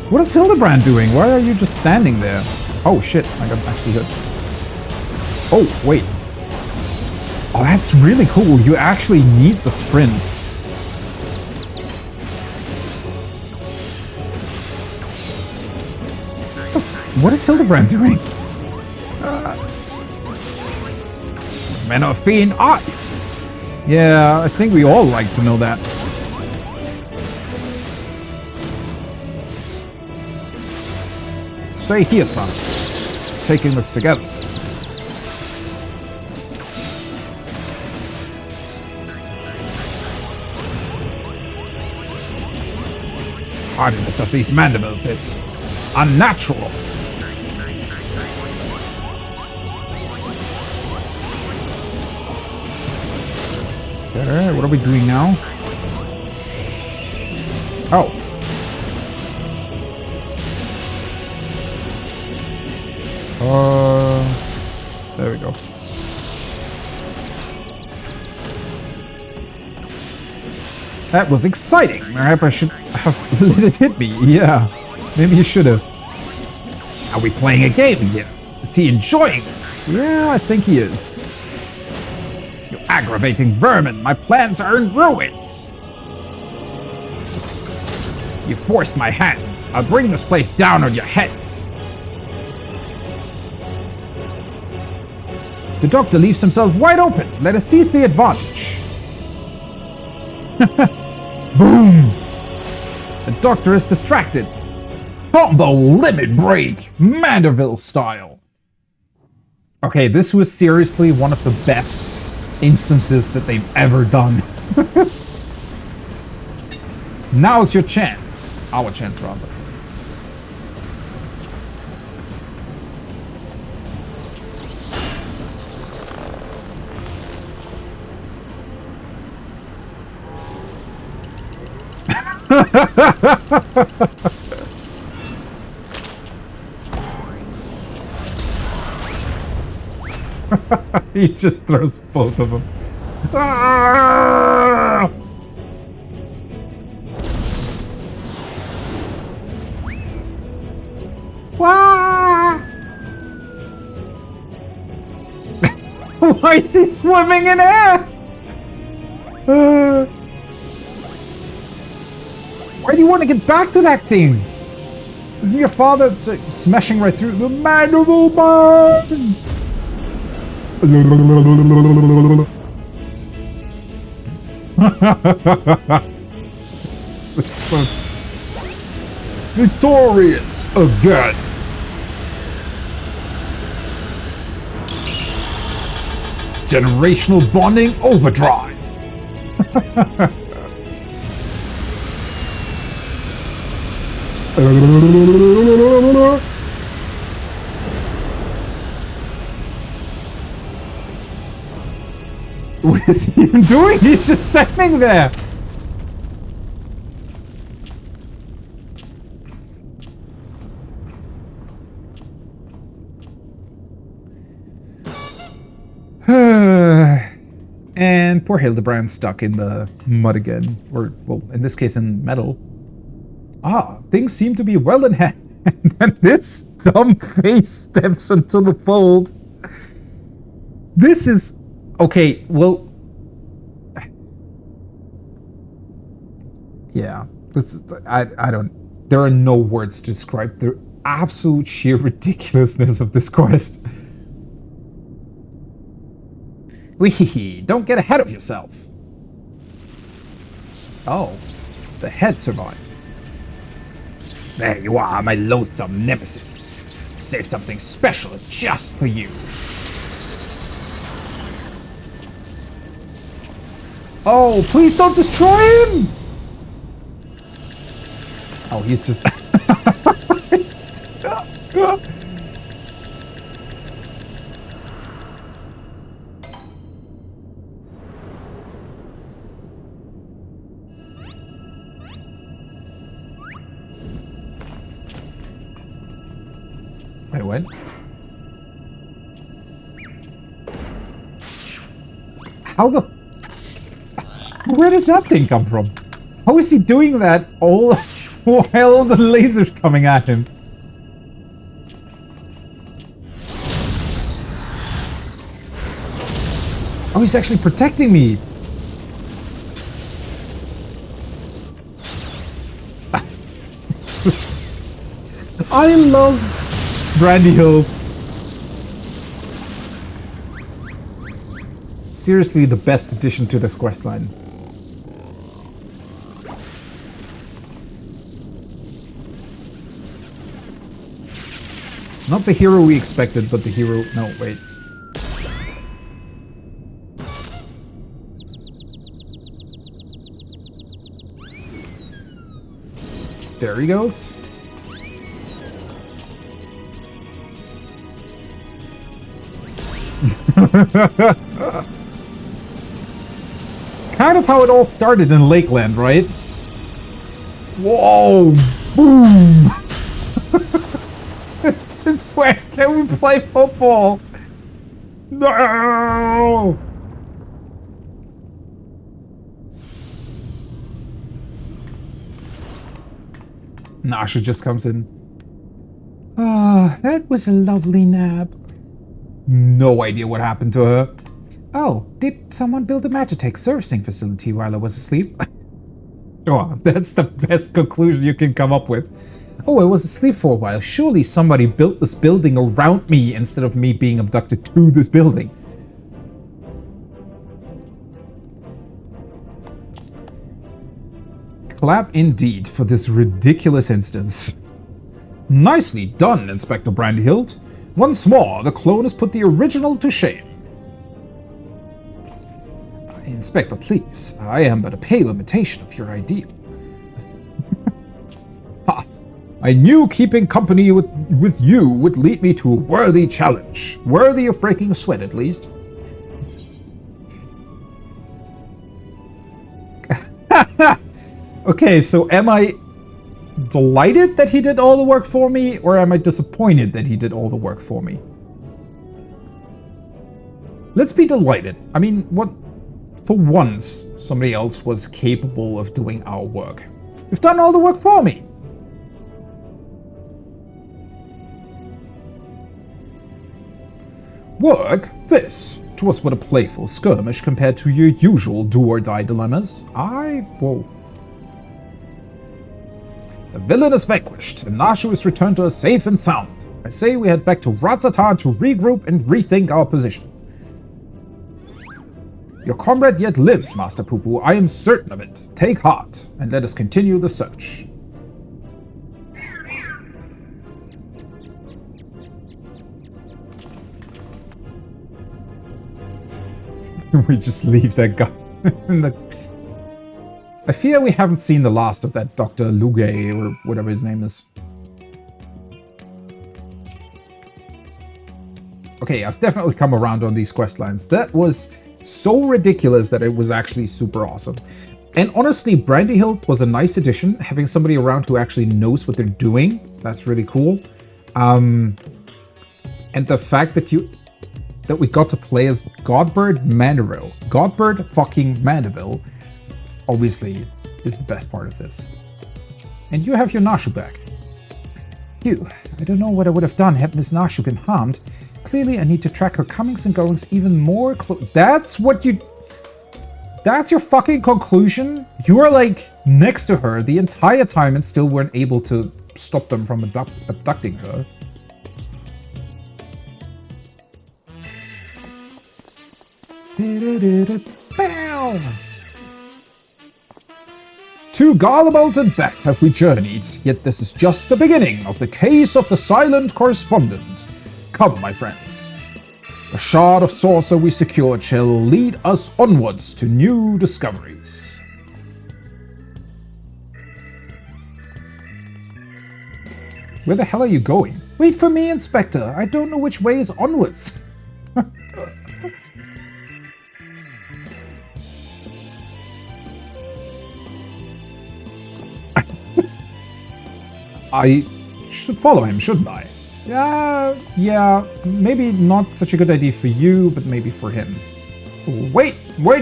What is Hildebrand doing? Why are you just standing there? Oh shit, I got actually hit. Oh, wait. Oh, that's really cool. You actually need the sprint. What is Hildebrand doing? Men of Fiend Eye. Yeah, I think we all like to know that. Stay here, son. Taking this together. Hardiness of these mandibles, it's unnatural. Okay, what are we doing now? Oh. There we go. That was exciting. Perhaps I should have let it hit me. Yeah, maybe you should have. Are we playing a game here? Is he enjoying this? Yeah, I think he is. You aggravating vermin. My plans are in ruins. You forced my hand. I'll bring this place down on your heads. The doctor leaves himself wide open. Let us seize the advantage. Boom! The doctor is distracted. Combo limit break, Mandeville style. Okay, this was seriously one of the best instances that they've ever done. Now's your chance. Our chance, rather. He just throws both of them. Ah! Why is he swimming in air? Why do you want to get back to that thing? Isn't your father smashing right through the mandible burn? It's so victorious again. Generational bonding overdrive. What is he even doing? He's just standing there. And poor Hildebrand stuck in the mud again. Or, well, in this case, in metal. Ah, things seem to be well in hand. And this dumb face steps into the fold. This is... Okay, well... Yeah. This is... I don't... There are no words to describe the absolute sheer ridiculousness of this quest. Wee, don't get ahead of yourself. Oh, the head survived. There you are, my loathsome nemesis. Saved something special just for you. Oh, please don't destroy him! Oh, he's just... Wait, what? How the... Where does that thing come from? How is he doing that all while the laser's coming at him? Oh, he's actually protecting me. I love Brandy Hills. Seriously, the best addition to this questline. Not the hero we expected, but the hero... No, wait. There he goes. Kind of how it all started in Lakeland, right? Whoa! Boom! Since when can we play football? No! Nasha just comes in. Ah, that was a lovely nap. No idea what happened to her. Oh, did someone build a Magitech servicing facility while I was asleep? Oh, that's the best conclusion you can come up with. Oh, I was asleep for a while. Surely somebody built this building around me instead of me being abducted to this building. Clap indeed for this ridiculous instance. Nicely done, Inspector Brandyhilt. Once more, the clone has put the original to shame. Inspector, please. I am but a pale imitation of your ideal. Ha! I knew keeping company with you would lead me to a worthy challenge. Worthy of breaking a sweat, at least. Okay, so am I delighted that he did all the work for me, or am I disappointed that he did all the work for me? Let's be delighted. I mean, what? For once, somebody else was capable of doing our work. You've done all the work for me. Work? This? 'Twas but a playful skirmish compared to your usual do-or-die dilemmas. Well... The villain is vanquished, and Nashu is returned to us safe and sound. I say we head back to Ratzatan to regroup and rethink our position. Your comrade yet lives, Master Poo-Poo. I am certain of it. Take heart, and let us continue the search. We just leave that guy in the... I fear we haven't seen the last of that Dr. Luge, or whatever his name is. Okay, I've definitely come around on these quest lines. That was so ridiculous that it was actually super awesome. And honestly, Brandyhilt was a nice addition. Having somebody around who actually knows what they're doing, that's really cool. And the fact that we got to play as Godbird Mandeville. Godbird fucking Mandeville, obviously, is the best part of this. And you have your Nashu back. Phew, I don't know what I would have done had Miss Nashu been harmed. Clearly, I need to track her comings and goings even more That's your fucking conclusion? You are like next to her the entire time and still weren't able to stop them from abducting her. Bam! To Garlemald and back have we journeyed, yet this is just the beginning of the case of the silent correspondent. Come, my friends. The shard of saucer we secured shall lead us onwards to new discoveries. Where the hell are you going? Wait for me, Inspector. I don't know which way is onwards. I should follow him, shouldn't I? Yeah, maybe not such a good idea for you, but maybe for him. Wait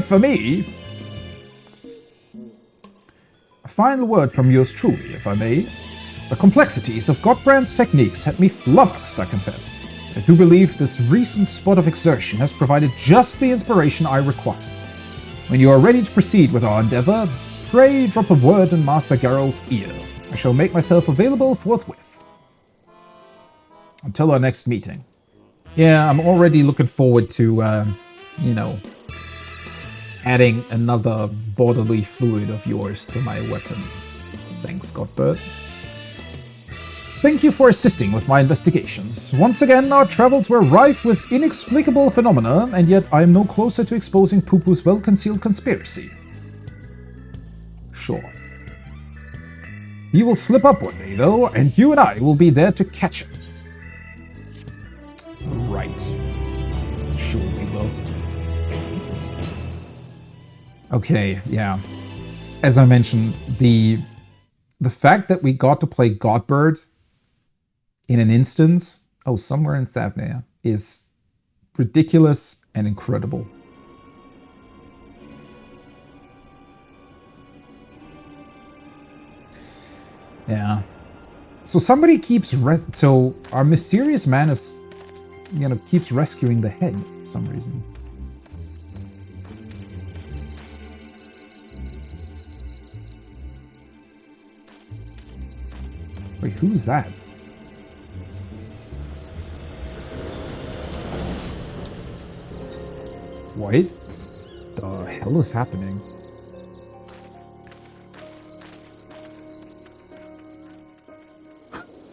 for me! A final word from yours truly, if I may. The complexities of Godbrand's techniques had me flummoxed, I confess. I do believe this recent spot of exertion has provided just the inspiration I required. When you are ready to proceed with our endeavor, pray drop a word in Master Geralt's ear. I shall make myself available forthwith. Until our next meeting. Yeah, I'm already looking forward to, adding another bodily fluid of yours to my weapon. Thanks, Godbird. Thank you for assisting with my investigations. Once again, our travels were rife with inexplicable phenomena, and yet I am no closer to exposing Poo-Poo's well-concealed conspiracy. Sure. He will slip up one day, though, and you and I will be there to catch him. Right. Sure we will. Okay, yeah. As I mentioned, the the fact that we got to play Godbird in an instance, somewhere in Thavnir, is ridiculous and incredible. Yeah. So somebody keeps so our mysterious man is, keeps rescuing the head for some reason. Wait, who's that? What the hell is happening?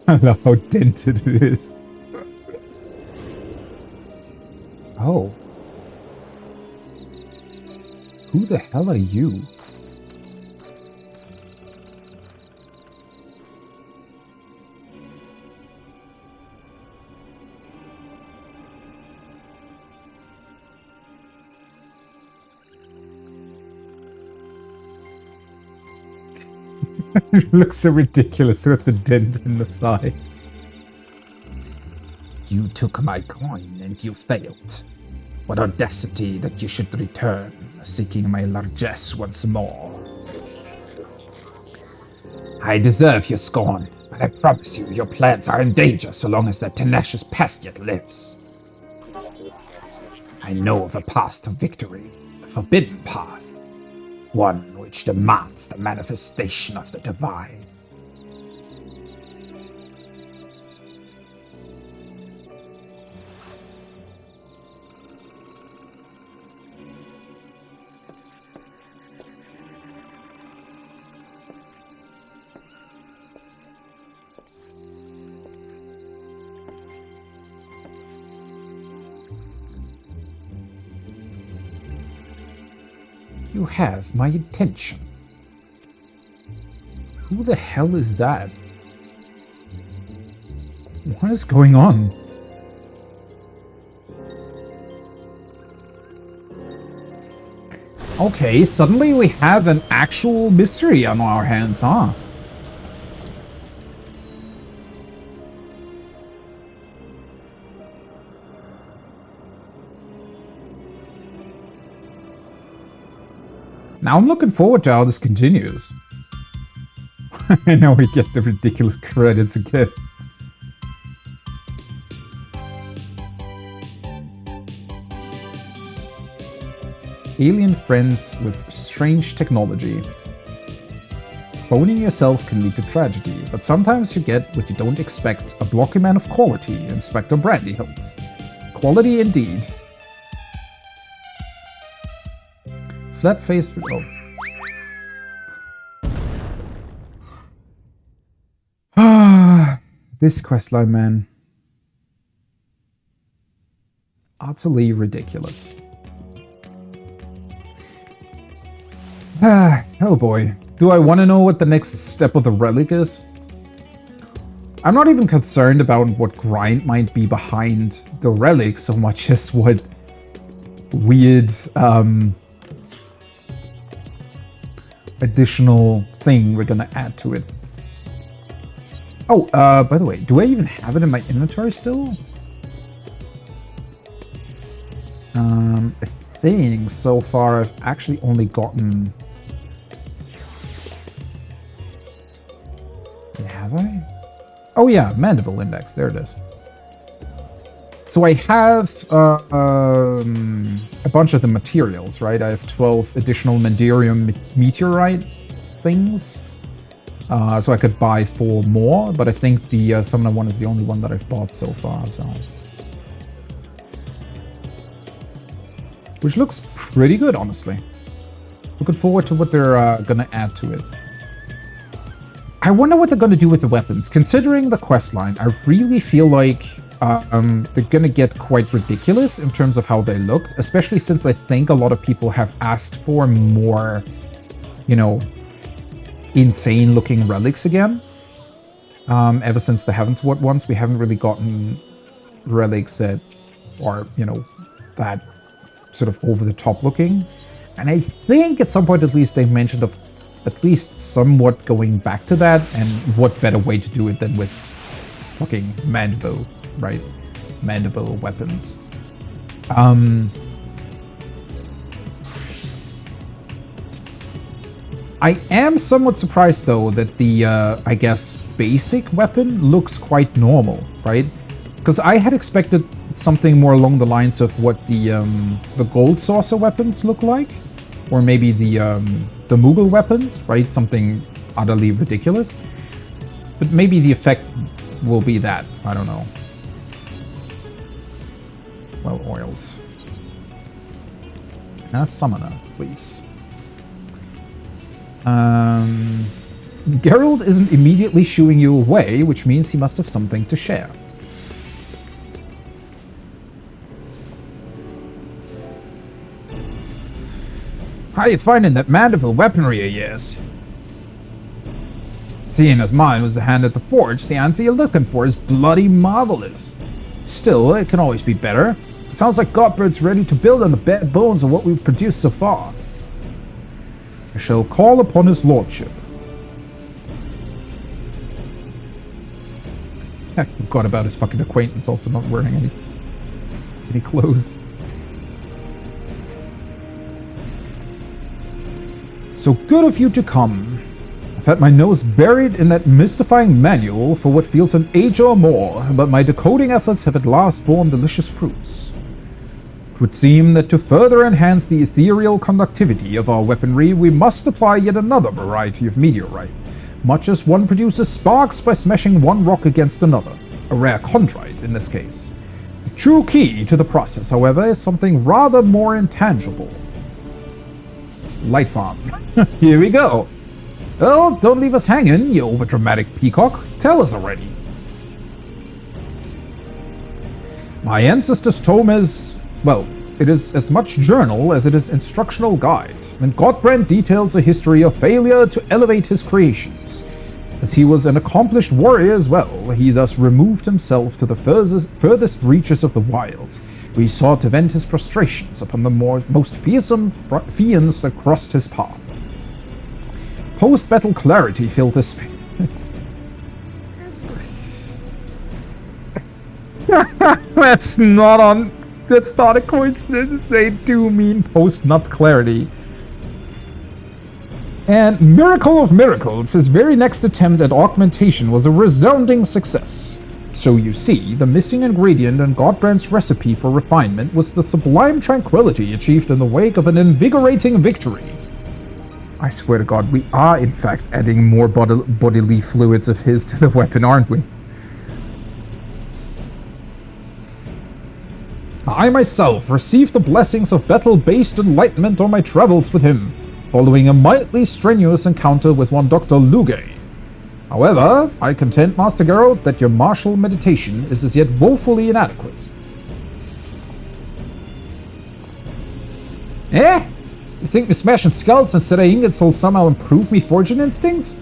I love how dented it is. Oh. Who the hell are you? It looks so ridiculous with the dent in the side. You took my coin and you failed. What audacity that you should return, seeking my largesse once more. I deserve your scorn, but I promise you your plans are in danger so long as that tenacious pest yet lives. I know of a path to victory, a forbidden path, one which demands the manifestation of the divine. You have my attention. Who the hell is that? What is going on? Okay, suddenly we have an actual mystery on our hands, huh? Now I'm looking forward to how this continues. And now we get the ridiculous credits again. Alien friends with strange technology. Cloning yourself can lead to tragedy, but sometimes you get what you don't expect, a blocky man of quality, Inspector Brandyhilt. Quality indeed. Flat-faced... Ah, this questline, man. Utterly ridiculous. Oh boy. Do I want to know what the next step of the relic is? I'm not even concerned about what grind might be behind the relic so much as what weird, additional thing we're gonna add to it. Oh, by the way, do I even have it in my inventory still? I think so far I've actually only gotten... Have I? Oh yeah, Mandeville Index, there it is. So I have a bunch of the materials, right? I have 12 additional Mandirium meteorite things. So I could buy 4 more, but I think the Summoner one is the only one that I've bought so far, so... Which looks pretty good, honestly. Looking forward to what they're gonna add to it. I wonder what they're gonna do with the weapons. Considering the questline, I really feel like they're gonna get quite ridiculous in terms of how they look, especially since I think a lot of people have asked for more, you know, insane looking relics again. Ever since the Heavensward ones, we haven't really gotten relics that are, you know, that sort of over the top looking. And I think at some point at least they mentioned of at least somewhat going back to that, and what better way to do it than with fucking Mandeville, right? Mandeville weapons. I am somewhat surprised, though, that the, I guess, basic weapon looks quite normal, right? Because I had expected something more along the lines of what the gold saucer weapons look like. Or maybe the Moogle weapons, right? Something utterly ridiculous. But maybe the effect will be that. I don't know. Well oiled. And a summoner, please. Geralt isn't immediately shooing you away, which means he must have something to share. How you finding that Mandeville weaponry of yours? Seeing as mine was the hand at the forge, the answer you're looking for is bloody marvelous. Still, it can always be better. It sounds like Godbird's ready to build on the bare bones of what we've produced so far. I shall call upon his lordship. I forgot about his fucking acquaintance also not wearing any clothes. So good of you to come. I've had my nose buried in that mystifying manual for what feels an age or more, but my decoding efforts have at last borne delicious fruits. It would seem that to further enhance the ethereal conductivity of our weaponry, we must apply yet another variety of meteorite, much as one produces sparks by smashing one rock against another, a rare chondrite in this case. The true key to the process, however, is something rather more intangible. Light farm. Here we go. Well, don't leave us hanging, you overdramatic peacock. Tell us already. My ancestor's tome is, well, it is as much journal as it is instructional guide, and Godbrand details a history of failure to elevate his creations. As he was an accomplished warrior as well, he thus removed himself to the furthest reaches of the wilds, where he sought to vent his frustrations upon the most fearsome fiends that crossed his path. Post-battle clarity filled his spirit. That's not a coincidence. They do mean post-nut clarity. And miracle of miracles, his very next attempt at augmentation was a resounding success. So you see, the missing ingredient in Godbrand's recipe for refinement was the sublime tranquility achieved in the wake of an invigorating victory. I swear to God, we are in fact adding more bodily fluids of his to the weapon, aren't we? I myself received the blessings of battle-based enlightenment on my travels with him, following a mightily strenuous encounter with one Dr. Lugay. However, I contend, Master Geralt, that your martial meditation is as yet woefully inadequate. Eh? You think me smashing skulls instead of ingots will somehow improve me forging instincts?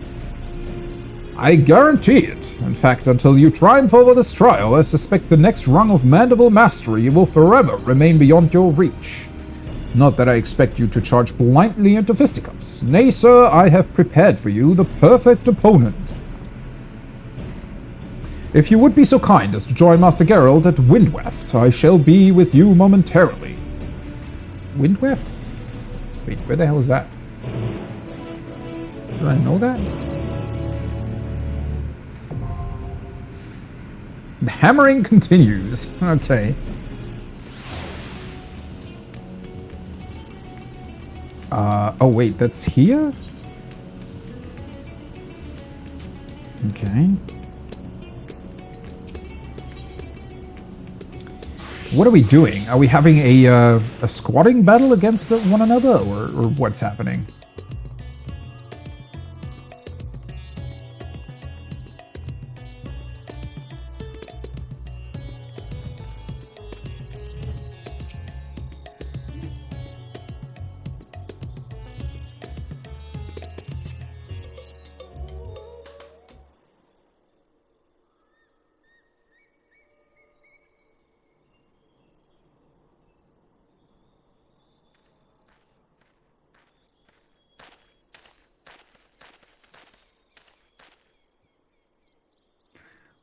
I guarantee it. In fact, until you triumph over this trial, I suspect the next rung of Mandeville mastery will forever remain beyond your reach. Not that I expect you to charge blindly into fisticuffs. Nay, sir, I have prepared for you the perfect opponent. If you would be so kind as to join Master Geralt at Windweft, I shall be with you momentarily. Windweft? Wait, where the hell is that? Did I know that? The hammering continues. Okay. Oh wait, that's here? Okay. What are we doing? Are we having a squatting battle against one another, or what's happening?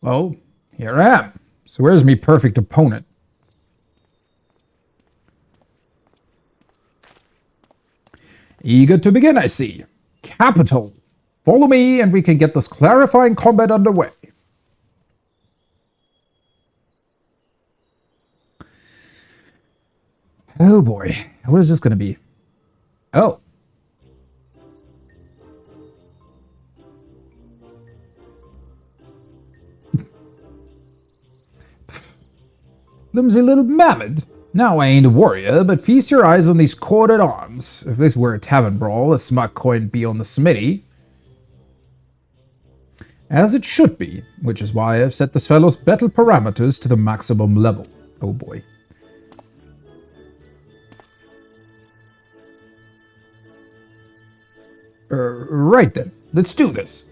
Well, here I am. So where's me perfect opponent? Eager to begin, I see. Capital. Follow me and we can get this clarifying combat underway. Oh boy, what is this going to be? Oh. Flimsy little mammoth. Now I ain't a warrior, but feast your eyes on these corded arms. If this were a tavern brawl, a smart coin be on the smithy. As it should be, which is why I've set this fellow's battle parameters to the maximum level. Oh boy. Right then, let's do this.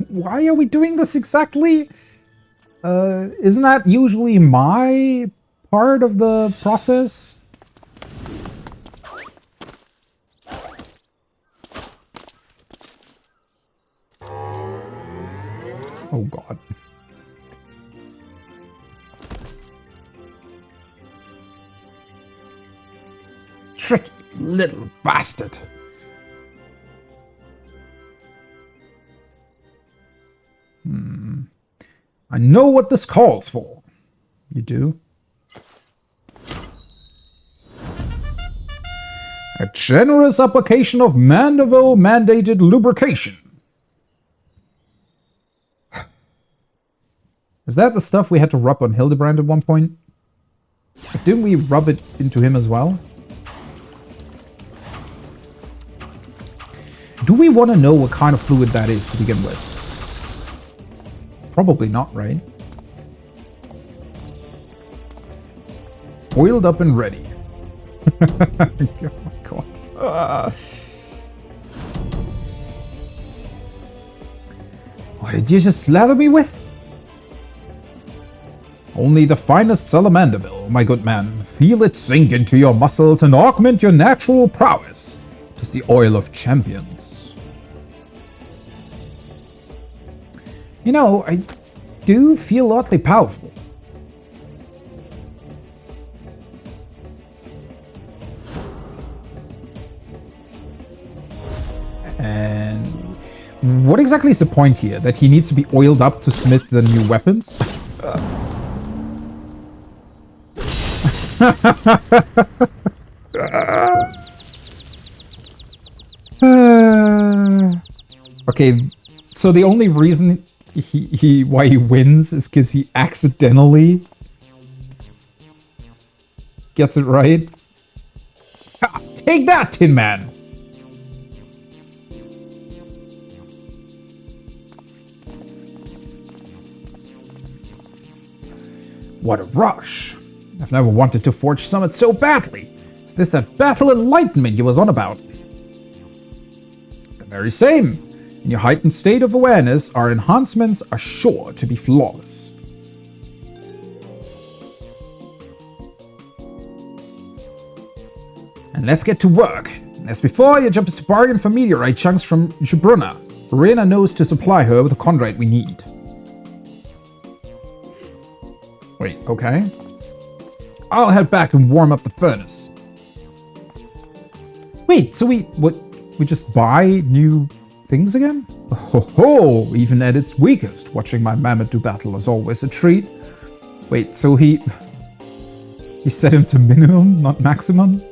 Why are we doing this exactly? Isn't that usually my part of the process? Oh god. Tricky little bastard. I know what this calls for. You do? A generous application of Mandeville-mandated lubrication. Is that the stuff we had to rub on Hildebrand at one point? Didn't we rub it into him as well? Do we want to know what kind of fluid that is to begin with? Probably not, right? Oiled up and ready. Oh my god. What did you just slather me with? Only the finest Salamanderville, my good man. Feel it sink into your muscles and augment your natural prowess. 'Tis the oil of champions. You know, I do feel oddly powerful. And what exactly is the point here? That he needs to be oiled up to smith the new weapons? Okay, so the only reason why he wins is because he accidentally gets it right. Ha, take that, Tin Man! What a rush! I've never wanted to forge summit so badly. Is this that battle enlightenment you was on about? The very same. In your heightened state of awareness, our enhancements are sure to be flawless. And let's get to work. As before, your job is to bargain for meteorite chunks from Jubruna. Verena knows to supply her with the chondrite we need. Wait, okay. I'll head back and warm up the furnace. Wait, so we just buy new things again? Oh, even at its weakest, watching my mammoth do battle is always a treat. Wait, so he set him to minimum, not maximum?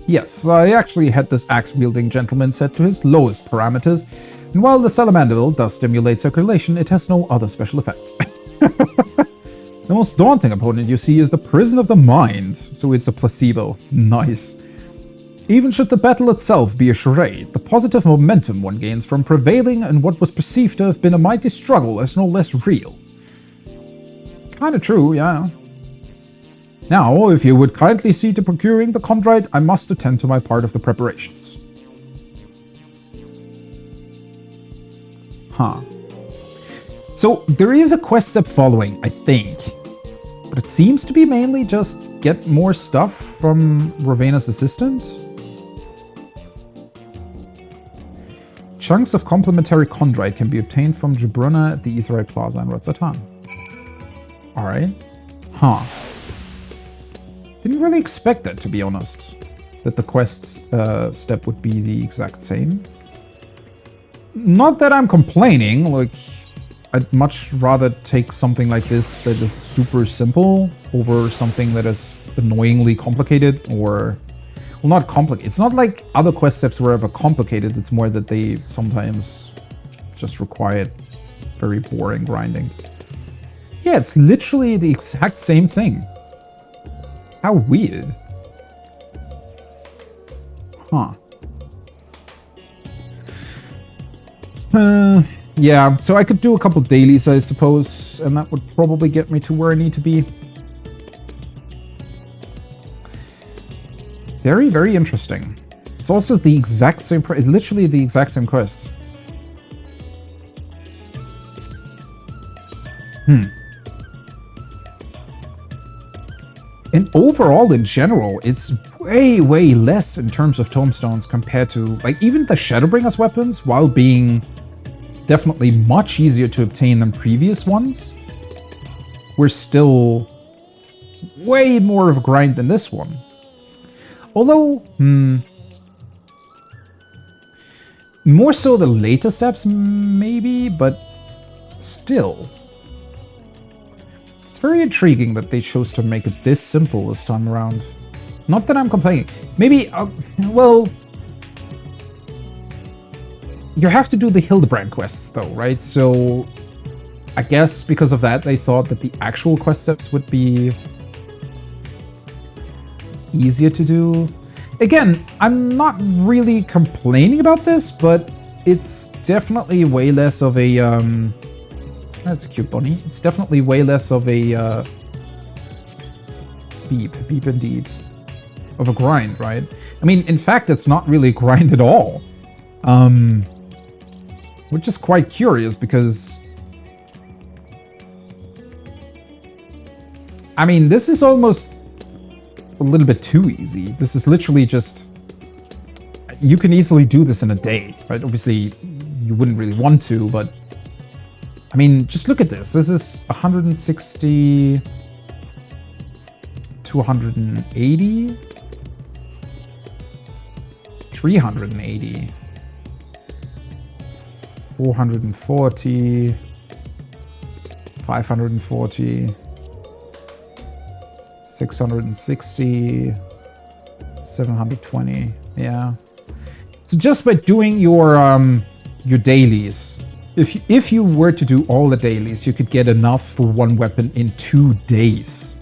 Yes, I actually had this axe-wielding gentleman set to his lowest parameters, and while the Salamanderville does stimulate circulation, it has no other special effects. The most daunting opponent you see is the prison of the mind, so it's a placebo. Nice. Even should the battle itself be a charade, the positive momentum one gains from prevailing in what was perceived to have been a mighty struggle is no less real. Kinda true, yeah. Now, if you would kindly see to procuring the chondrite, I must attend to my part of the preparations. Huh. So, there is a quest step following, I think. But it seems to be mainly just get more stuff from Ravena's assistant. Chunks of complementary chondrite can be obtained from Jabruna at the Aetheryte Plaza in Rotzatan. Alright. Huh. Didn't really expect that, to be honest. That the quest step would be the exact same. Not that I'm complaining, like, I'd much rather take something like this that is super simple over something that is annoyingly complicated, or... Well, not complicated. It's not like other quest steps were ever complicated, it's more that they sometimes just required very boring grinding. Yeah, it's literally the exact same thing. How weird. Huh. Yeah, so I could do a couple dailies, I suppose, and that would probably get me to where I need to be. Very, very interesting. It's also the exact same, literally the exact same quest. And overall, in general, it's way, way less in terms of tomestones compared to, like, even the Shadowbringer's weapons, while being definitely much easier to obtain than previous ones, were still way more of a grind than this one. Although, more so the later steps, maybe, but still. It's very intriguing that they chose to make it this simple this time around. Not that I'm complaining. Maybe, well... You have to do the Hildebrand quests, though, right? So, I guess because of that, they thought that the actual quest steps would be easier to do. Again, I'm not really complaining about this, but it's definitely way less of a, that's a cute bunny. It's definitely way less of a, beep indeed, of a grind, right? I mean, in fact, it's not really a grind at all. Which is quite curious because, I mean, this is almost a little bit too easy. This is literally just, you can easily do this in a day, right? Obviously, you wouldn't really want to, but I mean, just look at this. This is 160 to 180, 380. 440, 540, 660, 720, yeah. So just by doing your dailies, if you were to do all the dailies, you could get enough for one weapon in 2 days.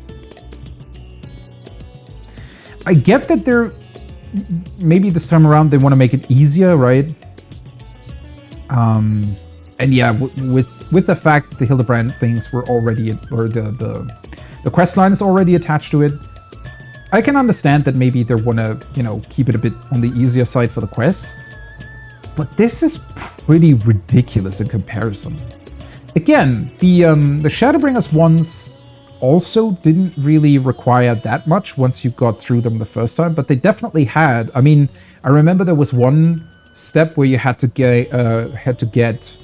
I get that they're, maybe this time around they want to make it easier, right? And yeah, with the fact that the Hildebrand things were already, or the quest line is already attached to it, I can understand that maybe they want to, you know, keep it a bit on the easier side for the quest. But this is pretty ridiculous in comparison. Again, the Shadowbringers ones also didn't really require that much once you got through them the first time, but they definitely had. I mean, I remember there was one step where you had to get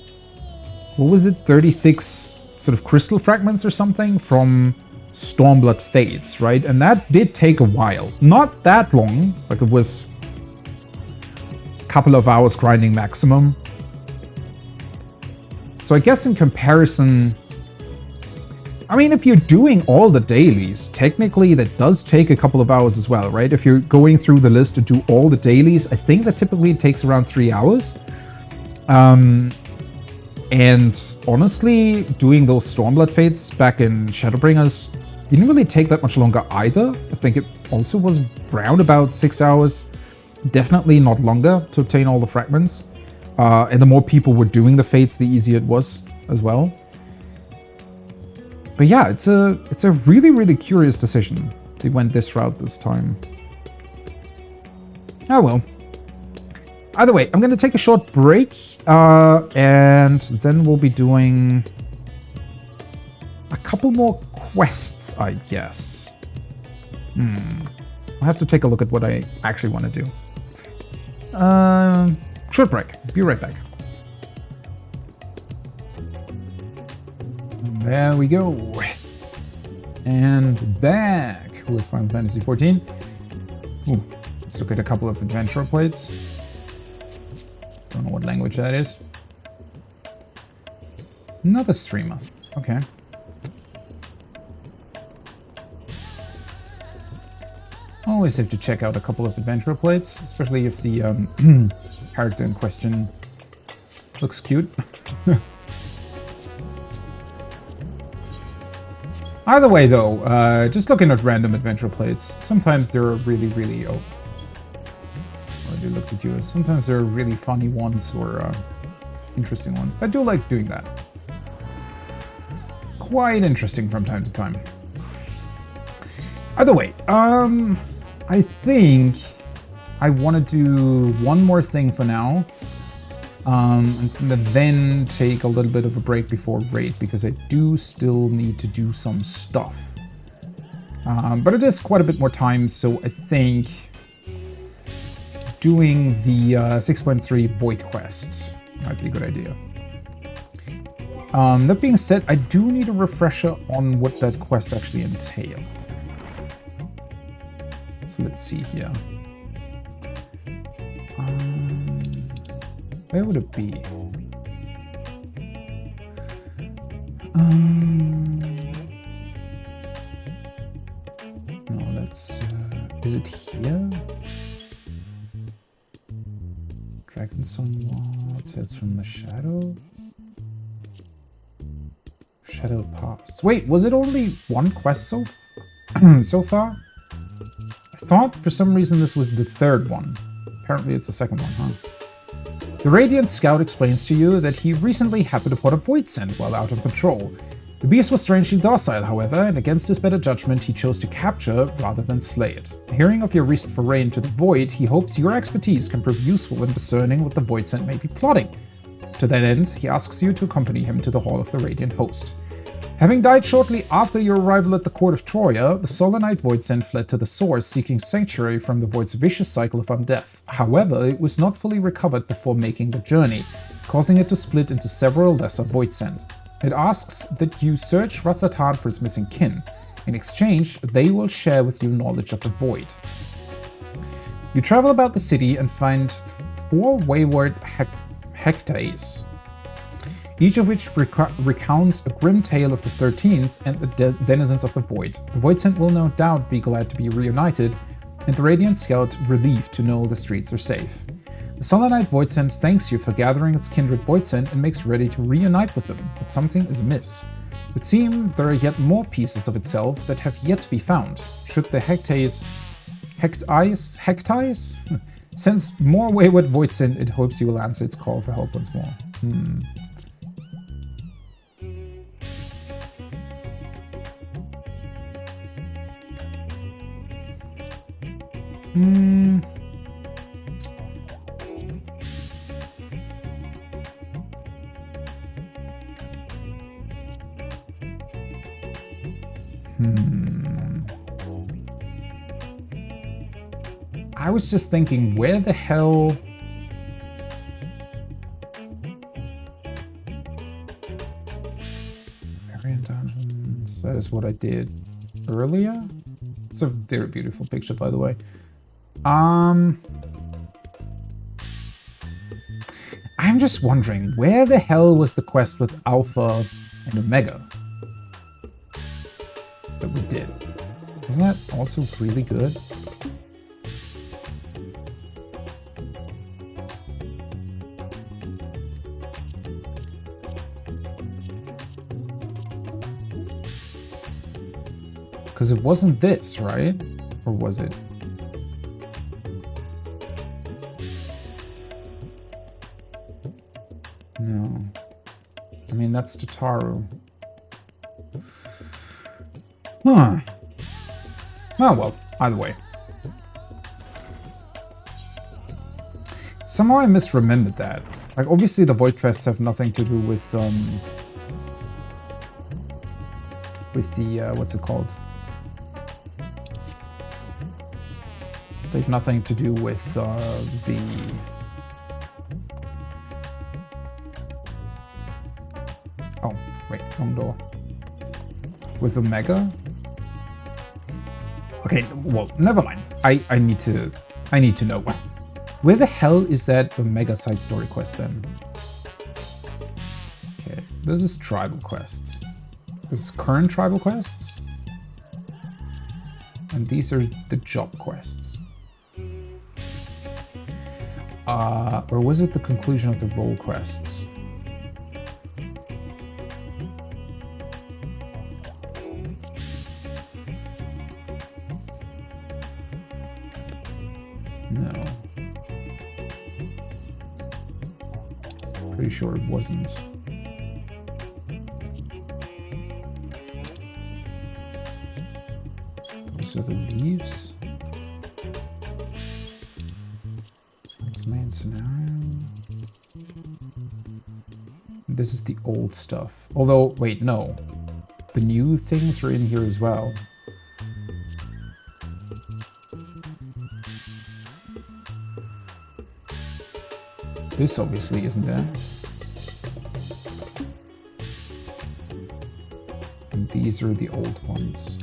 what was it, 36 sort of crystal fragments or something from Stormblood Fates, right? And that did take a while. Not that long, like it was a couple of hours grinding maximum. So I guess in comparison, I mean, if you're doing all the dailies, technically that does take a couple of hours as well, right? If you're going through the list to do all the dailies, I think that typically takes around 3 hours. And honestly, doing those Stormblood Fates back in Shadowbringers didn't really take that much longer either. I think it also was around about 6 hours. Definitely not longer to obtain all the fragments. And the more people were doing the fates, the easier it was as well. But yeah, it's a really, really curious decision. They went this route this time. Oh well. Either way, I'm going to take a short break, and then we'll be doing a couple more quests, I guess. I'll have to take a look at what I actually want to do. Short break. Be right back. There we go. And back with Final Fantasy XIV. Ooh, let's look at a couple of adventure plates. Don't know what language that is. Another streamer. Okay. Always have to check out a couple of adventure plates, especially if the character in question looks cute. Either way, though, just looking at random adventure plates, sometimes there are really, oh, I already looked at yours. Sometimes there are really funny ones or interesting ones. I do like doing that. Quite interesting from time to time. Either way, I think I want to do one more thing for now. And then take a little bit of a break before raid, because I do still need to do some stuff. But it is quite a bit more time, so I think doing the 6.3 Void Quest might be a good idea. That being said, I do need a refresher on what that quest actually entailed. So let's see here. Where would it be? No, that's... is it here? Dragonsong Wall, Tales from the Shadow? Shadow Pass. Wait, was it only one quest so far? I thought for some reason this was the third one. Apparently it's the second one, huh? The Radiant Scout explains to you that he recently happened upon a void scent while out on patrol. The beast was strangely docile, however, and against his better judgment he chose to capture rather than slay it. Hearing of your recent foray into the void, he hopes your expertise can prove useful in discerning what the void scent may be plotting. To that end, he asks you to accompany him to the Hall of the Radiant Host. Having died shortly after your arrival at the court of Troya, the Solanite Voidsent fled to the source, seeking sanctuary from the void's vicious cycle of undeath. However, it was not fully recovered before making the journey, causing it to split into several lesser Voidsent. It asks that you search Ratzatan for its missing kin. In exchange, they will share with you knowledge of the void. You travel about the city and find 4 wayward hectares, each of which recounts a grim tale of the 13th and the denizens of the Void. The Voidsent will no doubt be glad to be reunited, and the Radiant Scout relieved to know the streets are safe. The Solanite Voidsent thanks you for gathering its kindred Voidsent and makes ready to reunite with them, but something is amiss. It would seem there are yet more pieces of itself that have yet to be found. Should the hectares sense more wayward Voidsent, it hopes you will answer its call for help once more. I was just thinking, where the hell... Variant Dungeons, that is what I did earlier? It's a very beautiful picture, by the way. I'm just wondering, where the hell was the quest with Alpha and Omega that we did? Wasn't that also really good? Because it wasn't this, right? Or was it? No. I mean, that's Tataru. Huh. Oh, well, either way. Somehow I misremembered that. Like, obviously the Void Quests have nothing to do with the, what's it called? They have nothing to do with the... Oh, wait, Wrong door. With Omega? Okay, well, never mind. I need to know. Where the hell is that Omega side story quest then? Okay, this is tribal quests. This is current tribal quests. And these are the job quests. Or was it the conclusion of the role quests? No. Pretty sure it wasn't. Those are the leaves. That's the main scenario. This is the old stuff. Although, wait, no. The new things are in here as well. This obviously isn't there. And these are the old ones.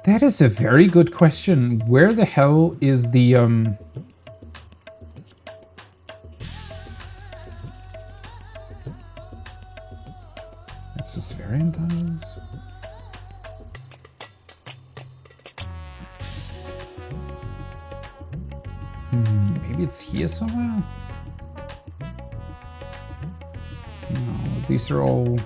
That is a very good question. Where the hell is the That's just variant tiles. Maybe it's here somewhere? No, these are all...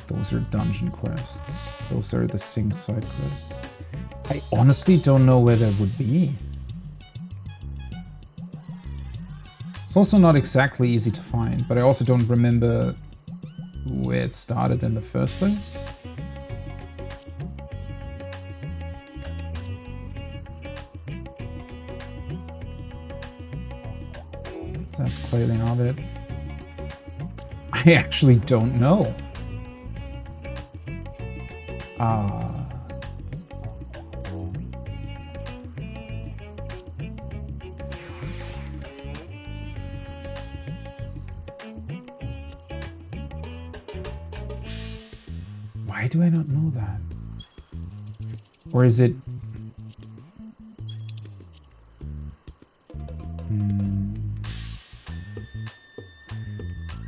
Those are dungeon quests. Those are the synced side quests. I honestly don't know where that would be. It's also not exactly easy to find, but I also don't remember where it started in the first place. That's clearly not it. I actually don't know. Why do I not know that? Or is it...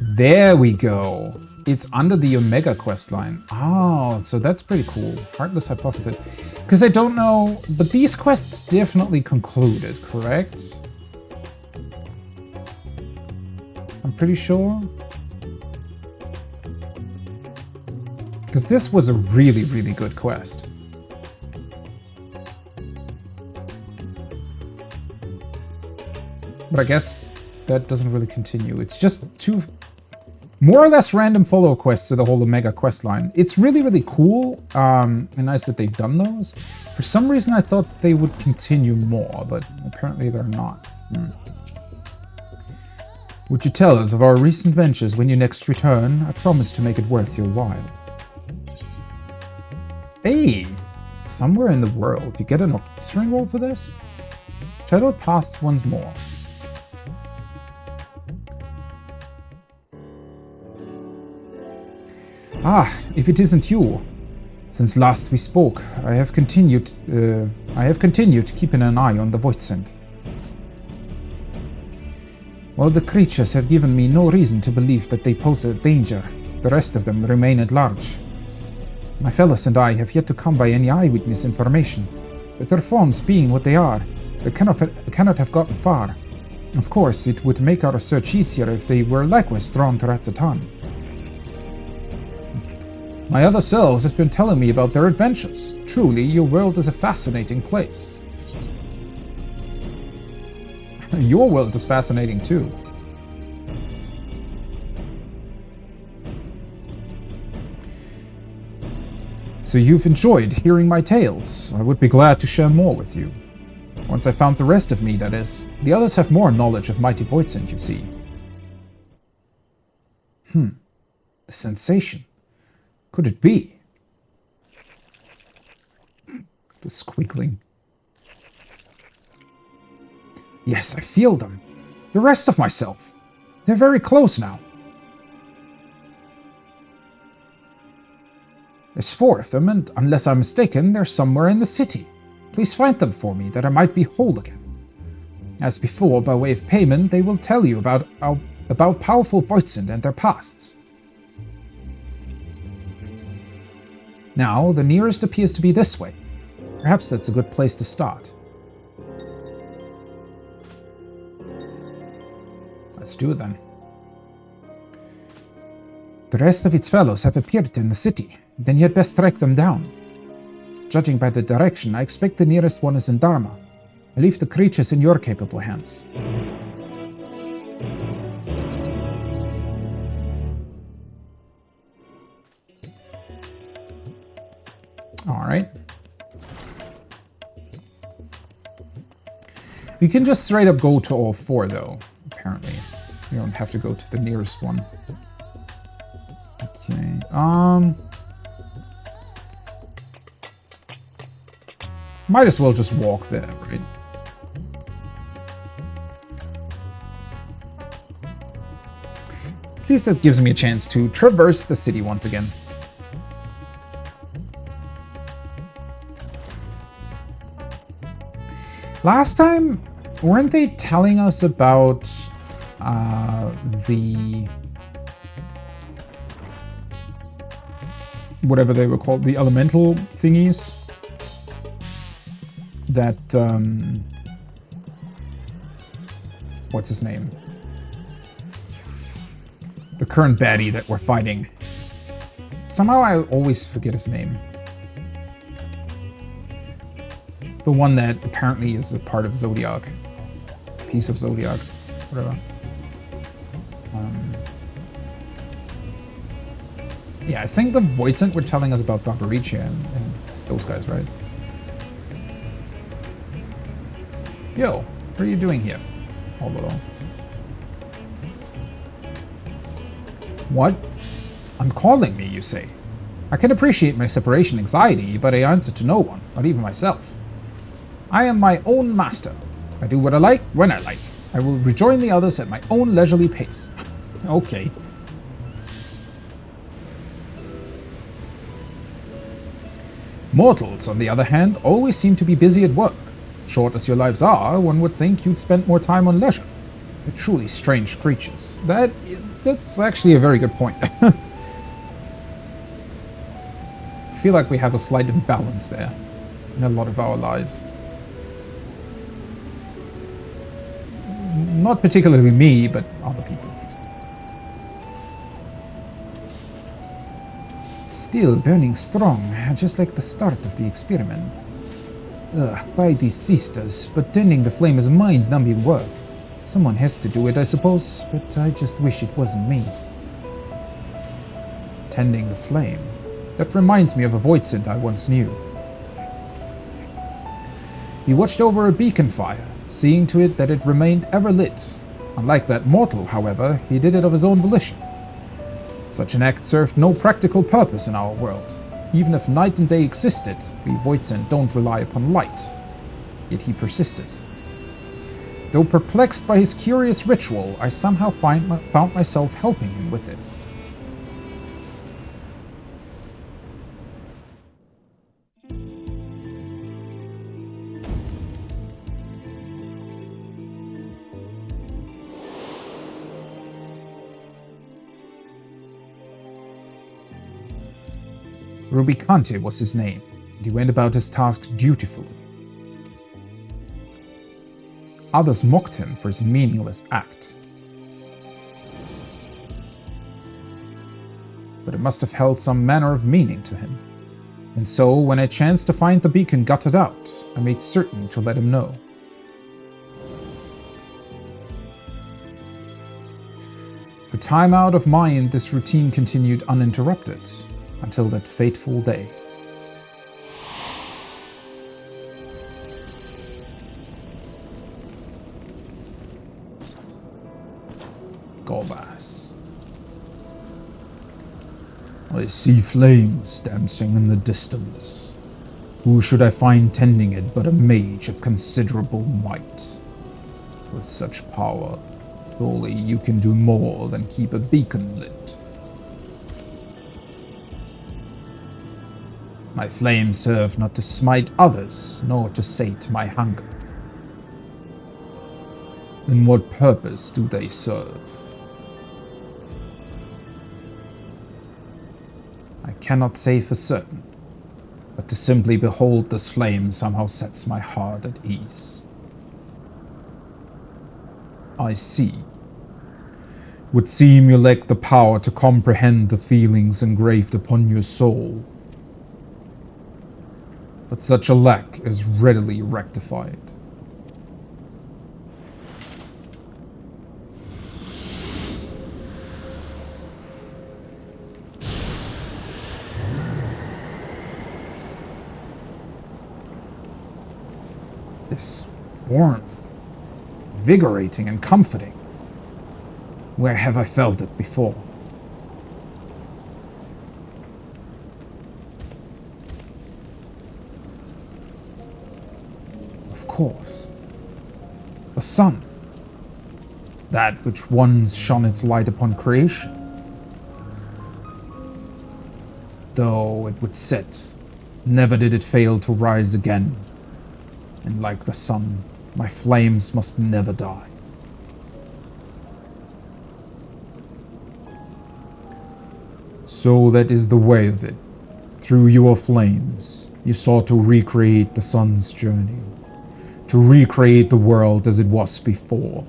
There we go. It's under the Omega quest line. Oh, so that's pretty cool. Heartless Hypothesis. Because I don't know, but these quests definitely concluded, correct? I'm pretty sure. Because this was a really, really good quest. But I guess that doesn't really continue. It's just two... more or less random follow quests to the whole Omega quest line. It's really, really cool and nice that they've done those. For some reason I thought they would continue more, but apparently they're not. Would you tell us of our recent ventures when you next return? I promise to make it worth your while. Hey! Somewhere in the world. You get an orchestring roll for this? Shadow pasts once more. Ah, if it isn't you. Since last we spoke, I have continued keeping an eye on the Voidsent. While the creatures have given me no reason to believe that they pose a danger, the rest of them remain at large. My fellows and I have yet to come by any eyewitness information, but their forms being what they are, they cannot have gotten far. Of course, it would make our search easier if they were likewise drawn to Ratzatan. My other selves have been telling me about their adventures. Truly, your world is a fascinating place. Your world is fascinating too. So you've enjoyed hearing my tales. I would be glad to share more with you. Once I found the rest of me, that is. The others have more knowledge of mighty Voidsent, you see. The sensation. Could it be? The squiggling. Yes, I feel them. The rest of myself. They're very close now. There's 4 of them, and unless I'm mistaken, they're somewhere in the city. Please find them for me, that I might be whole again. As before, by way of payment, they will tell you about powerful Voidsent and their pasts. Now, the nearest appears to be this way. Perhaps that's a good place to start. Let's do it then. The rest of its fellows have appeared in the city. Then you had best track them down. Judging by the direction, I expect the nearest one is in Dharma. I leave the creatures in your capable hands. Alright. We can just straight up go to all 4 though, apparently. We don't have to go to the nearest one. Okay, might as well just walk there, right? At least that gives me a chance to traverse the city once again. Last time, weren't they telling us about the... whatever they were called, the elemental thingies? That, what's his name? The current baddie that we're fighting. Somehow I always forget his name. The one that apparently is a part of Zodiac. Piece of Zodiac. Whatever. Yeah, I think the Voidsent were telling us about Barbaricia and those guys, right? Yo, what are you doing here? All alone. What? Uncalling me, you say? I can appreciate my separation anxiety, but I answer to no one, not even myself. I am my own master. I do what I like, when I like. I will rejoin the others at my own leisurely pace. Okay. Mortals, on the other hand, always seem to be busy at work. Short as your lives are, one would think you'd spend more time on leisure. They're truly strange creatures. That's actually a very good point. I feel like we have a slight imbalance there in a lot of our lives. Not particularly me, but other people. Still burning strong, just like the start of the experiment. By these sisters, but tending the flame is mind-numbing work. Someone has to do it, I suppose, but I just wish it wasn't me. Tending the flame. That reminds me of a Voidsent I once knew. He watched over a beacon fire, seeing to it that it remained ever lit. Unlike that mortal, however, he did it of his own volition. Such an act served no practical purpose in our world. Even if night and day existed, we Voidsent don't rely upon light. Yet he persisted. Though perplexed by his curious ritual, I somehow found myself helping him with it. Rubicante was his name, and he went about his task dutifully. Others mocked him for his meaningless act. But it must have held some manner of meaning to him. And so, when I chanced to find the beacon gutted out, I made certain to let him know. For time out of mind, this routine continued uninterrupted, until that fateful day. Golbas. I see flames dancing in the distance. Who should I find tending it but a mage of considerable might? With such power, surely you can do more than keep a beacon lit. My flames serve not to smite others, nor to sate my hunger. Then what purpose do they serve? I cannot say for certain, but to simply behold this flame somehow sets my heart at ease. I see. Would seem you lack the power to comprehend the feelings engraved upon your soul. But such a lack is readily rectified. This warmth, invigorating and comforting. Where have I felt it before? Of course. The sun. That which once shone its light upon creation. Though it would set, never did it fail to rise again. And like the sun, my flames must never die. So that is the way of it. Through your flames, you sought to recreate the sun's journey, to recreate the world as it was before.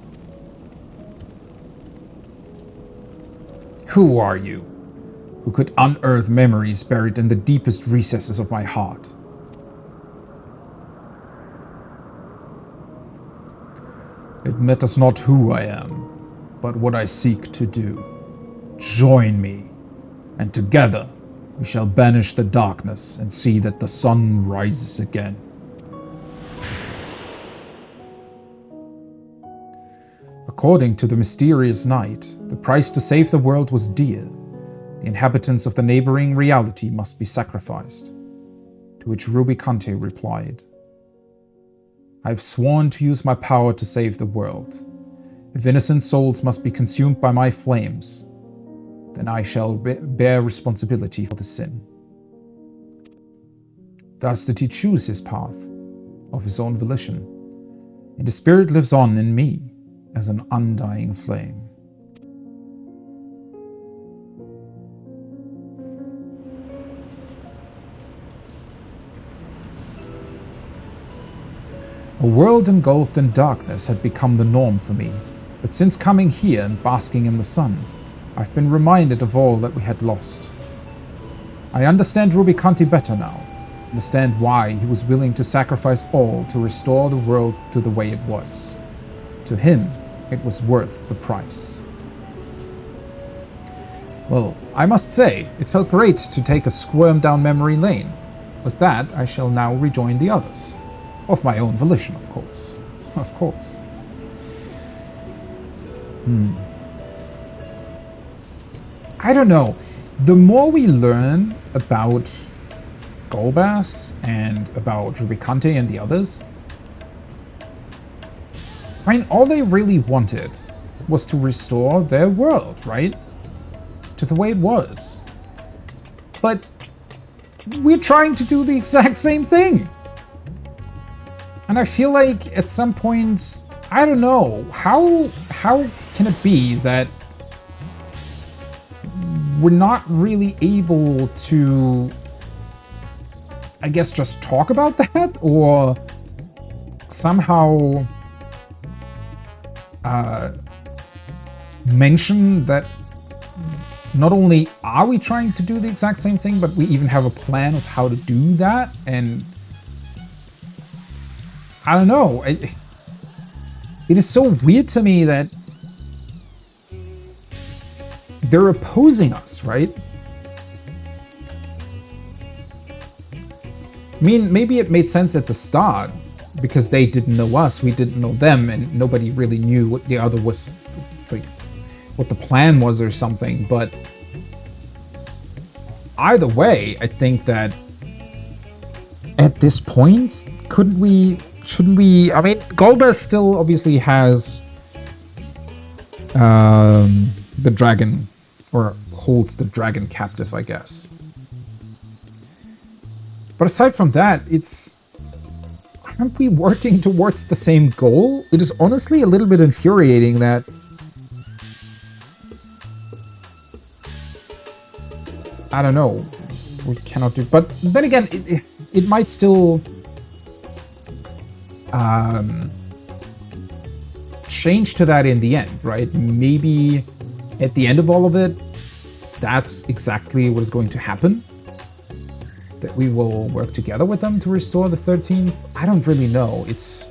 Who are you, who could unearth memories buried in the deepest recesses of my heart? It matters not who I am, but what I seek to do. Join me, and together we shall banish the darkness and see that the sun rises again. According to the mysterious night, the price to save the world was dear. The inhabitants of the neighboring reality must be sacrificed. To which Rubicante replied, I have sworn to use my power to save the world. If innocent souls must be consumed by my flames, then I shall bear responsibility for the sin. Thus did he choose his path, of his own volition, and his spirit lives on in me as an undying flame. A world engulfed in darkness had become the norm for me, but since coming here and basking in the sun, I've been reminded of all that we had lost. I understand Rubicante better now, understand why he was willing to sacrifice all to restore the world to the way it was. To him, it was worth the price. Well, I must say, it felt great to take a squirm down memory lane. With that, I shall now rejoin the others. Of my own volition, of course. Of course. I don't know. The more we learn about Golbas and about Rubicante and the others, I mean, all they really wanted was to restore their world, right? To the way it was. But we're trying to do the exact same thing. And I feel like at some point, I don't know, how can it be that we're not really able to, I guess, just talk about that, or somehow mention that not only are we trying to do the exact same thing, but we even have a plan of how to do that. And I don't know, it is so weird to me that they're opposing us, right? I mean, maybe it made sense at the start because they didn't know us, we didn't know them, and nobody really knew what the other was, like, what the plan was or something, but either way, I think that at this point, shouldn't we, I mean, Golbez still obviously has the dragon, or holds the dragon captive, I guess. But aside from that, aren't we working towards the same goal? It is honestly a little bit infuriating that I don't know, we cannot do, but then again, it might still change to that in the end, right? Maybe at the end of all of it, that's exactly what is going to happen. That we will work together with them to restore the 13th. I don't really know. It's,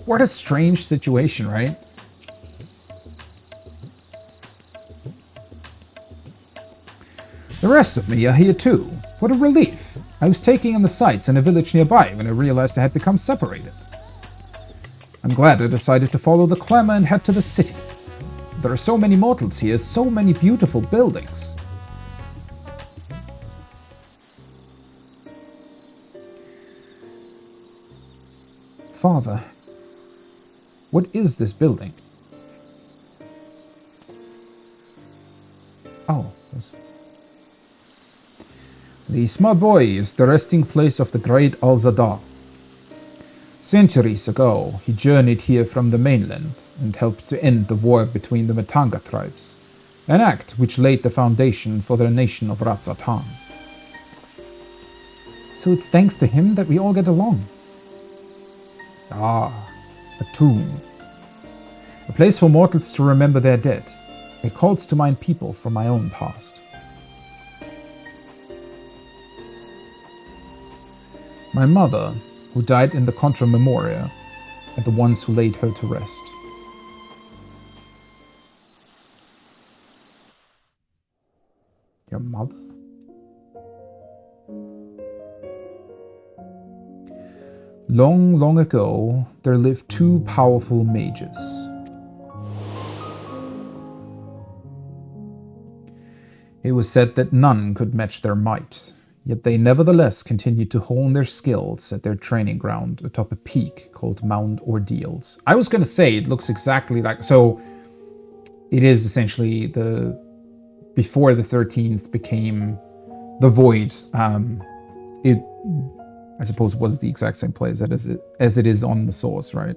what a strange situation, right? The rest of me are here too. What a relief. I was taking in the sights in a village nearby when I realized I had become separated. I'm glad I decided to follow the clamor and head to the city. There are so many mortals here, so many beautiful buildings. Father, what is this building? Oh, yes. The small boy is the resting place of the great Al-Zadar. Centuries ago, he journeyed here from the mainland and helped to end the war between the Matanga tribes, an act which laid the foundation for the nation of Ratzatan. So it's thanks to him that we all get along. Ah, a tomb. A place for mortals to remember their dead. It calls to mind people from my own past. My mother, who died in the Contra Memoria, and the ones who laid her to rest. Your mother? Long, long ago, there lived two powerful mages. It was said that none could match their might, yet they nevertheless continued to hone their skills at their training ground atop a peak called Mount Ordeals. I was going to say, it looks exactly like... So, it is essentially before the 13th became the Void. It, I suppose, was the exact same place as it is on the source, right?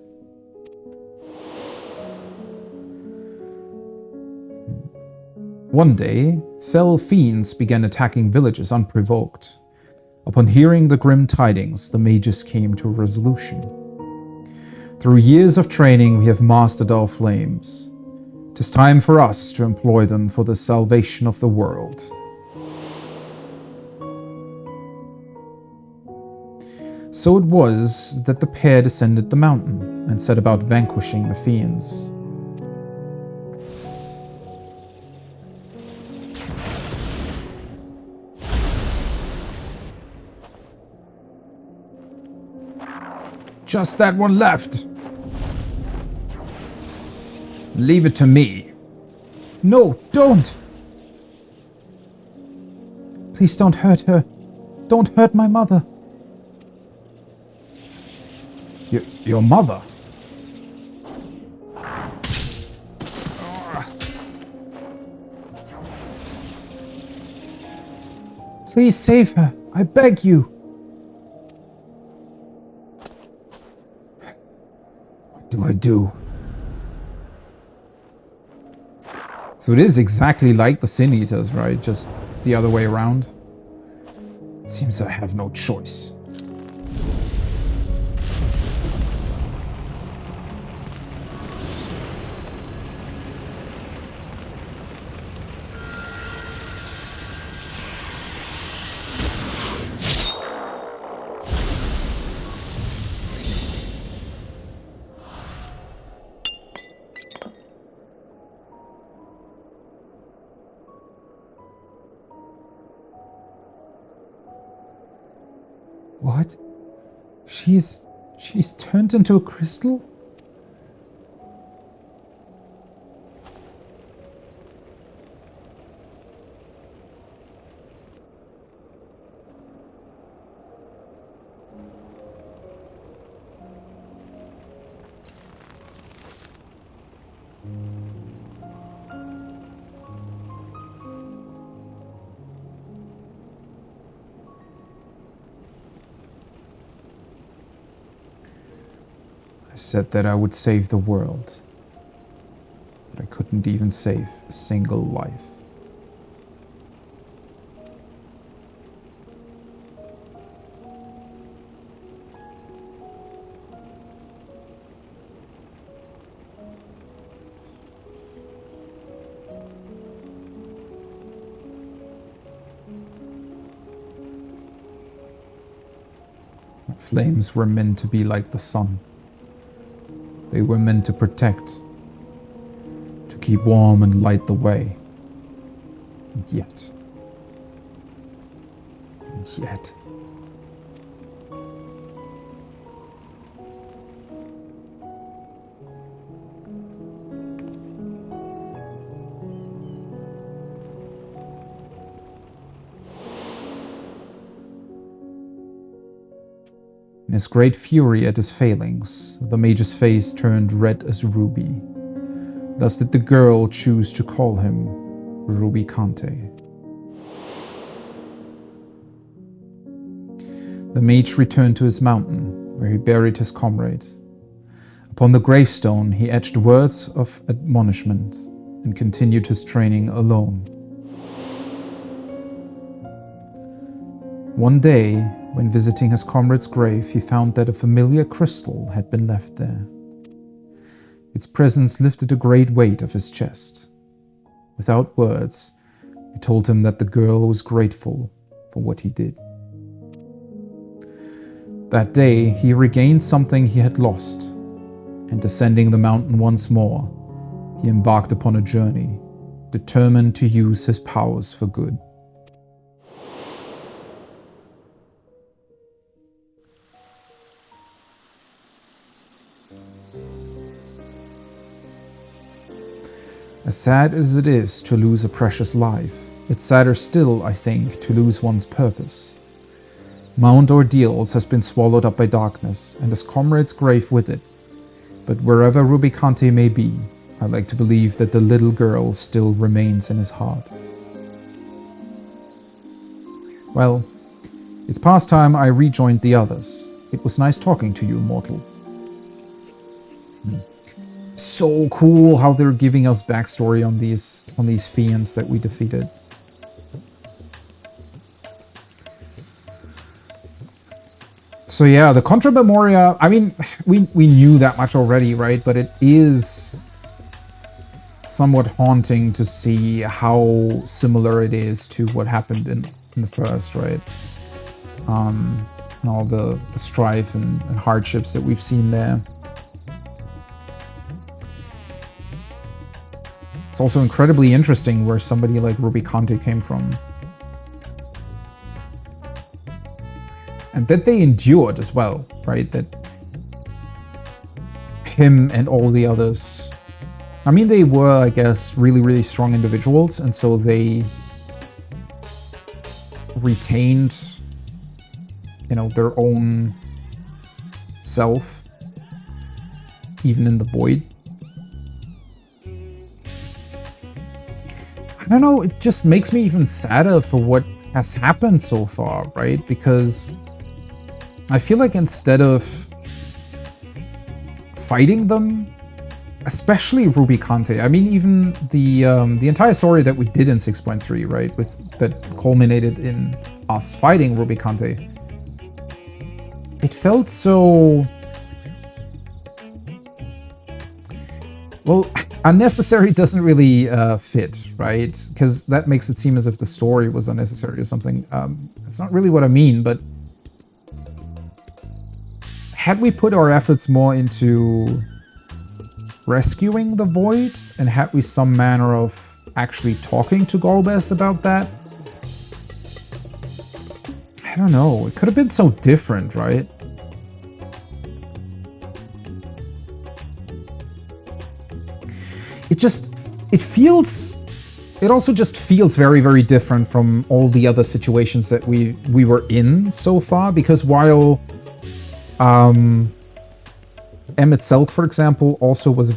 One day, fell fiends began attacking villages unprovoked. Upon hearing the grim tidings, the mages came to a resolution. Through years of training, we have mastered our flames. 'Tis time for us to employ them for the salvation of the world. So it was that the pair descended the mountain and set about vanquishing the fiends. Just that one left. Leave it to me. No, don't! Please don't hurt her. Don't hurt my mother. Your mother? Please save her. I beg you. What do I do? So it is exactly like the Sin Eaters, right? Just the other way around. It seems I have no choice. What? She's turned into a crystal? I said that I would save the world, but I couldn't even save a single life. Flames were meant to be like the sun. They were meant to protect, to keep warm and light the way. And yet. In his great fury at his failings, the mage's face turned red as ruby. Thus did the girl choose to call him Rubicante. The mage returned to his mountain, where he buried his comrade. Upon the gravestone, he etched words of admonishment and continued his training alone. One day, when visiting his comrade's grave, he found that a familiar crystal had been left there. Its presence lifted a great weight off his chest. Without words, he told him that the girl was grateful for what he did. That day, he regained something he had lost, and descending the mountain once more, he embarked upon a journey, determined to use his powers for good. As sad as it is to lose a precious life, it's sadder still, I think, to lose one's purpose. Mount Ordeals has been swallowed up by darkness, and his comrade's grave with it. But wherever Rubicante may be, I like to believe that the little girl still remains in his heart. Well, it's past time I rejoined the others. It was nice talking to you, mortal. So cool how they're giving us backstory on these fiends that we defeated. So yeah, the Contra Memoria, I mean, we knew that much already, right? But it is somewhat haunting to see how similar it is to what happened in the first, right? And all the strife and hardships that we've seen there. It's also incredibly interesting where somebody like Rubicante came from. And that they endured as well, right? That him and all the others, I mean, they were, I guess, really, really strong individuals, and so they retained, you know, their own self, even in the void. I don't know, it just makes me even sadder for what has happened so far, right? Because I feel like instead of fighting them, especially Rubicante, I mean, even the entire story that we did in 6.3, right, with that culminated in us fighting Rubicante, it felt so, well, unnecessary doesn't really fit, right? Because that makes it seem as if the story was unnecessary or something. That's not really what I mean, but had we put our efforts more into rescuing the Void, and had we some manner of actually talking to Golbez about that, I don't know, it could have been so different, right? It also just feels very, very different from all the other situations that we were in so far, because while Emmett Selk, for example, also was a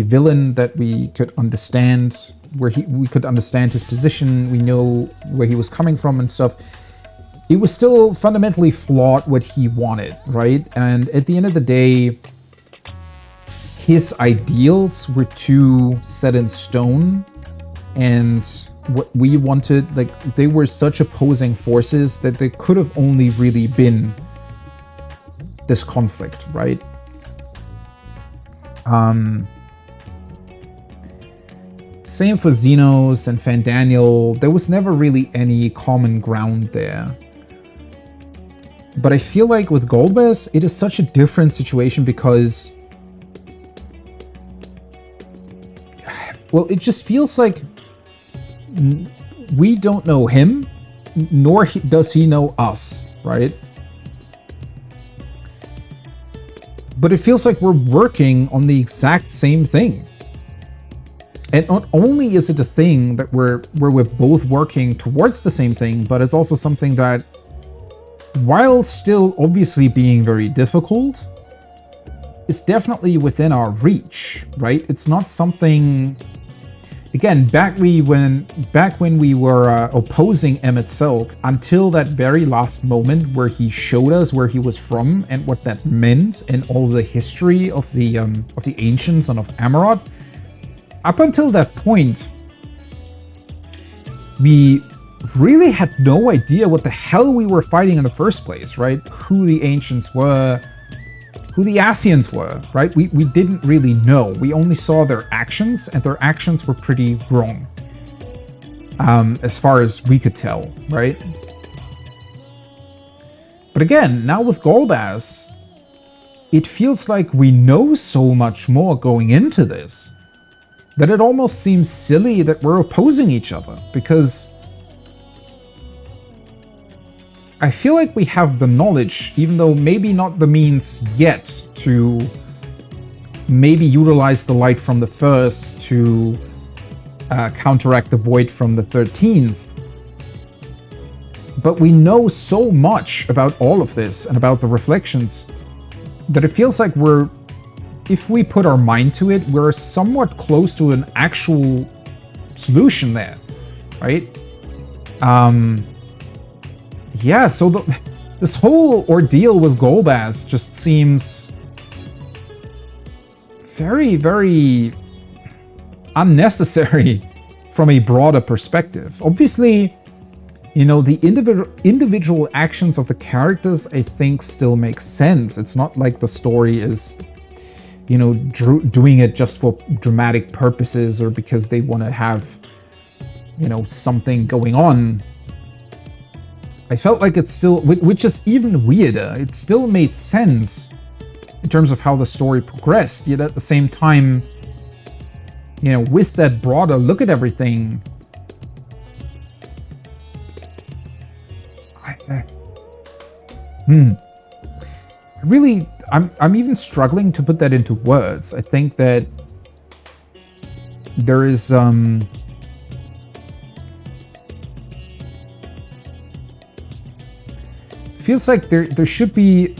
villain that we could understand, we could understand his position, we know where he was coming from and stuff. it was still fundamentally flawed what he wanted, right? And at the end of the day, his ideals were too set in stone, and what we wanted, like, they were such opposing forces that there could have only really been this conflict, right? Same for Xenos and Fandaniel. There was never really any common ground there. But I feel like with Golbez, it is such a different situation because, well, it just feels like we don't know him, nor does he know us, right? But it feels like we're working on the exact same thing. And not only is it a thing that where we're both working towards the same thing, but it's also something that, while still obviously being very difficult, is definitely within our reach, right? It's not something... Again, back when we were opposing Emmett Selk, until that very last moment where he showed us where he was from and what that meant, and all the history of the ancients and of Amarot, up until that point, we really had no idea what the hell we were fighting in the first place, right? Who the ancients were, who the Asians were, right? We didn't really know. We only saw their actions, and their actions were pretty wrong, as far as we could tell, right? But again, now with Golbez, it feels like we know so much more going into this that it almost seems silly that we're opposing each other, because I feel like we have the knowledge, even though maybe not the means yet, to maybe utilize the light from the first to counteract the void from the 13th. But we know so much about all of this and about the reflections that it feels like we're, if we put our mind to it, we're somewhat close to an actual solution there, right? Yeah, so this whole ordeal with Golbez just seems very, very unnecessary from a broader perspective. Obviously, you know, the individual actions of the characters, I think, still make sense. It's not like the story is, you know, doing it just for dramatic purposes or because they want to have, you know, something going on. I felt like it's still, which is even weirder, it still made sense in terms of how the story progressed, yet at the same time, you know, with that broader look at everything, I'm even struggling to put that into words. I think that there is, feels like there should be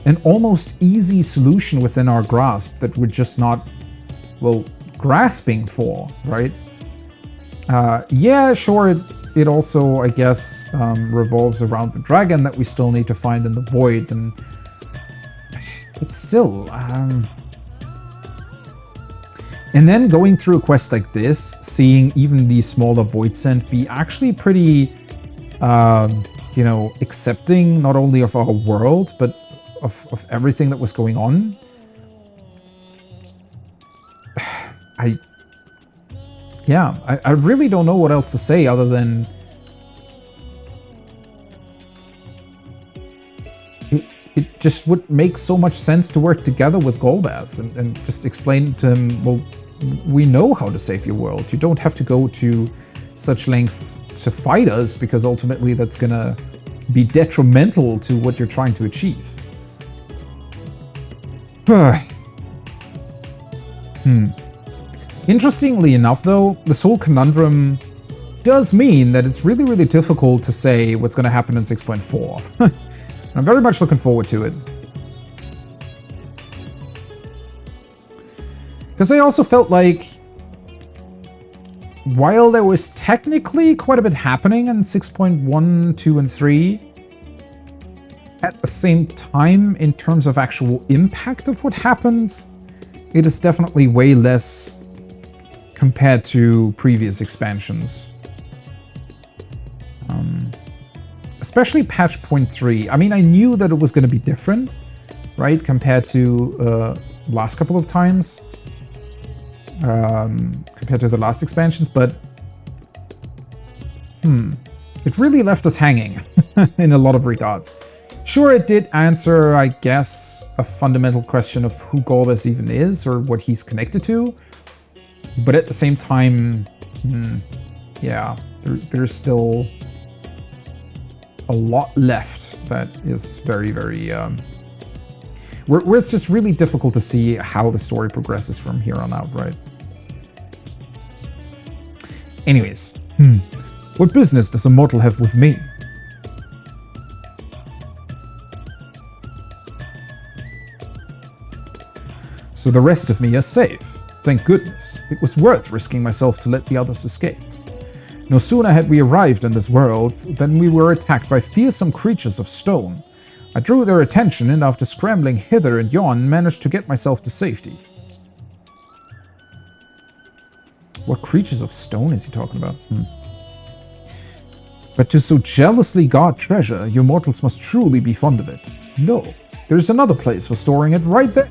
an almost easy solution within our grasp that we're just not, well, grasping for, right? Yeah, sure, it also, I guess, revolves around the dragon that we still need to find in the void, and it's still, and then going through a quest like this, seeing even the smaller void scent be actually pretty, you know, accepting not only of our world, but of everything that was going on. I really don't know what else to say other than it just would make so much sense to work together with Golbez and just explain to him, well, we know how to save your world. You don't have to go to such lengths to fight us, because ultimately that's gonna be detrimental to what you're trying to achieve. Interestingly enough, though, this whole conundrum does mean that it's really, really difficult to say what's going to happen in 6.4. I'm very much looking forward to it. Because I also felt like, while there was technically quite a bit happening in 6.1, 2, and 3, the same time, in terms of actual impact of what happened, it is definitely way less compared to previous expansions. Especially patch 0.3. I mean, I knew that it was going to be different, right, compared to last couple of times, compared to the last expansions, but it really left us hanging in a lot of regards. Sure, it did answer, I guess, a fundamental question of who Golbez even is or what he's connected to, but at the same time, yeah, there's still a lot left that is very, very, where it's just really difficult to see how the story progresses from here on out, right? Anyways, what business does a mortal have with me? So the rest of me is safe. Thank goodness. It was worth risking myself to let the others escape. No sooner had we arrived in this world than we were attacked by fearsome creatures of stone. I drew their attention and after scrambling hither and yon managed to get myself to safety. What creatures of stone is he talking about? But to so jealously guard treasure, you mortals must truly be fond of it. No, there's another place for storing it right there.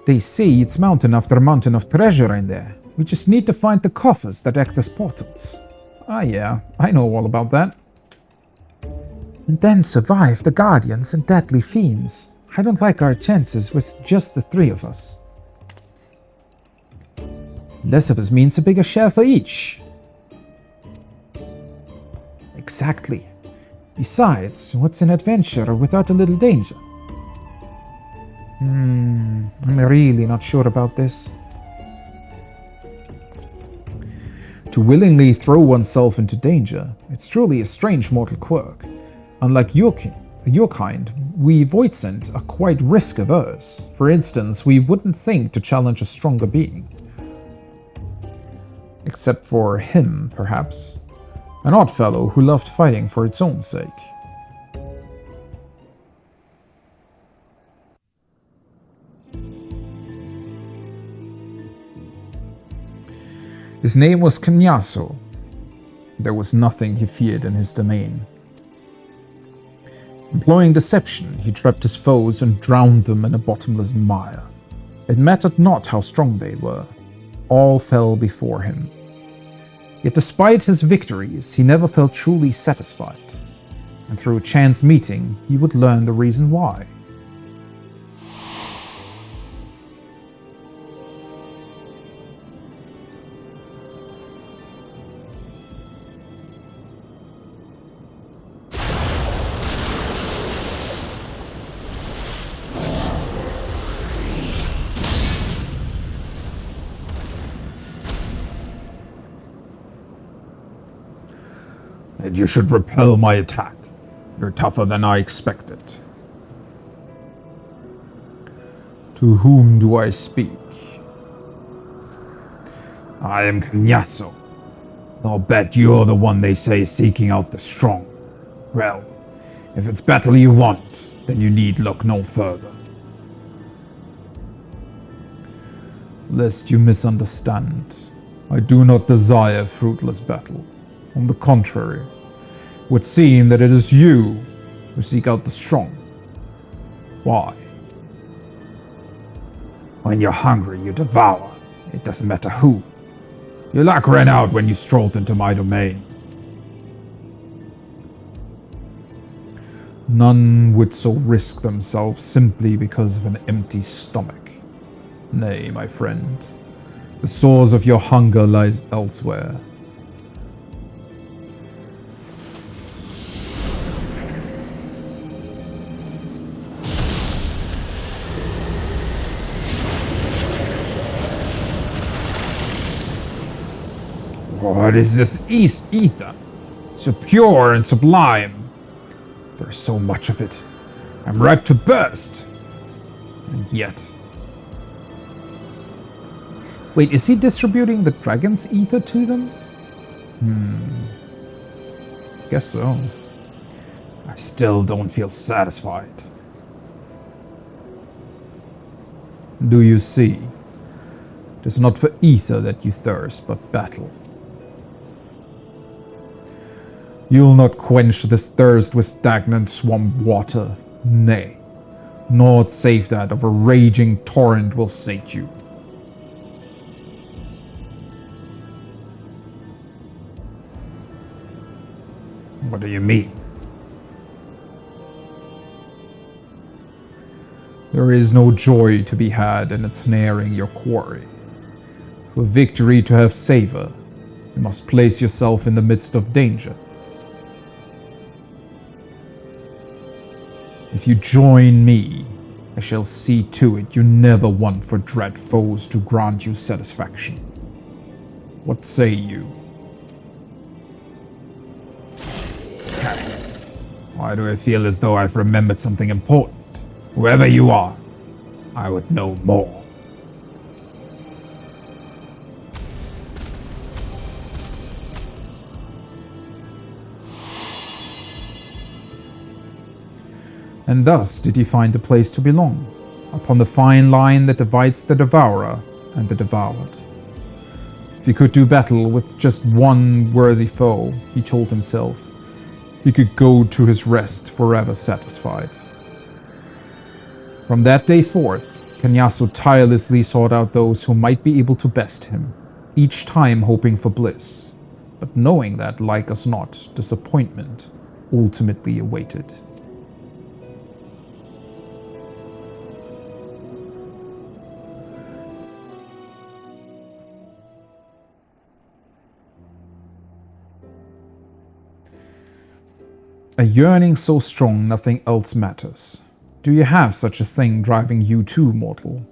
They say it's mountain after mountain of treasure in there. We just need to find the coffers that act as portals. Ah yeah, I know all about that. And then survive the guardians and deadly fiends. I don't like our chances with just the three of us. Less of us means a bigger share for each. Exactly. Besides, what's an adventure without a little danger? I'm really not sure about this. To willingly throw oneself into danger, it's truly a strange mortal quirk. Unlike your kind, we Voidsent are quite risk-averse. For instance, we wouldn't think to challenge a stronger being. Except for him, perhaps. An odd fellow who loved fighting for its own sake. His name was Canyaso. There was nothing he feared in his domain. Employing deception, he trapped his foes and drowned them in a bottomless mire. It mattered not how strong they were. All fell before him. Yet despite his victories, he never felt truly satisfied. And through a chance meeting, he would learn the reason why. And you should repel my attack. You're tougher than I expected. To whom do I speak? I am Canyaso. I'll bet you're the one they say seeking out the strong. Well, if it's battle you want, then you need look no further. Lest you misunderstand, I do not desire fruitless battle. On the contrary, it would seem that it is you who seek out the strong. Why? When you're hungry, you devour. It doesn't matter who. Your luck ran out when you strolled into my domain. None would so risk themselves simply because of an empty stomach. Nay, my friend, the source of your hunger lies elsewhere. What is this ether? So pure and sublime. There's so much of it. I'm ripe to burst. And yet... Wait, is he distributing the dragon's ether to them? Guess so. I still don't feel satisfied. Do you see? It is not for ether that you thirst, but battle. You'll not quench this thirst with stagnant swamp water. Nay, naught save that of a raging torrent will sate you. What do you mean? There is no joy to be had in ensnaring your quarry. For victory to have savor, you must place yourself in the midst of danger. If you join me, I shall see to it you never want for dread foes to grant you satisfaction. What say you? Why do I feel as though I've remembered something important? Whoever you are, I would know more. And thus did he find a place to belong, upon the fine line that divides the devourer and the devoured. If he could do battle with just one worthy foe, he told himself, he could go to his rest forever satisfied. From that day forth, Kenyasu tirelessly sought out those who might be able to best him, each time hoping for bliss, but knowing that, like us not, disappointment ultimately awaited. A yearning so strong nothing else matters. Do you have such a thing driving you too, mortal?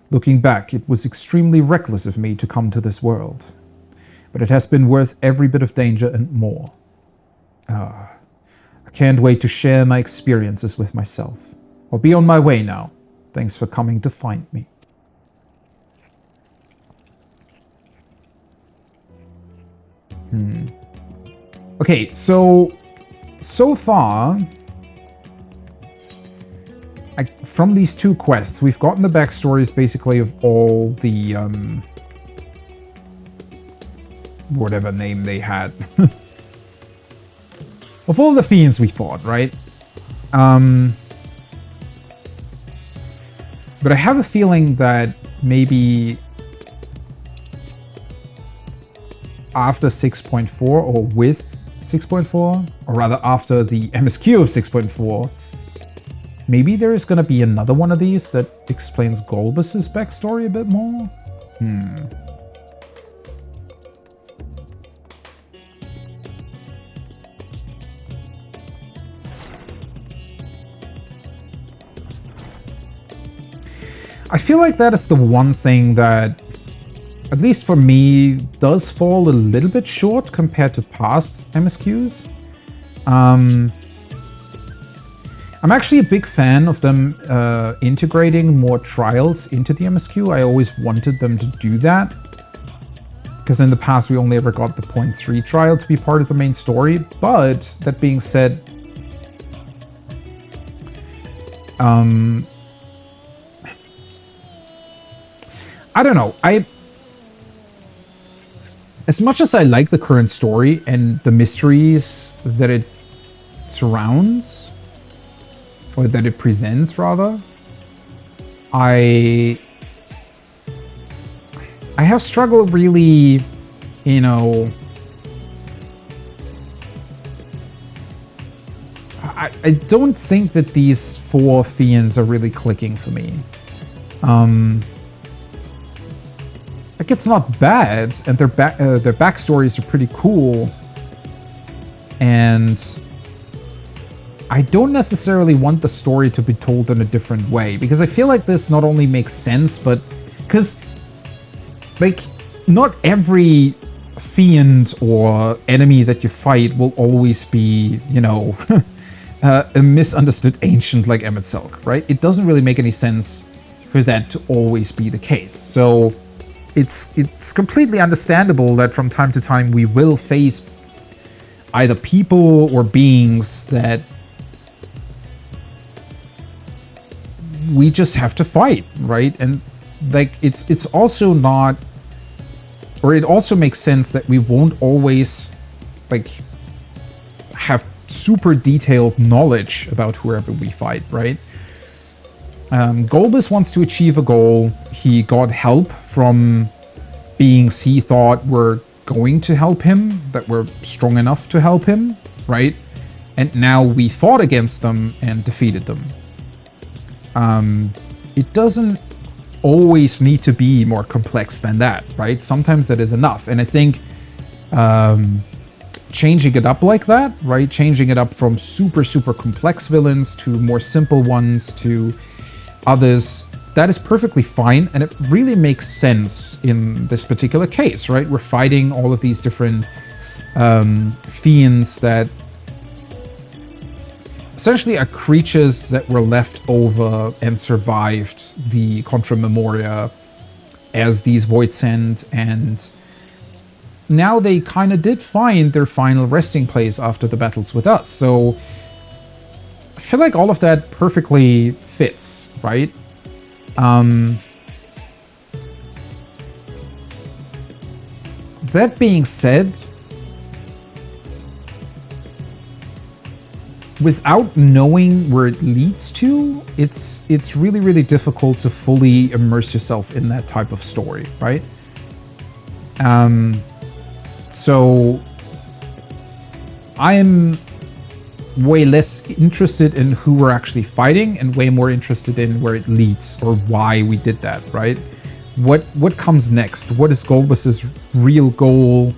Looking back, it was extremely reckless of me to come to this world, but it has been worth every bit of danger and more. I can't wait to share my experiences with myself. I'll be on my way now. Thanks for coming to find me. Okay, so far, from these two quests, we've gotten the backstories basically of all the, whatever name they had. Of all the fiends we fought, right? But I have a feeling that maybe after 6.4 or with 6.4, or rather after the MSQ of 6.4, maybe there is going to be another one of these that explains Golbus's backstory a bit more? I feel like that is the one thing that, at least for me, does fall a little bit short compared to past MSQs. I'm actually a big fan of them integrating more trials into the MSQ. I always wanted them to do that, because in the past we only ever got the 0.3 trial to be part of the main story. But that being said, I don't know. As much as I like the current story and the mysteries that it surrounds, or that it presents, rather, I have struggled really, you know, I don't think that these four fiends are really clicking for me. Like, it's not bad, and their backstories are pretty cool, and I don't necessarily want the story to be told in a different way, because I feel like this not only makes sense, but because, like, not every fiend or enemy that you fight will always be, you know, a misunderstood ancient like Emet-Selch, right? It doesn't really make any sense for that to always be the case. So it's completely understandable that from time to time we will face either people or beings that we just have to fight, right? And like it's also not, or it also makes sense that we won't always like have super detailed knowledge about whoever we fight, right? Golbus wants to achieve a goal. He got help from beings he thought were going to help him, that were strong enough to help him, right? And now we fought against them and defeated them. It doesn't always need to be more complex than that, right? Sometimes that is enough. And I think changing it up like that, right? Changing it up from super, super complex villains to more simple ones to others, that is perfectly fine. And it really makes sense in this particular case, right? We're fighting all of these different fiends that essentially are creatures that were left over and survived the Contra Memoria as these Voidsent, and now they kind of did find their final resting place after the battles with us. So I feel like all of that perfectly fits, right? That being said, without knowing where it leads to, it's really, really difficult to fully immerse yourself in that type of story, right? So I am way less interested in who we're actually fighting and way more interested in where it leads or why we did that, right? What comes next? What is Golbus's real goal?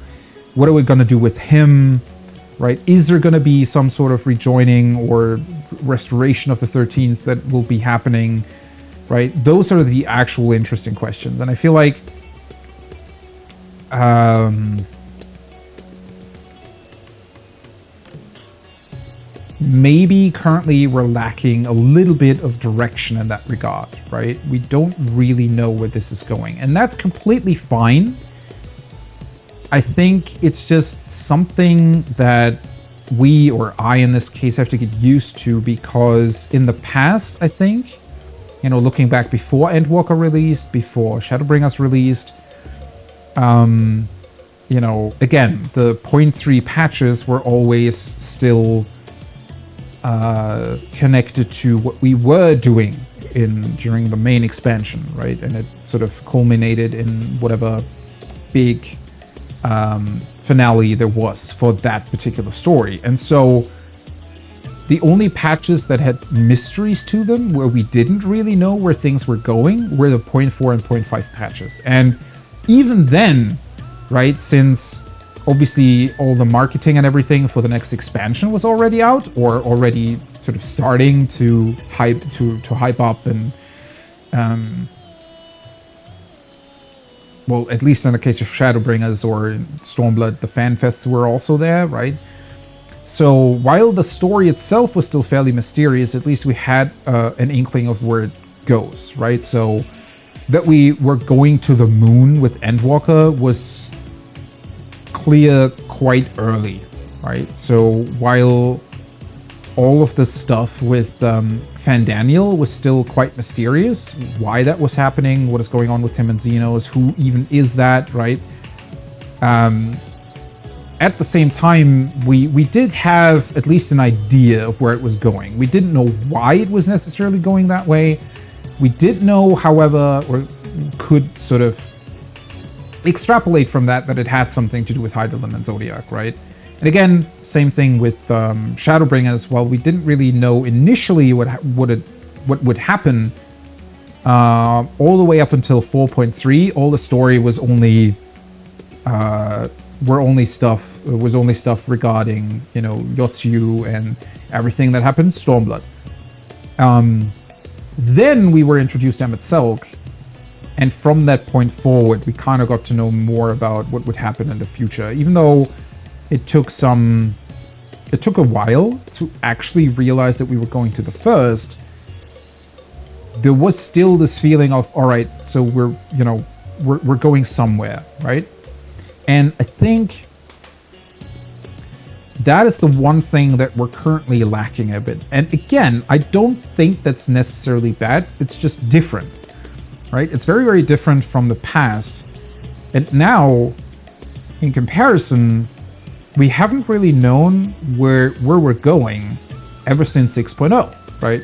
What are we going to do with him? Right? Is there going to be some sort of rejoining or restoration of the 13th that will be happening? Right? Those are the actual interesting questions. And I feel like maybe currently we're lacking a little bit of direction in that regard, right? We don't really know where this is going. And that's completely fine. I think it's just something that we, or I in this case, have to get used to, because in the past, I think, you know, looking back before Endwalker released, before Shadowbringers released, you know, again, the 0.3 patches were always still connected to what we were doing during the main expansion, right? And it sort of culminated in whatever big finale there was for that particular story. And so the only patches that had mysteries to them, where we didn't really know where things were going, were the 0.4 and 0.5 patches. And even then, right, since obviously all the marketing and everything for the next expansion was already out, or already sort of starting to hype up, and well, at least in the case of Shadowbringers or Stormblood, the fanfests were also there, right? So while the story itself was still fairly mysterious, at least we had an inkling of where it goes, right? So that we were going to the moon with Endwalker was clear quite early, right? So while all of the stuff with Fandaniel was still quite mysterious, why that was happening, what is going on with him and Xenos, who even is that, right? At the same time, we did have at least an idea of where it was going. We didn't know why it was necessarily going that way. We did know, however, or could sort of extrapolate from that it had something to do with Hydaelyn and Zodiac, right? And again, same thing with Shadowbringers. While we didn't really know initially what would happen, all the way up until 4.3, all the story was only stuff regarding, you know, Yotsu and everything that happened Stormblood. Then we were introduced to Emet-Selch, and from that point forward, we kind of got to know more about what would happen in the future, even though it took a while to actually realize that we were going to the first. there was still this feeling of, all right, so we're, you know, we're going somewhere, right? And I think that is the one thing that we're currently lacking a bit. And again, I don't think that's necessarily bad. It's just different, right? It's very, very different from the past. And now, in comparison, we haven't really known where we're going ever since 6.0, right?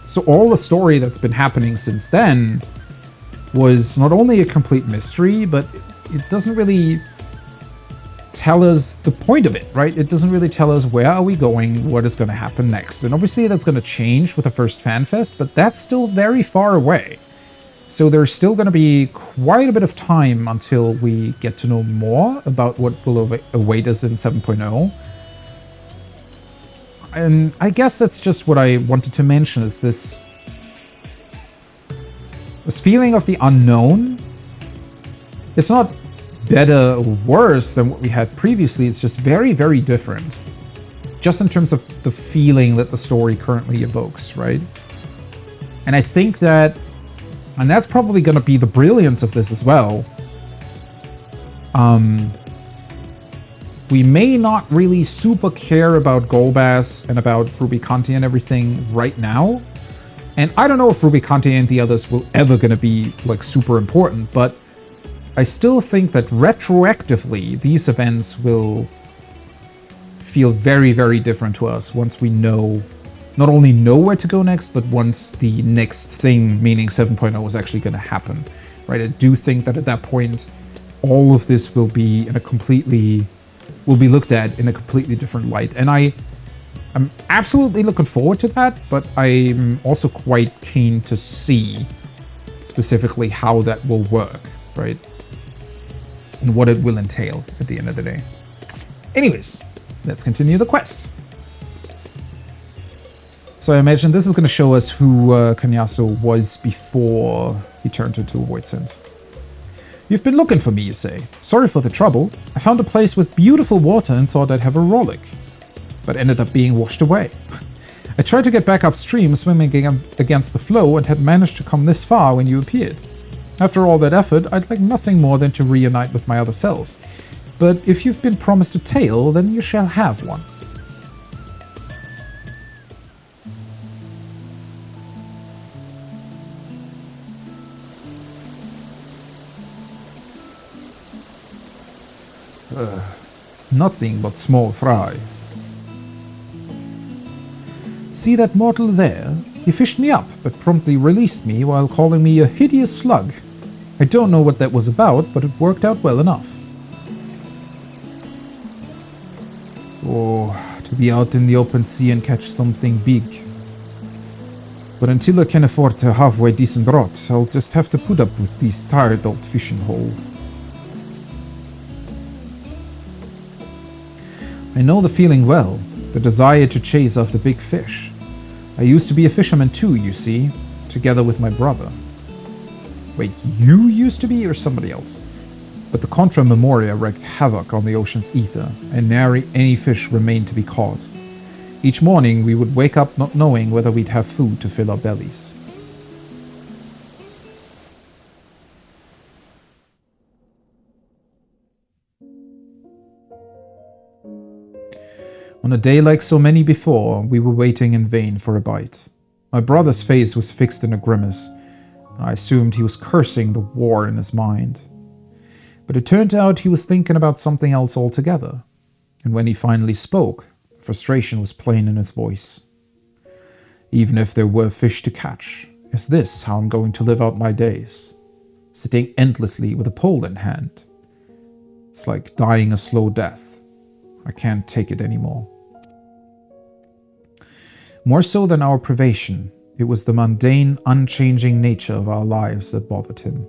So all the story that's been happening since then was not only a complete mystery, but it doesn't really tell us the point of it, right? It doesn't really tell us where are we going, what is going to happen next. And obviously that's going to change with the first FanFest, but that's still very far away. So there's still going to be quite a bit of time until we get to know more about what will await us in 7.0. And I guess that's just what I wanted to mention, is this feeling of the unknown. It's not better or worse than what we had previously, it's just very, very different. Just in terms of the feeling that the story currently evokes, right? And I think that, and that's probably going to be the brilliance of this as well, we may not really super care about Golbass and about Ruby Conti and everything right now. And I don't know if Ruby Conti and the others will ever going to be like super important, but I still think that retroactively these events will feel very, very different to us once we know, not only know where to go next, but once the next thing, meaning 7.0, is actually going to happen, right? I do think that at that point, all of this will be in a completely, will be looked at in a completely different light. And I'm absolutely looking forward to that, but I'm also quite keen to see specifically how that will work, right? And what it will entail at the end of the day. Anyways, let's continue the quest. So I imagine this is going to show us who Kanyasu was before he turned into a Voidsent. You've been looking for me, you say. Sorry for the trouble. I found a place with beautiful water and thought I'd have a rollick, but ended up being washed away. I tried to get back upstream, swimming against the flow, and had managed to come this far when you appeared. After all that effort, I'd like nothing more than to reunite with my other selves. But if you've been promised a tale, then you shall have one. Nothing but small fry. See that mortal there? He fished me up, but promptly released me while calling me a hideous slug. I don't know what that was about, but it worked out well enough. Oh, to be out in the open sea and catch something big. But until I can afford a halfway decent rot, I'll just have to put up with this tired old fishing hole. I know the feeling well, the desire to chase after big fish. I used to be a fisherman too, you see, together with my brother. Wait, you used to be, or somebody else? But the Contra Memoria wreaked havoc on the ocean's ether, and nary any fish remained to be caught. Each morning we would wake up not knowing whether we'd have food to fill our bellies. On a day like so many before, we were waiting in vain for a bite. My brother's face was fixed in a grimace. I assumed he was cursing the war in his mind. But it turned out he was thinking about something else altogether. And when he finally spoke, frustration was plain in his voice. Even if there were fish to catch, is this how I'm going to live out my days? Sitting endlessly with a pole in hand. It's like dying a slow death. I can't take it anymore. More so than our privation, it was the mundane, unchanging nature of our lives that bothered him.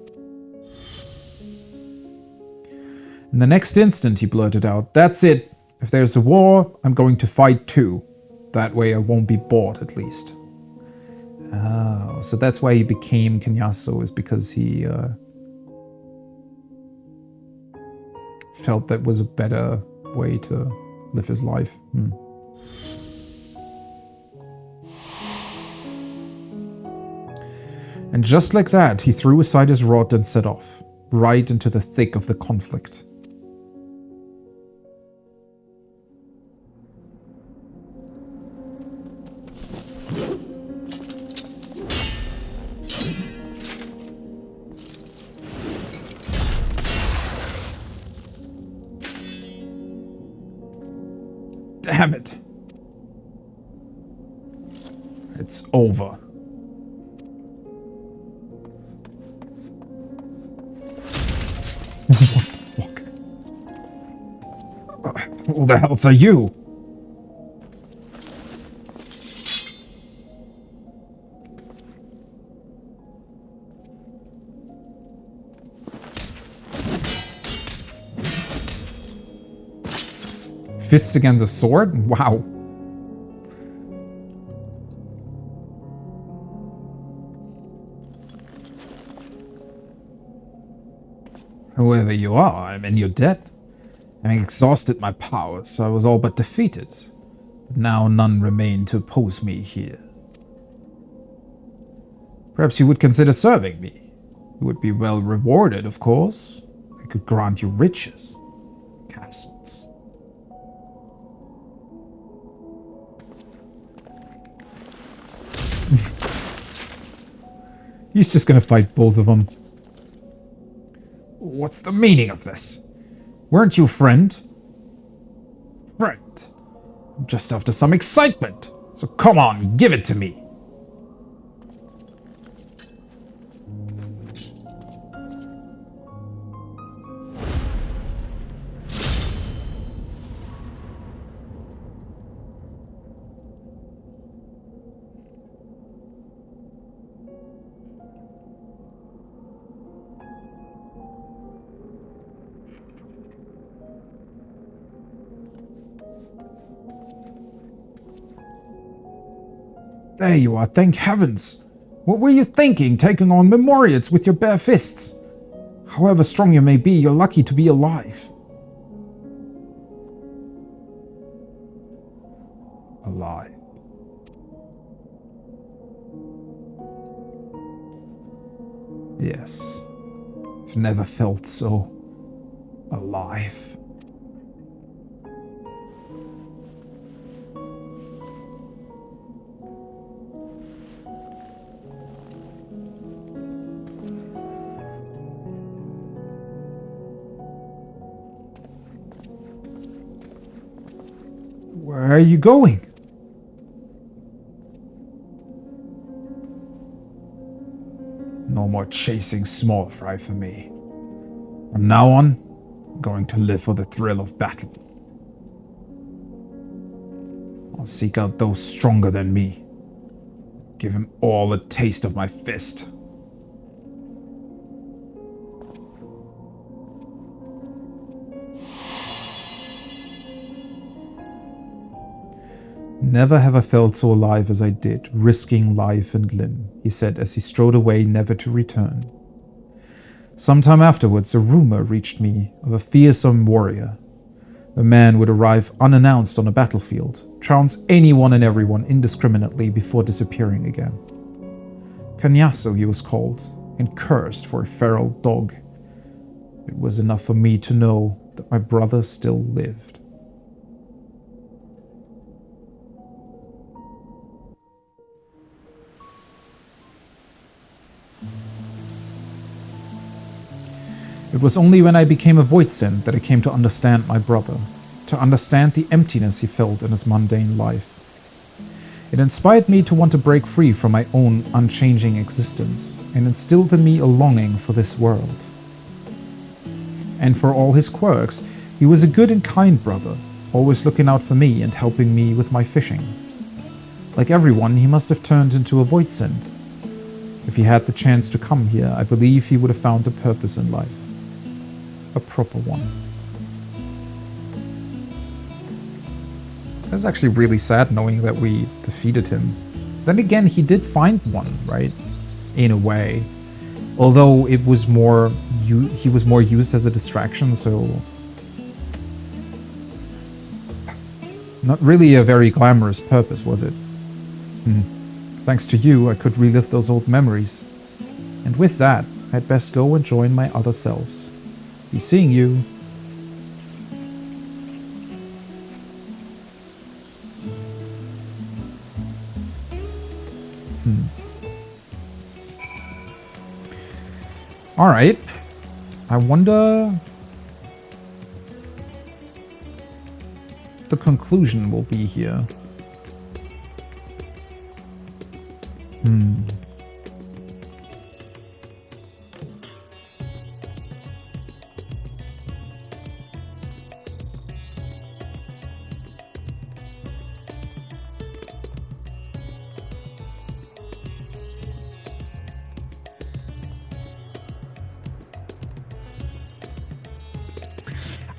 In the next instant, he blurted out, "That's it. If there's a war, I'm going to fight too. That way I won't be bored, at least." Oh, so that's why he became Kenyasu, is because he felt that was a better way to live his life. And just like that, he threw aside his rod and set off, right into the thick of the conflict. Damn it. It's over. What the fuck? Who the hells are you? Fists against a sword? Wow. Whoever you are, I mean, you're dead. Having exhausted my powers, I was all but defeated. But now none remain to oppose me here. Perhaps you would consider serving me. You would be well rewarded, of course. I could grant you riches, castles. He's just gonna fight both of them. What's the meaning of this? Weren't you a friend? Friend? I'm just after some excitement. So come on, give it to me. There you are, thank heavens. What were you thinking, taking on Memoriates with your bare fists? However strong you may be, you're lucky to be alive. Alive. Yes, I've never felt so alive. Where are you going? No more chasing small fry for me. From now on, I'm going to live for the thrill of battle. I'll seek out those stronger than me. Give him all a taste of my fist. Never have I felt so alive as I did, risking life and limb, he said as he strode away, never to return. Sometime afterwards, a rumor reached me of a fearsome warrior. A man would arrive unannounced on a battlefield, trounce anyone and everyone indiscriminately before disappearing again. Kanyaso he was called, and cursed for a feral dog. It was enough for me to know that my brother still lived. It was only when I became a Voidsent that I came to understand my brother, to understand the emptiness he felt in his mundane life. It inspired me to want to break free from my own unchanging existence, and instilled in me a longing for this world. And for all his quirks, he was a good and kind brother, always looking out for me and helping me with my fishing. Like everyone, he must have turned into a Voidsent. If he had the chance to come here, I believe he would have found a purpose in life. A proper one. It's actually really sad knowing that we defeated him. Then again, he did find one, right? In a way. Although it was more, he was more used as a distraction, so... Not really a very glamorous purpose, was it? Thanks to you, I could relive those old memories. And with that, I'd best go and join my other selves. Be seeing you. Alright. I wonder... the conclusion will be here.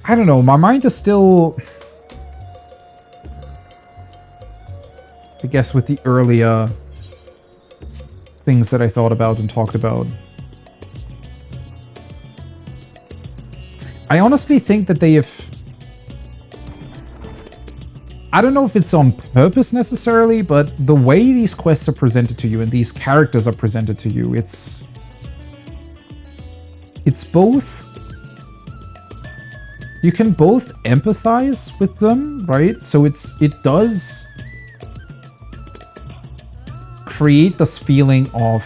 I don't know, my mind is still... I guess with the earlier things that I thought about and talked about. I honestly think that they have... I don't know if it's on purpose necessarily, but the way these quests are presented to you and these characters are presented to you, it's both... You can both empathize with them, right? So it does create this feeling of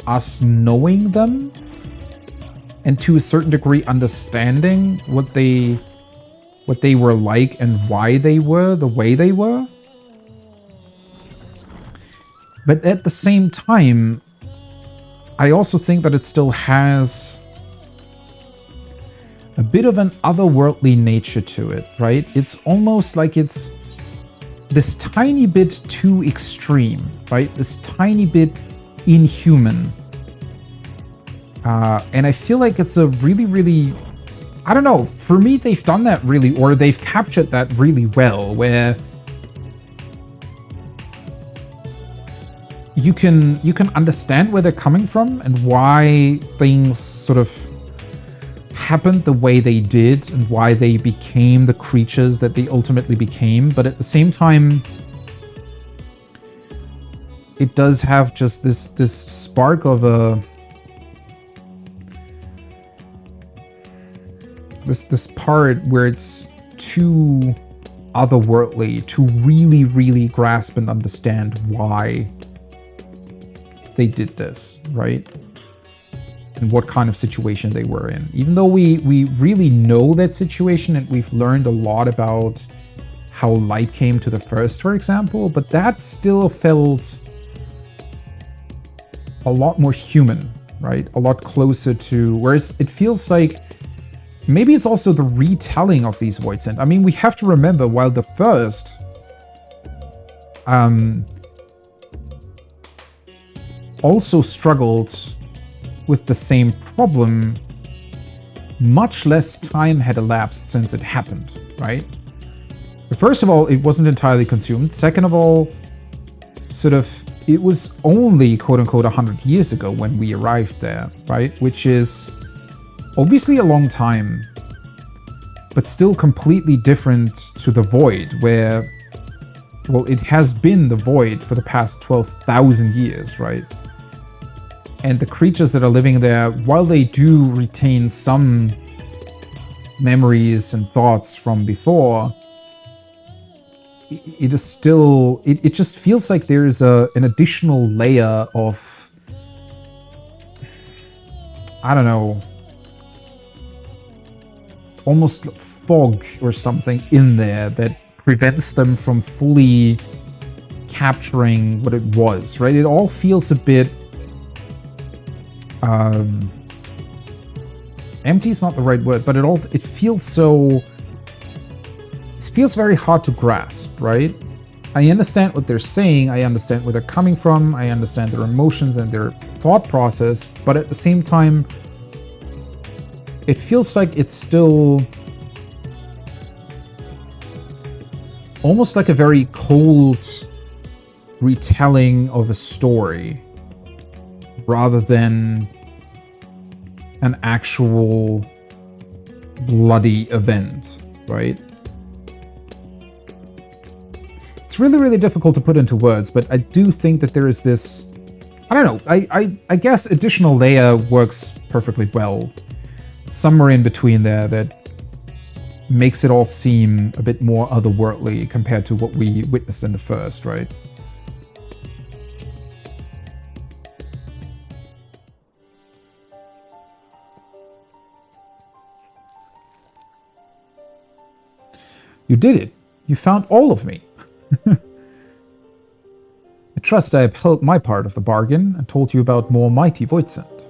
us knowing them and to a certain degree understanding what they were like and why they were the way they were. But at the same time, I also think that it still has a bit of an otherworldly nature to it, right? It's almost like it's this tiny bit too extreme, right? This tiny bit inhuman. And I feel like it's a really, really... I don't know, for me they've done that really, or they've captured that really well, where you can understand where they're coming from and why things sort of happened the way they did and why they became the creatures that they ultimately became. But at the same time, it does have just this spark of a... This part where it's too otherworldly to really, really grasp and understand why they did this, right? And what kind of situation they were in. Even though we really know that situation and we've learned a lot about how light came to the first, for example, but that still felt a lot more human, right? A lot closer to... Whereas it feels like maybe it's also the retelling of these Voids. And I mean, we have to remember, while the first also struggled with the same problem, much less time had elapsed since it happened, right? First of all, it wasn't entirely consumed. Second of all, sort of, it was only quote-unquote 100 years ago when we arrived there, right? Which is obviously a long time, but still completely different to the Void, where, well, it has been the Void for the past 12,000 years, right? And the creatures that are living there, while they do retain some memories and thoughts from before, it is still... It just feels like there is an additional layer of... I don't know... almost fog or something in there that prevents them from fully capturing what it was, right? It all feels a bit... empty is not the right word, but it feels so... It feels very hard to grasp, right? I understand what they're saying, I understand where they're coming from, I understand their emotions and their thought process, but at the same time, it feels like it's still almost like a very cold retelling of a story, rather than an actual bloody event, right? It's really, really difficult to put into words, but I do think that there is this I don't know. I guess additional layer works perfectly well. Somewhere in between there that makes it all seem a bit more otherworldly compared to what we witnessed in the first, right? You did it. You found all of me. I trust I upheld my part of the bargain and told you about more mighty Voidsent.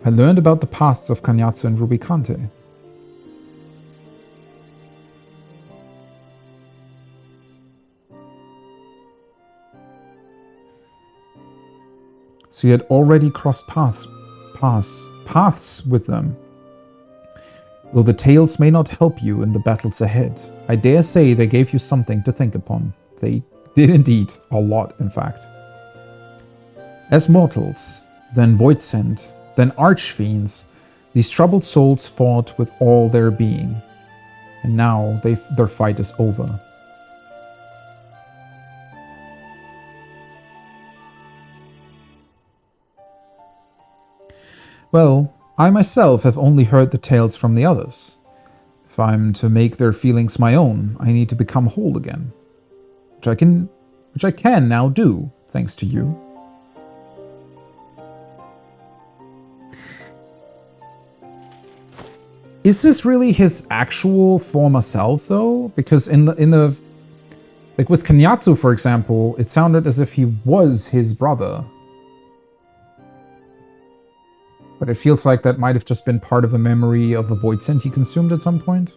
I learned about the pasts of Kanyatsu and Rubicante. So you had already crossed paths with them. Though the tales may not help you in the battles ahead, I dare say they gave you something to think upon. They did indeed, a lot in fact. As mortals, then Voidsent, then archfiends, these troubled souls fought with all their being, and now their fight is over. Well, I myself have only heard the tales from the others. If I'm to make their feelings my own, I need to become whole again. Which I can now do, thanks to you. Is this really his actual former self, though? Because in the like with Kanyatsu, for example, it sounded as if he was his brother. But it feels like that might have just been part of a memory of a Voidsent he consumed at some point.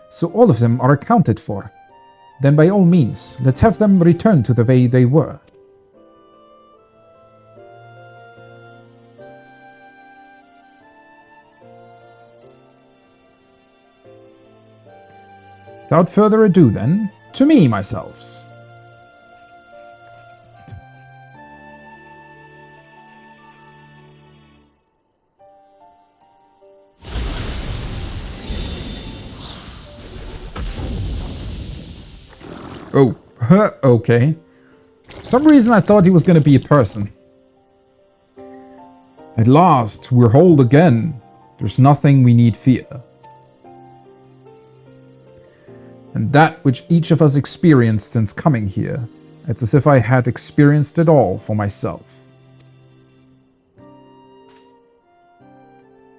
So all of them are accounted for. Then by all means, let's have them return to the way they were. Without further ado then, to me, myselves. Oh, okay. For some reason I thought he was going to be a person. At last, we're whole again. There's nothing we need fear. And that which each of us experienced since coming here, it's as if I had experienced it all for myself.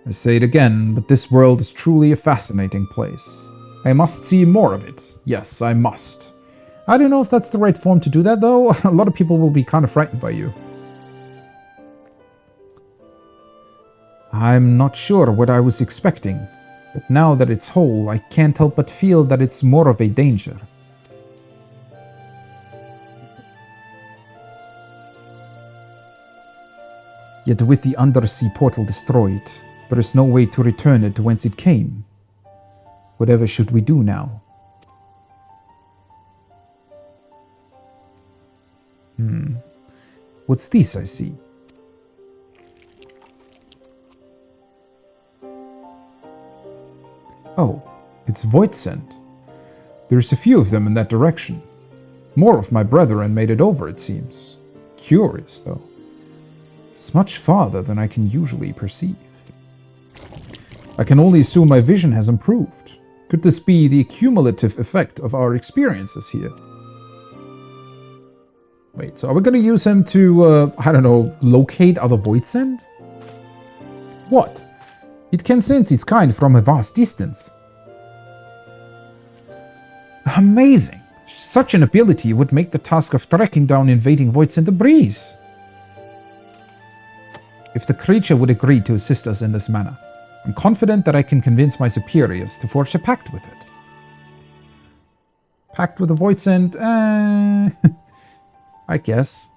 I say it again, but this world is truly a fascinating place. I must see more of it. Yes, I must. I don't know if that's the right form to do that, though. A lot of people will be kind of frightened by you. I'm not sure what I was expecting, but now that it's whole, I can't help but feel that it's more of a danger. Yet with the undersea portal destroyed, there is no way to return it to whence it came. Whatever should we do now? What's this I see? Oh, it's Voidsent. There's a few of them in that direction. More of my brethren made it over, it seems. Curious, though. It's much farther than I can usually perceive. I can only assume my vision has improved. Could this be the cumulative effect of our experiences here? Wait, so are we going to use him to, I don't know, locate other Voidsent? What? It can sense its kind from a vast distance. Amazing! Such an ability would make the task of tracking down invading Voidsent a breeze. If the creature would agree to assist us in this manner, I'm confident that I can convince my superiors to forge a pact with it. Pact with a Voidsent? I guess.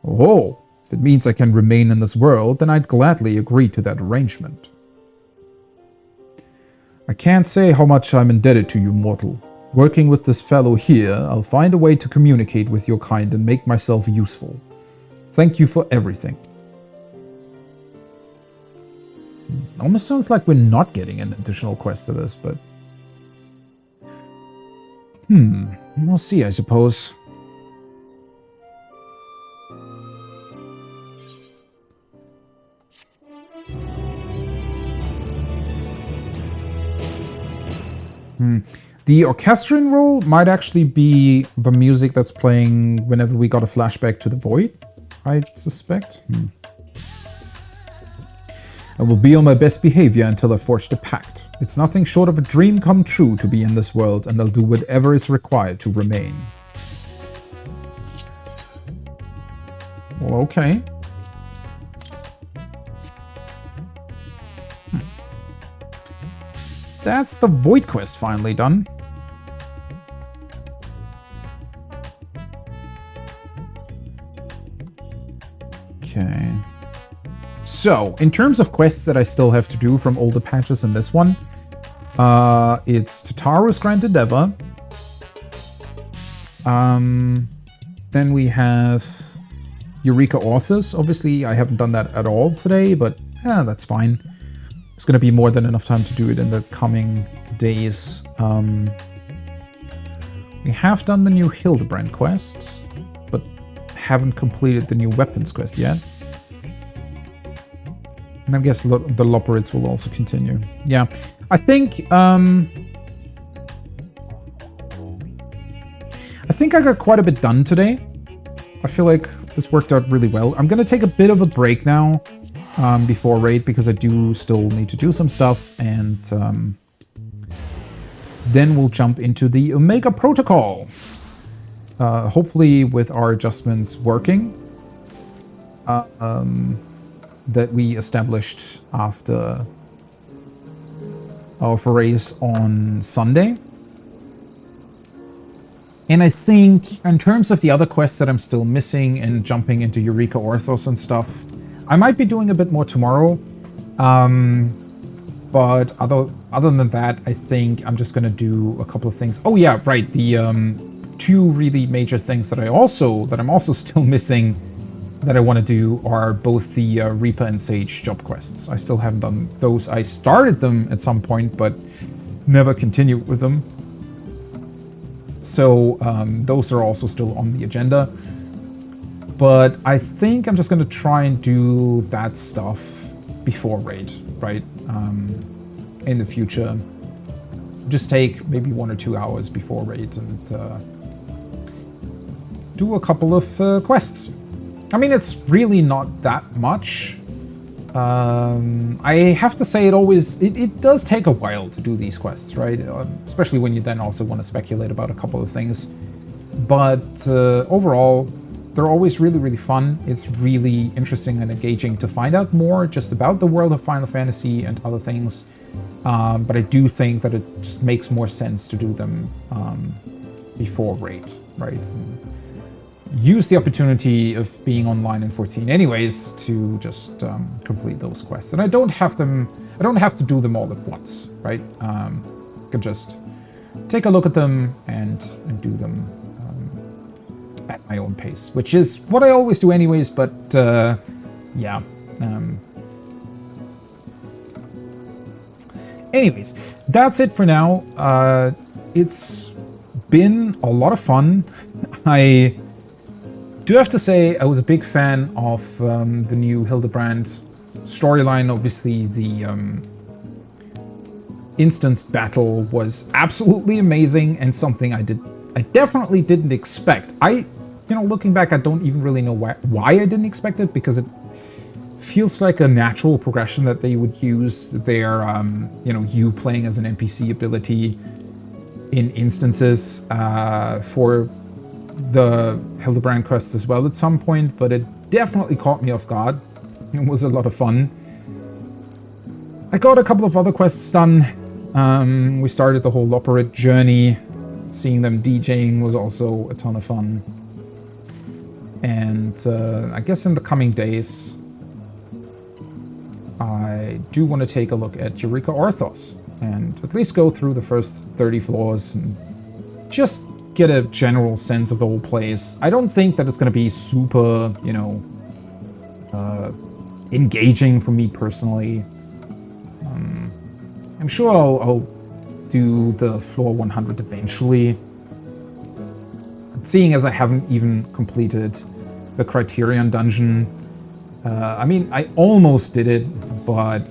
Oh, if it means I can remain in this world, then I'd gladly agree to that arrangement. I can't say how much I'm indebted to you, mortal. Working with this fellow here, I'll find a way to communicate with your kind and make myself useful. Thank you for everything. Almost sounds like we're not getting an additional quest to this, but... We'll see, I suppose. The orchestrion roll might actually be the music that's playing whenever we got a flashback to the void, I suspect. I will be on my best behavior until I forged a pact. It's nothing short of a dream come true to be in this world, and I'll do whatever is required to remain. Well, okay. That's the void quest finally done. Okay. So, in terms of quests that I still have to do from older patches in this one, it's Tataru's Grand Endeavor. Then we have Eureka Authors. Obviously, I haven't done that at all today, but that's fine. It's going to be more than enough time to do it in the coming days. We have done the new Hildebrand quest, but haven't completed the new weapons quest yet. And I guess the Loperids will also continue. Yeah, I think I got quite a bit done today. I feel like this worked out really well. I'm going to take a bit of a break now before raid because I do still need to do some stuff, and then we'll jump into the Omega Protocol. Hopefully with our adjustments working. That we established after our forays on Sunday. And I think in terms of the other quests that I'm still missing and jumping into Eureka Orthos and stuff, I might be doing a bit more tomorrow. But other than that, I think I'm just going to do a couple of things. Oh yeah, right. The two really major things that I'm also still missing that I want to do are both the Reaper and Sage job quests. I still haven't done those. I started them at some point, but never continued with them. So those are also still on the agenda. But I think I'm just going to try and do that stuff before raid, right? In the future. Just take maybe 1 or 2 hours before raid and do a couple of quests. I mean, it's really not that much. I have to say it does take a while to do these quests, right? Especially when you then also want to speculate about a couple of things. But overall, they're always really, really fun. It's really interesting and engaging to find out more just about the world of Final Fantasy and other things. But I do think that it just makes more sense to do them before raid, right? And use the opportunity of being online in 14 anyways to just complete those quests. And I don't have to do them all at once, right? I can just take a look at them and do them at my own pace, which is what I always do anyways, but yeah. Anyways, that's it for now. It's been a lot of fun. I do have to say I was a big fan of the new Hildebrand storyline. Obviously, the instance battle was absolutely amazing and something I definitely didn't expect. Looking back, I don't even really know why I didn't expect it, because it feels like a natural progression that they would use their, you playing as an NPC ability in instances for the Hildebrand quests as well at some point, but it definitely caught me off guard. It was a lot of fun. I got a couple of other quests done. We started the whole Loperid journey. Seeing them DJing was also a ton of fun. And I guess in the coming days, I do want to take a look at Eureka Orthos and at least go through the first 30 floors and just get a general sense of the whole place. I don't think that it's going to be super, engaging for me personally. I'm sure I'll do the floor 100 eventually, seeing as I haven't even completed the Criterion dungeon. I mean, I almost did it, but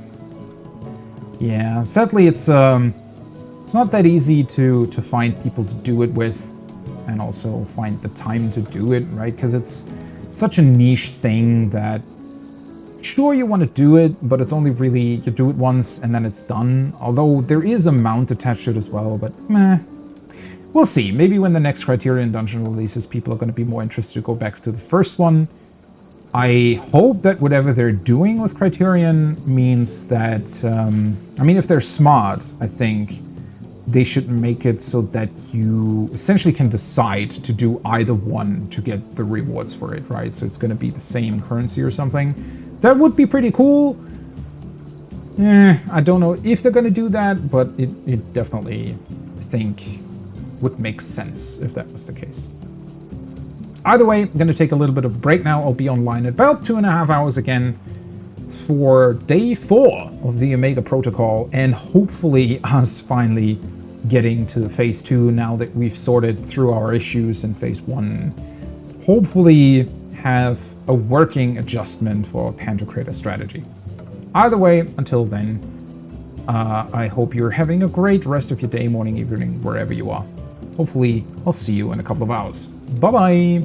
yeah, sadly it's not that easy to find people to do it with, and also find the time to do it, right? Because it's such a niche thing that, sure, you want to do it, but it's only really, you do it once and then it's done. Although there is a mount attached to it as well, but meh. We'll see. Maybe when the next Criterion dungeon releases, people are going to be more interested to go back to the first one. I hope that whatever they're doing with Criterion means that, I mean, if they're smart, I think they should make it so that you essentially can decide to do either one to get the rewards for it, right? So it's going to be the same currency or something. That would be pretty cool. I don't know if they're going to do that, but it definitely, I think, would make sense if that was the case. Either way, I'm going to take a little bit of a break now. I'll be online in about 2.5 hours again for day 4 of the Omega Protocol, and hopefully us finally getting to phase 2 now that we've sorted through our issues in phase 1. Hopefully have a working adjustment for our Pantocrator strategy. Either way, until then, I hope you're having a great rest of your day, morning, evening, wherever you are. Hopefully, I'll see you in a couple of hours. Bye-bye!